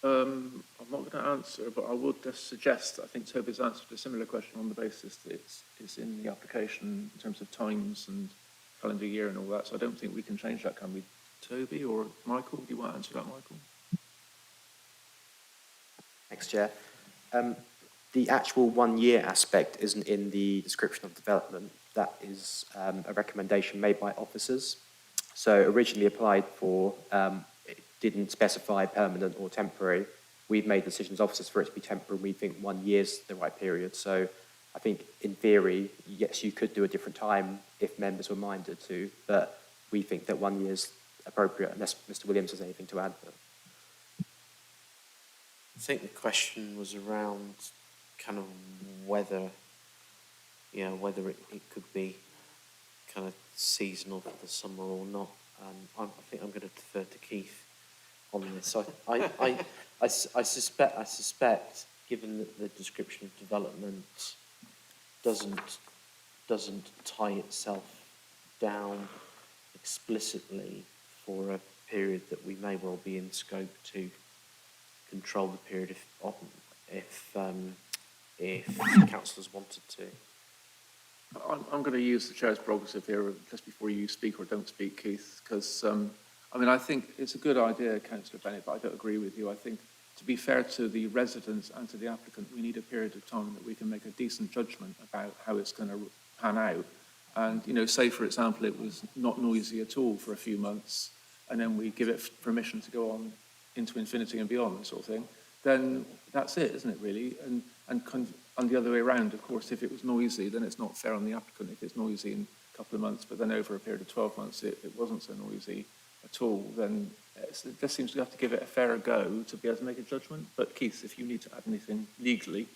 I'm not going to answer, but I would just suggest, I think Toby's answered a similar question on the basis that it's in the application in terms of times and calendar year and all that, so I don't think we can change that, can we? Toby or Michael, do you want to answer that, Michael? Thanks, Chair. The actual 1 year aspect isn't in the description of development. That is a recommendation made by officers. So originally applied for, it didn't specify permanent or temporary. We've made decisions, officers, for it to be temporary. We think 1 year's the right period. So I think in theory, yes, you could do a different time if members were minded to, but we think that 1 year's appropriate, unless Mr. Williams has anything to add. I think the question was around kind of whether it could be kind of seasonal for the summer or not. I think I'm going to defer to Keith on this. I suspect, given that the description of development doesn't tie itself down explicitly for a period that we may well be in scope to control the period if councillors wanted to. I'm going to use the chair's prerogative here just before you speak or don't speak, Keith, because, I mean, I think it's a good idea, Councillor Bennett, but I don't agree with you. I think, to be fair to the residents and to the applicant, we need a period of time that we can make a decent judgment about how it's going to pan out. And, you know, say, for example, it was not noisy at all for a few months, and then we give it permission to go on into infinity and beyond, sort of thing, then that's it, isn't it, really? And the other way around, of course, if it was noisy, then it's not fair on the applicant if it's noisy in a couple of months, but then over a period of 12 months it wasn't so noisy at all, then it just seems to have to give it a fairer go to be able to make a judgment. But Keith, if you need to add anything legally.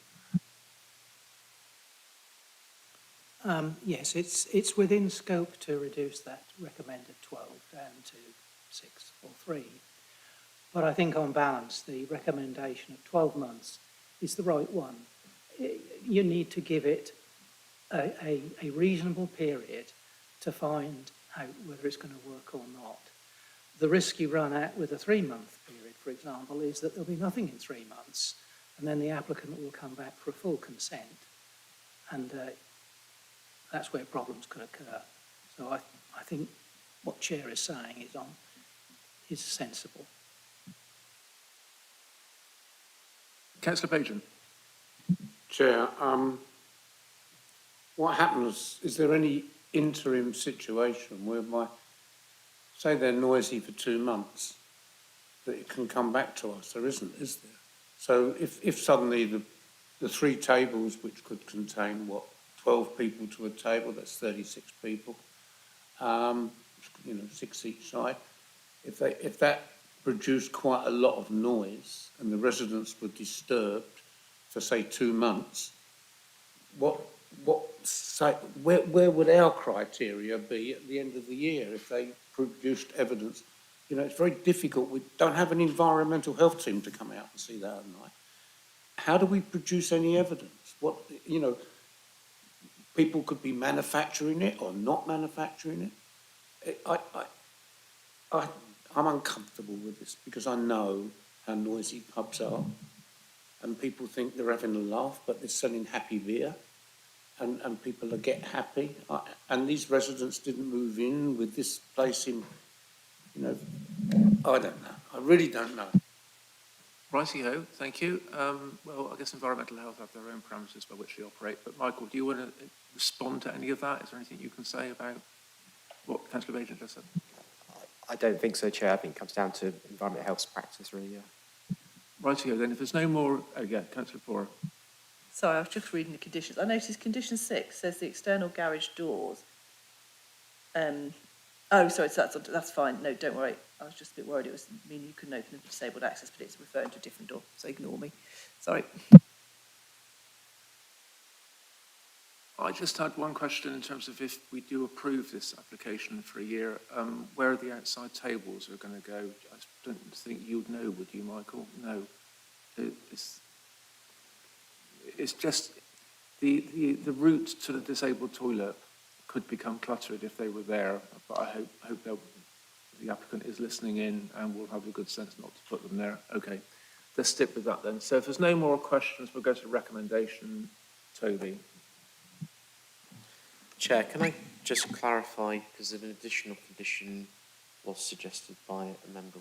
Yes, it's within scope to reduce that recommended 12 down to 6 or 3. But I think on balance, the recommendation of 12 months is the right one. You need to give it a reasonable period to find out whether it's going to work or not. The risk you run at with a 3-month period, for example, is that there'll be nothing in 3 months, and then the applicant will come back for a full consent, and that's where problems could occur. So I think what Chair is saying is sensible. Councillor Pagan. Chair, what happens, is there any interim situation whereby, say they're noisy for 2 months, that it can come back to us? There isn't, is there? So if suddenly the 3 tables, which could contain, 12 people to a table, that's 36 people, 6 each side, if that produced quite a lot of noise and the residents were disturbed for, say, 2 months, where would our criteria be at the end of the year if they produced evidence? You know, it's very difficult. We don't have an environmental health team to come out and see that at night. How do we produce any evidence? People could be manufacturing it or not manufacturing it. I'm uncomfortable with this because I know how noisy pubs are, and people think they're having a laugh, but they're selling happy beer, and people get happy. And these residents didn't move in with this place in, I don't know. I really don't know. Righty-ho, thank you. Well, I guess environmental health have their own parameters by which they operate, but Michael, do you want to respond to any of that? Is there anything you can say about what Councillor Bajan just said? I don't think so, Chair. I think it comes down to environmental health practice, really, yeah. Righty-ho, then if there's no more... Oh, yeah, Councillor Pora. Sorry, I was just reading the conditions. I noticed condition 6 says the external garage doors. Oh, sorry, so that's fine. No, don't worry. I was just a bit worried it was meaning you couldn't open them for disabled access, but it's referring to a different door, so ignore me. Sorry. I just had one question in terms of if we do approve this application for a year, where the outside tables are going to go. I don't think you'd know, would you, Michael? No. It's just the route to the disabled toilet could become cluttered if they were there, but I hope the applicant is listening in and will have the good sense not to put them there. Okay, let's stick with that then. So if there's no more questions, we'll go to recommendation. Toby. Chair, can I just clarify, because an additional condition was suggested by a member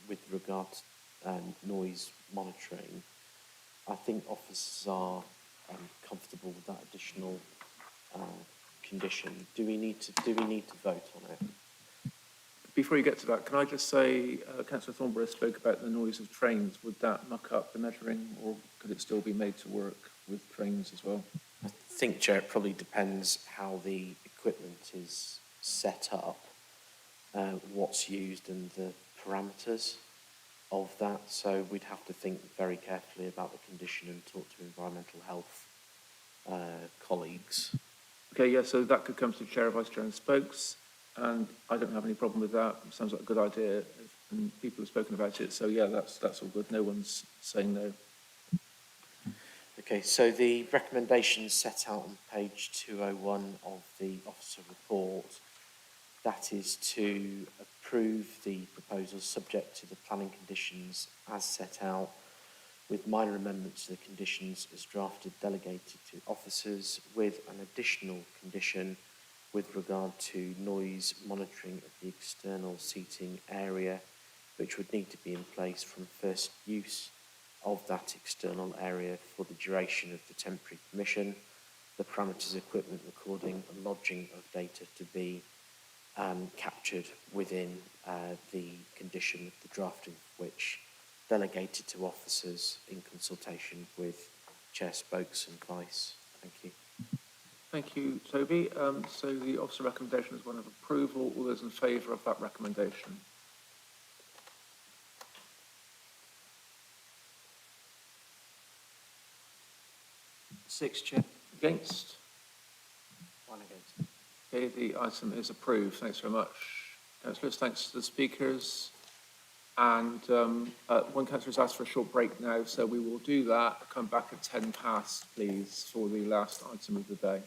with regard to noise monitoring. I think officers are comfortable with that additional condition. Do we need to vote on it? Before you get to that, can I just say, Councillor Thornborough spoke about the noise of trains. Would that muck up the measuring, or could it still be made to work with trains as well? I think, Chair, it probably depends how the equipment is set up, what's used and the parameters of that. So we'd have to think very carefully about the condition and talk to environmental health colleagues. Okay, yeah, so that could come to Chair, Vice Chair and Spokes. And I don't have any problem with that. It sounds like a good idea, and people have spoken about it. So yeah, that's all good. No one's saying no. Okay, so the recommendations set out on page 201 of the officer report, that is to approve the proposal subject to the planning conditions as set out, with minor amendments to the conditions as drafted delegated to officers, with an additional condition with regard to noise monitoring of the external seating area, which would need to be in place from first use of that external area for the duration of the temporary permission, the parameters, equipment, recording and lodging of data to be captured within the condition of the drafting of which delegated to officers in consultation with Chair Spokes and Vice. Thank you. Thank you, Toby. So the officer recommendation is one of approval. All those in favour of that recommendation? Six, Chair. Against? One against. Okay, the item is approved. Thanks very much, councillors. Thanks to the speakers. And one councillor has asked for a short break now, so we will do that. Come back at 10 past, please, for the last item of the day.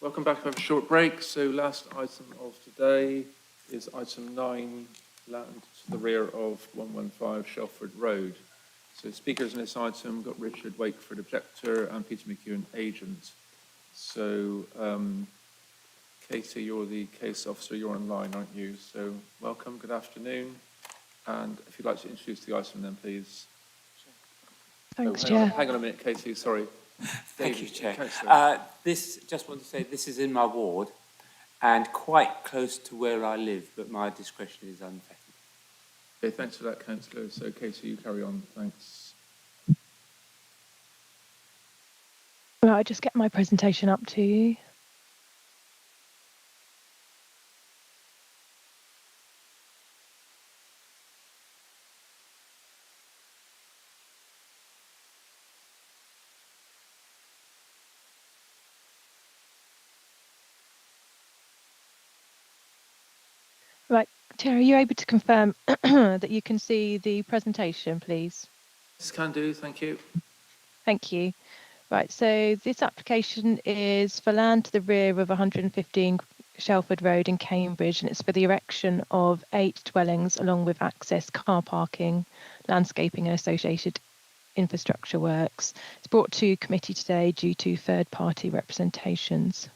Welcome back. I have a short break. So last item of today is item 9, land to the rear of 115 Shelford Road. So speakers in this item got Richard Wakeford, objector, and Peter McEwen, agent. So Katie, you're the case officer. You're online, aren't you? So welcome. Good afternoon. And if you'd like to introduce the item, then please. Thanks, hang on- Chair. Hang on a minute, Katie. Sorry. Thank you, Chair. Councillor. Just want to say this is in my ward and quite close to where I live, but my discretion is unfettered. Okay, thanks for that, Councillor. So, Katie, you carry on. Thanks. Right, I'll just get my presentation up to you. Right, Chair, are you able to confirm that you can see the presentation, please? Yes, can do. Thank you. Thank you. Right, so this application is for land to the rear of 115 Shelford Road in Cambridge, and it's for the erection of 8 dwellings along with access, car parking, landscaping and associated infrastructure works. It's brought to committee today due to third-party representations.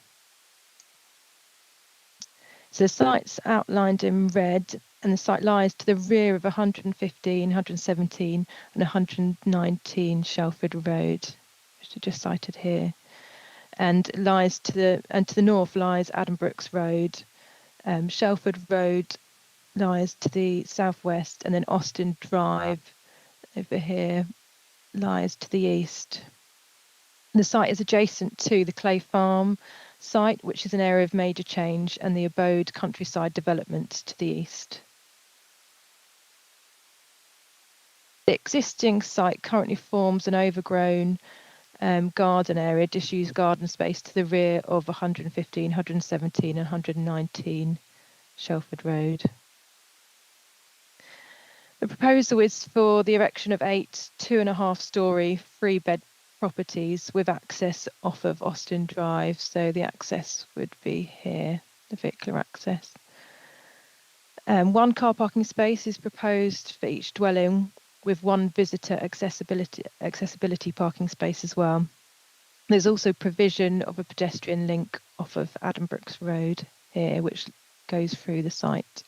So the site's outlined in red, and the site lies to the rear of 115, 117 and 119 Shelford Road, which are just cited here. And lies to the north lies Adam Brooks Road. Shelford Road lies to the southwest, and then Austin Drive over here lies to the east. The site is adjacent to the Clay Farm site, which is an area of major change, and the Abode countryside development to the east. The existing site currently forms an overgrown garden area, disused garden space to the rear of 115, 117 and 119 Shelford Road. The proposal is for the erection of 8 2.5-storey 3-bed properties with access off of Austin Drive. So the access would be here, the vehicular access. 1 car parking space is proposed for each dwelling, with 1 visitor accessibility parking space as well. There's also provision of a pedestrian link off of Adam Brooks Road here, which goes through the site.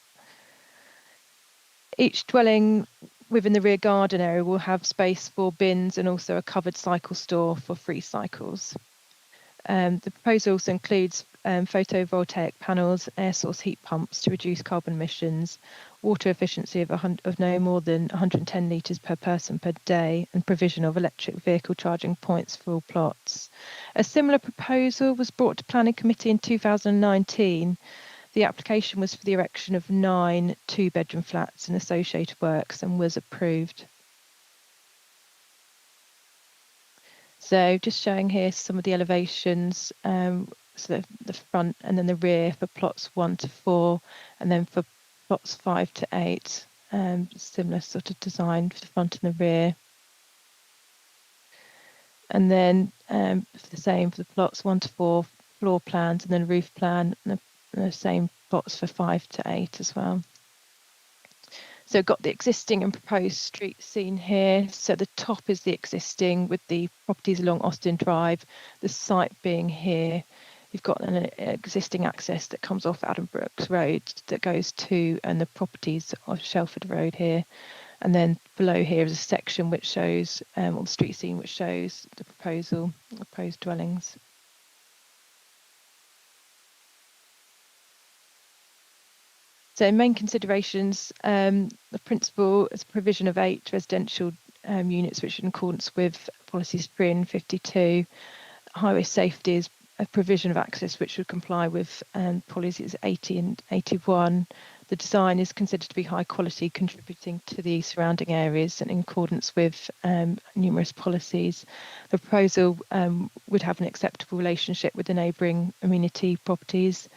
Each dwelling within the rear garden area will have space for bins and also a covered cycle store for free cycles. The proposal also includes photovoltaic panels, air source heat pumps to reduce carbon emissions, water efficiency of no more than 110 litres per person per day, and provision of electric vehicle charging points for all plots. A similar proposal was brought to Planning Committee in 2019. The application was for the erection of 9 2-bedroom flats and associated works and was approved. So just showing here some of the elevations, so the front and then the rear for plots 1 to 4, and then for plots 5 to 8, similar sort of design for the front and the rear. And then for the same for the plots 1 to 4, floor plans and then roof plan, and the same plots for 5 to 8 as well. So got the existing and proposed street scene here. So the top is the existing with the properties along Austin Drive, the site being here. You've got an existing access that comes off Adam Brooks Road that goes to, and the properties of Shelford Road here. And then below here is a section which shows, or the street scene which shows the proposed dwellings. So main considerations, the principal is provision of 8 residential units, which are in accordance with policies 3 and 52. Highway safety is a provision of access which would comply with policies 80 and 81. The design is considered to be high quality, contributing to the surrounding areas and in accordance with numerous policies. The proposal would have an acceptable relationship with the neighbouring amenity properties.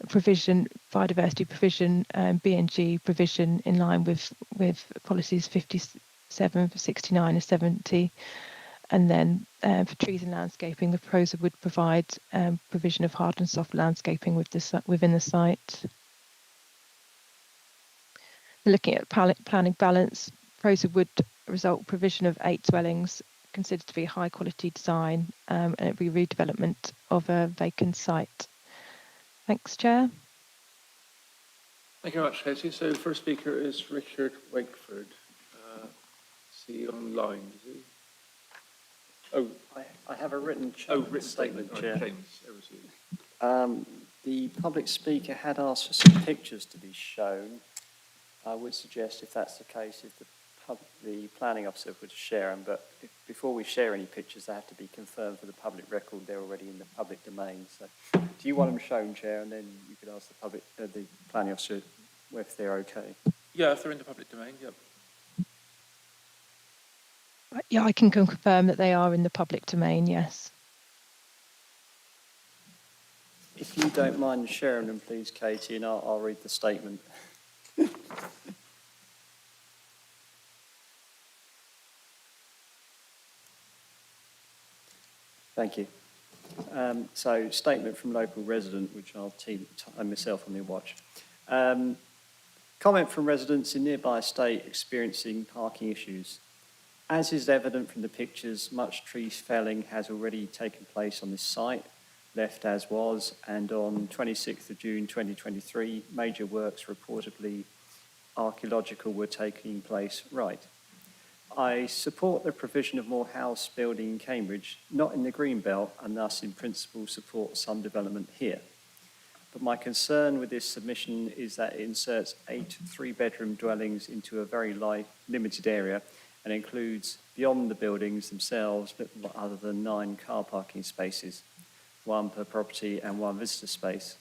Provision, biodiversity provision, B&G provision in line with policies 57, 69 and 70. And then for trees and landscaping, the proposal would provide provision of hard and soft landscaping within the site. Looking at planning balance, proposal would result provision of 8 dwellings considered to be high quality design, and it would be redevelopment of a vacant site. Thanks, Chair. Thank you very much, Katie. So the first speaker is Richard Wakeford. Is he online, is he? Oh, I have a written written statement, Right, Chair. James, over to you. The public speaker had asked for some pictures to be shown. I would suggest, if that's the case, if the planning officer would share them, but before we share any pictures, they have to be confirmed for the public record. They're already in the public domain. So, do you want them shown, Chair, and then you could ask the planning officer if they're okay? Yeah, if they're in the public domain, yep. Yeah, I can confirm that they are in the public domain, yes. If you don't mind sharing them, please, Katie, and I'll read the statement. Thank you. So, statement from local resident, which I'll time myself on the watch. Comment from residents in nearby estate experiencing parking issues. As is evident from the pictures, much tree felling has already taken place on this site, left as was, and on 26th of June 2023, major works reportedly archaeological were taking place right. I support the provision of more house building in Cambridge, not in the Greenbelt, and thus in principle support some development here. But my concern with this submission is that it inserts 8 3-bedroom dwellings into a very limited area and includes, beyond the buildings themselves, little other than 9 car parking spaces, 1 per property and 1 visitor space.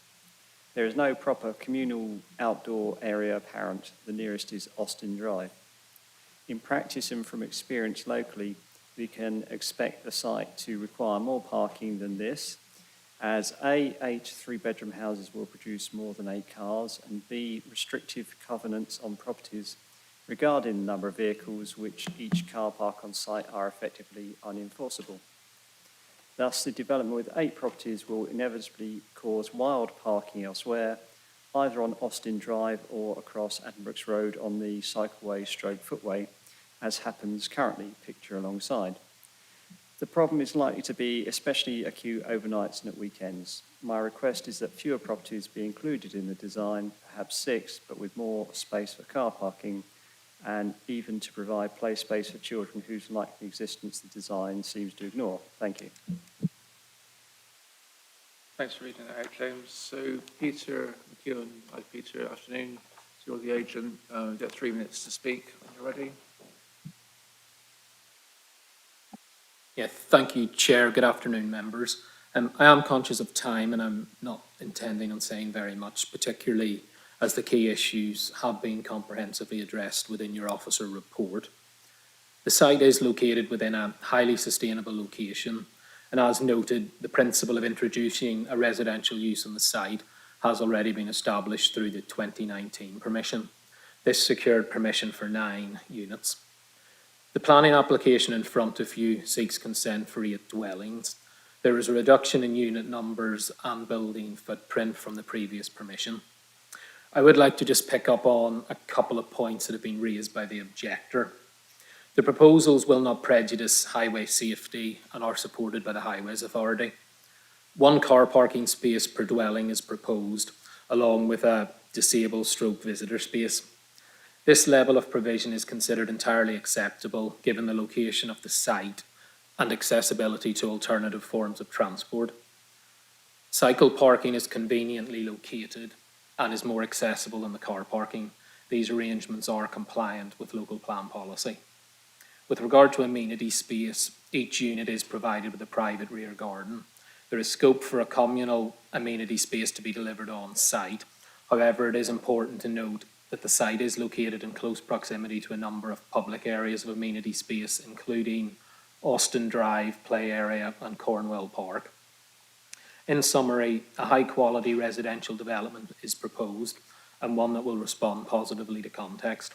There is no proper communal outdoor area apparent. The nearest is Austin Drive. In practice and from experience locally, we can expect the site to require more parking than this, as A, 8 3-bedroom houses will produce more than 8 cars, and B, restrictive covenants on properties regarding the number of vehicles which each car park on site are effectively unenforceable. Thus, the development with 8 properties will inevitably cause wild parking elsewhere, either on Austin Drive or across Addenbrooks Road on the cycleway/footway, as happens currently, picture alongside. The problem is likely to be especially acute overnights and at weekends. My request is that fewer properties be included in the design, perhaps 6, but with more space for car parking, and even to provide play space for children whose likely existence the design seems to ignore. Thank you. Thanks for reading that out, James. So Peter McEwen, hi Peter, afternoon. So you're the agent. You've got 3 minutes to speak when you're ready. Yeah, thank you, Chair. Good afternoon, members. I am conscious of time and I'm not intending on saying very much, particularly as the key issues have been comprehensively addressed within your officer report. The site is located within a highly sustainable location, and as noted, the principle of introducing a residential use on the site has already been established through the 2019 permission. This secured permission for 9 units. The planning application in front of you seeks consent for 8 dwellings. There is a reduction in unit numbers and building footprint from the previous permission. I would like to just pick up on a couple of points that have been raised by the objector. The proposals will not prejudice highway safety and are supported by the Highways Authority. 1 car parking space per dwelling is proposed, along with a disabled/visitor space. This level of provision is considered entirely acceptable given the location of the site and accessibility to alternative forms of transport. Cycle parking is conveniently located and is more accessible than the car parking. These arrangements are compliant with local plan policy. With regard to amenity space, each unit is provided with a private rear garden. There is scope for a communal amenity space to be delivered on site. However, it is important to note that the site is located in close proximity to a number of public areas of amenity space, including Austin Drive, Play Area and Cornwell Park. In summary, a high-quality residential development is proposed and one that will respond positively to context.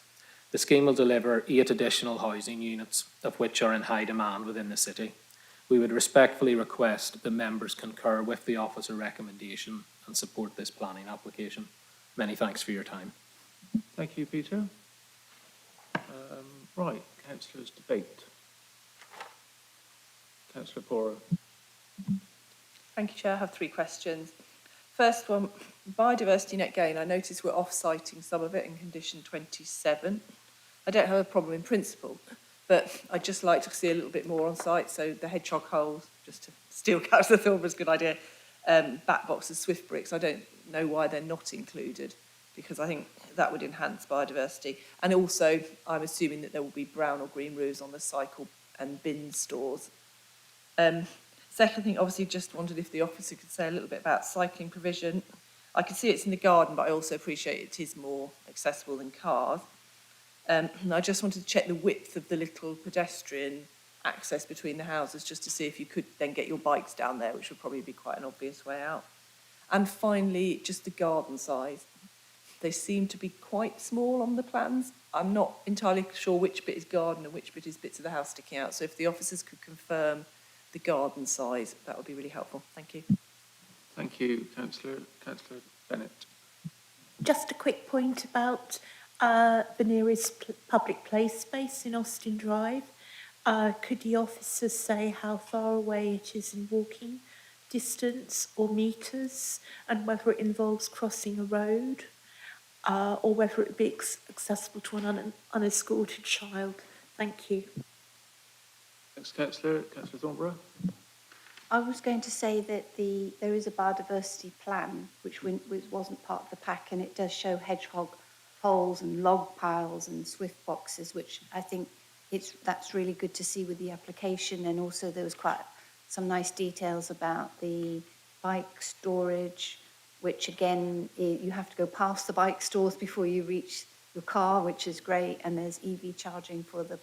The scheme will deliver 8 additional housing units, of which are in high demand within the city. We would respectfully request that members concur with the officer recommendation and support this planning application. Many thanks for your time. Thank you, Peter. Right, councillors' debate. Councillor Pora. Thank you, Chair. I have 3 questions. First one, biodiversity net gain. I notice we're off-citing some of it in condition 27. I don't have a problem in principle, but I'd just like to see a little bit more on site. So the hedgehog holes, just to steal Councillor Thornborough's good idea, bat boxes, swift bricks, I don't know why they're not included, because I think that would enhance biodiversity. And also, I'm assuming that there will be brown or green roofs on the cycle and bin stores. Second thing, obviously just wondered if the officer could say a little bit about cycling provision. I can see it's in the garden, but I also appreciate it is more accessible than cars. And I just wanted to check the width of the little pedestrian access between the houses, just to see if you could then get your bikes down there, which would probably be quite an obvious way out. And finally, just the garden size. They seem to be quite small on the plans. I'm not entirely sure which bit is garden and which bit is bits of the house sticking out. So if the officers could confirm the garden size, that would be really helpful. Thank you. Thank you, Councillor Bennett. Just a quick point about the nearest public play space in Austin Drive. Could the officers say how far away it is in walking distance or metres, and whether it involves crossing a road, or whether it would be accessible to an unescorted child? Thank you. Thanks, Councillor. Councillor Thornborough. I was going to say that there is a biodiversity plan which wasn't part of the pack, and it does show hedgehog holes and log piles and swift boxes, which I think that's really good to see with the application. And also there was quite some nice details about the bike storage, which again, you have to go past the bike stores before you reach your car, which is great. And there's EV charging for the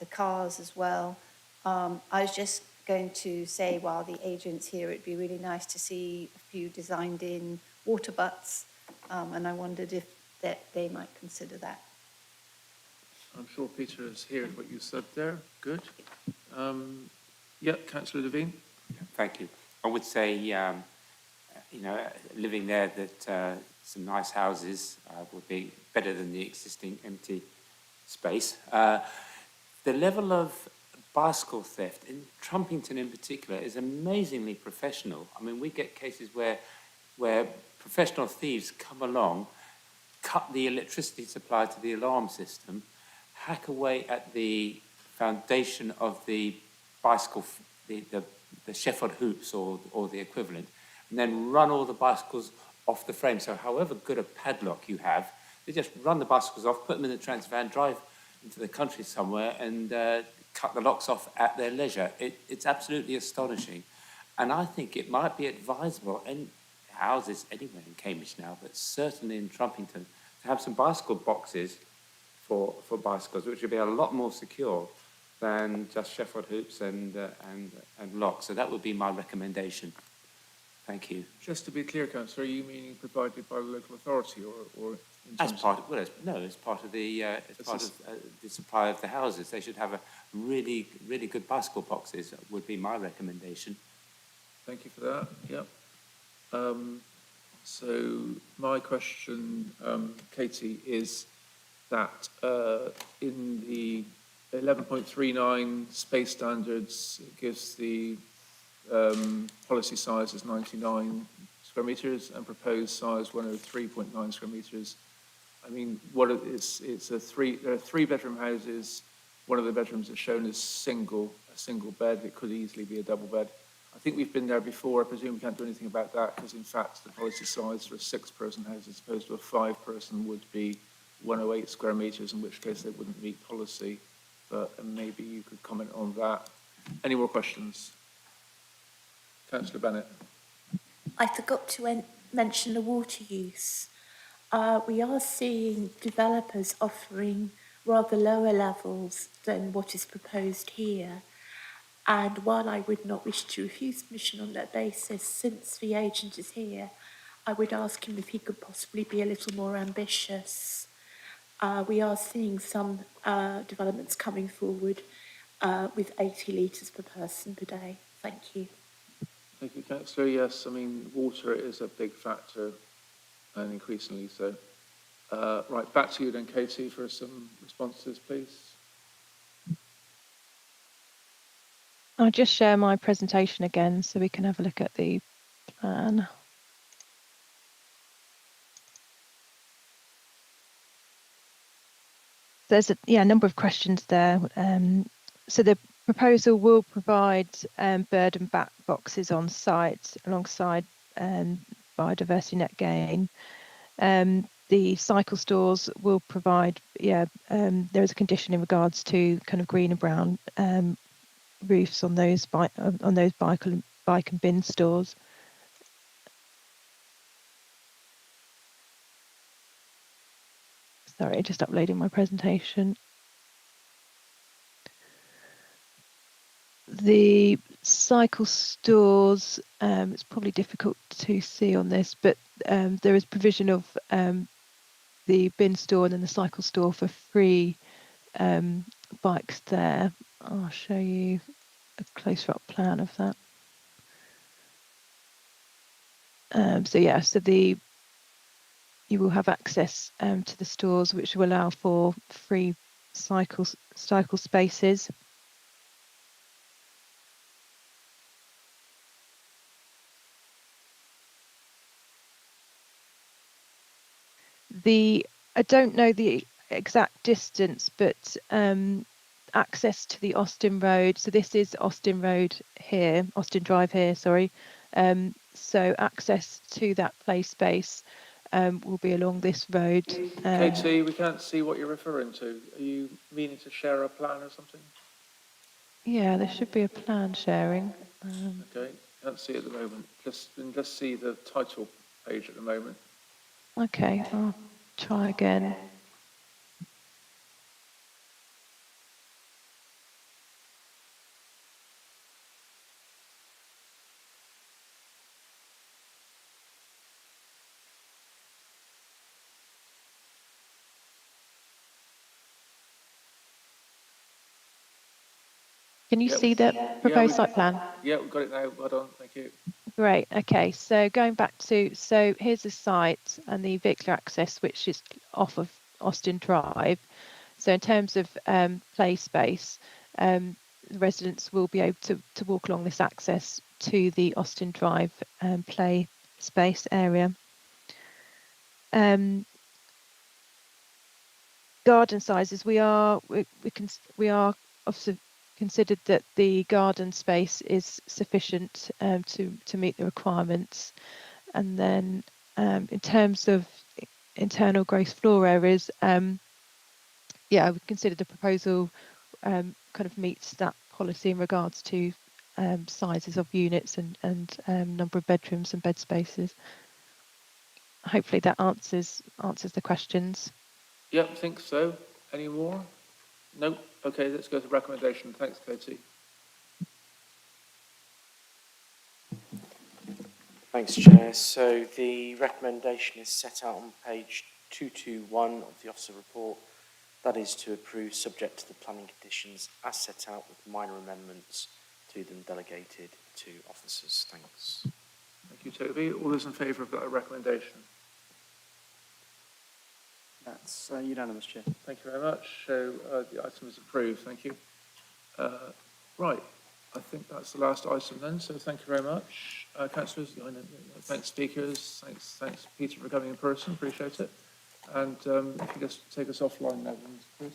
cars as well. I was just going to say, while the agent's here, it'd be really nice to see a few designed in water butts, and I wondered if they might consider that. I'm sure Peter has heard what you said there. Good. Yeah, Councillor Devine. Thank you. I would say, living there, that some nice houses would be better than the existing empty space. The level of bicycle theft in Trumpington in particular is amazingly professional. I mean, we get cases where professional thieves come along, cut the electricity supply to the alarm system, hack away at the foundation of the bicycle, the Sheffield hoops or the equivalent, and then run all the bicycles off the frame. So however good a padlock you have, they just run the bicycles off, put them in the trans van, drive into the country somewhere and cut the locks off at their leisure. It's absolutely astonishing. And I think it might be advisable, in houses anywhere in Cambridge now, but certainly in Trumpington, to have some bicycle boxes for bicycles, which would be a lot more secure than just Sheffield hoops and locks. So that would be my recommendation. Thank you. Just to be clear, Councillor, are you meaning provided by the local authority or As part of, well, as part of the the supply of the houses, they should have a really good bicycle boxes. Would be my recommendation. Thank you for that. Yep. So my question, Katie, is that in the 11.39 space standards, it gives the policy size as 99 square metres and proposed size 103.9 square metres. I mean, there are 3 bedroom houses. One of the bedrooms is shown as a single bed. It could easily be a double bed. I think we've been there before. I presume we can't do anything about that because, in fact, the policy size for a 6-person house as opposed to a 5-person would be 108 square metres, in which case they wouldn't meet policy. But maybe you could comment on that. Any more questions? Councillor Bennett. I forgot to mention the water use. We are seeing developers offering rather lower levels than what is proposed here. And while I would not wish to refuse permission on that basis, since the agent is here, I would ask him if he could possibly be a little more ambitious. We are seeing some developments coming forward with 80 litres per person per day. Thank you. Thank you, Councillor. Yes, I mean, water is a big factor, and increasingly so. Right, back to you then, Katie, for some responses, please. I'll just share my presentation again so we can have a look at the plan. There's a number of questions there. So the proposal will provide bird and bat boxes on site alongside biodiversity net gain. The cycle stores will provide, there is a condition in regards to kind of green and brown roofs on those bike and bin stores. Sorry, just uploading my presentation. The cycle stores, it's probably difficult to see on this, but there is provision of the bin store and then the cycle store for free bikes there. I'll show you a closer up plan of that. You will have access to the stores, which will allow for free cycle spaces. I don't know the exact distance, but access to the Austin Road. So this is Austin Road here, Austin Drive here, sorry. So access to that play space will be along this road. Katie, we can't see what you're referring to. Are you meaning to share a plan or something? Yeah, there should be a plan sharing. Okay, can't see at the moment. Just see the title page at the moment. Okay, I'll try again. Can you see the proposed site plan? Yeah, we've got it now. Well done, thank you. Great. Okay, so going back to, here's the site and the vehicular access, which is off of Austin Drive. So in terms of play space, the residents will be able to walk along this access to the Austin Drive play space area. Garden sizes, we are obviously considered that the garden space is sufficient to meet the requirements. And then in terms of internal gross floor areas, we consider the proposal kind of meets that policy in regards to sizes of units and number of bedrooms and bed spaces. Hopefully that answers the questions. Yep, I think so. Any more? Nope. Okay, let's go to recommendation. Thanks, Katie. Thanks, Chair. So the recommendation is set out on page 221 of the officer report. That is to approve subject to the planning conditions as set out with minor amendments to them delegated to officers. Thanks. Thank you, Toby. All those in favour of that recommendation? That's unanimous, Chair. Thank you very much. So the item is approved. Thank you. Right. I think that's the last item then. So thank you very much, councillors. Thanks, speakers. Thanks, Peter, for coming in person. Appreciate it. And if you just take us offline now, Chris.